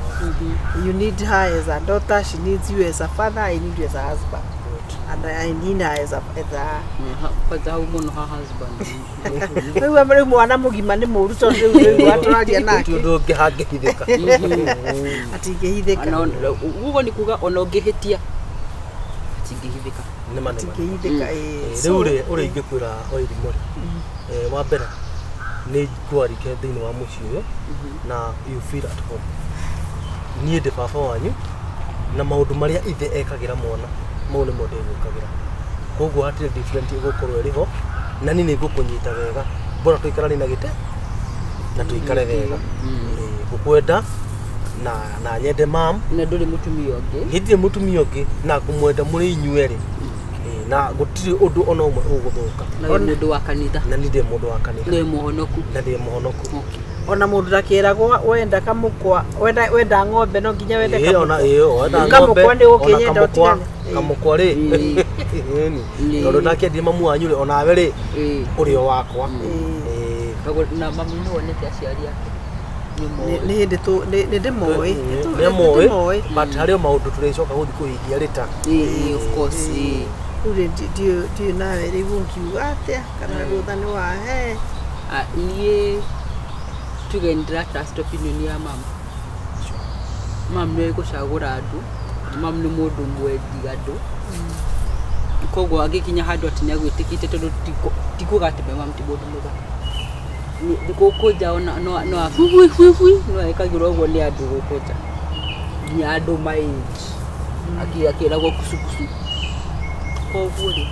you need her as a daughter, she needs you as a father, I need you as a husband and I need her as a father umuno ha husband wewe amere mwana mugima ni muru to riu aturaria nake ndu ngihangihithika ati ngihithika ugo ni kuga ona ungihitia tingihithika ni manema tingihithika riu uri ingikwira oiri muri wa mbere ni kwarike thiini wa muci uyu na you feel at home ni ndi baba wanyu na maundu maria ithe ekagira mwana mau ni mundu ngukagira koguo hatire different igukorwo iriho na ni ngukunyita wega bora tuikarani na gite na tuikare wega gukwenda na nyende mam na nduri mutumia ungi hithie mutumia ungi na kumwenda muri inyueri na gutiri undu ona umwe uguthuka na mundu wa kanitha na ndi mundu wa kanitha ni muhonoku na ndi muhonoku ona mundu ndakiragwo wenda kamukwa wenda ng'ombe no nginya wende kamukwa ona wenda ng'ombe kamukwa ndi ukinyenda utigane kamukore ndo nake ndi mamu wanyu ri onawe ri uri o wakwa na mamu no onete aciari yake ni hindi tu ni ndimoi but hario maundu turicoka guthi kuigia rita of course uri ndio nawe ri wungiuga atia kana ruthani wa he iye tugendera trust opinion ya mama mama nĩ gũcagũra andũ mama nĩ mũndũ mwendi andũ koguo agĩkinya handũ atĩ nĩ agwĩtĩkĩte tondũ tikuga atĩ mama ti mũndũ mwega gũkũ nja no afufuifui no ekagĩrwo ũguo nĩ andũ gũkũ nja nginya andũ my age akĩragwo kucukucu koguo rĩ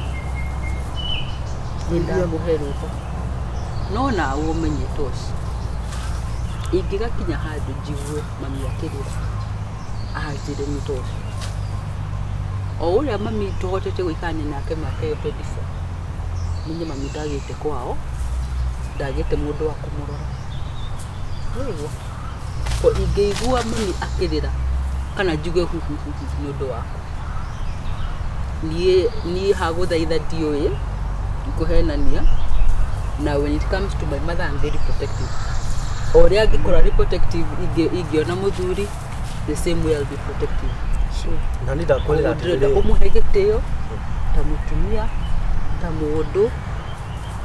nĩndamũhe rũtha no nawe ũmenye toci ingĩgakinya handũ njigue mami akĩrĩra ahanjĩre nĩ toci o ũrĩa mami tũhotete gũikarania nake mĩaka ĩyo 24 menye mami ndagĩte kwao ndagĩte mũndũ wa kũmũrora nĩguo ko ingĩigua mami akĩrĩra kana njuge huhuhu nĩ ũndũ wakwa niĩ hagũthaitha ndiũĩ kũhenania na when it comes to my mother I'm very protective oria angĩkora protective ingĩona mũthuri the same way I'll be protective na nĩ ndakwĩra atĩ ũmũhe gĩtĩo ta mũtumia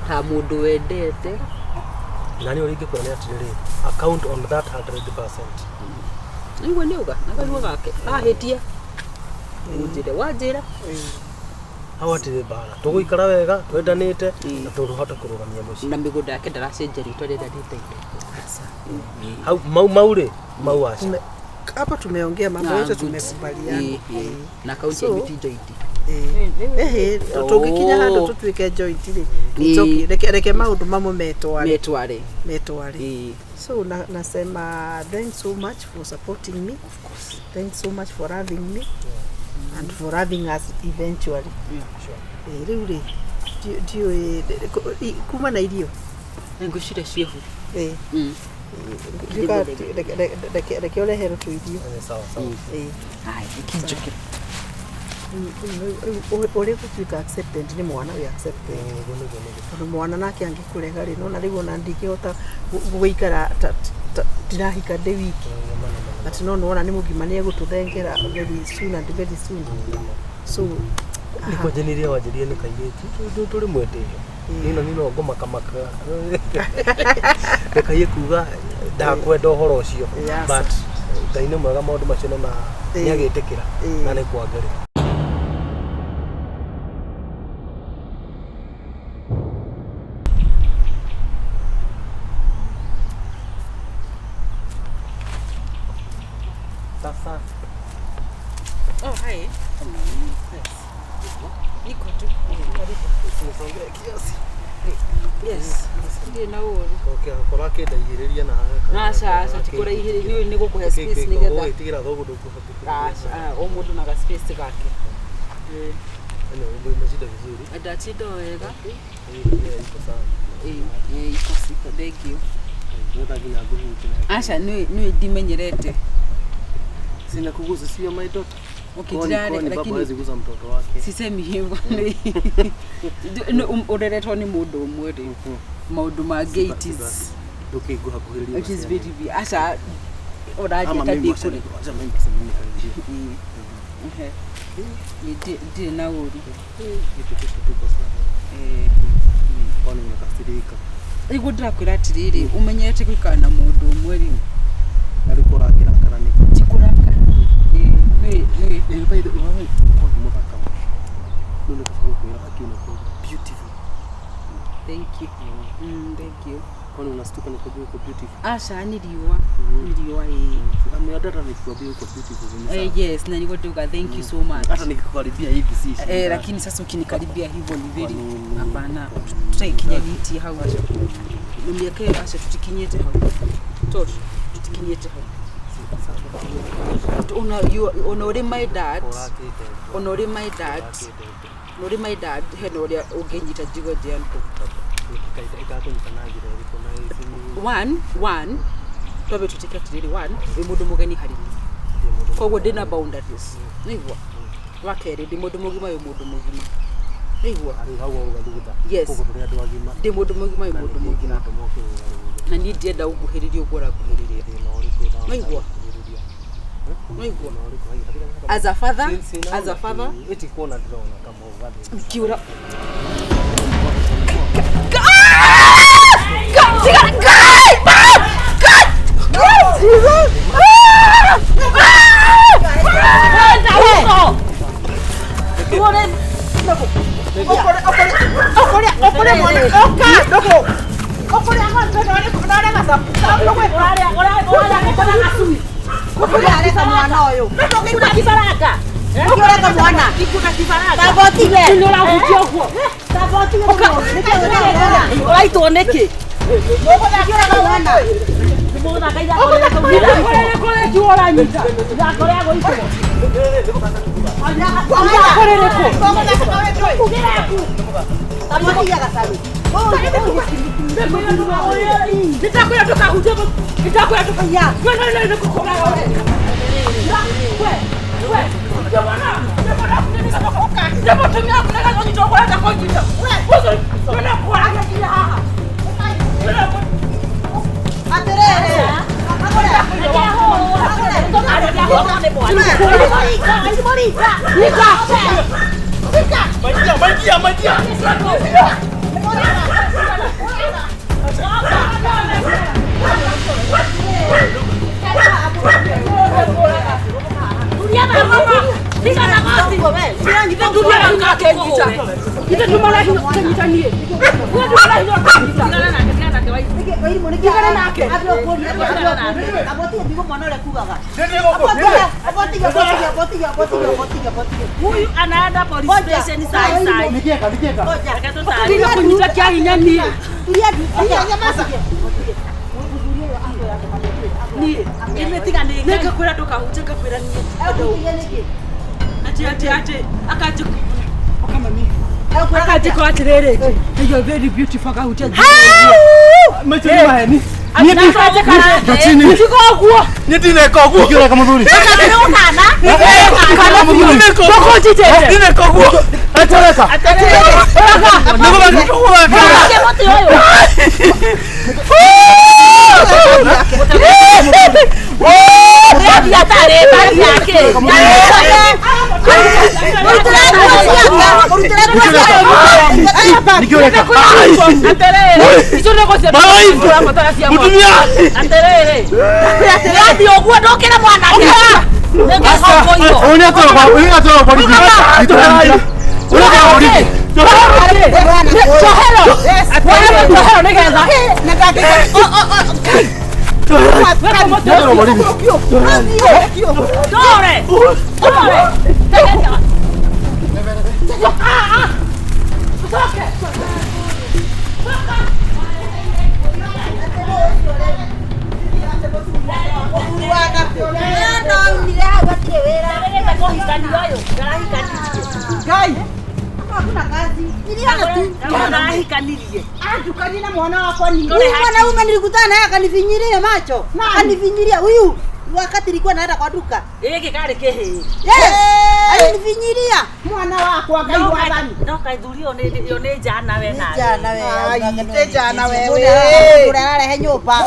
ta mũndũ wendete na nĩ ũringĩkora nĩ atĩrĩrĩ account on that 100%. Nĩguo nĩuga na karuo gake ahĩtia njĩre wanjĩra hau atĩrĩ mbara tũgũikara wega twendanĩte na tũhote kũrũgamia mũciĩ na mĩgũnda yake ndaracenjia rĩtwa rĩrĩa rĩteire hau mau acha hapa tumeongea mambo yote tumekubaliana na kaunti ya miti joint tugikinya handu tutuike joint ri reke maundu mamwe metware so nasema thanks so much for supporting me, of course thanks so much for having me and for having us eventually riu ri dio kuma na irio ngushire ciehu reke urehe tu irio sawa hai ikinjoke uri gutuika accepted ni mwana we accepted mwana nake angĩkũrega rĩ no na rĩu ona ndingĩhota gũikara ndirahika ndĩ wiki ati no nona nĩ mũgima nĩ egũtũthengera very soon and very soon so niko jeniria wajirie nĩ kairĩtu tũrĩ mwetĩyo nino ngomakamaka rekaye kuga ndakwenda ũhoro ũcio but Ngai nĩ mwega maũndũ macio na nĩ agĩtĩkĩra na nĩ kwangĩrĩra sasa hai yes iko tu karibu tunasongea kiasi yes ndio na wewe okay akora kĩndaihĩrĩria na sasa tikora ihĩrĩrio nĩ gũkũhe space nĩgetha gũtigira thogo ndũkũhota o mũndũ na space gake ndio umezida vizuri adatida wega iko sawa iko sika thank you ndio gina nguvu acha nĩ ndimenyerete sina kuguza sio my daughter ukijirare lakini hawezi kuguza mtoto wake sisemi hivyo ureretwo ni mundu umwe ri maundu ma gates ndukigwa hakuhĩrĩria it is very big acha oraje tabi kuri acha mimi kanjia ndi na uri kitu tuko sana kwani unakasirika ego ndirakwira atiriri umenyete gwikana na mundu umwe ri ariko rakirakara ni tikuraka ni by the way kwa mutaka ndio kwa hakina kwa beautiful thank you thank you kwani unastuka ni kwa beautiful acha niliwa ameadata ni kwa beautiful yes na nikotoka thank you so much hata nikikaribia hivi si lakini sasa ukinikaribia hivyo ni very hapana tutaikinya miti hau niambie acha tutikinyete hau tot tutikinyete hau honore my dad heno uria ungenyita jigo janto one tobe tutika tiriri one mundu mugeni hari koguo ndina boundaries nĩguo Wakere ndi mundu mugima yo mundu mugima. Niguo. Ari hau ugathugutha. Yes. Kuko turi andu agima. Ndi mundu mugima yo mundu mugima. Na ni ndienda uguhiriria ugora guhiriria. Niguo. Niguo. As a father, eti kuona ndiraona kama ugathi. Kiura. Huyu anaenda police station sasa. Nikieka. Tutataka kunyita kia hinyani. Ni imetiga ni neka kwira doka huteka kwira ni. Ati akaje kama mimi. Akaje kwa atirere. You are very beautiful ka huteka. Machini maheni. Nieti chini. Nikogwo. Nieti nekogwo. Nikiona kama mzuri. Kana mzuri. Toko titete. Nine kogwo. Atareka. Niko bakikuwa. Moto yoyo. Mwanaume nilikutana naye akanifinyiria macho. Akanifinyiria huyu wakati nilikuwa naenda kwa duka. Hiki kale kehe. Yes. Alinifinyiria mwana wako akaibwa bani. No kaidhurio ni jana we na. Jana wewe. Ai, jana wewe. Urare nyumba.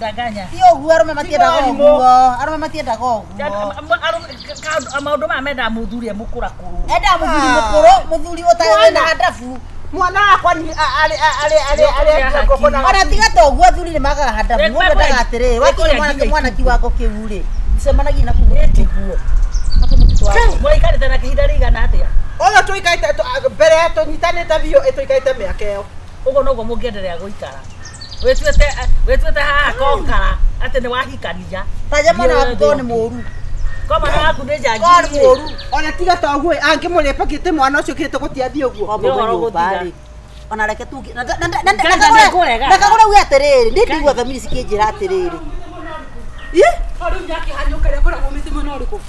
Daganya. Tio guo arome matienda goguo. Arome matienda goguo. Maundu ma menda muthuria mukura kuru. Enda muthuri mukuru, muthuri utawe na ndafu. Mwana wakwa ni ale kokona. Ona tiga toguo athuri ni magaga hadafu. Wewe ndaga atiriri. Wakinya mwana kiwako kiu ri. Semanagia na kumeti guo. Mwaikari tena kihinda rigana atia. Ona tuikaite mbere yetu nyitanite bio etuikaite miaka iyo. Ugo nogo mungiendelea guikara. Wetuete haha konkara ati ni wahikania. Taja mwana wako ni muru. Koma na aku ni jangi. Kwa muru. Ona tiga toguo angimulipa kite mwana ucio kite gutiathi uguo. Ona reke tu ndakagora uya atiriri ndigwa thamiri cikinjira atiriri Aru nyaki hanyukare kora mumiti mwana uriku.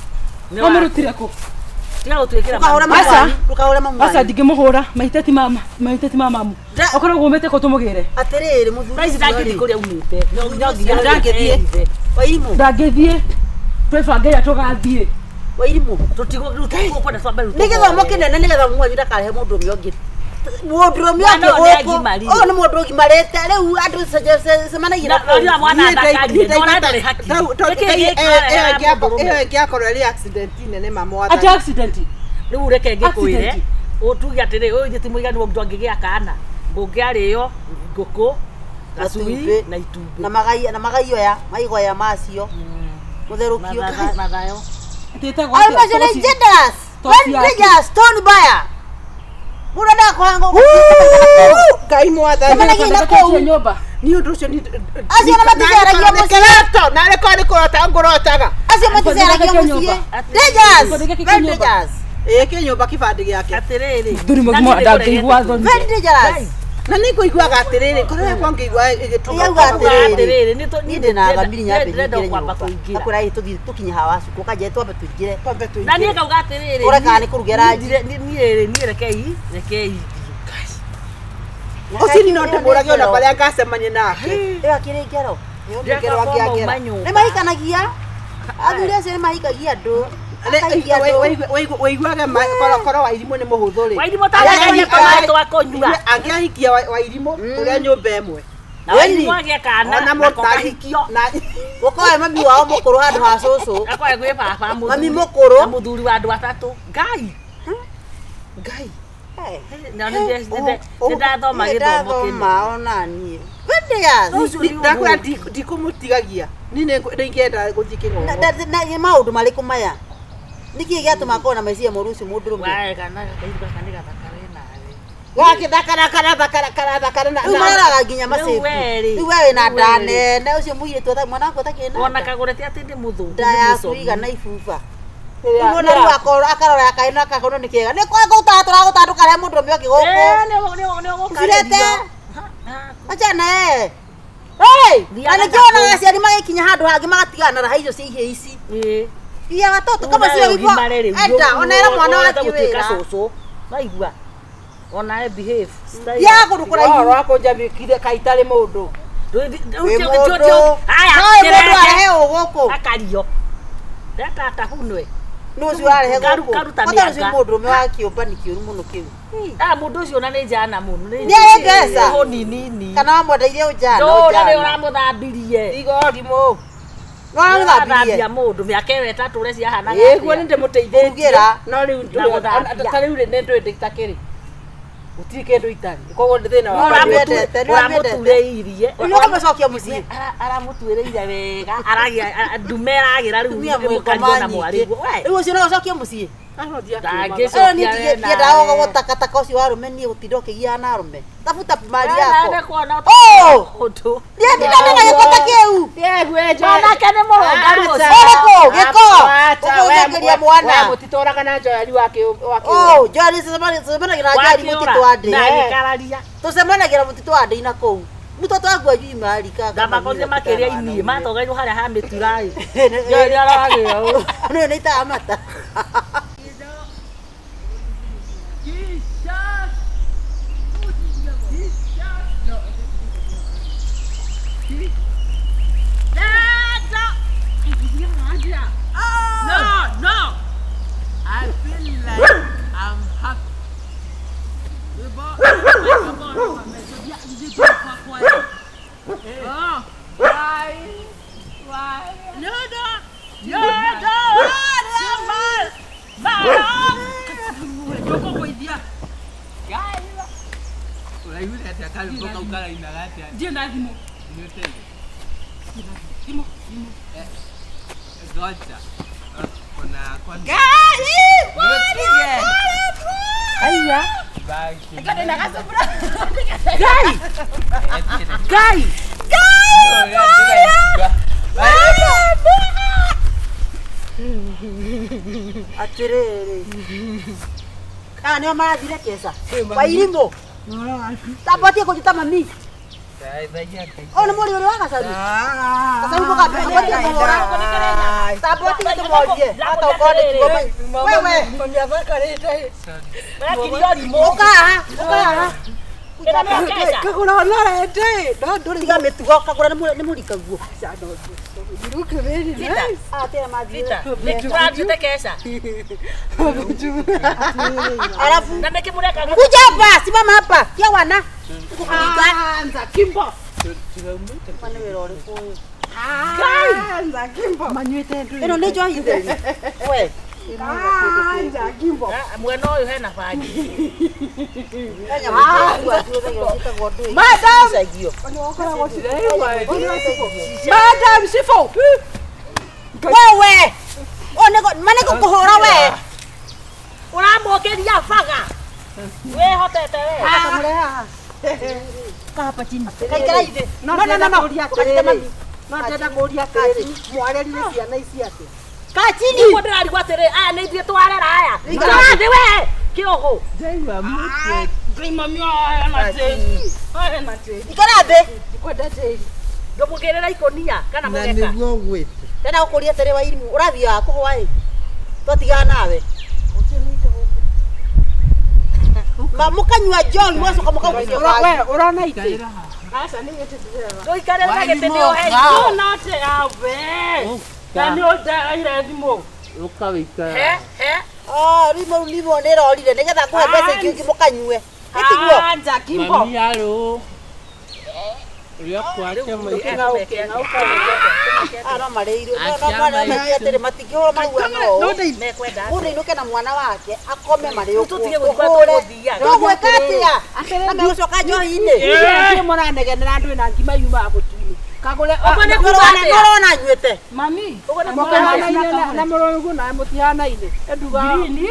Amurutire ko. Tiga utwikira tukaure mamu. Asa ndigimuhura mahiteti mama mu. Okora gumete ko tumugire. Atiriri muthuri. Raisi ndangithii kuria umite. Ndangithie. Waimu. Ndangithie. Twebange ya tugathie. Wairimu. Tutigo kwenda swamba. Nigethomo kinene nigetha mwanyu ndakarehe mundu umiongi. Mundu umiongi goko. Oh ni mundu ugimarete riu andu semanagira. Ndio mwana ndakari. Ndona ndari haki. Iyo ngiakorwo ri accident nene mama wa. Ati accident. Riu reke ngikuire. Utugi atiri uyu ti muigani wo ndu ngigia kana. Ngũngĩarĩo ngũkũ gacui na itumbĩ na magaio ya maigoya macio mutherukio mathayo ndetagwo stone baya murada kwango kai mwatha nyumba ni undu ucio ni acio na matizeragia mucio na reko ni kurota ngorotaga acio matizeragia mucio dangerous kinyumba kibandi giake atiriri nduri mugimo ndangĩigua thoni dangerous na niko iguaga atiriri korwo kwa ngĩigua igituga atiriri ni ndina thamiri nyambe akura tuthi tukinya hawacu kukaje twambe tuingire na niĩ ngauga atiriri ureka ni kurugera niĩ rekei Osini no ndemurage ona baria ngacemanye nake iyo akiri ngero ni mahikanagia athuri acio ni mahikagia andu waiguaga koro Wairimu ni muhuthu ri Wairimu tarageria tomato akonyua angiahikia Wairimu uria nyumba emwe na Wairimu agia kana na mutahikio na ukoe mami wao mukuru handu ha cucu akoe gwi baba mami mukuru na muthuri wa andu atatu ngai na ndathoma githomo kinu maonanie vendias ndakura ndikumutigagia nini ndingenda guthii kingogo na maundu mariku maya niki giatuma kona meciria muruci mundurume wae kana kairuka kaniga thakare nawe wake thakara na umaraga nginya macebu riu wewe na ndane na ucio muiretu tha mwana wako takina ona kagure ti ati ndi muthu ndaya kuiga na ifufa Uno riu akarora akaina akakono nikiega ni kwa gutatura gutanduka ria mundu umbe goko ni ukirete acha na hey ana kiona aciari magikinya handu hangi magatigana na hizo ci ihie ici iya watoto kama sio hivyo enda onaera mwana wa kiwira cucu naigua ona behave ya kurukura hiyo wako njabikire kaitari mundu haya goko akario ndata hunwe nucio arehe goko hata si mundu me wa kiumba ni kiuru muno kiu mundu ucio na ni jana muno ni ngesa ho nini kana wamwendeire ujana no na ni uramuthambirie igorimo Wala thambia mundu miaka ĩyo ĩtatũ ũrĩa ciahanaga ĩguo nĩ ndĩmũteithĩtie no rĩu tarĩu nĩ ndũĩ itakĩrĩ gũtirĩ kĩndũ itarĩ koguo nĩ thĩna wa ũramũturĩirie ũkamũcokia mũciĩ aramũtuĩrĩire wega aragia ndume aragĩra rĩu mũkario na mwarĩguo rĩu ũcio no ũcokie mũciĩ ndangĩcokia gũtakataka ũcio wa arũme niĩ gũtinda ũkĩgia na arũme tafuta mali yako ũndũ ndĩndamena gĩkota kĩu mwanake nĩ mũrũngaru ũcio gĩko ũkũnjagĩria mwana mũtitũraga na njoyari wake njoyari tũcemanagĩra njoyari mũtitũ wa ndĩ tũcemanagĩra mũtitũ wa ndĩ na kũu mtoto wangu ajui mahali kaka ngamba koze makeria ini matogairwo haria ha mĩtura njoyari aragĩa nĩ nĩitaga mata No. I feel like I'm happy. Why? atiriri nĩo marathire kesa Wairimu tabatie kũnjĩta mami nĩ mũrĩ ũrĩ wa gacaru gacaru mũkabatie kũhũra tabatie tũmorie hata ũkorwo nĩ kiugo wewe ũkaha kagũra onarete ndũrĩ tiga mĩtugo kagũra nĩ mũrikaguo look very nice. Tena madhira. Tunajuta kesha. Alafu Na nikimureka kuja hapa, simama hapa. Kia wana. Anza kimbo. Mwana werore koyo. Anza kimbo. Manywete ndu. Eno nejo hithe. We. Anza kimbo. Mwana uyu hena faji. Madam. Madam Sifo. Wewe. Maneko kuhora we. Urambokeria faga. We hotete we. Kamulea. Kapa chini. Kaikara hivi. No. No tena kuria kati. Mwareri ciana ici ate. Ka chini. Niko ndirari gwatere aya niithie twarera aya. Ngathe we. Kiogo. Jaiwa muke. Grima mia na tei. Aya na tei. Ikara the. Ikwenda tei. Ndomugerera ikonia kana Na mugeka. niguo gwite. Tena ukuria tere wa irimu. Urathia wako hwai. Twatigana nawe. Mukanywa John mwacoka mukagucia We urona ite. Asa ni gete ndira. Ndoikare na gete ni ohe. No te awe. Na ni odaira thimo. Ukawika. He. Limo nirorire nigetha kuhe mbeca ingĩ mukanyue. Itiguo. Anza kimbo. Mami alo. Uria kwake mai. Ara mareiro. No metere matikihora maigua no. Urinuke na mwana wake akome mari uko. Tugweka atia. Na megucoka njohi-inĩ. Ndio mwana negenera ndu na ngima yuma mutuni. Kagure Ogone kubate. Norona nyuete. Mami. Ogone Mukana na murongo na mutihana ine. Eduga. Green.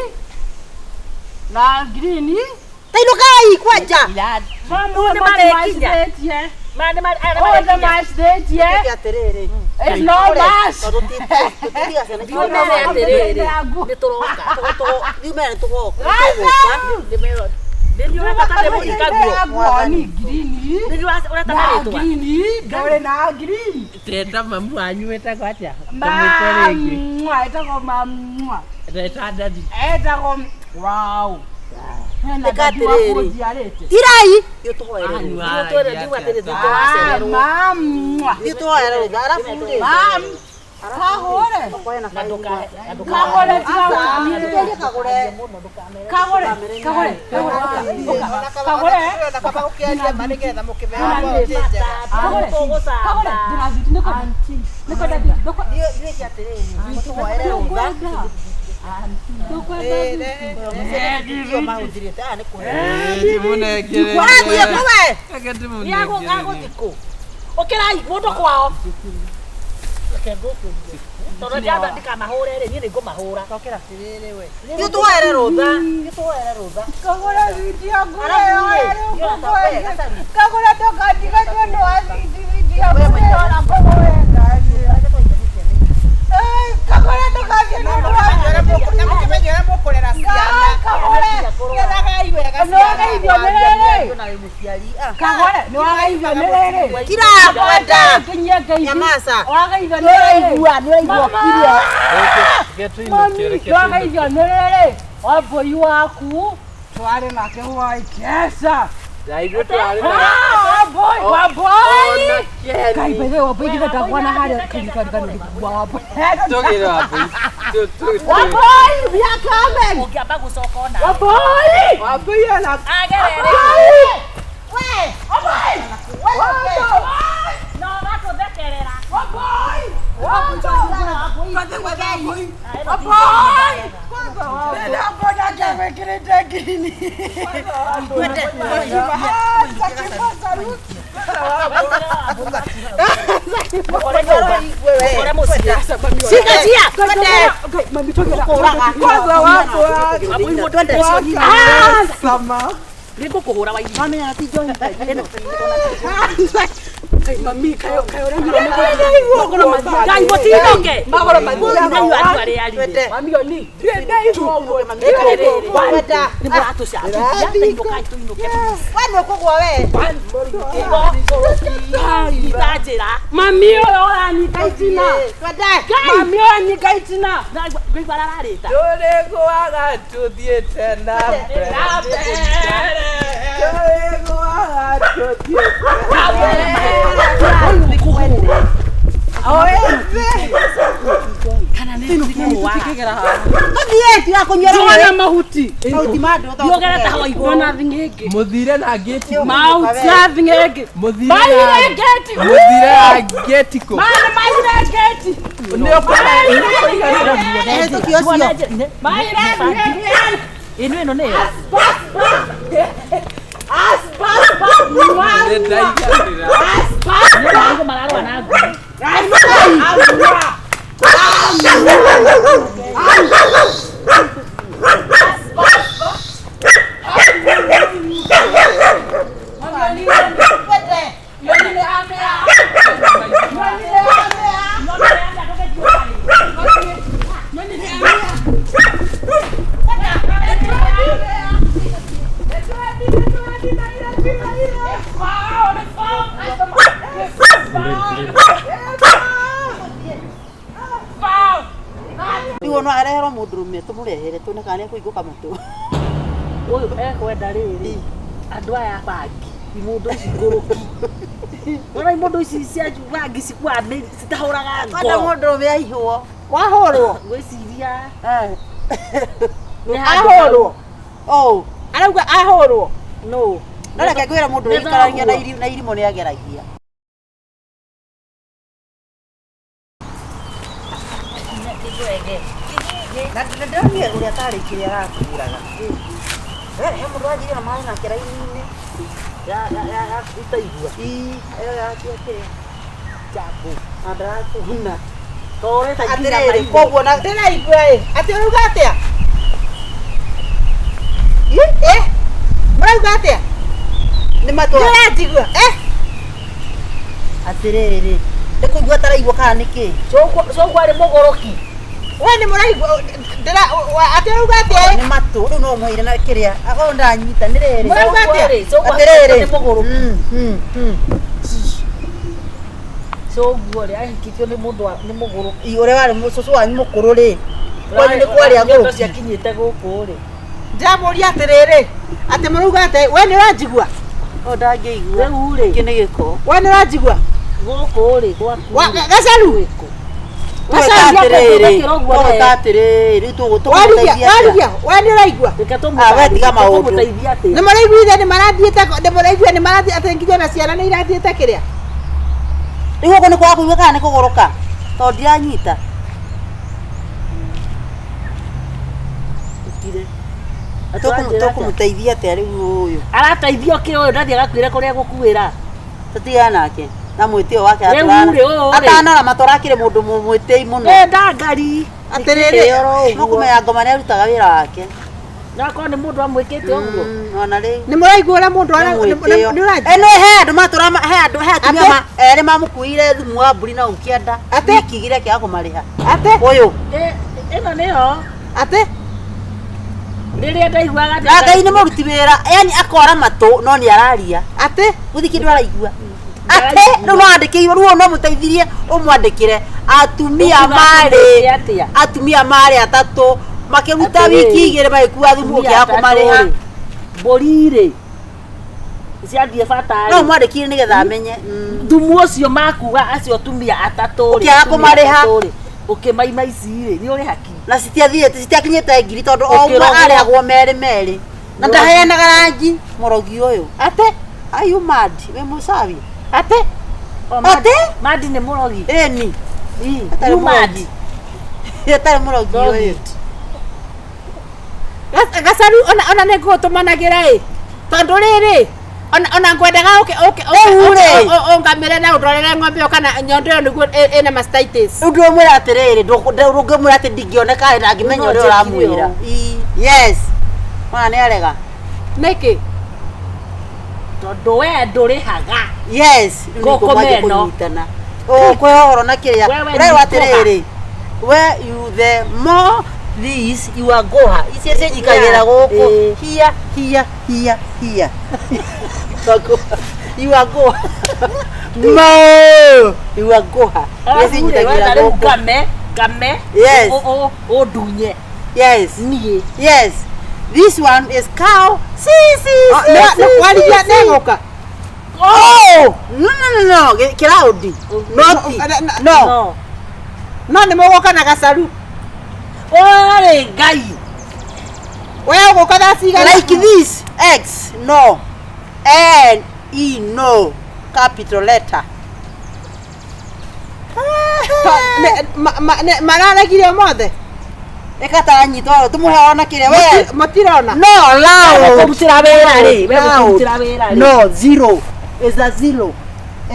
Na green. Tainukai kwanja. Mama marekinya. Mane the match date yeah. Aterere. It's no match. Tenda mamu anyueta kwatia. Wow. Tirai. Okerai mundu kwao. Toro jaba ndikamahurere ni ngumahura. Tokera tirere we. Ni tuwere rutha. Kagura video ngure yo. Kagura toka diga twendo video ngure na ngure. Kagura toka video ngure. Namukimenyera mukorera ciana. Kagura. Neraga iwega. Neraga idio merere. Kagura ni waga idio merere. Kira kwenda. Nyamasa. Waga idio merere. Niraigua kiria. Waga idio merere. Waboi waku tware nake hwai kesa. Daidwe tware. Waboi. Kai bebe waboi diga dagwana hare kani waboi. Togero waboi. Waboi, we are coming. Ukiamba gusokona. Waboi. Waboi ana. Agerere. We. Waboi. Waboi. No wako bekerera. Waboi. Kuhura wa Mami kayo Gai botinoke. Magora madia. Mami oni. Ni murato cia. Taino kai tuino ke. Wano kugwa we. Itajira. Mami oyo ni kaitina. Mami oyo ni kaitina. Na gwi barararita. Dole go aga tuthie tena. Dole go aga tuthie. Kana nĩ wa Ndiye tu akunyora mahuti. Mahuti mando yogera ta hawa igona thingenge. Muthire na gate. Mauti ya thingenge. Muthire na gate. Muthire na gate ko. Mana maire gate. Ndio kwa ino ino nä mararwa na no arehero mundurume tumurehere tune kana kuiguka matu uyu ekwenda riri andu aya bangi imundu ici nguruki ora imundu ici cia bangi cikwa citahuraga ngo ona mundurume aihwo wahorwo gwiciria ahorwo arauga ahorwo no reke kwira mundu ikaragia na irimo ni ageragia na ndamie uria tarikire arakuraga he mundu ajira maana na kiraini ya itaigua ya kiate jabu adrato huna tore ta atirere koguo na ndena igua ati uruga atia murauga atia ni matwa ndiratigua atirere ndikuigua taraigua kana niki so kwari mugoroki we ni muraigua ndira ati uruga atia ni matu ru no mwire na kiria akonda nyita nirere murauga atia atirere so guore ahikitio ni mundu ni muguru ore wari mususu wanyu mukuru ri kwani ni kwari aguru ciakinyite guku ri ndamuria atiriri ati murauga ati we ni ranjigua ndangĩigua iki ni giko we ni ranjigua guku ri gwaku gacaru atiriri tugutũmũteithia we ni raigua we tiga maundu ni maraiguithe ni marathiite ni maraigua ni marathii ati nginya na ciana ni irathiite kiria riu uguo ni kwa kuigua kana ni kuguruka to ndiranyita tukumuteithia atia riu uyu arateithio ki uyu ndathie gakwire kuria gukuira tutiga nake na mwitio wake atanora matorakire mundu mwitei muno ndangari atiriri nukumenya ngoma ni arutaga wira wake nako ni mundu amwikite uguo ona ri ni muraigua ura mundu ni uraji ene he andu matura he andu he atumia eri mamukuire thumu wa mburi na ukienda ikigire kia kumariha ate uyu ino niyo ate riria ndaiguaga Ngai ni muruti wira yani akora matu no ni araria ate guthikindu araigua ate no andikirwo ruo no muteithirie umwandikire atumia mari atatu makiruta wiki igire magikua thumu kia kumariha borire ciathie fatari no mwandikire nigetha amenye thumu ucio makuga acio atumia atatu ri kia kumariha ukimaima ici ri ni uri haki na citiakinyite ngiri tondu o mwe arehagwo meri na ndaheanaga rangi murogi uyu ate are you mad we musawi ate mad ni murogi eni you mad yetare murogi uyu gacaru ona ne gutumanagira tondu riri ona ngwendaga ongamire na udorere ng'ombe kana nyondo niguo ina mastitis undu umwe atiriri ndungimwira ati ndingioneka ndangimenya uria uramwira yes mwana ni arega niki tondu we ndurihaga yes gukumeno kwehoro na kiria rero atiriri where you the more this you are goha icice nyikagira guku here you are goha no you are goha icice nyikagira guku game yes o dunye yes nie yes this one is cow si warigia nengoka Oh! No. Kiraudi. No. No ni mogoka na gacaru. Ore ngai. Wewe ugoka na ciga like this. X no. N E no. Capital letter. Mararagire mothe. Ekata nyito tumuheona kire we matirona. No lao. Kumutira wera ri. Kumutira wera ri. No zero. Is a zero.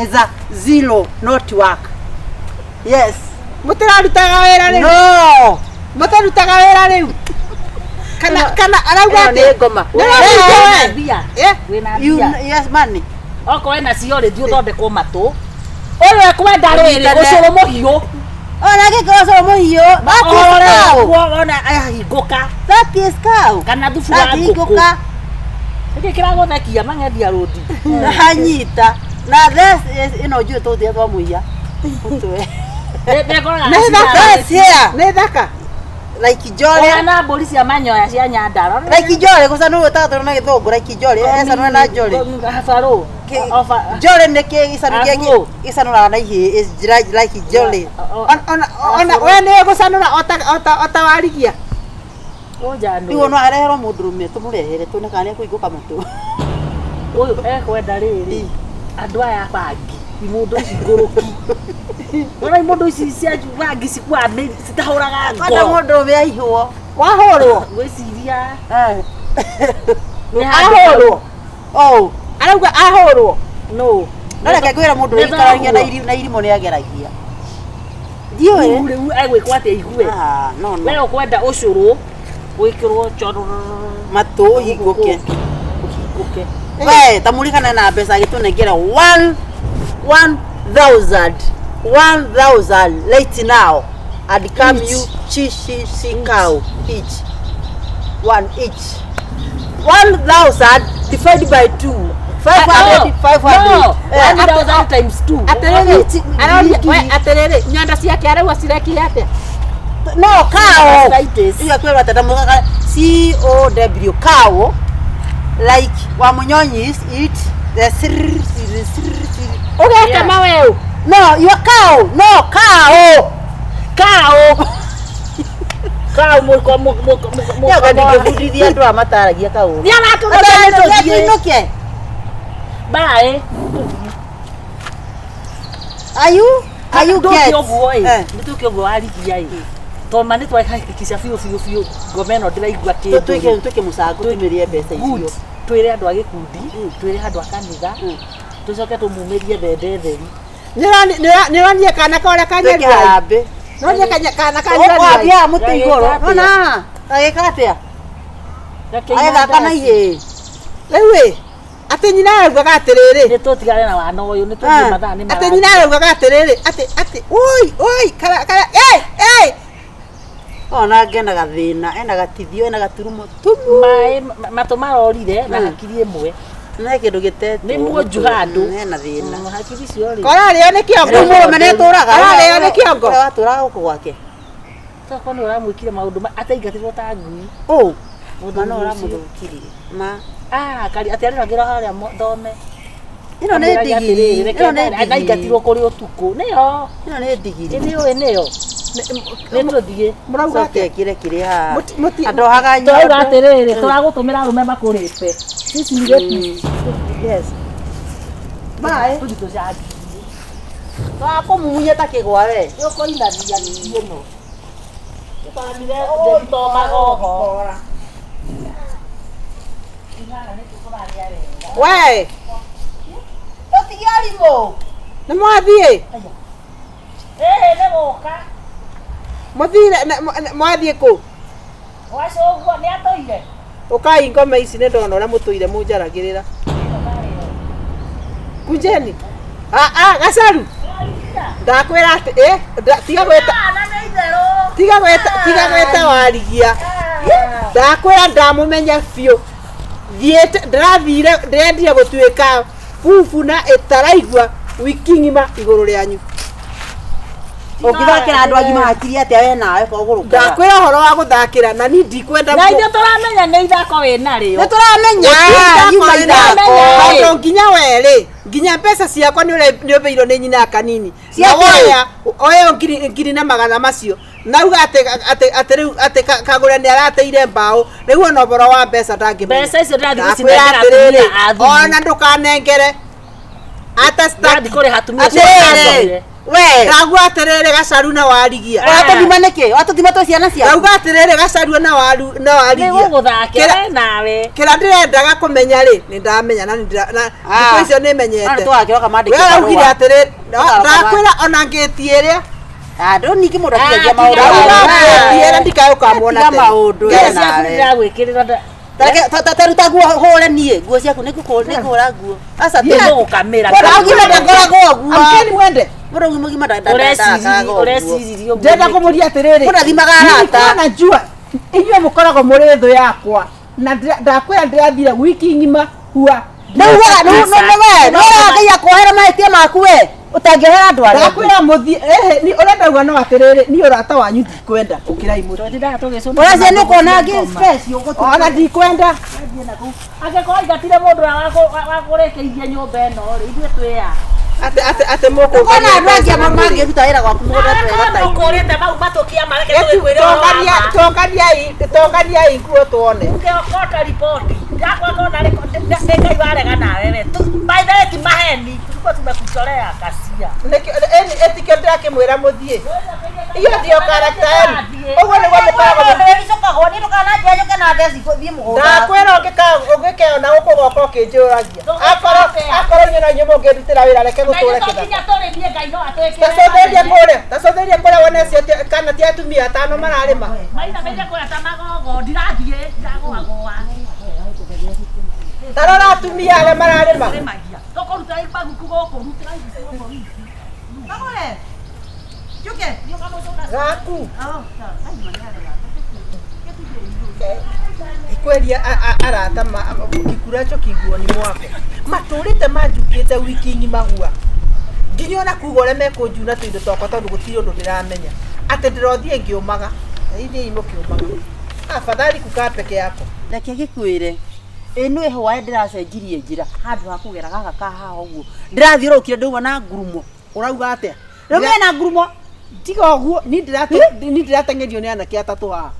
Is a zero not work. Yes. Mutirarutaga wera ri. No. Mutarutaga wera ri. Kana arauga ati ngoma. Wena bia. Wena bia. Yes money. Oko wena cio ri dio thonde ko matu. Oyo ekwenda riri ucuru muhiu. Ona ke ucuru muhiu. Ona ahinguka. That is cow. Kana thubu wa nguku. Eke kiragothekia mangedia rodi. Na hanyita. Na this ino juu tu dia twa muia. Mutwe. Nĩ thaka. Like jolly. Ona mburi cia manyoya cia nyandaro. Like jolly gusa no tata na githungu like jolly. Esa no na jolly. Faro. Jolly ne ke isanu ke isanu na ihi is like jolly. Ona we ne gusanura ota warigia. Ojano. Iwo no arehero mundurume tumurehere tune kana kuiguka matu. Uyu ekwenda riri. Andu aya bangi. Imundu ici nguruki. Ona imundu ici cia bangi cikwa citahuraga ngo. Ona mundu me aihwo. Wahorwo. Gwiciria. Ni ahorwo. Oh, arauga ahorwo. No. Nora kagwira mundu ikaragia na irimo ni ageragia. Dio riu egwikwa atia igue. No. We ukwenda ucuru gwikirwo choro matu higuke. We tamurikana na mbeca gitunengera 1,000 right now and come you chi cow each. One each. 1,000 divided by 2. 500. 1,000 times 2. Aterere nyanda ciake arau acireki ate. No cow. Iya kwera tatamuka COW cow like wa munyonyis eat the okay kama wewe. No, you cow. No cow. Cow mo. Ya gadike ndo amataragia cow. Ni anatu inoke. Bye. Are you get? Nituke bwo arikia hii. To mani twa hakikisha fiu gomeno ndiraigua kindu. Tuke musago tumirie mbeca icio. Twire andu agikundi, twire andu akanitha. Tucoke tumumirie thende theri. Niranie kana kore kanyarira. Niranie kana kanyarira. Wa bia mutu igoro. Ona. Agikatia. Aya kana ye. Lewe. Ate nyina arauga atiriri. Ni tutigare na wana uyu ni tuthi mathani mara. Ate nyina arauga atiriri. Ate. Oi. Kara. Hey. Ona ngena gathina, ena gatithio, ena gaturumo tumu. Mai matumarorire na hakiri imwe. Na kindu gitete. Ni muju handu. Ena thina. Hakiri cio ri. Kora rio ni kiongo. Mume meneturaga. Kora rio ni kiongo. Waturaga guku gwake. Toko ni uramwikire maundu ataingatirwo ta ngui. Oh. Mundu no uramuthukirie. Ma. Kari ati ari ragira haria thome. Ino ni digiri. Ino ni aingatirwo kuri utuku. Niyo. Ino ni digiri. Niyo. Nitro dige. Murauga atekire kiri ha. Andohaga nyo. Turaga atiriri, turagutumira rume makuripe. Sisi ni repi. Yes. Bye. Tugito jagi. Twa kumumunya takigwa we. Yoko ina dia ni no. Tutamire ndito magoho. We. Otigarimo. Nimwathie. Negoka. Mwathie ku? Wacogwo ni atoire. Ukai ngome ici ni ndona ura mutuire munjaragirira. Kunjeni. Gacaru. Ndakwira ati tiga gweta. Tiga gweta warigia. Ndakwira ndamumenya biu. Thiete ndirathire ndendire gutuika fufu na itaraigwa wiki ngima iguru rianyu. Ukithakira andu agima hakiri atia we nawe koguruka. Ndakwira horo wa guthakira na ni ndikwenda. Na ithuĩ tũramenya nĩ ithako wĩna rĩo. Nĩ tũramenya yuma ithako. Ndo nginya were. Nginya mbeca ciakwa nĩ ũbeirwo nĩ nyina kanini. Oya ngiri na magana macio. Nauga ate Kagure nĩ arateire mbao. Rĩu ona ũboro wa mbeca ndangĩmenya. Mbeca icio ndathi gũcinengera atumia a thumu. Ona ndũkanengere. Ata ndathi kũrĩha atumia we ndagwa aterere gacaru na warigia. Watuthima nĩkĩ? Watuthima twa ciana ciaku. Ndauga aterere gacaru na warigia. Nĩ gũgũthakĩra nawe. Kĩrĩa ndĩrendaga kũmenya rĩ nĩ ndamenya na ndiko icio nĩ menyete. Nĩ twagĩroka kamandĩke. Wewe ugire aterere ndakwĩra ona ngĩtiĩrĩa. Ndo niki mũndũ akiagia maũndũ. Ngĩtiĩra ndikayũkamwona tena. Maũndũ ndagwĩkĩrĩra taruta nguo hũre niĩ nguo ciaku nĩ kũhũra nguo. Aca gũkamĩra. Amkeni mwende. Mũndũ mũgima ũreciririo. Ndenda kũmũria atĩrĩrĩ. Mũrathimaga arata. Najua inyuĩ mũkoragwo mũrĩ thũ yakwa na ndakwĩra ndĩrathire wiki ng'ima hua. No Ngai akohera mahĩtia maku we ũtangĩhera andũ arĩa. Ndakwĩra mũthie ni ũrendauga no atĩrĩrĩ ni ũrata wanyu ndikwenda ũkĩrai mũtũ. Ũracia nĩ ũkona angĩ special gũtũ. Ona ndikwenda. Angĩkorwo ingatire mũndũ wa kũrĩkĩithia nyũmba ĩno rĩ ithuĩ twĩya. Ate moko kana andũ angĩ mangĩruta wĩra gwaku mũgũnda twega ta ũkũrĩte mau matũkia mareke tũkwĩre tongania nguo tuone. Ũkĩokota ripoti yakwa kona nĩngai warega nawe we. By the way ti maheni tulikuwa tumekuchorea kasia. Etikio ndakĩmwĩra mũthie. Iyo ndio character yenu. Ũguo nĩguo mũkoragwo. Ndakwĩra ũngĩkeona ũkũgoka ũkĩnjũragia. Akorwo nyina nyũmba ũngĩrutĩra wĩra reke gũtũre kĩthaka. Tacũthĩria kũrĩa wonecio kana ti atumia atano mararĩma. Tarora atumia arĩa mararĩma. Gaku. Ikweria arata ikuracho kiguo ni mwako. Matũrĩte manjukĩte wiki ng'ima hua. Nginya ona kuga ũrĩa mekũnjuna tũindo twakwa tondũ gũtirĩ ũndũ ndĩramenya. Atĩ ndĩrothiĩ ngĩũmaga. Ithiĩ mũkĩũmaga. Afadhali kukaa peke yako. Reke gĩkwĩre. Ĩno ĩho wae ndĩracenjirie njĩra handũ ha kũgera gaka kaha ũguo. Ndĩrathiũrũkire ndauma na ngurumo. Ũrauga atĩa? Rĩu mena ngurumo. Tiga ũguo ni ndĩrateng'erio nĩ anake atatũ haha.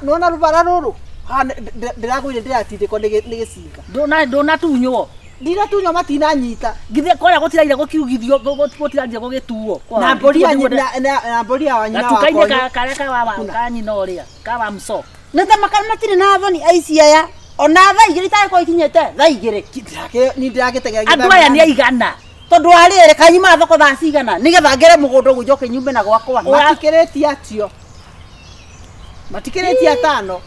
Nona rũbara rũrũ. Ndĩragwĩre ndĩratindĩkwo nĩ gĩcinga. Ndũnatunywo. Ndiratunywo matinanyita. Githĩ kũrĩa gũtiraire gũkiugithio gũtiraire gũgĩtuo. Na mbũri ya nyina wakwa. Gatuka-inĩ karĩa ka nyina ũrĩa ka wa mso. Na tamakana matirĩ na thoni aici aya. Ona thaa igĩrĩ itarĩkorwo ikinyĩte thaa igĩrĩ. Ni ndĩragĩtegera andũ aya nĩ aigana. Tondu arĩrĩ kanyima thoko thaa cigana nĩgetha ngere mũgũnda ũguo njoke nyumbe na gwakwa. Matikĩrĩtie atio. Matikĩrĩtie atano.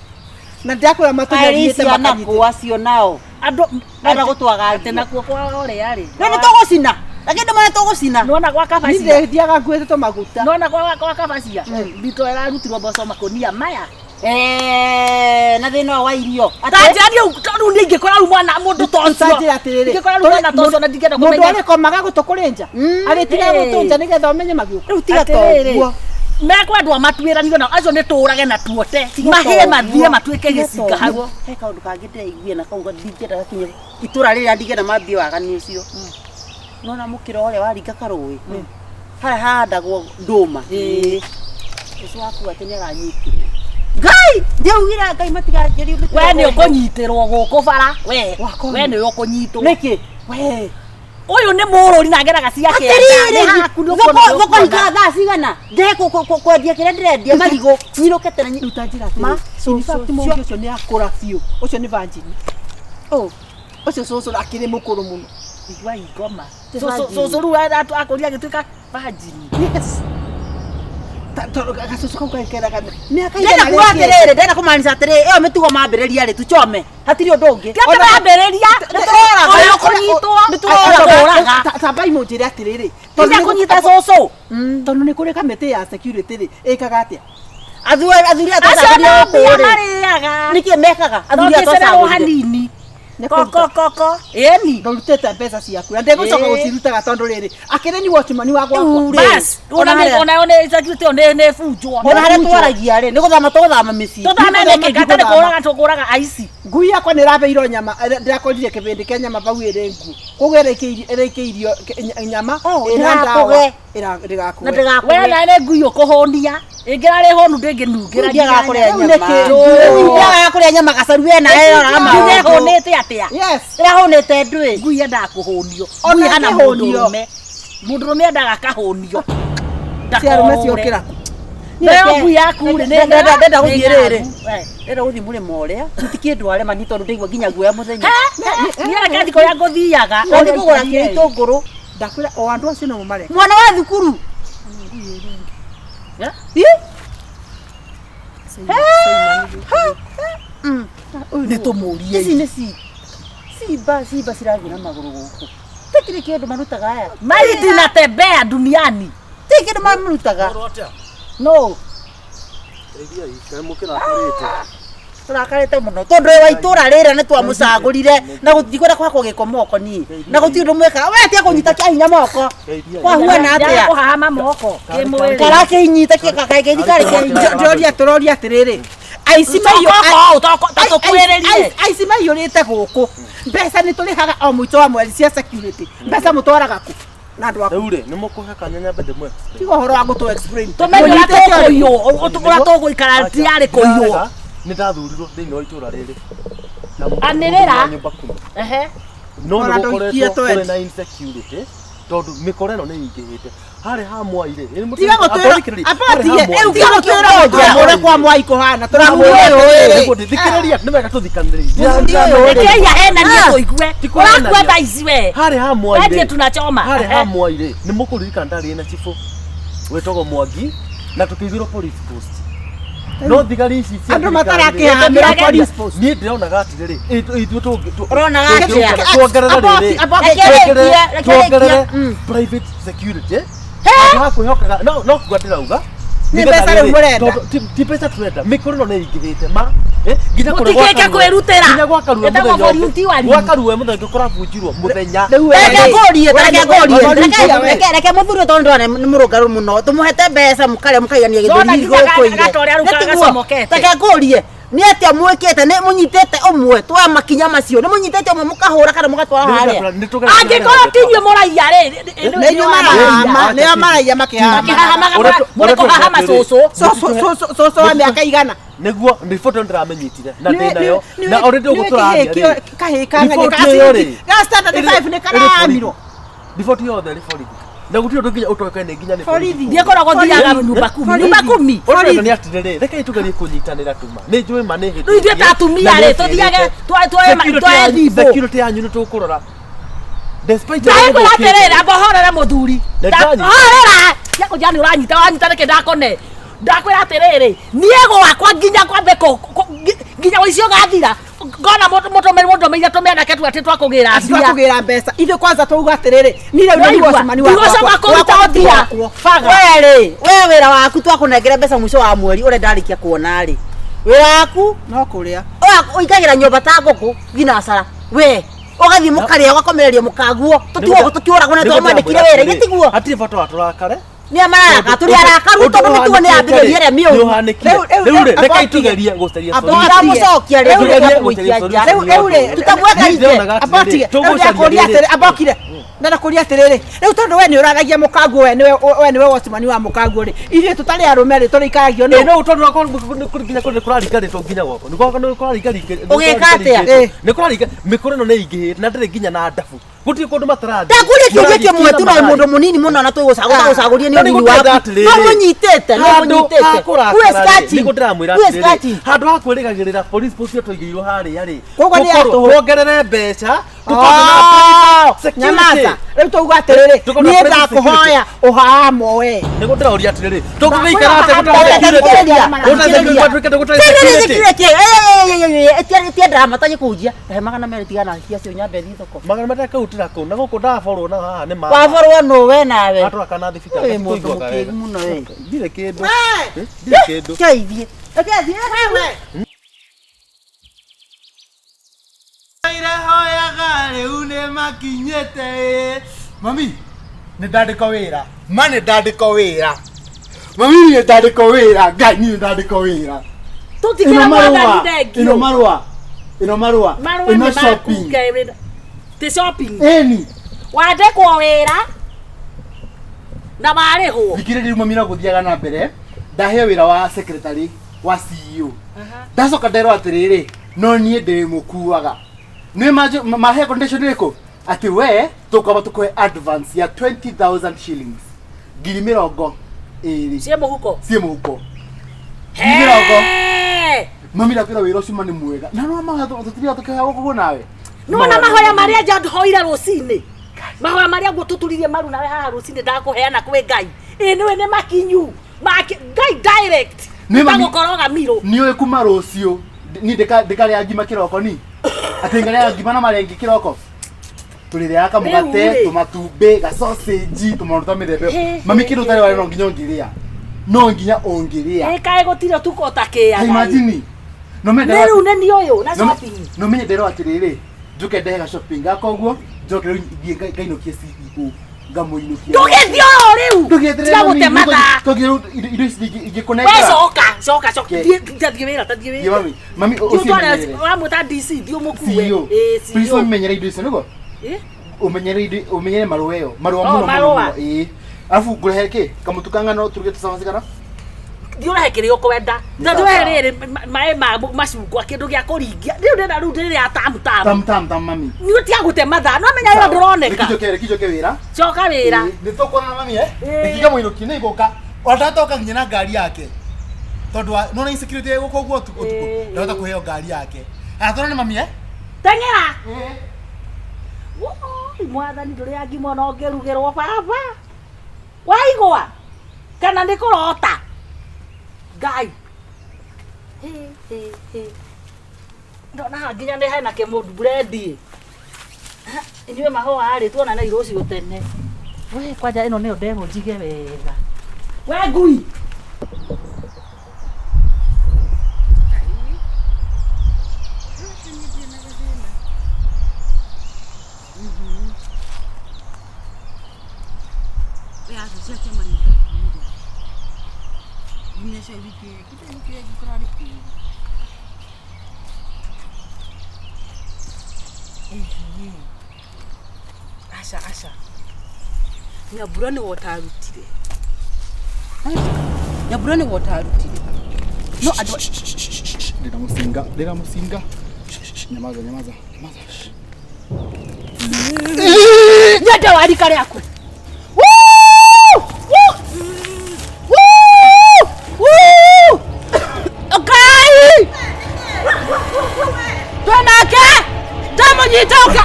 Na ndakwĩra matũnyitĩte makanyitĩte acio nao. Andũ nenda gũtwaga atĩ nakuo kwa ũrĩa rĩ. No nĩtũgũcina. Lakini mwana tũgũcina. Nona gwa kabacia. Nĩ ndĩthiaga nguĩte maguta. Nona gwa kabacia. Mbito ĩrarutirwo mboco makũnia maya. Na thĩna wa irio. Tanjania tondũ nĩ ingĩkora rĩu mwana mũndũ ta ũcio. Tanjira atĩrĩrĩ. Ingĩkora rĩu mwana ta ũcio na ndingĩenda kũmenya. Mũndũ arĩkomaga gũtũkũrĩnja. Arĩtiga gũtũnja nĩgetha ũmenye magĩũka. Rĩu tiga toguo. Mekwendwo matuĩranio nao acio nĩ tũũrage na tuote. Mahĩe mathiĩ matuĩke gĩcinga hau. He kaũndũ kangĩ ndĩraiguire na kau ndingĩenda gakinye itũra rĩrĩa ndingĩenda mambie wagani ũcio. Nona mũkĩra ũrĩa waringa karũĩ. Harĩa handagwo ndũma. Ũcio waku atĩ nĩaranyitirwo. Ngai! Ndiaugire Ngai matiganjĩrie ũndũ. We nĩ ũkũnyitĩrwo gũkũ bara. We nĩ ũkũnyitwo. Nĩkĩ? We ũyũ nĩ mũrũri na ngeraga cia kĩanda. Thoko hinga thaa cigana. Kwendia kĩrĩa ndĩrendia marigũ. Nyirũke tene ruta njĩra atĩrĩ. Infact mũndũ ũcio nĩ akũra biũ. Ũcio nĩ virgin. Ũcio cũcũ akĩrĩ mũkũrũ mũno. Igua ingoma. Cũcũ rĩu akũria agĩtuĩka virgin. Yes. Gacũcũ kau gakeraga. Ndĩrenda kũmaanisha atĩrĩrĩ ĩyo mĩtugo mambĩrĩria rĩ tuchome. Hatirĩ ũndũ ũngĩ. Mambĩrĩria ũyũ kũnyitwo nĩtũraga. Tamba imũnjĩre atĩrĩrĩ. Tondũ kũnyita cũcũ. Tondũ nĩ kũrĩ kamĩtĩ ya security rĩ ĩkaga atĩa. Athuri atacagũria kũrĩ. Marĩaga. Nĩkĩ mekaga? Athuri atacagũria hanini. Koko. Eni. Ndorutete mbeca ciaku. Na ndegũcoka gũcirutaga tondũ rĩrĩ. Akĩrĩ ni watchman wa gwakwa. Bas, ona execute ne funjwo. Ona harĩa twaragia rĩ, nĩ gũthama tũgũthama mĩciĩ. Tũthame nĩkĩ gatane kũraga aici. Ngui yakwa nĩ ĩrabeirwo nyama, ndĩrakorire kĩbĩndĩ kĩa nyama bau ĩrĩ ngu. Koguo ĩrĩkĩirio nyama ĩna ndawa ĩrĩgakũwe. Wewe na ngui ũkũhũnia. Ingĩrarĩ honu ndĩngĩnungĩra ndĩgakũrĩa nyama. Ndĩgakũrĩa nyama gacaru ena ĩrora ma. Ndĩrahũnĩte atĩa? Yes. Ndĩrahũnĩte ndũĩ. Ngui endaga kũhũnio. Ngui hana mũndũrũme. Mũndũrũme endaga kahũnio. Ciarũme ciokĩra ku. Nĩyo ngui yaku rĩ ndenda gũthiĩ rĩrĩ. Ndenda gũthiĩ mũrĩmo ũrĩa. Tutikĩndware mani tondũ ndaigua nginya guoya mũthenya. Niĩ reke kũrĩa ngũthiaga. Ũrĩ kũgũra kĩrĩa itũngũrũ. Ndakwĩra o andũ acio no mũmare. Mwana wa thukuru. Nĩtũmũrie. Ici nĩ simba cirathiĩ na magũrũ gũkũ. Tikiri kĩndũ marutaga aya. Maiti inatembea duniani. Tikiri marutaga. No. Tũrakarĩte mũno tondũ wa itũra rĩrĩa nĩ twamũcagũrire na gũtikwenda kwa kũgĩko moko ni na gũtirĩ ũndũ mweka we atia kũnyita kĩa hinya moko kwa huana atĩa kũhahama moko kĩmwĩrĩ karake inyita kĩkakaĩ thikari kĩa tũroria atĩrĩrĩ aici maiyũrĩte gũkũ mbeca nĩ tũrĩhaga o mũico wa mweri cia security mbeca mũtwaraga ku na andũ aku rĩu nĩ mũkũhe kanya mbere mwe tiga ũhoro wa gũtũ explain tũmenya ũrĩa tũgũikara tiarĩ kũiywo nĩ ndathurirwo thĩinĩ wa itũra rĩrĩ anĩrĩra no nĩ gũkoretwo kũrĩ na insecurity tondũ mĩkora ĩno nĩ ingĩhĩte harĩ ha mwaire tiga gũtwĩra ũrĩa kwa mwai kũhana thikĩrĩria nĩ wega tũthikanĩrĩrie Kenya hena niĩ tũigue ũrakwenda ici we harĩ ha mwaire tunachoma harĩ ha mwaire nĩ mũkũririkana ndarĩ na cibũ wĩtagwo Mwangi na tũkĩigĩrwo police post no thigari ici andũ matarakĩhamĩra police post niĩ ndĩronaga atĩrĩrĩ ithuĩ ũronaga tuongerere private security andũ ha kwĩhokaga no kuga ndĩrauga nĩ mbeca rĩu mũrenda ti mbeca tũrenda mĩkũrĩ ĩno nĩ ingĩhĩte ma nginya mũtigĩke kwĩrutĩra nginya gwakarua mũthenya kũrabunjirwo mũthenya reke mũthuri tondũ nĩ mũrũngarũ mũno tũmũhete mbeca mũkaigania gĩthũri gũkũ reke ngũrie nĩ atĩa mwĩkĩte nĩ mũnyitĩte ũmwe twa makinya macio nĩ mũnyitĩte ũmwe mũkahũra kana mũgatwara harĩa angĩkorwo ti inyuĩ mũraiya rĩ nĩo maraiya makĩhahama cũcũ wa mĩaka igana nĩguo riboti ndĩramenyitire na ndĩnayo na already ũgũtũraria nĩ karamirwo riboti yothe rĩ borithi na gũtirĩ ũndũ nginya ũtoĩkaine nginya nĩ borithi ndiĩkoragwo thiaga nyumba kumi ũrenda nĩ atĩrĩrĩ reke itugerie kũnyitanĩra tuma nĩ njũĩ ma nĩ hĩndĩ rĩu ithuĩ ta atumia rĩ tũthiage twoe thimbo security yanyu nĩ tũkũrora ndaĩkwĩra atĩrĩra mbohorere mũthuri horera yakũnjani ũranyita nĩkĩ ndakone ndakwĩra atĩrĩrĩ niĩ gwakwa nginya kwambe nginya ũicio gathira ngona mũtũmĩire tũmĩanake tu atĩ twakũgĩra mbeca ithuĩ kwanza tũuga atĩrĩrĩ niĩ rĩu nĩ wacemani werĩ we wĩra waku twakũnengere mbeca mũico wa mweri ũrĩa ndarĩkia kuona rĩ wĩra waku no kũrĩa ũikagĩra nyũmba ta ngũkũ nginacara we ũgathiĩ mũkarĩa ũgakomereria mũkaguo tũkiũragwo nĩ twamwandĩkire wĩra gĩ tiguo hatirĩ bata wa tũrakare nĩ amaraka tũrĩ arakaru tondũ nĩtuo nĩ ambĩrĩria rĩa mĩũru rĩu rĩ reke itugerie gũcaria tũramũcokia rĩu tũtamwekaike abokire ndakũria atĩrĩrĩ rĩu tondũ we nĩ ũraragia mũkanguo we nĩwe watchman wa mũkanguo rĩ ithuĩ tũtarĩ arũme rĩ tũrĩikaragio no tondũ nginya kũrarigarĩtwo nginya gwako nĩ ũgĩka atĩa nĩ kũrariga mĩkũrĩ ĩno nĩ ingĩhĩte na ndĩrĩ nginya na ndabu gũtirĩ kũndũ matarathi ndakũria kĩũria kĩmwe tu na mũndũ mũnini mũno na tũgũcagũria nĩ ũnini waku no mũnyitĩte nĩguo ndĩramwĩra atĩrĩrĩ handũ ha kwĩrĩgagĩrĩra police post ĩyo tũigĩirwo harĩa rĩ tuongerere mbeca nyamaza rĩu tũuga atĩrĩrĩ niĩ ndakũhoya ũhamo we nĩguo ndĩroria atĩrĩrĩ tũgũgĩikara atĩa tiendama tagĩkũnjia he magana merĩ tigana ciacio nyambe thiĩ thoko magana matakũrutĩra kũu na gũkũ ndaborwo na haha nĩ ma waborwo nũ we nawe atwaka na thibitarĩ mũndũ mũkĩgu mũno ndirĩ kĩndũ keithie we makinyete. Mami, nĩ ndandĩka wĩra. Ma nĩ ndandĩka wĩra. Mami nĩ ndandĩka wĩra. Ngai nĩ ndandĩka wĩra. Tutikira mwana ndegi. Ino marua. Ino shopping. Te shopping. Eni. Wandĩkwo wĩra. Na marĩhwo. Thikĩrĩria mami na gũthiaga na mbere. Ndaheo wĩra wa secretary wa CEO. Ndacoka nderwo atĩrĩrĩ, no niĩ ndĩ mũkuaga. Nĩ mahe condition ĩrĩkũ? Ati we tukaba tukwe advance ya 20,000 shillings. Ngiri 20. Sie muhuko. Ngiri 20. Mami ndakwĩra wĩra ũcio nĩ mwega. Na no mahatho tũtiria tukĩha gũkũ nawe. No na mahoya marĩa njandohoire rũcinĩ. Mahoya marĩa ngũtũtũririe maru nawe haha rũcinĩ ndakũheana kwĩ Ngai. Ĩnĩ nĩ makinyu. Ngai direct. Ndagũkoroga miro. Niĩ kuma rũcio. Ni ndĩkarĩa ngima kĩroko ni. Atĩ ngarĩa ngima na marengi kĩroko. Tulirĩa kamugate, tumatumbĩ, ga sausage, tumaruta mĩthembe. Mami kĩndũ tarĩ wale no nginya ongĩrĩa. No nginya ongĩrĩa. Kaĩ gũtirĩ tukota kĩa. Imagine. No mende. Rĩu nĩ ni ũyũ na shopping. No menye nderwo atĩrĩrĩ. Njuke ndehe ga shopping gakogwo, njoke rĩu ngainũkie CEO. Ngamuinũkia. Ndũgĩthio rĩu. Tiga gũtematha. Tũgĩrũ indo ici ingĩkũnengera. Coka. Ndathiĩ wĩra. Mami ũcimenyerere. Wamũta DC thiĩ mũkuwe. CEO. Please ũmenyere indo icio nĩguo. Umenyere marũa ĩyo. Marũa mũno. Alafu ngũrehe kĩ? Kamutuka ngano turugĩte sawasigara. Ndiũrehe kĩrĩa ũkwenda. Ndĩrehe rĩrĩ maĩ ma macungwa kĩndũ gĩa kũringia. Rĩu rĩrĩa tamu. Mami. Nĩ ũtiga gũte mathaa. No menya wĩra ndũroneka. Kijoke wĩra. Coka wĩra. Nĩ tũkona mami Nikiga mũinũki nĩ igũka. Ndatoka nginya na ngari yake. Tondũ no na insecurity gũkũ ũguo tuko. Ndahota kũheo ngari yake. Atona nĩ mami Teng'era. Mwathani ndũrĩa ngima no ngĩrugĩrwo baba. Waigua? Kana nĩ kũrota? Ngai. Ndona nginya nĩ hena kĩmũndu brendi. Inyuĩ mahũa harĩ tuona na irocio tene. We kwanja ĩno nĩyo ndemo njige wega. We ngui. Asha. Nyabura nĩ wotarutire. No andũ ndĩramusinga. Nyamaza. Nyenda warika rĩaku. Okay. Tonake. Tamunyitoka.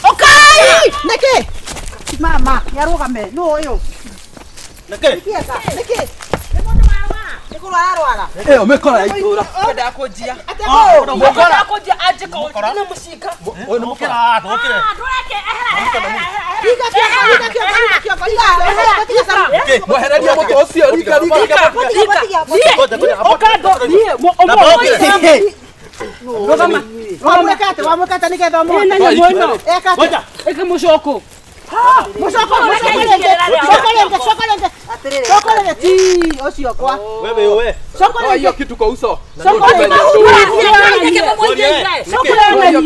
Okay. Neke. Mama, yarugame. No ũyũ. Neke. Neke. Nĩ mũndũ wa Nikurwarwara. Umekora itura. Kwenda kujia. Umekora kujia aje kwa na mushika. Wewe ni mukira ndokire. Ndureke Mwehereria mutu ucio rika. Wamukata nigetha mo. Eka mushoko. Sokolenge. Ti ocio kwa. Wewe. Sokolenge hiyo kitu kwa uso. Sokolenge.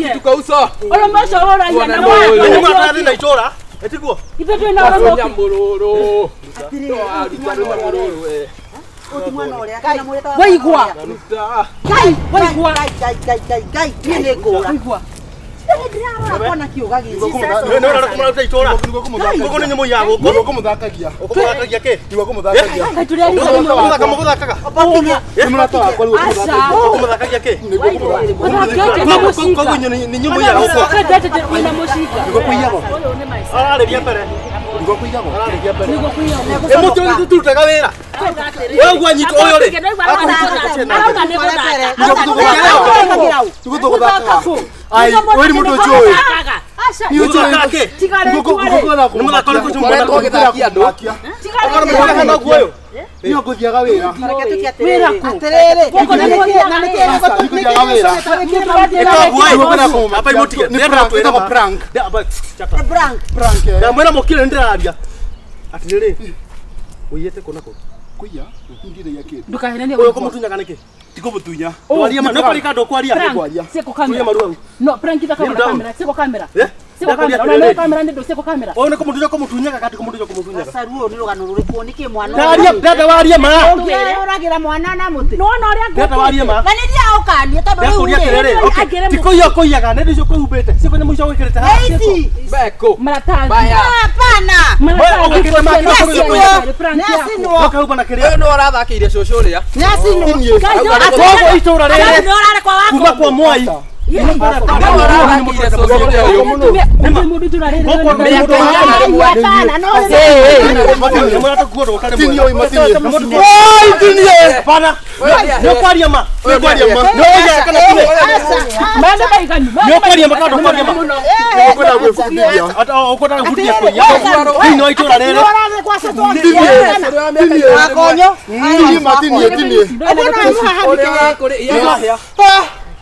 Kitu kwa uso. Ona mashora ya na mwana. Ni mwana na ichora. Etiguo. Ipepe na ro. Nyambororo. Mwana ule akana muleta. Waigua. Kai, waigua. Kai. Tiene ngora. Waigua. Kona kiuga gisi. Ndio ndio kumuleta ichora. Ngoko ni nyamo yago. Ngoko kumuthakagia. Kumuthakagia ke? Iwa kumuthakagia. Kumuthakaga. Nimulata wakwa ru kumuthakagia ke? Ngoko ni nyamo yago. Ina mushika. Ngoko kuiyago. Ara ria pere. Ngoko kuiyago. Ara ria pere. Mutu ni tututaga wira. Wewe gwanyito oyo ri. Ai, wewe mutu joe. Ni ujoe ke? Ngoko na kumutaka kuchumba na kuthakagia ndo. Tigara mwana hana guoyo. Niyo nguthiaga wira. Wira atiriri. Goko na niki Hapa imutige. Ito prank. Prank. Na mwena mukire ndiraria. Atiriri. Uyete konako. Kuya. Ngire yake. Ndukahenania Uyo kumutunya kaneke. Tiko mutunya. Waria ma. Nokori kando kwaria. Siko kamera. Maru. No, prank ita kamera. Siko kamera. Eh? Siko kamera. Ona kamera ndio siko kamera. Wewe unakomutunya kumutunya kakati kumutunya kumutunya. Sasa ruo ni rugano ruriko niki mwana. Ndaria dada waria ma. Uragira mwana na muti. No ria. Dada waria ma. Na nini aukania tondu riu Ndakuria kelele. Okay. Tiko yo koiyaga ndio sio kuhubete. Sio kwenye mwisho wekirete ha. Hizi. Beko. Maratazi. Hapana. Wakauba na kelele. No arathakire cucu ria. Kogo itura rere. Kuma kwa mwai.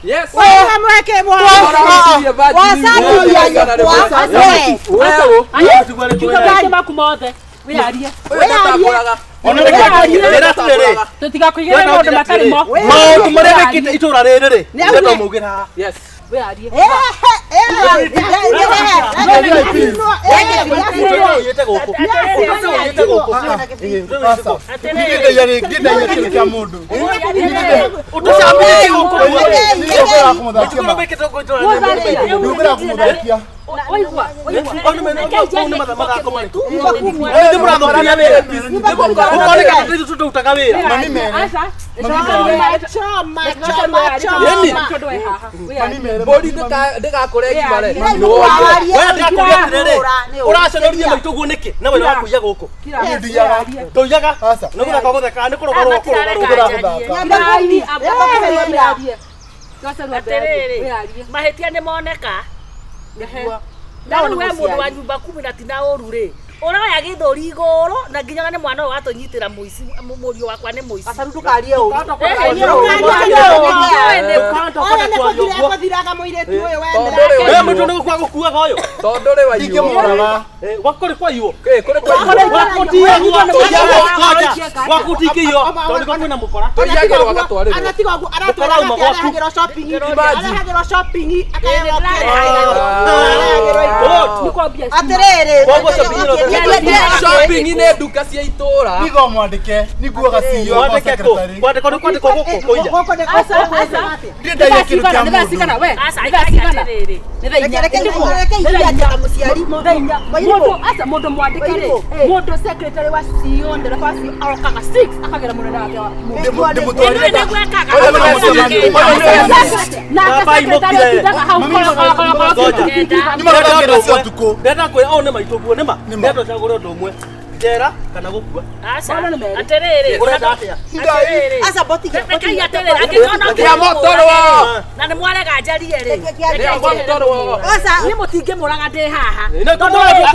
Yes. Mweke mwana. Wasabu ya makumothe. Wiarie. Tutigakuigire maundu matari mo. Maundu maria wikite itura riri ri. Ndio mugira. Yes. Wiarie. Uraconorie maitu guo niki na wena wakuiya guku nduiyaga no gura gutheka ni kurugorwo mahitia ni moneka we mundu wa nyumba 10 tina uru ri uroya githuri iguru na nginya ni mwana wa tunyitira muici murio wakwa ni muici asarutukarie uru wewe mtu ndio kwa gukuaga uyu tondu ri wa Ndikimuraga. wakuri kwa iwo kuri kwa wakutikio tondu kwa kwina mukora toyagirwa gatwarira shopping ine duka cia itura Nigo mwandike. Niguoga CEO kwa secretary. kwandiko guku kuija Ndenda yake kia mundu. Mundu mwandikire mundu secretary wa CEO nderefasi arokaga 6 akagera munene wake wa ndenda kwira one maitu guo nima ndenda cagure ndu umwe njera kana gukua atiriri asa botika kia motorwo na ni mwarega njarie ri kia motorwo asa ni mutinge muraga ndi haha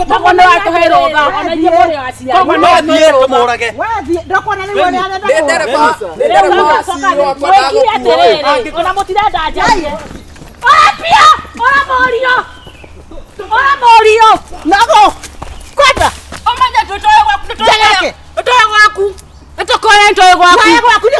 Koguo watuheirwo tha ona inyuĩ mũrĩ wa ciari. Niĩ tũmũrage. Mwĩkire atĩrĩrĩ ona mũtirenda njarie. Pia ũramorio nago kwenda omanya tũtoe gwaku Etokoya ntoe gwaku. Wae gwaku ni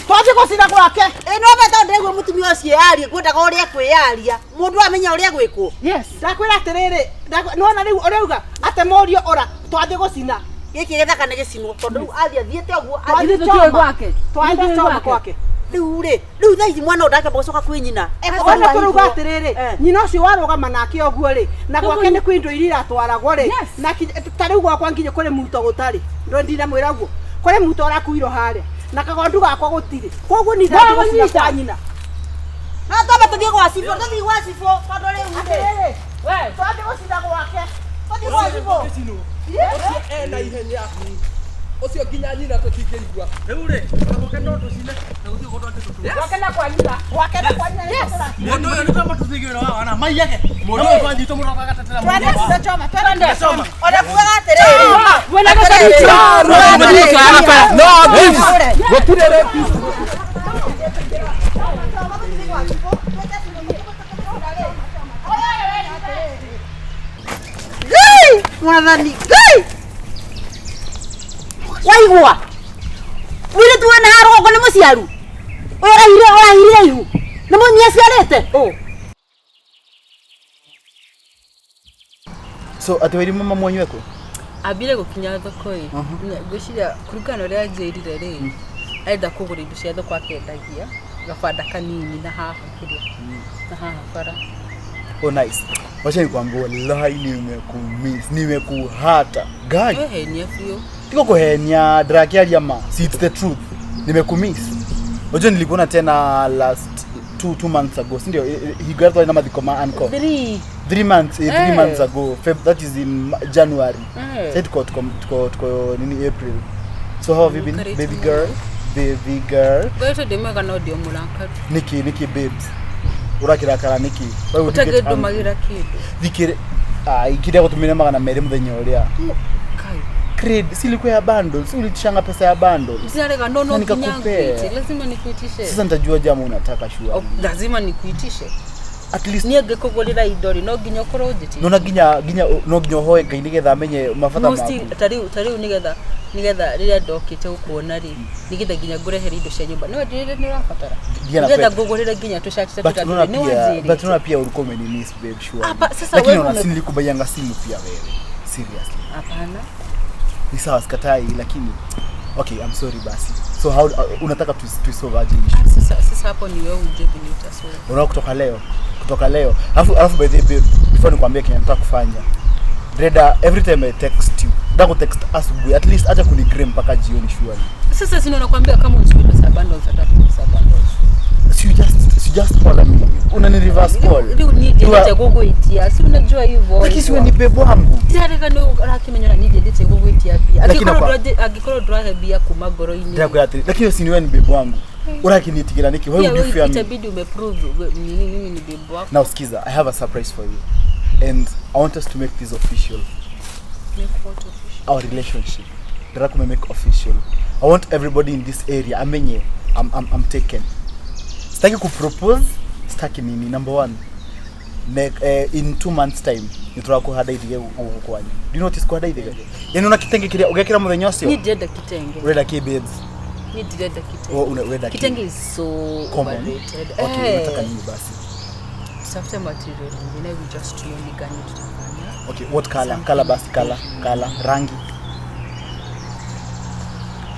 twathi gũcina gwake. No beto ndegwe mutumia ucio yarie kwendaga uria kwiyaria. Mundu amenya uria gwikwo. Yes. Ndakwira atiriri. Nona riu urauga ate morio ora twathi gũcina. Giki githaka ni gicinwo tondu athiete uguo athi tũtoe gwake. Twende toma gwake. Riu thaici mwana ndake bocoka kwi nyina. Ona kuruga atiriri. Nyina ucio warugama nake oguo ri. Na gwake ni kwindo irira twaragwo ri. Na tariu gwakwa nginye kuri muto gutari. Ndo ndina mwira guo. Kuri muto arakuiro hare. Na kagondu gakwa gutiri. Koguo ni ndathi gũcina nyina. Na toba tuthie gwa cifo, tuthie gwa cifo, tondu riu atiriri. We, twathi gũcina gwake. Twathi gwa cifo. Ena ihenya. Ucio ginya nyina tutingĩigua. Rĩu rĩ, ũgũkenda ũndũ cine na gũthiĩ gũthondeka tũtũ. Wakenda kwa nyina. Wakenda kwa nyina. Mũndũ ũyũ nĩ kama tũthigĩrwo wa wana maiyake. Mũndũ ũyũ twanyitwo mũndũ akagatĩra mũndũ. Twende tutachoma. Twende Choma. Ona kuaga atiriri. Wena gũtara. No, please. Gũtirĩ Gai! Mwathani, gai! Waigua. Wire tuona harogo nĩ mũciaru. Ũrahire ihu. Nĩ mũnyiaciarĩte. So atwiri mama mwanyu weko? Abire gukinya thoko ĩ. Ngwiciria kurugana ũrĩa njĩrire rĩ. Enda kũgũra indo cia thoko akendagia. Gabanda kanini na haha kĩrĩa. Na haha bara. Oh nice. Wacha nikwambie wallahi nimekuhata. Guy. Wehenia fio. Tiko kuhenia drakiaria ma. See it's the truth. Nimekumiss. Unajua nilikuona tena last 2 months ago. Ndio he got na madhiko ma uncle. 3 months ago. That is in January. Said tuko nini April. So how have you been, baby girl? Baby girl. Goito demega no dio mulanka. Niki babes. Urakirakara niki. Wewe utagedo magira kido. Dikire ikide gutumira magana mere muthenya uria. Kai. Cred silikuwa ya bundles, ulitishanga pesa ya bundles. Zinarega no kinyangu. Lazima nikuitishe. Sasa nitajua jamu unataka shua. Lazima nikuitishe. At least niege kugurira idori no ginya korojeti. No ginya no ginya hoye ngai nigetha amenye mafata mako. Tariu nigetha riria ndokite ukuona ri nigetha ginya ngurehere indo cia nyumba. No ndire ni urafatara. Nigetha ngugurira ginya tushati tatu ni waziri. But tuna pia ulikuwa umenimiss babe sure. Lakini una sini likubayanga simu pia wewe. Seriously. Hapana. Ni sawa sikatai lakini okay I'm sorry basi. So how unataka tuisolve aje issue? Sasa hapo ni wewe uje vile utasolve. Unaona kutoka leo. Alafu by the way before nikwambie kile nataka kufanya. Reda every time I text you. Ndio text asubuhi at least acha kunigram mpaka jioni surely. Sasa sina nakwambia kama usiwe pesa bundles atatu bundles. You just call me. Unani reverse call. Ndio kukuitia. Si unajua hivyo. Lakini siwe ni bebo wangu. Tayari ndo rakimenya ndio kukuitia pia. Agikoro drahe bia kuma goroini. Ndio kwa lakini si niwe ni bebo wangu. Urakinitikira niki wewe udifu ya mimi. Itabidi umeprove mimi ni bebo wako. Now skiza, I have a surprise for you. And I want us to make this official. Make what official? Our relationship. Nataka make official. I want everybody in this area amenye I'm taken. Sitaki kupropose, sitaki nini. Number 1. In 2 months time, nitaka kuhada idige kwani. Do you notice kuhada idige? Yani una kitenge kile ugekira muthenyo cio? Ni deda kitenge. Ureda kibeds. Ni deda kitenge. Oh unaweda kitenge is so overrated. Okay, nataka nini basi? Soft material, we just only gani tutafanya. Okay, what color? Color basi color, rangi.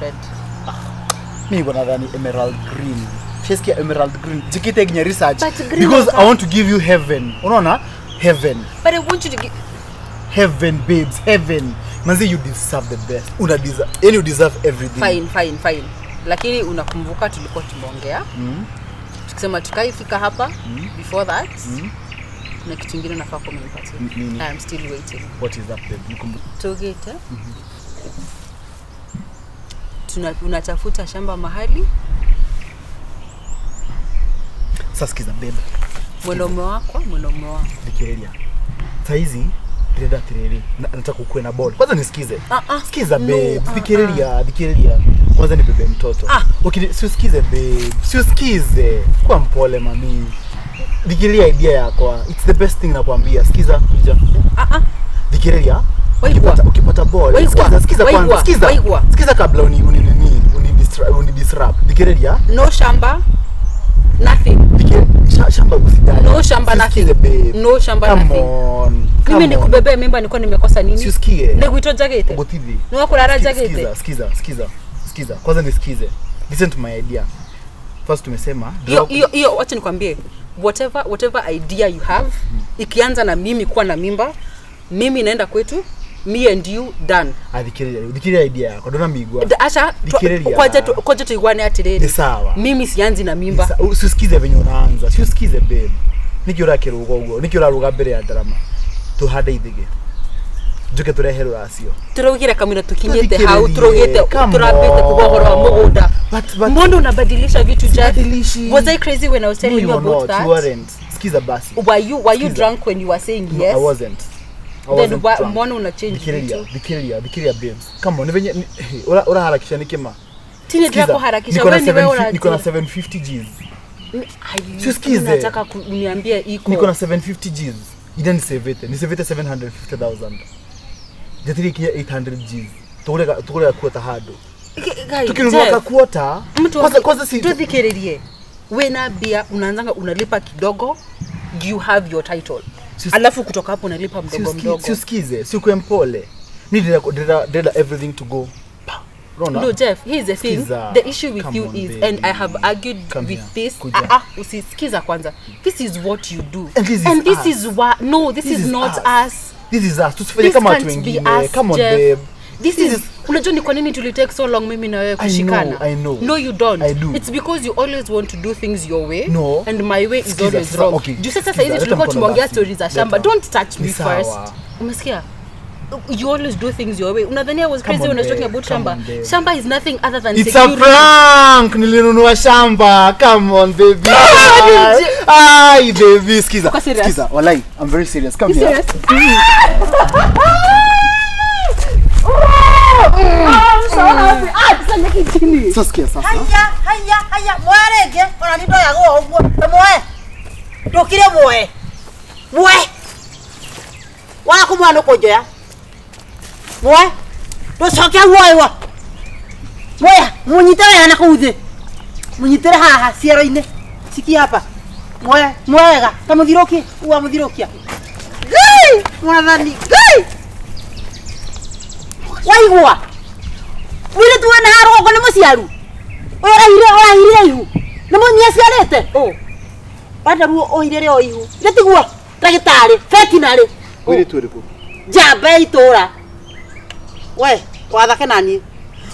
Red. Mimi niko nadhani emerald green. Shesikia emerald green. Jikite ginya research because I want to give you heaven. Unaona? Heaven. But I want you to give heaven, babes, heaven. Manzi you deserve the best. You deserve everything. Fine. Lakini unakumbuka tulikuwa tumeongea? Tukisema tukaifika hapa before that. Na kitu kingine nafaa kumenipatia. I am still waiting. What is that babe? Nikumbuka. Togeta. Unatafuta shamba mahali? Sasa sikiza babe. Mwanaume wako. Dikirelia. Saizi reda tirere. Nataka kukue na ball. Kwanza nisikize. Sikiza babe. Dikirelia. Kwanza ni bebe mtoto. Okay, siusikize babe. Siusikize. Kwa mpole mami. Dikirelia idea yako. It's the best thing nakwambia. Sikiza kuja. Dikirelia. Ukipata ball. Sikiza kwanza. Sikiza kabla uni disrupt. Dikirelia. No shamba. Nothing. Shamba usidai. No shamba nothing. No shamba nothing. Come on. Mimi nikubebea mimba nilikuwa nimekosa nini? Siusikie. Nikuito jagete. Ngotivi. Ni kulala jagete. Sikiza. Kwanza nisikize. Listen to my idea. First tumesema hiyo wacha nikwambie. Whatever idea you have, ikianza na mimi kuwa na mimba, mimi naenda kwetu. Me and you done. Dikirelia idea yako. Dona migwa. Asha kwaje tuigwane atireri. Ni sawa. Mimi sianzi na mimba. Usikize venye unaanza. Siusikize babe. Nikiora kirugo ugo. Nikiora ruga mbere ya drama. Tuhade idige. njuke tureherwo racio Turugire kamera tukinyete hau turugite turambete kugohora mugunda mbona unabadilisha vitu jadi was I crazy when I was telling you about that you weren't skiza basi were you drunk when you were saying yes I wasn't then mbona una change dikiria babes come on venye ora harakisha nikima tini drako harakisha wewe niko na 750 Gs Siskize nataka kuniambia iko niko na 750 Gs idani sevete ni sevete 750,000 jatiri kia 800 Gs tukoleka kuota hado tukinunuka kuota kwanza si tudhikiririe wena bia unaanzanga unalipa kidogo you have your title alafu kutoka hapo unalipa mdogo siskize si kuempole ni did everything to go No, Jeff, here's the thing. The issue with you is, and I have argued with this. Usiskiza kwanza. This is what you do. And this is what. No, this is not us. This is us. Tusifanye kama watu wengine. Come on, babe. This is. Unajua ni kwa nini tulitake so long mimi na wewe kushikana? I know. No, you don't. I do. It's because you always want to do things your way. No. And my way is always wrong. Okay. Juu sasa hizi tulikuwa tumeongea stories za shamba. Don't touch me first. Umesikia? You always do things your way. Unadhania I was crazy when I was talking about shamba. Shamba is nothing other than it's security. It's a prank. Nilinunua shamba. Come on, baby. Ay, baby. Skiza. Walai, I'm very serious. Come here. Serious? I'm so happy. Sasa kitini. So skia sasa. Haya. Mwarege. Ona nindo yago ogwo. Moe. Dokire moe. Wa kumwana kojoya. Moe. Dosokia woiwa. Moya, munyitare yana kuuze. Munyitare haha ciero-ine. Siki hapa. Moega. Tamuthirokie. Uwa muthirokia. Gai! Mwathani. Gai! Waigwa. Wile tuana haro ko ni musiaru. Orahire ihu. Namunyia ciarete. Oh. Bada ruo ohirere o ihu. Ndetigua. Dagitari, veterinary. Wile tuiriku. Jambe itura. We, kwathake nani?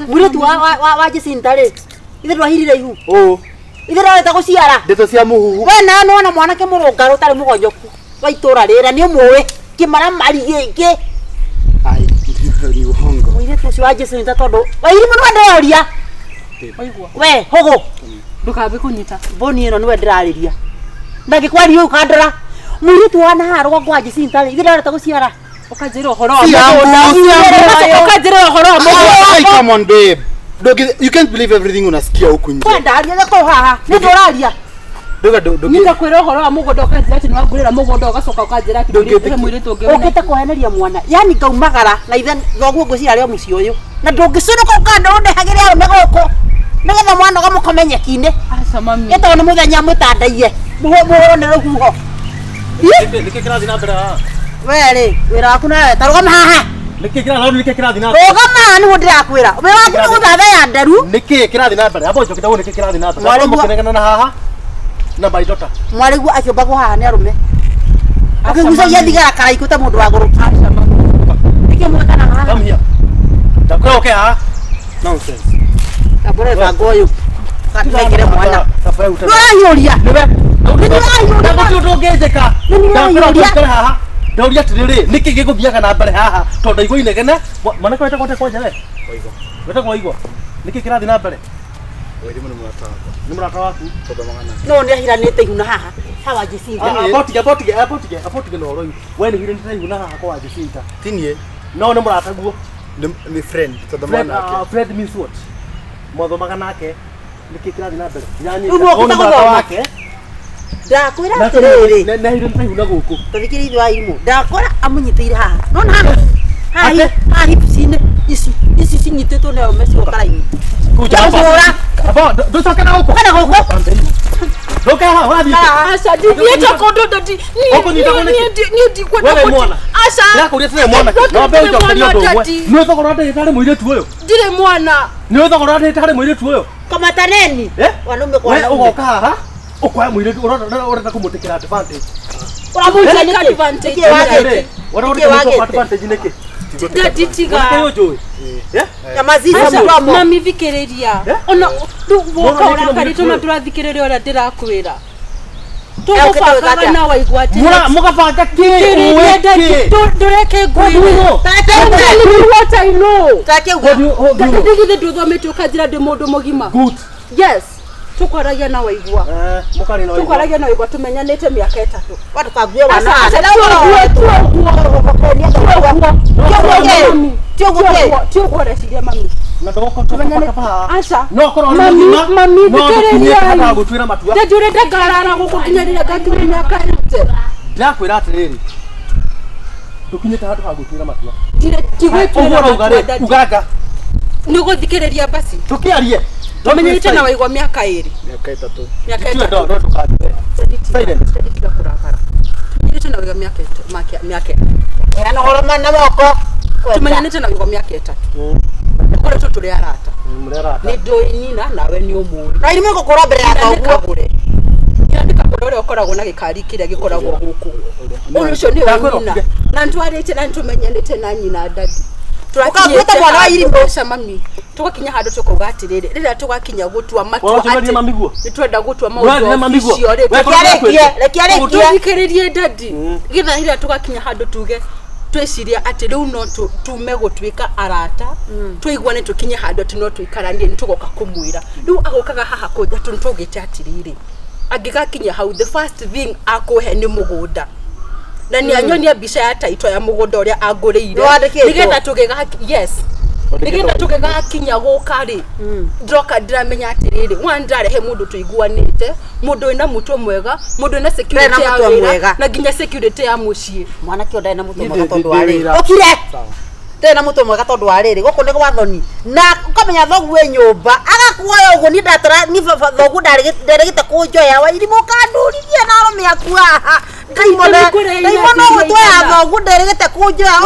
Wile tu wa Jesintare. Ithe ndwahirire ihu. Oh. Ithe ndwahete guciara. Ndeto cia muhuhu. We na nona mwanake murungaro utari mugonyoku. Wa itura rira ni umuwe. Kimara mari giki. Ai, ni uhongo. Wile tu wa Jesintare tondo. Wa iri muno ndoria. Waigua. We, hogo. Ndukabe kunyita. Boni ino niwe ndirariria. Ndagikwari uyu kandara. Mwiri tu wana haro kwa Jesintare. Ithe ndwahete guciara. Okajira ohoro. Okajira ohoro. Come on, babe. You can't believe everything unasikia huku nje. Kwenda aria ko haha. Ni ndoraria. Doga. Nikakwira ohoro wa mugondo okajira ati nwagurira mugondo ogacoka okajira ati ndire mwiri tungiona. Okete kuheneria mwana. Yani ngaumagara na ithe thoguo ngucira rio muci uyu. Na ndungicuruka ukanda ndehagire arume goko. Nigetha mwana gamukomenyekine. Aca mami. Ito ni muthenya mutandaiye. Muhoro ni ruhuho. Niki kirathi na mbere haha. Were, wira waku na tarugama haha. Niki kirathi na. Rugama ni ndirakwira. Wira waku ni guthatha ya nderu. Niki kirathi na mbere. Abo njokita niki kirathi na mbere. Abo mukenegana na haha. Na baidota. Mwarigu akiomba ko haha ni arume. Akigucagia thigara karaiku ta mundu wa guru. Aca mami. Niki mwekana haha. Come here. Takwa okay haha. Nonsense. Abore bango uyu. Katikire mwana. Tafai uta. Ndorahiuria. Niwe. Ndogejeka. Haha. Ndauria tiriri niki giguthiaga na mbere haha tondu igwa inegene mwana kwete kwa njere. Oigo. Weta kwa igwa. Niki kirathi na mbere. Wewe ni murata wako. Ni murata waku tondu magana. No ni ahiranite ihu na haha. Hawa Jesinta. Apotige no roi. Wewe ni hiranite ihu na haha kwa Jesinta. Tinie. No ni murata guo. Ni friend tondu mwana wake. Friend means what? Motho magana yake. Niki kirathi na mbere. Yani murata wake. Ndakwira atiriri. Na hiranite ihu na guku. Tathikiriithio wa imu. Ndakora amunyitire haha. Nona haha. Haha hipsine. Isi sinyititwo nayo meci okaraini. Kuja hapa. Abo ndocoka na guku. Kana guku. Ndoka haha wathi. Aca ndiete kondo ndoti. Ni kwenda wewe mwana. Aca. Ndakauria tire mwana. Na mbe ujokeria ndu mwe. Ni thogora ndagitari muiretu uyu. Ndire mwana. Ni thogora ndagitari muiretu uyu. Kamataneni. Wanume kwa. Wewe ugoka haha. Ukoya muiretu urenda kumutikira advantage. Uramuja ni advantage. Urenda advantage niki. Ndatiga. Wewe joy. Yamaziza muramo. Mami thikiriria. Ona ndu woka ora karito na turathikiriria ora ndirakwira. tũgũbanga na waigua atĩ mũgabanga ndũreke ngwĩre what I know ndigithe ndũthomete ũkanjĩra ndĩ mũndũ mũgima yes tukwaragia na waigua tukwaragia na waigua tumenyanĩte mĩaka 3 watu kague wana tio reciria mami na ndoko tupaka aca no korwo mami ndĩkĩrĩria gũtuĩra matua ndĩrenda ngarara gũgũkinyĩrĩra ngakinya mĩaka 8 ndakwĩra atĩrĩrĩ tũkinyĩte handũ ha gũtuĩra matua tigwĩtuĩra uganga nĩ gũthikĩrĩria basi tũkĩarie tumenyete na waigua mĩaka 2 mĩaka 3 no tukatue silent tumenyete na waigua mĩaka yana horoma na moko tumenyete na waigua mĩaka 3 kore tu tũrĩ arata nĩ ndũĩ nyina nawe nĩ ũmũĩ na irimo gũkorwo mbere ya thoguo ndika kũrĩa ũkoragwo na gĩkari kĩrĩa gĩkoragwo gũkũ ũcio nĩ nyina na ntwarĩte na ntumenyanĩte na nyina ndadi ukakwĩta mwana wa irimbo mami tugakinya handũ tukuga atĩrĩrĩ rĩrĩa tugakinya gũtua matua nĩ twenda gũtua maũndũ icio tũthikĩrĩrie ndadi githa rĩrĩa tugakinya handũ tuge twĩciria atĩ rĩu no tume gũtuĩka arata tũiguane tũkinye handũ atĩ no tũikaranie nĩ tũgoka kũmwĩra rĩu agokaga haha kũnja tũgĩte atĩrĩrĩ angĩgakinya hau the first thing akũhe nĩ mũgũnda na nĩ anyonia mbica ya taito ya mũgũnda ũrĩa angũrĩire nĩgetha tũgĩgakinya gũka rĩ ndoka ndiramenya atĩrĩrĩ ndarehe mũndũ tũiguanĩte mũndũ wĩna mũtwe mwega mũndũ wĩna security ya wĩra na nginya security ya mũciĩ mwanake ũndarĩ na mũtwe mwega tondũ wa rĩrĩ ũkire ndena mũtwe mwega tondũ wa rĩrĩ gũkũ nĩ gwathoni na ũkamenya thoguo nyũmba agakuoya ũguo ni ndatara ni thoguo ndarĩgĩte kũnjoya wa irimũ kandũrithie na arũme aku haha ndaimono gũtwaya thoguo ndarĩgĩte kũnjoya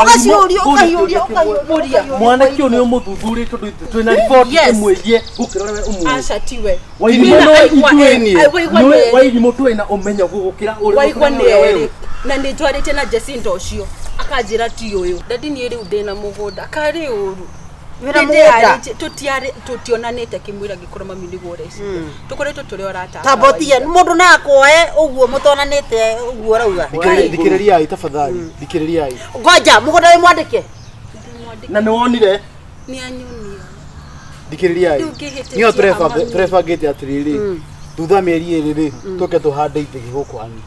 ũgaciũria mwanake ũyũ nĩ ũmũthuthurie tondũ twĩna report ĩmwĩgie gũkĩra we ũmwe aca tiwe wairimũ twĩna ũmenyo gũgũkĩra waigua nĩ na nĩ twarĩte na Jacinta ũcio akanjĩra ti ũyũ ndadi nĩ rĩu ndĩna mũgũnda karĩ ũru tũtionanĩte kĩmwĩra gĩkorwo mami nĩguo reci tũkoretwo tũrĩ orata tabotia mũndũ na akwoe ũguo mũtonanĩte ũguo rauga thikĩrĩriai tafadhali thikĩrĩriai ngoja mũgũnda wĩ mwandĩke na nĩ wonire nĩ anyonia thikĩrĩriai niyo tũrebangĩte atĩrĩrĩ thutha mĩeri ĩrĩ rĩ tũke tũhande ithĩ gũkũ hani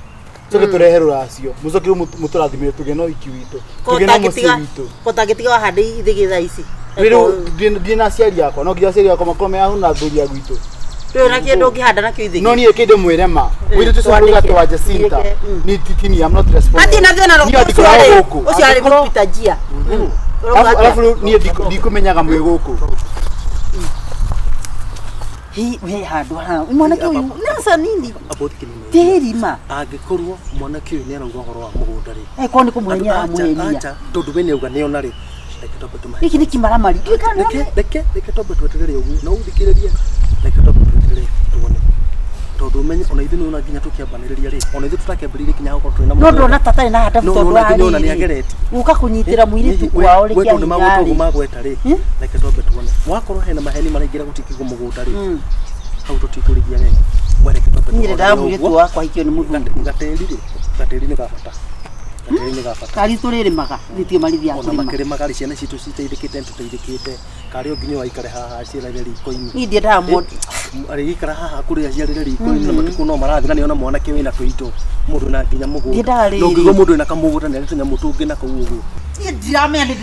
tũke tũrehe rũracio mũcoke mũtũrathimĩre tũgĩe na ũhiki witũ tũgĩe na mũciĩ witũ kotangĩtiga wahande ithĩ gĩthaa ici rĩu na aciari akwa no nginya aciari akwa makorwo mehahũna thũri ya gwitũ rĩu na kĩndũ ũngĩhanda nakĩo ithĩ no niĩ kĩndĩ mwĩre ma witũ tũcoke gatũ wa Jacinta ni titini I'm not responsible ati na thĩna ũcio arĩ gũpita njia alafu niĩ ndikũmenyaga mwĩ gũkũ we handũ haha mwanake ũyũ nasa nini tĩrima angĩkorwo mwanake ũyũ nĩ arauga ũhoro wa mũgũnda rĩ korwo nĩ kũmũhenyera mwĩria tondũ we nĩ auga nĩona rĩ gĩkĩ nĩ kĩmaramari reke tombe tweterere ũguo na ũthikĩrĩrie reke tombe tweterere tuone tondũ ũmenye ona ithuĩ nĩona nginya tũkĩambanĩrĩria rĩ ona ithuĩ tũtakĩambĩrĩria kinya gũkorwo twĩna no ndona tatarĩ na hadabu tondũ wa rĩ gũka kũnyitĩra mũirĩtu kwao rĩ kĩa hinya rĩ magweta rĩ reke tombe tuone wakorwo hena maheni maraingĩra gũtikĩgwo mũgũnda rĩ hau tũtikũrĩgia wega wereke tombe niĩ ndĩrenda mũirĩtu wakwa hikio nĩ mũthuri gatĩri nĩ gabata kari tũrĩrĩmaga thitio marithia ona makĩrĩmaga rĩ ciana citũ citeithĩkĩte nĩtũteithĩkĩte karĩ ũnginya waikare haha ciarĩre riko-inĩ niĩ ndiendaga mũndũ arĩgĩikara haha kũrĩa ciarĩre riko-inĩ na matukũ no marathiĩ na nĩona mwanake wĩna tũitũ mũndũ na nginya mũgũnda no ngigwo mũndũ wĩna kamũgũnda nĩ arĩ tũnyamũ tũngĩ na kũu ũguo niĩ ndiramenya nĩ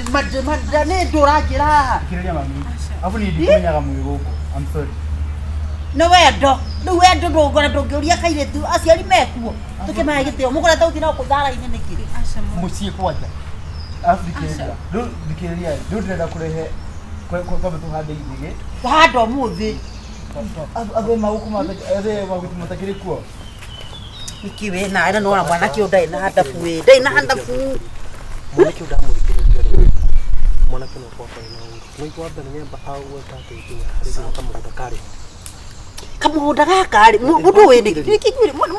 ndũranjĩra haha thikĩrĩria mami afu niĩ ndikũmenyaga mwĩ gũkũ I'm sorry no wendo rĩu wendo ndũngĩũria kairĩtu aciari mekuo tũkĩmahe gĩtĩo mũkoretwo ũthiĩ nao kũthara-inĩ nĩkĩ mũciĩ kwanja alafu thikĩrĩria rĩu ndĩrenda kũrehe kwambe tũhande ithĩgĩ handa ũmũthĩ athe maguku matakĩrĩ kuo nĩkĩ wĩ nawe na nĩwona mwanake ũyũ ndarĩ na hadabu wĩ ndarĩ na hadabu mwanake ũyũ ndamũthikĩrĩria rĩ mwanake no kwakwa na ũru nĩguo wa mbere nyamba agweta atĩ nginya harĩ kamũgũnda karĩ kamũgũnda gaka rĩ mũndũ wĩ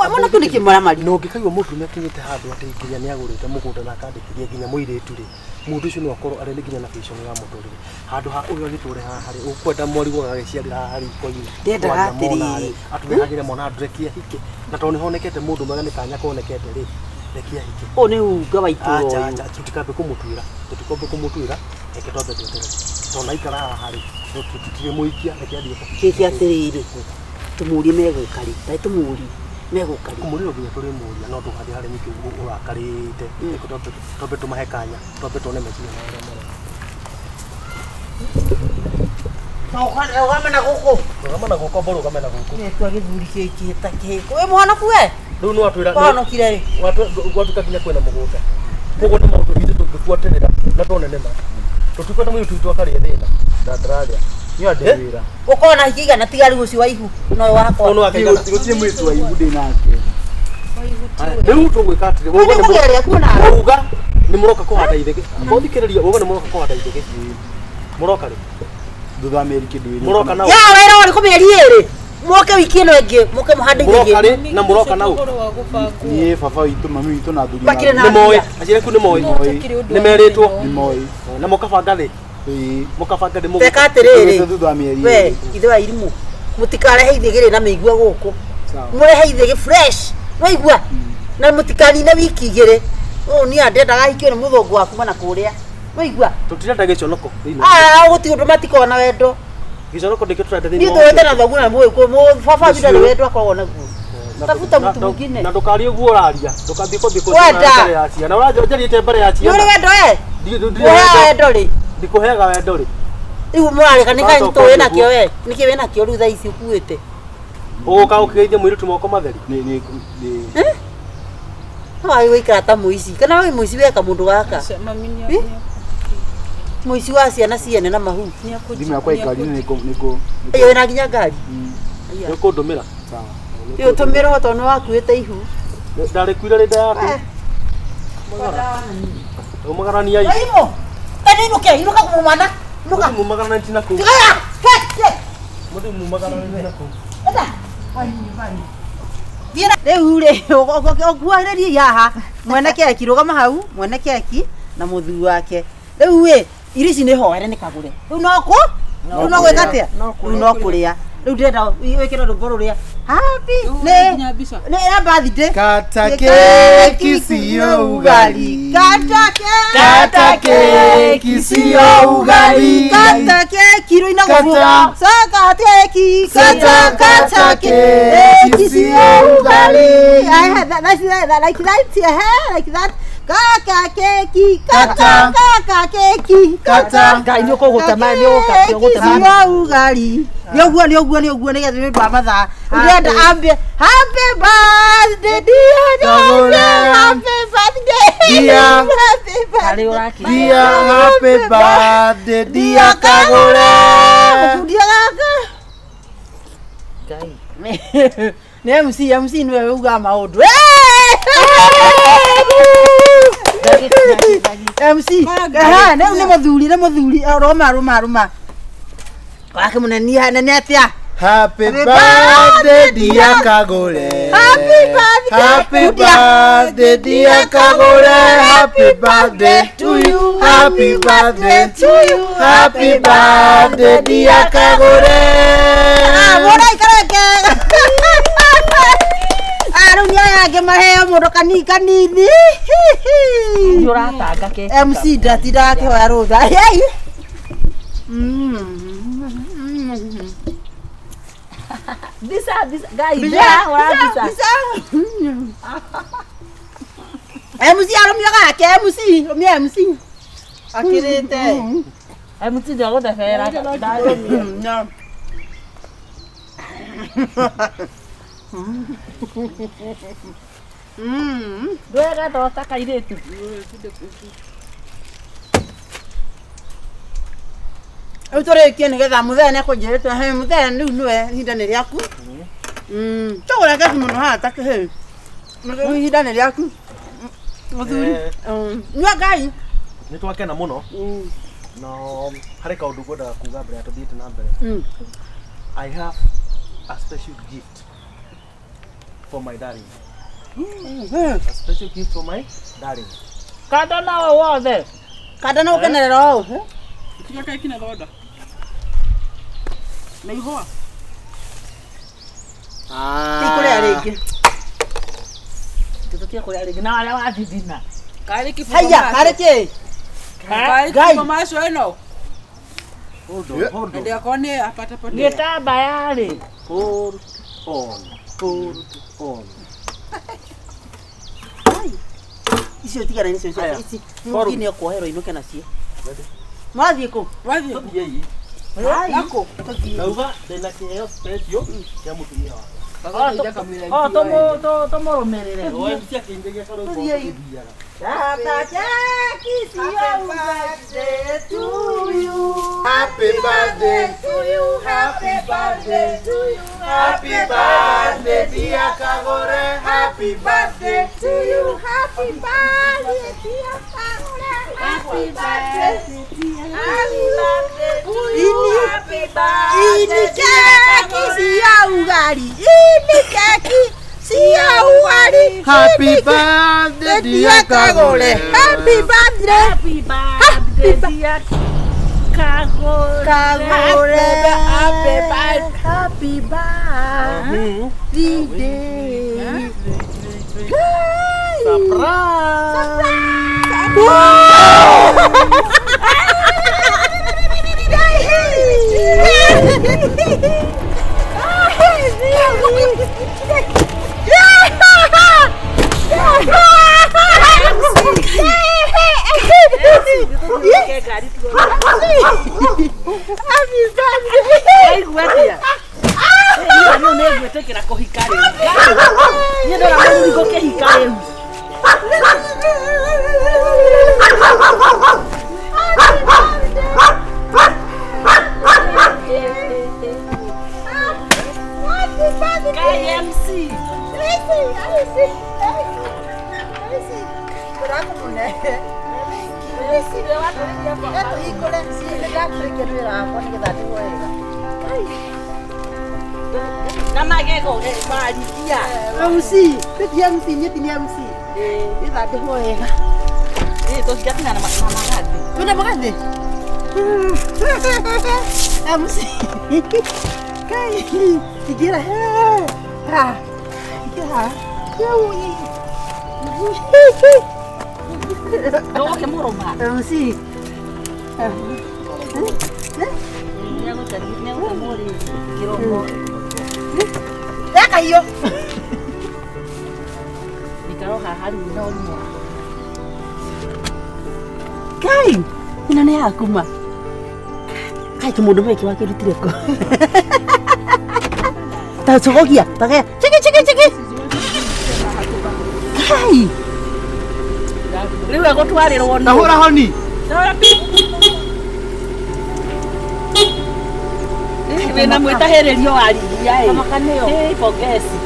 mwanake nĩ kĩmaramari no ngĩkaigua mũndũ nĩakinyĩte handũ atĩ nginya nĩagũrĩte mũgũnda na akandĩkithia nginya mũirĩtu rĩ mũndũ ũcio no akorwo arĩ nginya na vision ya mũtũrĩre handũ ha ũyũ agĩtũre haha rĩ ũkwenda mwarigwo agĩciarĩra haha riko-inĩ ndendaga atĩrĩrĩ atũrehagĩre mwana ndũrekie hike na tone honekete mundu magane kanya konekete ri rekia hiki o ni unga wa ituro acha tutikabe kumutwira eke tobe tutere tona ikara hari tutire muikia rekia dio kiki atiriri tumuri megukari tai tumuri megukari kumuriro ginya turi muria no tukathi hari niki urakarite eke tobe tumahe kanya tobe tone meci Ugamena guko boro ugamena guko ni kwa githuri kiki takiko we mwana kuwe riu no atwira kono kire watu kakinya kwena mugunda kogo ni maundu hitu tukifuatirira na tone nema tutikota mwitu twakari thina ndandraria ni andira ukona hikiga na tigari guci wa ihu no wako ono akiga gutire mwitu wa ihu ndinake riu tugwika atire uga ni muroka kuhanda ithege uthikiriria uga ni muroka kuhanda ithege muroka ri thutha meri kindu iri muroka nao ya wera wari ku meri iri moke wiki ino ingi moke muhande ithege muroka ri na muroka nao ni baba witu mami witu na thuri ni moy ajire ku ni moy ni meritwo ni moy na mukabanga thi mukabanga thi teka atiriri thutha meri we ithe wa irimu mutikarehe ithege na meigua guku murehe ithege fresh waigua na mutikani na wiki igire ni andendaga hikio ni muthungu waku mana kuria waigua tutirenda giconoko guti undu matikona wendo giconoko ndike turenda ni tuwete na thoguna mwe ko baba bida wendo akorwo naguo tafuta mtu mwingine na ndukari uguo uraria ndukathie kuthiko ya cia na urajonjeriete mbere ya cia ni wendo wendo ri ndikuheaga wendo ri igu mwari kanika nito wena kio we niki wena kio ru thaa ici ukuite uka ukigeithia mwirutu moko matheri ni Ai wikara ta muici kana we muici weka mundu gaka muici wa ciana ciene na mahu thime yakwa ikari niko iyo wena nginya ngari ni kundumira sawa iyo tumira to no wakuite ihu ndari kwira rinda yaku umagarania ici aimo tani inuka kumumana inuka mumagarana ntina ku tigaya mudu mumagarana ntina ku eta Dira reure okuarerie yaha mwene keki rugama hau mwene keki na muthu wake riu we irici ni hoere ni kagure riu no gwikatia riu no kuria riu ndenda wikira rugoro ria happy ne birthday kata keki sio ugali kata keki sio ugali kata keki ro ina guvura saka keki kata keki sio ugali I had that like that kaka keki kata keki kata ngai ni kugutamani ugutamani ugali ni oguo ni gethe babatha ndenda ambie happy birthday dear happy birthday dear kale uraki dear happy birthday dear kagure kudia gaka ngai ne MC ni wewe uga maundu MC ne muthuri roma wake munenia nene atia happy birthday dear kagure happy birthday dear kagure happy birthday to you happy birthday to you happy birthday dear kagure mora ikareke arunya yake maheo mundu kanini Yuratanga ke MC datira ke wa rutha Bisa guys bisa MC arumya gake MC akirite MC ndio gutebera no Ndwega tota kairitu Utore ni getha muthene kunjiritwe he muthene riu niwe hindane riaku togora gati muno hata ke he hindane riaku muthuri nyua ngai ni twakena muno no hari kaundu ngwendaga kuga mbere ya tuthiite na mbere I have a special gift for my darling. A special gift for my darling. Kada nawe wothe kada no kenerera o tuka kina roda na ihua ikure ariki tukie kuria ringi na wale wa thithina Kari kifuko Haya, kareke. Kari Gai. kifuko macho eno. Hold on. Ndio kone apata pote. ngitamba yari Hold on. Hold on. Icio tigana icio Aya. ici. Mungine okuoherwo inuke nacio. Mwathie ku. Wathi. Yei. Nako. Nauga ndina kiheo special kya mutumia wako. Bagaja kamera. tumurumirire Wewe mtia kindegia karo kwa kudia. Happy birthday to you. Happy birthday to you. Happy birthday dear Kagure. Happy birthday to you. Happy birthday, dear Kagure. Happy birthday, dear. Happy birthday to you. Happy birthday. Ini keki cia ugali. Ini keki cia ugali. Happy birthday dear Kagure. Happy birthday. happy birthday dear Kagure Kagure. happy birthday Happy birthday. Tekera kuhika riu ni ndora mũrigo kĩhika riu KMC Nama gego warigia MC, peti MC, nyeti ni MC. Ithande hoega. tusigatina na magathi Tuna magathi. MC. Kai, igira he. Ha. Igira. ndoke muruma MC. Eka hiyo. nikaroha hari na umwa Kai, ina ni yakuma. Kai kimundu meki wakirutire ko. Ta chogogia, ta ge. Chiki. Kai. riu egutwarirwo Na hura honi. wina mwitahiririo warigia pogesi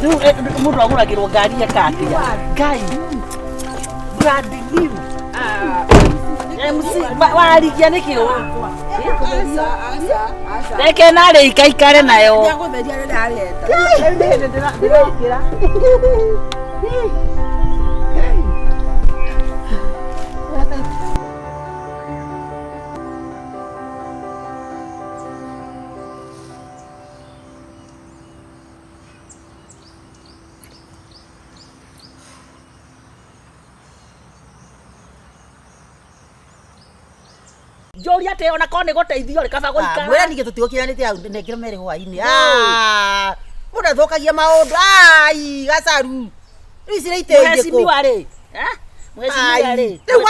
riu mundu aguragirwo ngari ekatia ngai brand new MC warigia niki reke nari ikaikare nayo Ndagutheria rĩrĩa areta. Ndĩrekĩra. Joria te ona kone guteithio rikaba guikara. Mwera ninge tutigũkiranĩte hau nengera mere hwainĩ. Mũndũ athokagia maũndũ. Ai, gacaru. Rĩu ici nĩ iteithio kũ. Mheshimiwa rĩ. Mheshimiwa rĩ. Rĩu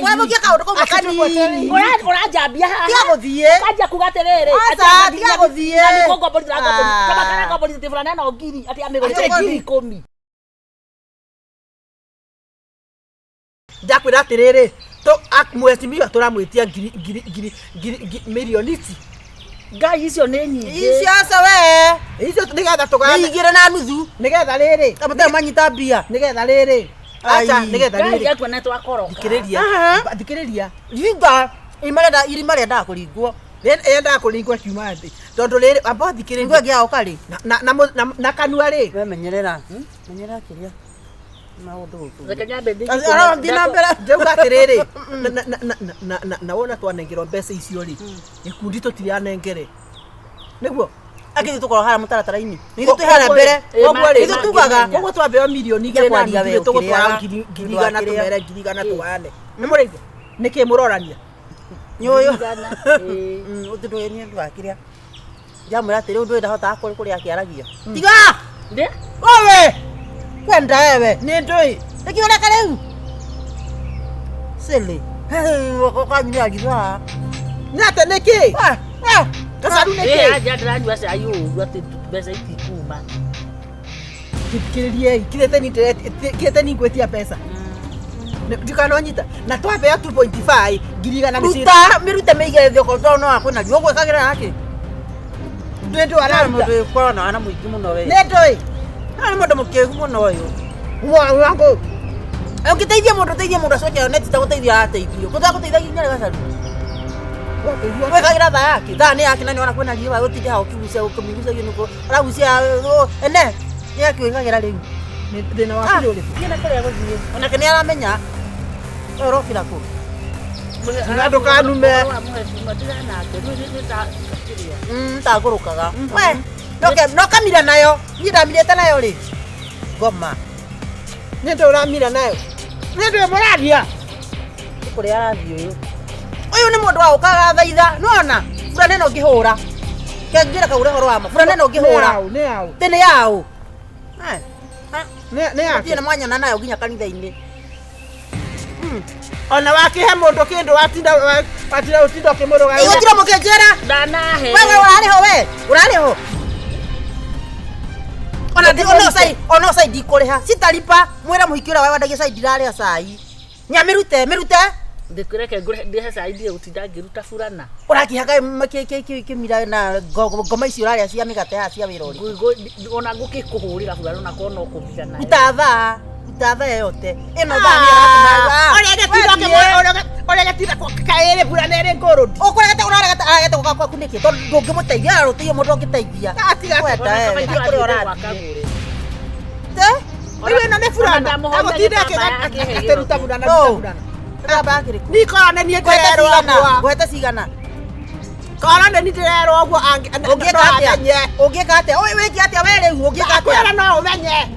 wathokia kaũndũ kau kanini. Ũranjambia haha. Tiga gũthiĩ. Kanja kuga atĩrĩrĩ. Aca, tiga gũthiĩ. Na nĩkũngomborithia ngomborithia. Kama kana ngomborithia fulana ĩno ngiri atĩ amĩgũrĩte ngiri 10. Ndakwĩra atĩrĩrĩ. Mheshimiwa tũramwĩtia ngiri milioni ici. Ngai icio nĩ nyingĩ. Icio we. Icio nĩgetha tũgane. Igĩrĩ na nuthu. Nĩgetha rĩrĩ. Kamũtĩ manyita mbia. Nĩgetha rĩrĩ. Acha nĩgetha rĩrĩ. Ngai ekuona twakoroka. Thikĩrĩria. Ringa. Irima rĩendaga kũringwo. Yendaga kũringwo kiuma thĩ. Tondũ rĩrĩ amba thikĩrĩria. Ngwe ngĩaoka rĩ. Na kanua rĩ. We menyerera. Menyerera kĩrĩa. Reke nyambe ndĩ. Ndina mbere ndauga atĩrĩrĩ. Na wona twanengerwo mbeca icio rĩ. Gĩkundi tũtiranengere. Nĩguo Akithu tukoro hara mutaratara-ini. Ni tuhara mbere. Koguo ri tugaga. Koguo twambeo milioni igere na ngiri tugutwara ngirigana tumere ngirigana tuane. Ni muri niki murorania. Nyoyo. Utundu ni ndu akiria. Jamwe atiri undu ndahota kuri akiaragia. Tiga. Ndi? Owe. Kwenda wewe. Ni ndui. Nikiona kale. Sele. Wako kanya agiza. Nata niki. Gacharu niki. Aja ndranyu asa ayo ati pesa ikikuma. Kikirie kilete ni ngwetia pesa. Ndikanonyita na twabea 2.5 ngirigana ni ruta mirute meige thoko tono akona gwo kagira yake ndio arama ndio kona ana mwingi muno we netoi ana mundu mukegu muno uyu wangu ukiteithia mundu acoke net ta guteithia ateithio kutaguteithagia nginya Gacharu we kagira tha yake thani yake na niona kwena riwa gutinde hao kigucia ukamigucia nuko aragucia ene ni akiugagira riu ni thina wa kuri uri ni kuria guthie ona kene aramenya orofira ku ngado kanume tagurukaga we no kamira nayo ni ndamirete nayo ri goma ni ndo uramira nayo ni ndo muraria kuri arathio uyu ni mundu wa ukaga thaitha nona fura neno ngihura kengira kaure horo ama fura neno ngihura ni au tene yao ne yake na mwanya nayo ginya kanitha-ini ona wakihe mundu kindu watinda utinda kimuruga iyo tira mukenjera ndanahe wewe urariho ona sai dikuriha sitalipa mwera muhikira wewe ndagia sai dirare sai nyamirute ndikureke ngure ndihe sai ndie utinda ngiruta furana urakihaga kimira na ngoma icio uraria cia migate ya cia wirori ona ngukikuhurira furana na kono kubigana Tava yote. Eno bani arakunaga. Orega tira kwa kaere bura nere ngorodi. Okorega urarega agete kwa kuniki. To ndungimuteithia rutiyo mundu ngiteithia. Kwenda wewe. Kuri oradi. Te? Oyo na nefurana. Agotinde akeruta burana burana. Aba kiri. Ni kone ni nderero agwa. Gwete sigana. Kone ni nderero agwa ange. Ongeka atia. Oyo weki atia were u ongeka atia. Kwera no umenye.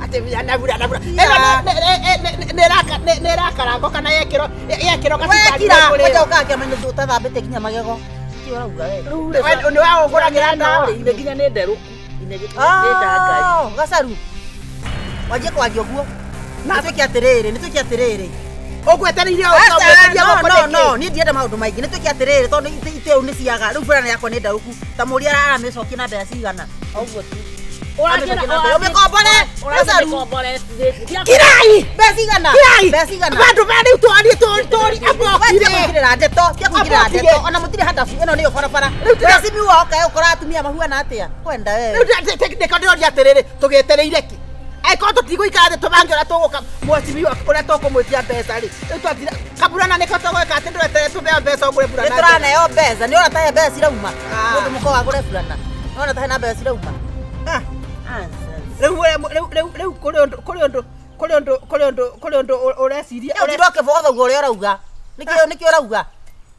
Ate vijana bura. Nera karango kana yekiro kasita kuri. Wewe ukake amenye tutathabete kinya magego. Kiora uga wewe. Ni wao nguragira ndawa. Ine ginya ne nderuku. Ine ndetangaji. Gacharu. Waje kwa gioguo. Na tuki atiriri. Ogwetereire no ni ndienda maundu maingi ni tuki atiriri tondu iteu ni ciaga riu burana yakwa ni ndaruku ta muria aramicokia na mbea cigana. Oguo tu. Umekombore Gacharu kirai besigana bandu bani utori abo kire ndeto ona mutire hatafu eno niyo barabara rasimi wa okay ukora atumia mahua na atia kwenda wewe ndeko ndio atiriri tugetereire ki aiko tutiguikara tubangira tuguka mwacimi wa ura tukumwitia mbeca ri twatira kaburana niko tugweka ati ndwetere tubea mbeca ngure burana niturana yo mbeca ni ora tahe mbeca irauma mundu muko wa ngure burana nona tahe na mbeca irauma Reu kuri undu ureciria uroke botho gore urauga nikio urauga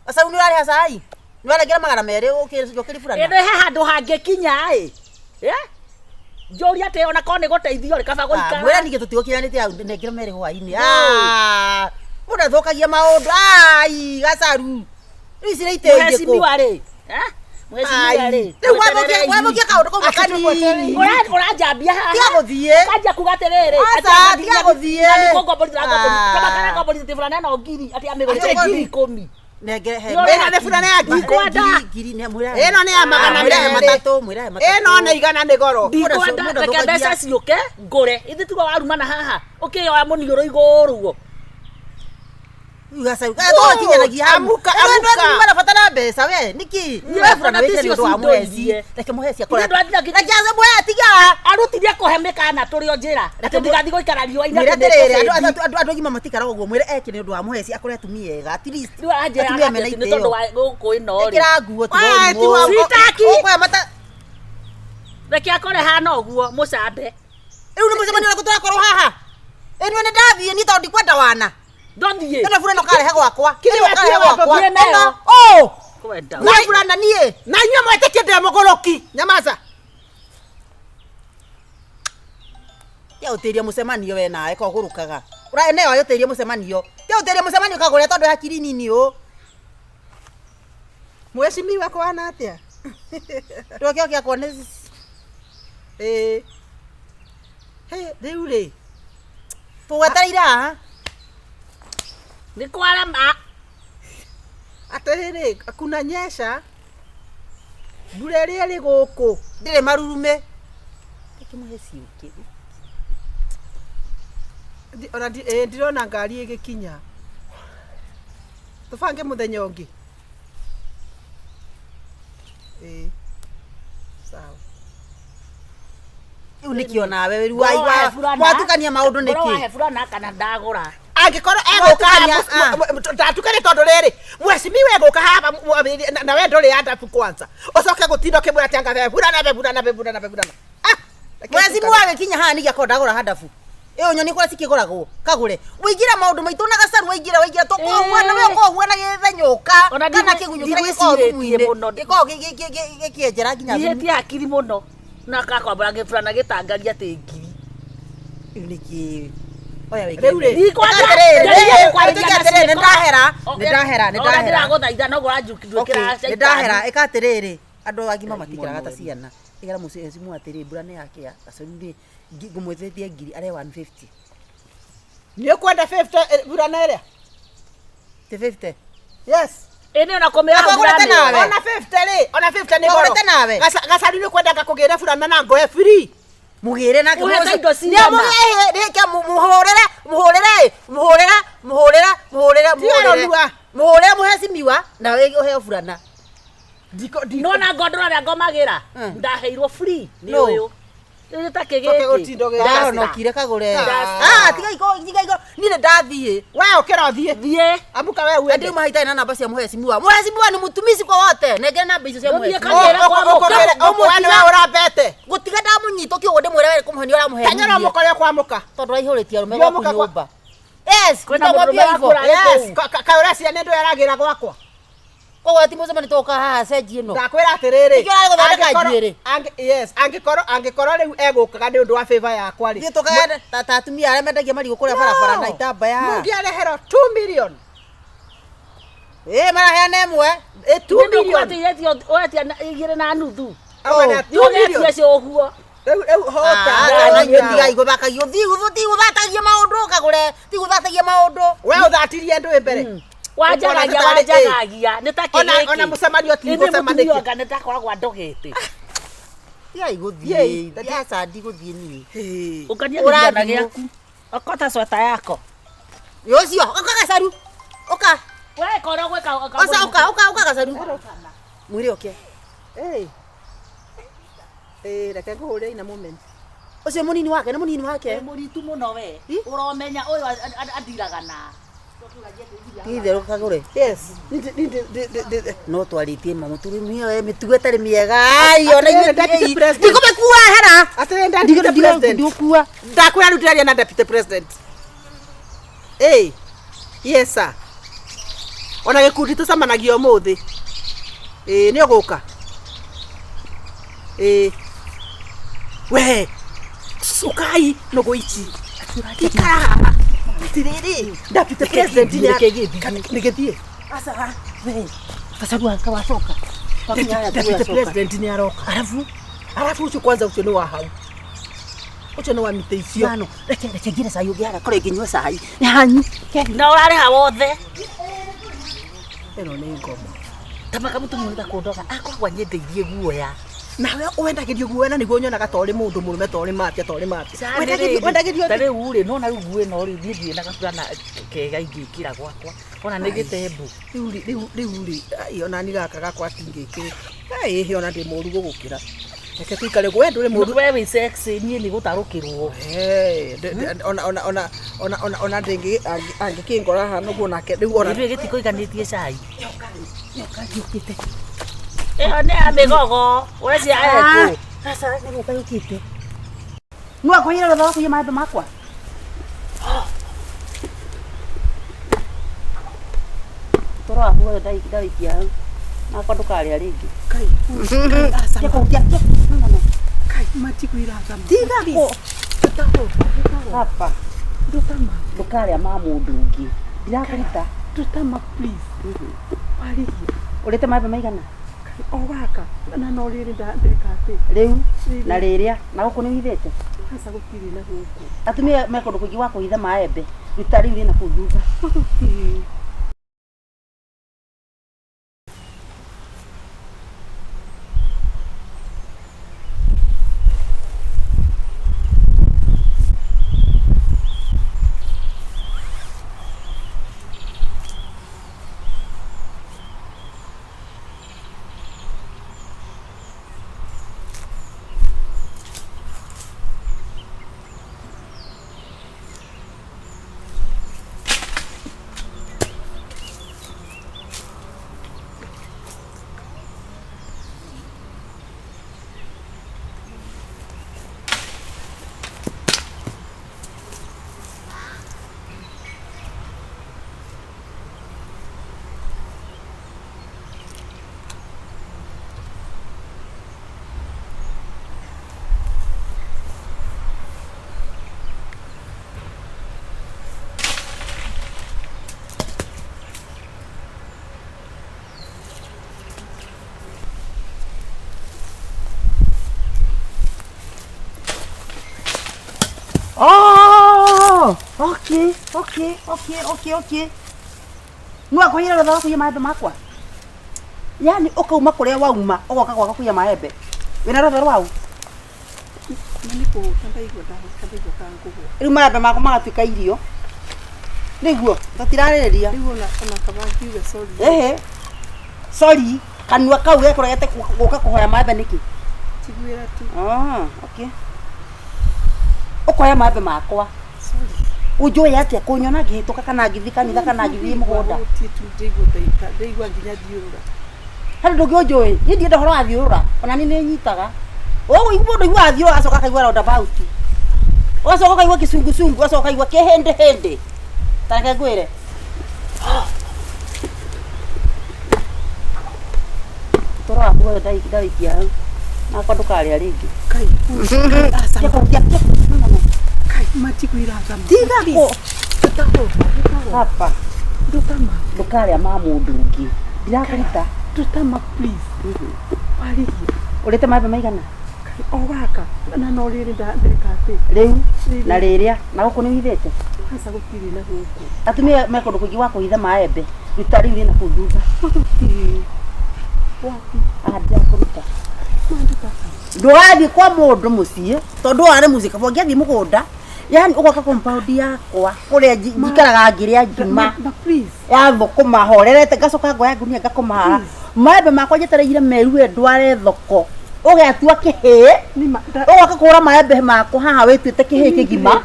Gacharu ni urariha cai ni waragira 200 ukiri burana ene he handu hangikinya njori ate ona kone guteithio ri kaba guikara mwera ninge tutigokiranite au nengire mere hwaini muda thokagia maundu Gacharu ricire iteithie ku mwezi wamokia kaundu kau makani urajambia haha tiga guthie kanja kugaterere ati tiga guthie kana komboliti fulana no ngiri ati amegorete ngiri 10 nengere he ne fulana ya ngiri ne mwira eno ne ya 300 mwira eno ne igana ne goro ndikwenda reke mbeca ciuke ngure ithi tuga warumana haha ukioya muniuro iguru Gacharu to kinyanagia amuka mara fatana mbeca we niki wewe fulana wese ndo amuheci reke muheci akora reke aze boya tiga arutirie kuhemeka na turi njira ati ndigathi goikara riwa ina andu gima matikara uguo mwire eki ni ndo amuheci akora atumia ega at least riwa anjira ni tondu wa guku ino ri kira nguo tigo sitaki okoya mata reke akore hana uguo mucambe riu ni mucemanio ku turakorwo haha eno ne ndathie ni tondu kwenda wana ndonthie kana funa no karehe gwakwa kire karehe gwakwa eno Kwenda. Na fulana nie. Na nyua mwete kende mogoroki. Nyamaza. Ya uteria mucemanio we nae ko gurukaga. Ura ne yo uteria mucemanio. Ya uteria mucemanio kagure tondu hakiri nini o. Mweshimi wako ana atia. Ndoke okia kwa nesi. Hey, riu tuwetereire ha ni kwarama atiriri kuna nyesha mbura iria ri guku ndire marurume tikimuhe ciuki ona ndirona ngari igikinya tubange muthenya ungi sawa unikio nawe wiru wa mwatukania maundu niki wahe fulana kana ndagura angikoro eguka ndatukane tondu riri mweshimi we guka hapa na we nduri anda kwanza ucoke gutindo kimwe atanga we burana mweshimi wa gikinya haha ni giako ndagura handafu iyo nyoni kwa sikiguragwo kagure wigira maundu maitu na gacaru wigira tukohua na we kohua na githenyoka kana kigunyukira gikothumuire muno giko gikienjera nginya yihetie hakiri muno na kakwambura gifurana gitangaria tingiri uniki oya wigire ni ndahera guthaitha no gurajukira ndahera ikatiriri andu agima matikira gata ciana igara mucio cimu atiri mbura ni yakia gacaru ngumwethetie ngiri are 150 ni ukwenda 50 mbura na area 50 yes ene ona komera mbura ona 50 ri ona 50 ni goro gacaru ni kwenda gakugira fulana na ngoe free mugire na muhorere muhecimiwa na we uhe fulana no na gondora na ngomagira ndaheirwo free ni uyu ni takigiki ndanokire kagure tiga iko ni ndathie we ukira thie amuka we uende ndio mahaita na namba cia muhecimiwa ni mutumisi kwa wote nengere namba icio cia muhecimiwa we urabete gutiga ndamunyito kio ndi mwere we kumuhani ora muhe kanyara mukore kwa muka tondu aihuritie rume gwa kunyumba yes kwenda mwambia hivyo yes kaura cia nendo yaragira gwakwa kwa timu zema nitoka haha seji ino ndakwira atiriri ikira ari guthondeka njuiri yes angikoro riu egukaga ni undu wa favor yakwa ri nitoka tata atumia aria mendagia marigo kuria barabara na itambaya mungi arehero 2 million maraheana imwe 2 million wetia igire na nuthu ona 2 million cio uguo riu hota na ngiga igubakagio thi guthatagia maundu kagure thi guthatagia maundu we uthatirie ndu mbere wajagagia nitakigiki ona mucemanio ti mucemanio ngane takoragwa ndogete ya iguthie ya sadi guthie ni ukania ngana giaku akota sweta yako yocio ukagacaru uka we koro gweka uka gacaru mwire oke reke nguhure ina moment ucio munini wake na munini wake muritu muno we uromenya uyu adiragana Tithe kagure yes no twaritie mamuturi mio mitugo tari miega ai ona deputy president ndikumekua hera atenda deputy president ndikuwa ndakwira rutiria na deputy president yes sir ona gikundi tucamanagio muthi ni uguka we sukai no goichi ikara tiriri deputy president nigethie asa we kasabua kawasoka deputy president ni aroka alafu ucio kwanza ucio ni wa hau ucio ni wa miteisio no reke ngire sai ugiaga kore nginywe sai ni hanyu na urare ha wothe eno ni ngoma tamaka mutu munita kundoga akoragwa nyendeirie guoya nawe wendagirio guoya na niguo nyonaga tori mundu murume tori matia wendagirio tare ure no na rugue no ri thie na gacurana kega ingikira gwakwa ona ni gitembu riu ona ni gaka gakwa tingikire ona ndi muru gugukira reke tuikare gwe nduri muru we wi sexy ni ni gutarukirwo ona ndingi angikingora hano guonake riu ona ni gitiko iganitie cai nyoka yukite ne amigogo wezi aeko sasa ni ukayukite nwa kwa yero dawa kuya maembe makwa toro ahuo dai kia Na kwa ndukari aringi. Kai. Asa. No. Kai matikwira thama. Tiga ko. Tutaho. Hapa. Ndutama. Ndukari ama mundu ungi. Ndirakuruta. Ndutama please. Warigia. Urete maembe maigana? O gaka. Na no riri ndeka ati. Riu na riria na guku ni withete. Asa gutiri na guku. Atumia mekondo kugi wako ithe maembe. Ritari ri na kuthutha. Oh, okay. Nwa kwa hira thara kuya maembe makwa. Yani ukauma kuria wauma, ugoka gwaka kuya maembe. Wina rothe rwau. Niko tandaigwa kangugo. Riu maembe makwa magatuika irio. Niguo, tatirariria. Riu ona kabangiuga sorry. Sorry, kanua kau gekoragete guka kuhoya maembe niki? Tigwira tu. Okay. Ukoya maembe makwa. Ujue atia kunyona ngihituka kana ngithi kanitha kana ngithi mugunda. Ndigwa nginya thiurura. Hari ndungijui, ni ndienda horo wa thiurura, ona ni nyitaga. Ogo igwo ndu wa thiurura acoka kaigwa round about. Ogacoka kaigwa kisungu, ogacoka kaigwa kihende. Tareke ngwire. Toro akwo ndaikia. Na kwa ndukari aringi. Kai. Asa. Kai matikwira thama. Tiga ko. Tutaho. Hapa. Ndutama. Ndukari ama mundu ungi. Ndirakuruta. Ndutama please. Warigia. Urete maembe maigana? O gaka. Na no riri ndeka ati. Riu na riria na guku ni withete. Asa gutiri na guku. Atumia mekondo kugi wako ithe maembe. Ritari ri na kuthutha. Wapi? Adia kuruta. Ndwathi kwa mundu mucie tondu wari muzika bo ngiathi mugunda yani ugoka compound yakwa kuria njikaraga ngiria njuma ya thukuma horerete ngacoka ngoya ngunia ngakoma maembe makwa njetereire meru ndware thoko ugetua kihi ugoka kura maembe makwa haha wituite kihi kigima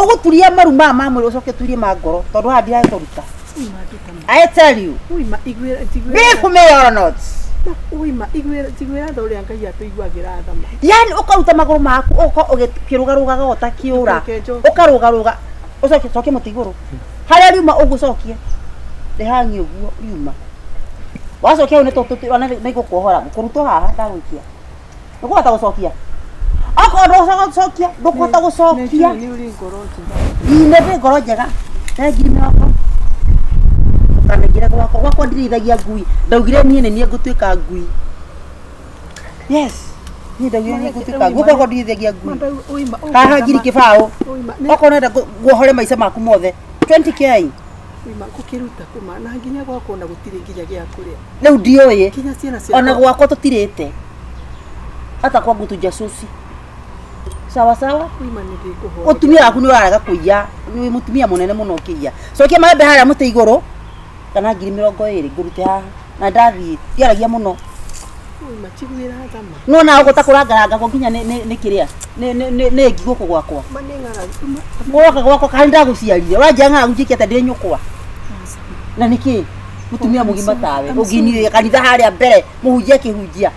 uguturia maruma ma mwiri ucoke turie ma ngoro tondu handi ya kuruta. I tell you be for me or not. Uima igwira ndore Ngai atuiguagira thama. Yani ukaruta maguru maku uko ugikirugaruga gota kiura ukarugaruga ucoke mutiguru haria riuma ugucokie ndehangi uguo riuma wacokia une tutu ona nigukuhora kuruto haha ndaguikia niguhota gucokia akondo gucokia ndukuhota gucokia ine be ngoro njega na ngiri mĩrongo kanegire gwakwa ndirithagia ngui ndaugire niĩ nĩ niĩ ngũtuĩka ngui. Yes, niĩ ndaugire niĩ ngũtuĩka ngui gwakwa ndirithagia ngui haha ngiri kĩbaũ okorwo nenda nguohore maica maku mothe 20k uima kukiruta kuma na nginya gwakwa na gutire nginya gĩa kũrĩa rĩu ndiũĩ kinya ciana cia ona gwakwa tũtirĩte hata kwangu tujasusi sawa uima nĩ ngũhora utumia waku nĩ ũrarega kũiya nĩ mũtumia mũnene mũno ũkĩiya cokia maembe harĩa mũtĩ igũrũ kana 20,000 ngurute haha na ndathiĩ ndiaragia mũno uima tigwira thama no na ũgũta kũrangaranga ko nginya nĩ kĩrĩa nĩ ngi gũkũ gwakwa gũka gwakwa kana ndagũciarire ũranjia ng'aragu njĩkie atĩ ndĩ nyũkwa na nĩkĩ mutumia mugima tawe ũnginire kanitha harĩa mbere mũhunjia kĩhunjia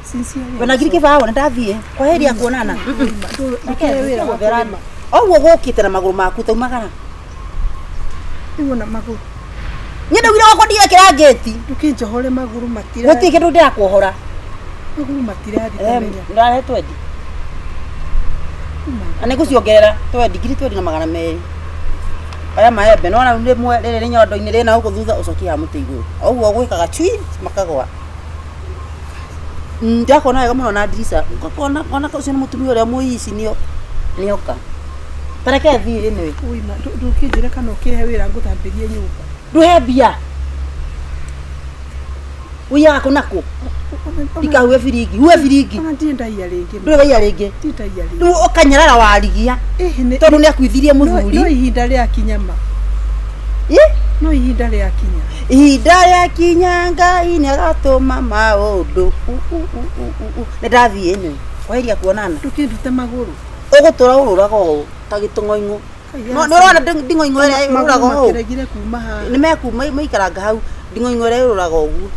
wena ngiri kĩbaũ na ndathiĩ kwaheri kuonana ũguo gũkĩte na magũrũ maku taumagara iwo na magũrũ Ngenda wira wako ndiga kira gate. Ndukinjohore maguru matira. Guti kindu ndira kuohora. Maguru matira thitamenya. Ndare twendi. Ane guciongerera twendi ngiri twendi na magana meri. Aya maembe nona rimwe riri nyondo-ini rina huko thutha ucokia muti iguru. Oguo gwikaga chui makagwa. Ndakona wega muno na dirisa. Ona ucio ni mutumia uria muici nioka. Tareke thiri niwe. Ui ma ndukinjira kana ukihe wira nguthambirie nyumba. Nduhe mbia. Uya kunako. Ikahuwe firingi. Huwe firingi. Ona ndi ndaia ringi. Nduhe ndaia ringi. Ndi ndaia ringi. Ndu ukanyarara warigia. Tondu ni akuithirie muthuri. No ihinda ria kinyama. No ihinda ria kinya. Ihinda ria kinya Ngai ni agatuma maundu. Ndathie ino. Kwairia kuonana. Ndukindute maguru. Ugutura ururaga u ta gitongoingo. No rona ndingoingo ria ururaga u. Makiregire kuma ha. Ni meku maikaranga hau ndingoingo ria ururaga uguo.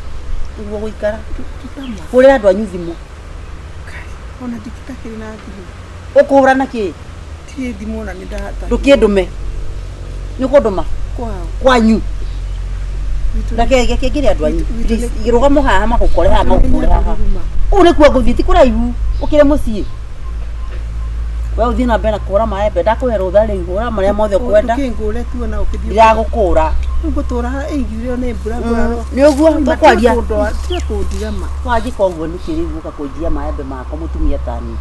Uguo guikara. Kuria andu anyu thimu. Ona ndikitakiri na thimu. Ukuhura na ki? Ti thimu na ndahata. Ndukindume. Ni kunduma. Kwao. Kwanyu. Ndake ngiri andu anyu. Irugamo haha magukore haha magukore haha. Une kuwa guthiti kuraihu. Ukire mucii. We uthii na mbere kura maembe ndakuhe rutha riu hura maria mothe ukwenda. Ukingure tu na ukithii. Ndagukura. Ngutura ha ingire ne mbura mbura. Ni uguo tukwaria. Tia kundigama. Waji kwa uguo nikiri guka kunjia maembe mako mutumia tani.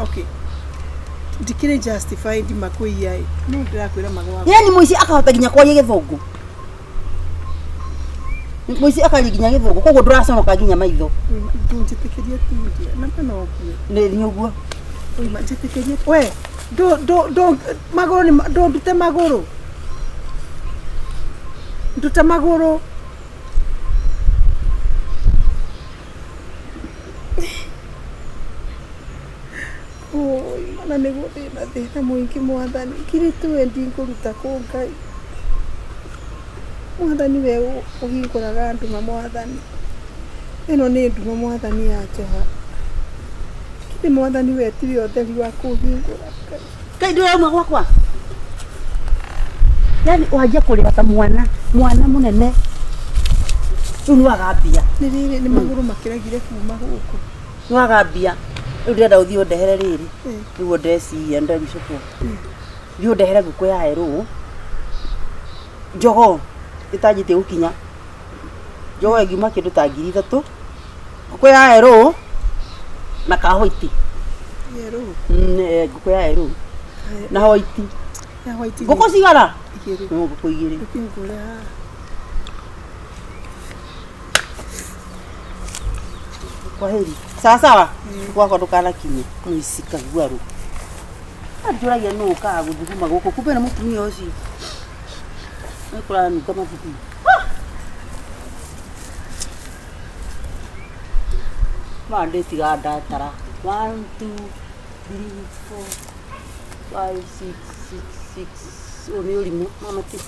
Okay. Ndikire justified makuia. No ndirakwira magwa. Yani muici akahota ginya kwaria githungu. Muici akariginya githungu koguo nduraconoka ginya maitho. Ndunjitikiria tindia. Na kana okuo. Ni uguo. Oi manjitikiria. We, do maguru ni do ndute maguru. Ndute maguru. Oi, mana nego na thina muingi mwathani. Kiri twendi nguruta ku Ngai. Mwathani we uhinguraga andu ma mwathani. Ino ni ndu mwathani ya Jehova. Kiri mwathani we tiwe otheri wa kuhingura. Kai ndio amwe gwakwa. Yani wajia kurira ta mwana munene. Tu ni wagambia. Ni maguru makiragire kuma huko. Ni wagambia. Ndenda uthio ndehere riri. Niguo ndeci enda gicuko. Thio ndehere nguku ya heru. Njogo itajite gukinya. Njogo ngima kindu ta 3,000. Nguku ya heru na kahoiti. Heru. Nguku ya heru. Na hoiti. Na hoiti. Nguku cigara. Igiri. Nguku igiri. Ndukingure ha. Kwa heri. Sawa. Gwakwa ndukana kinye muisika gwaru. Anduragia no ka guthuma guku kumbe na mutumia ucio. Nikura nuka mafuti. Mande tiga ndatara. 1 2 3 4 5 6 6 6 oni urimu mama ti.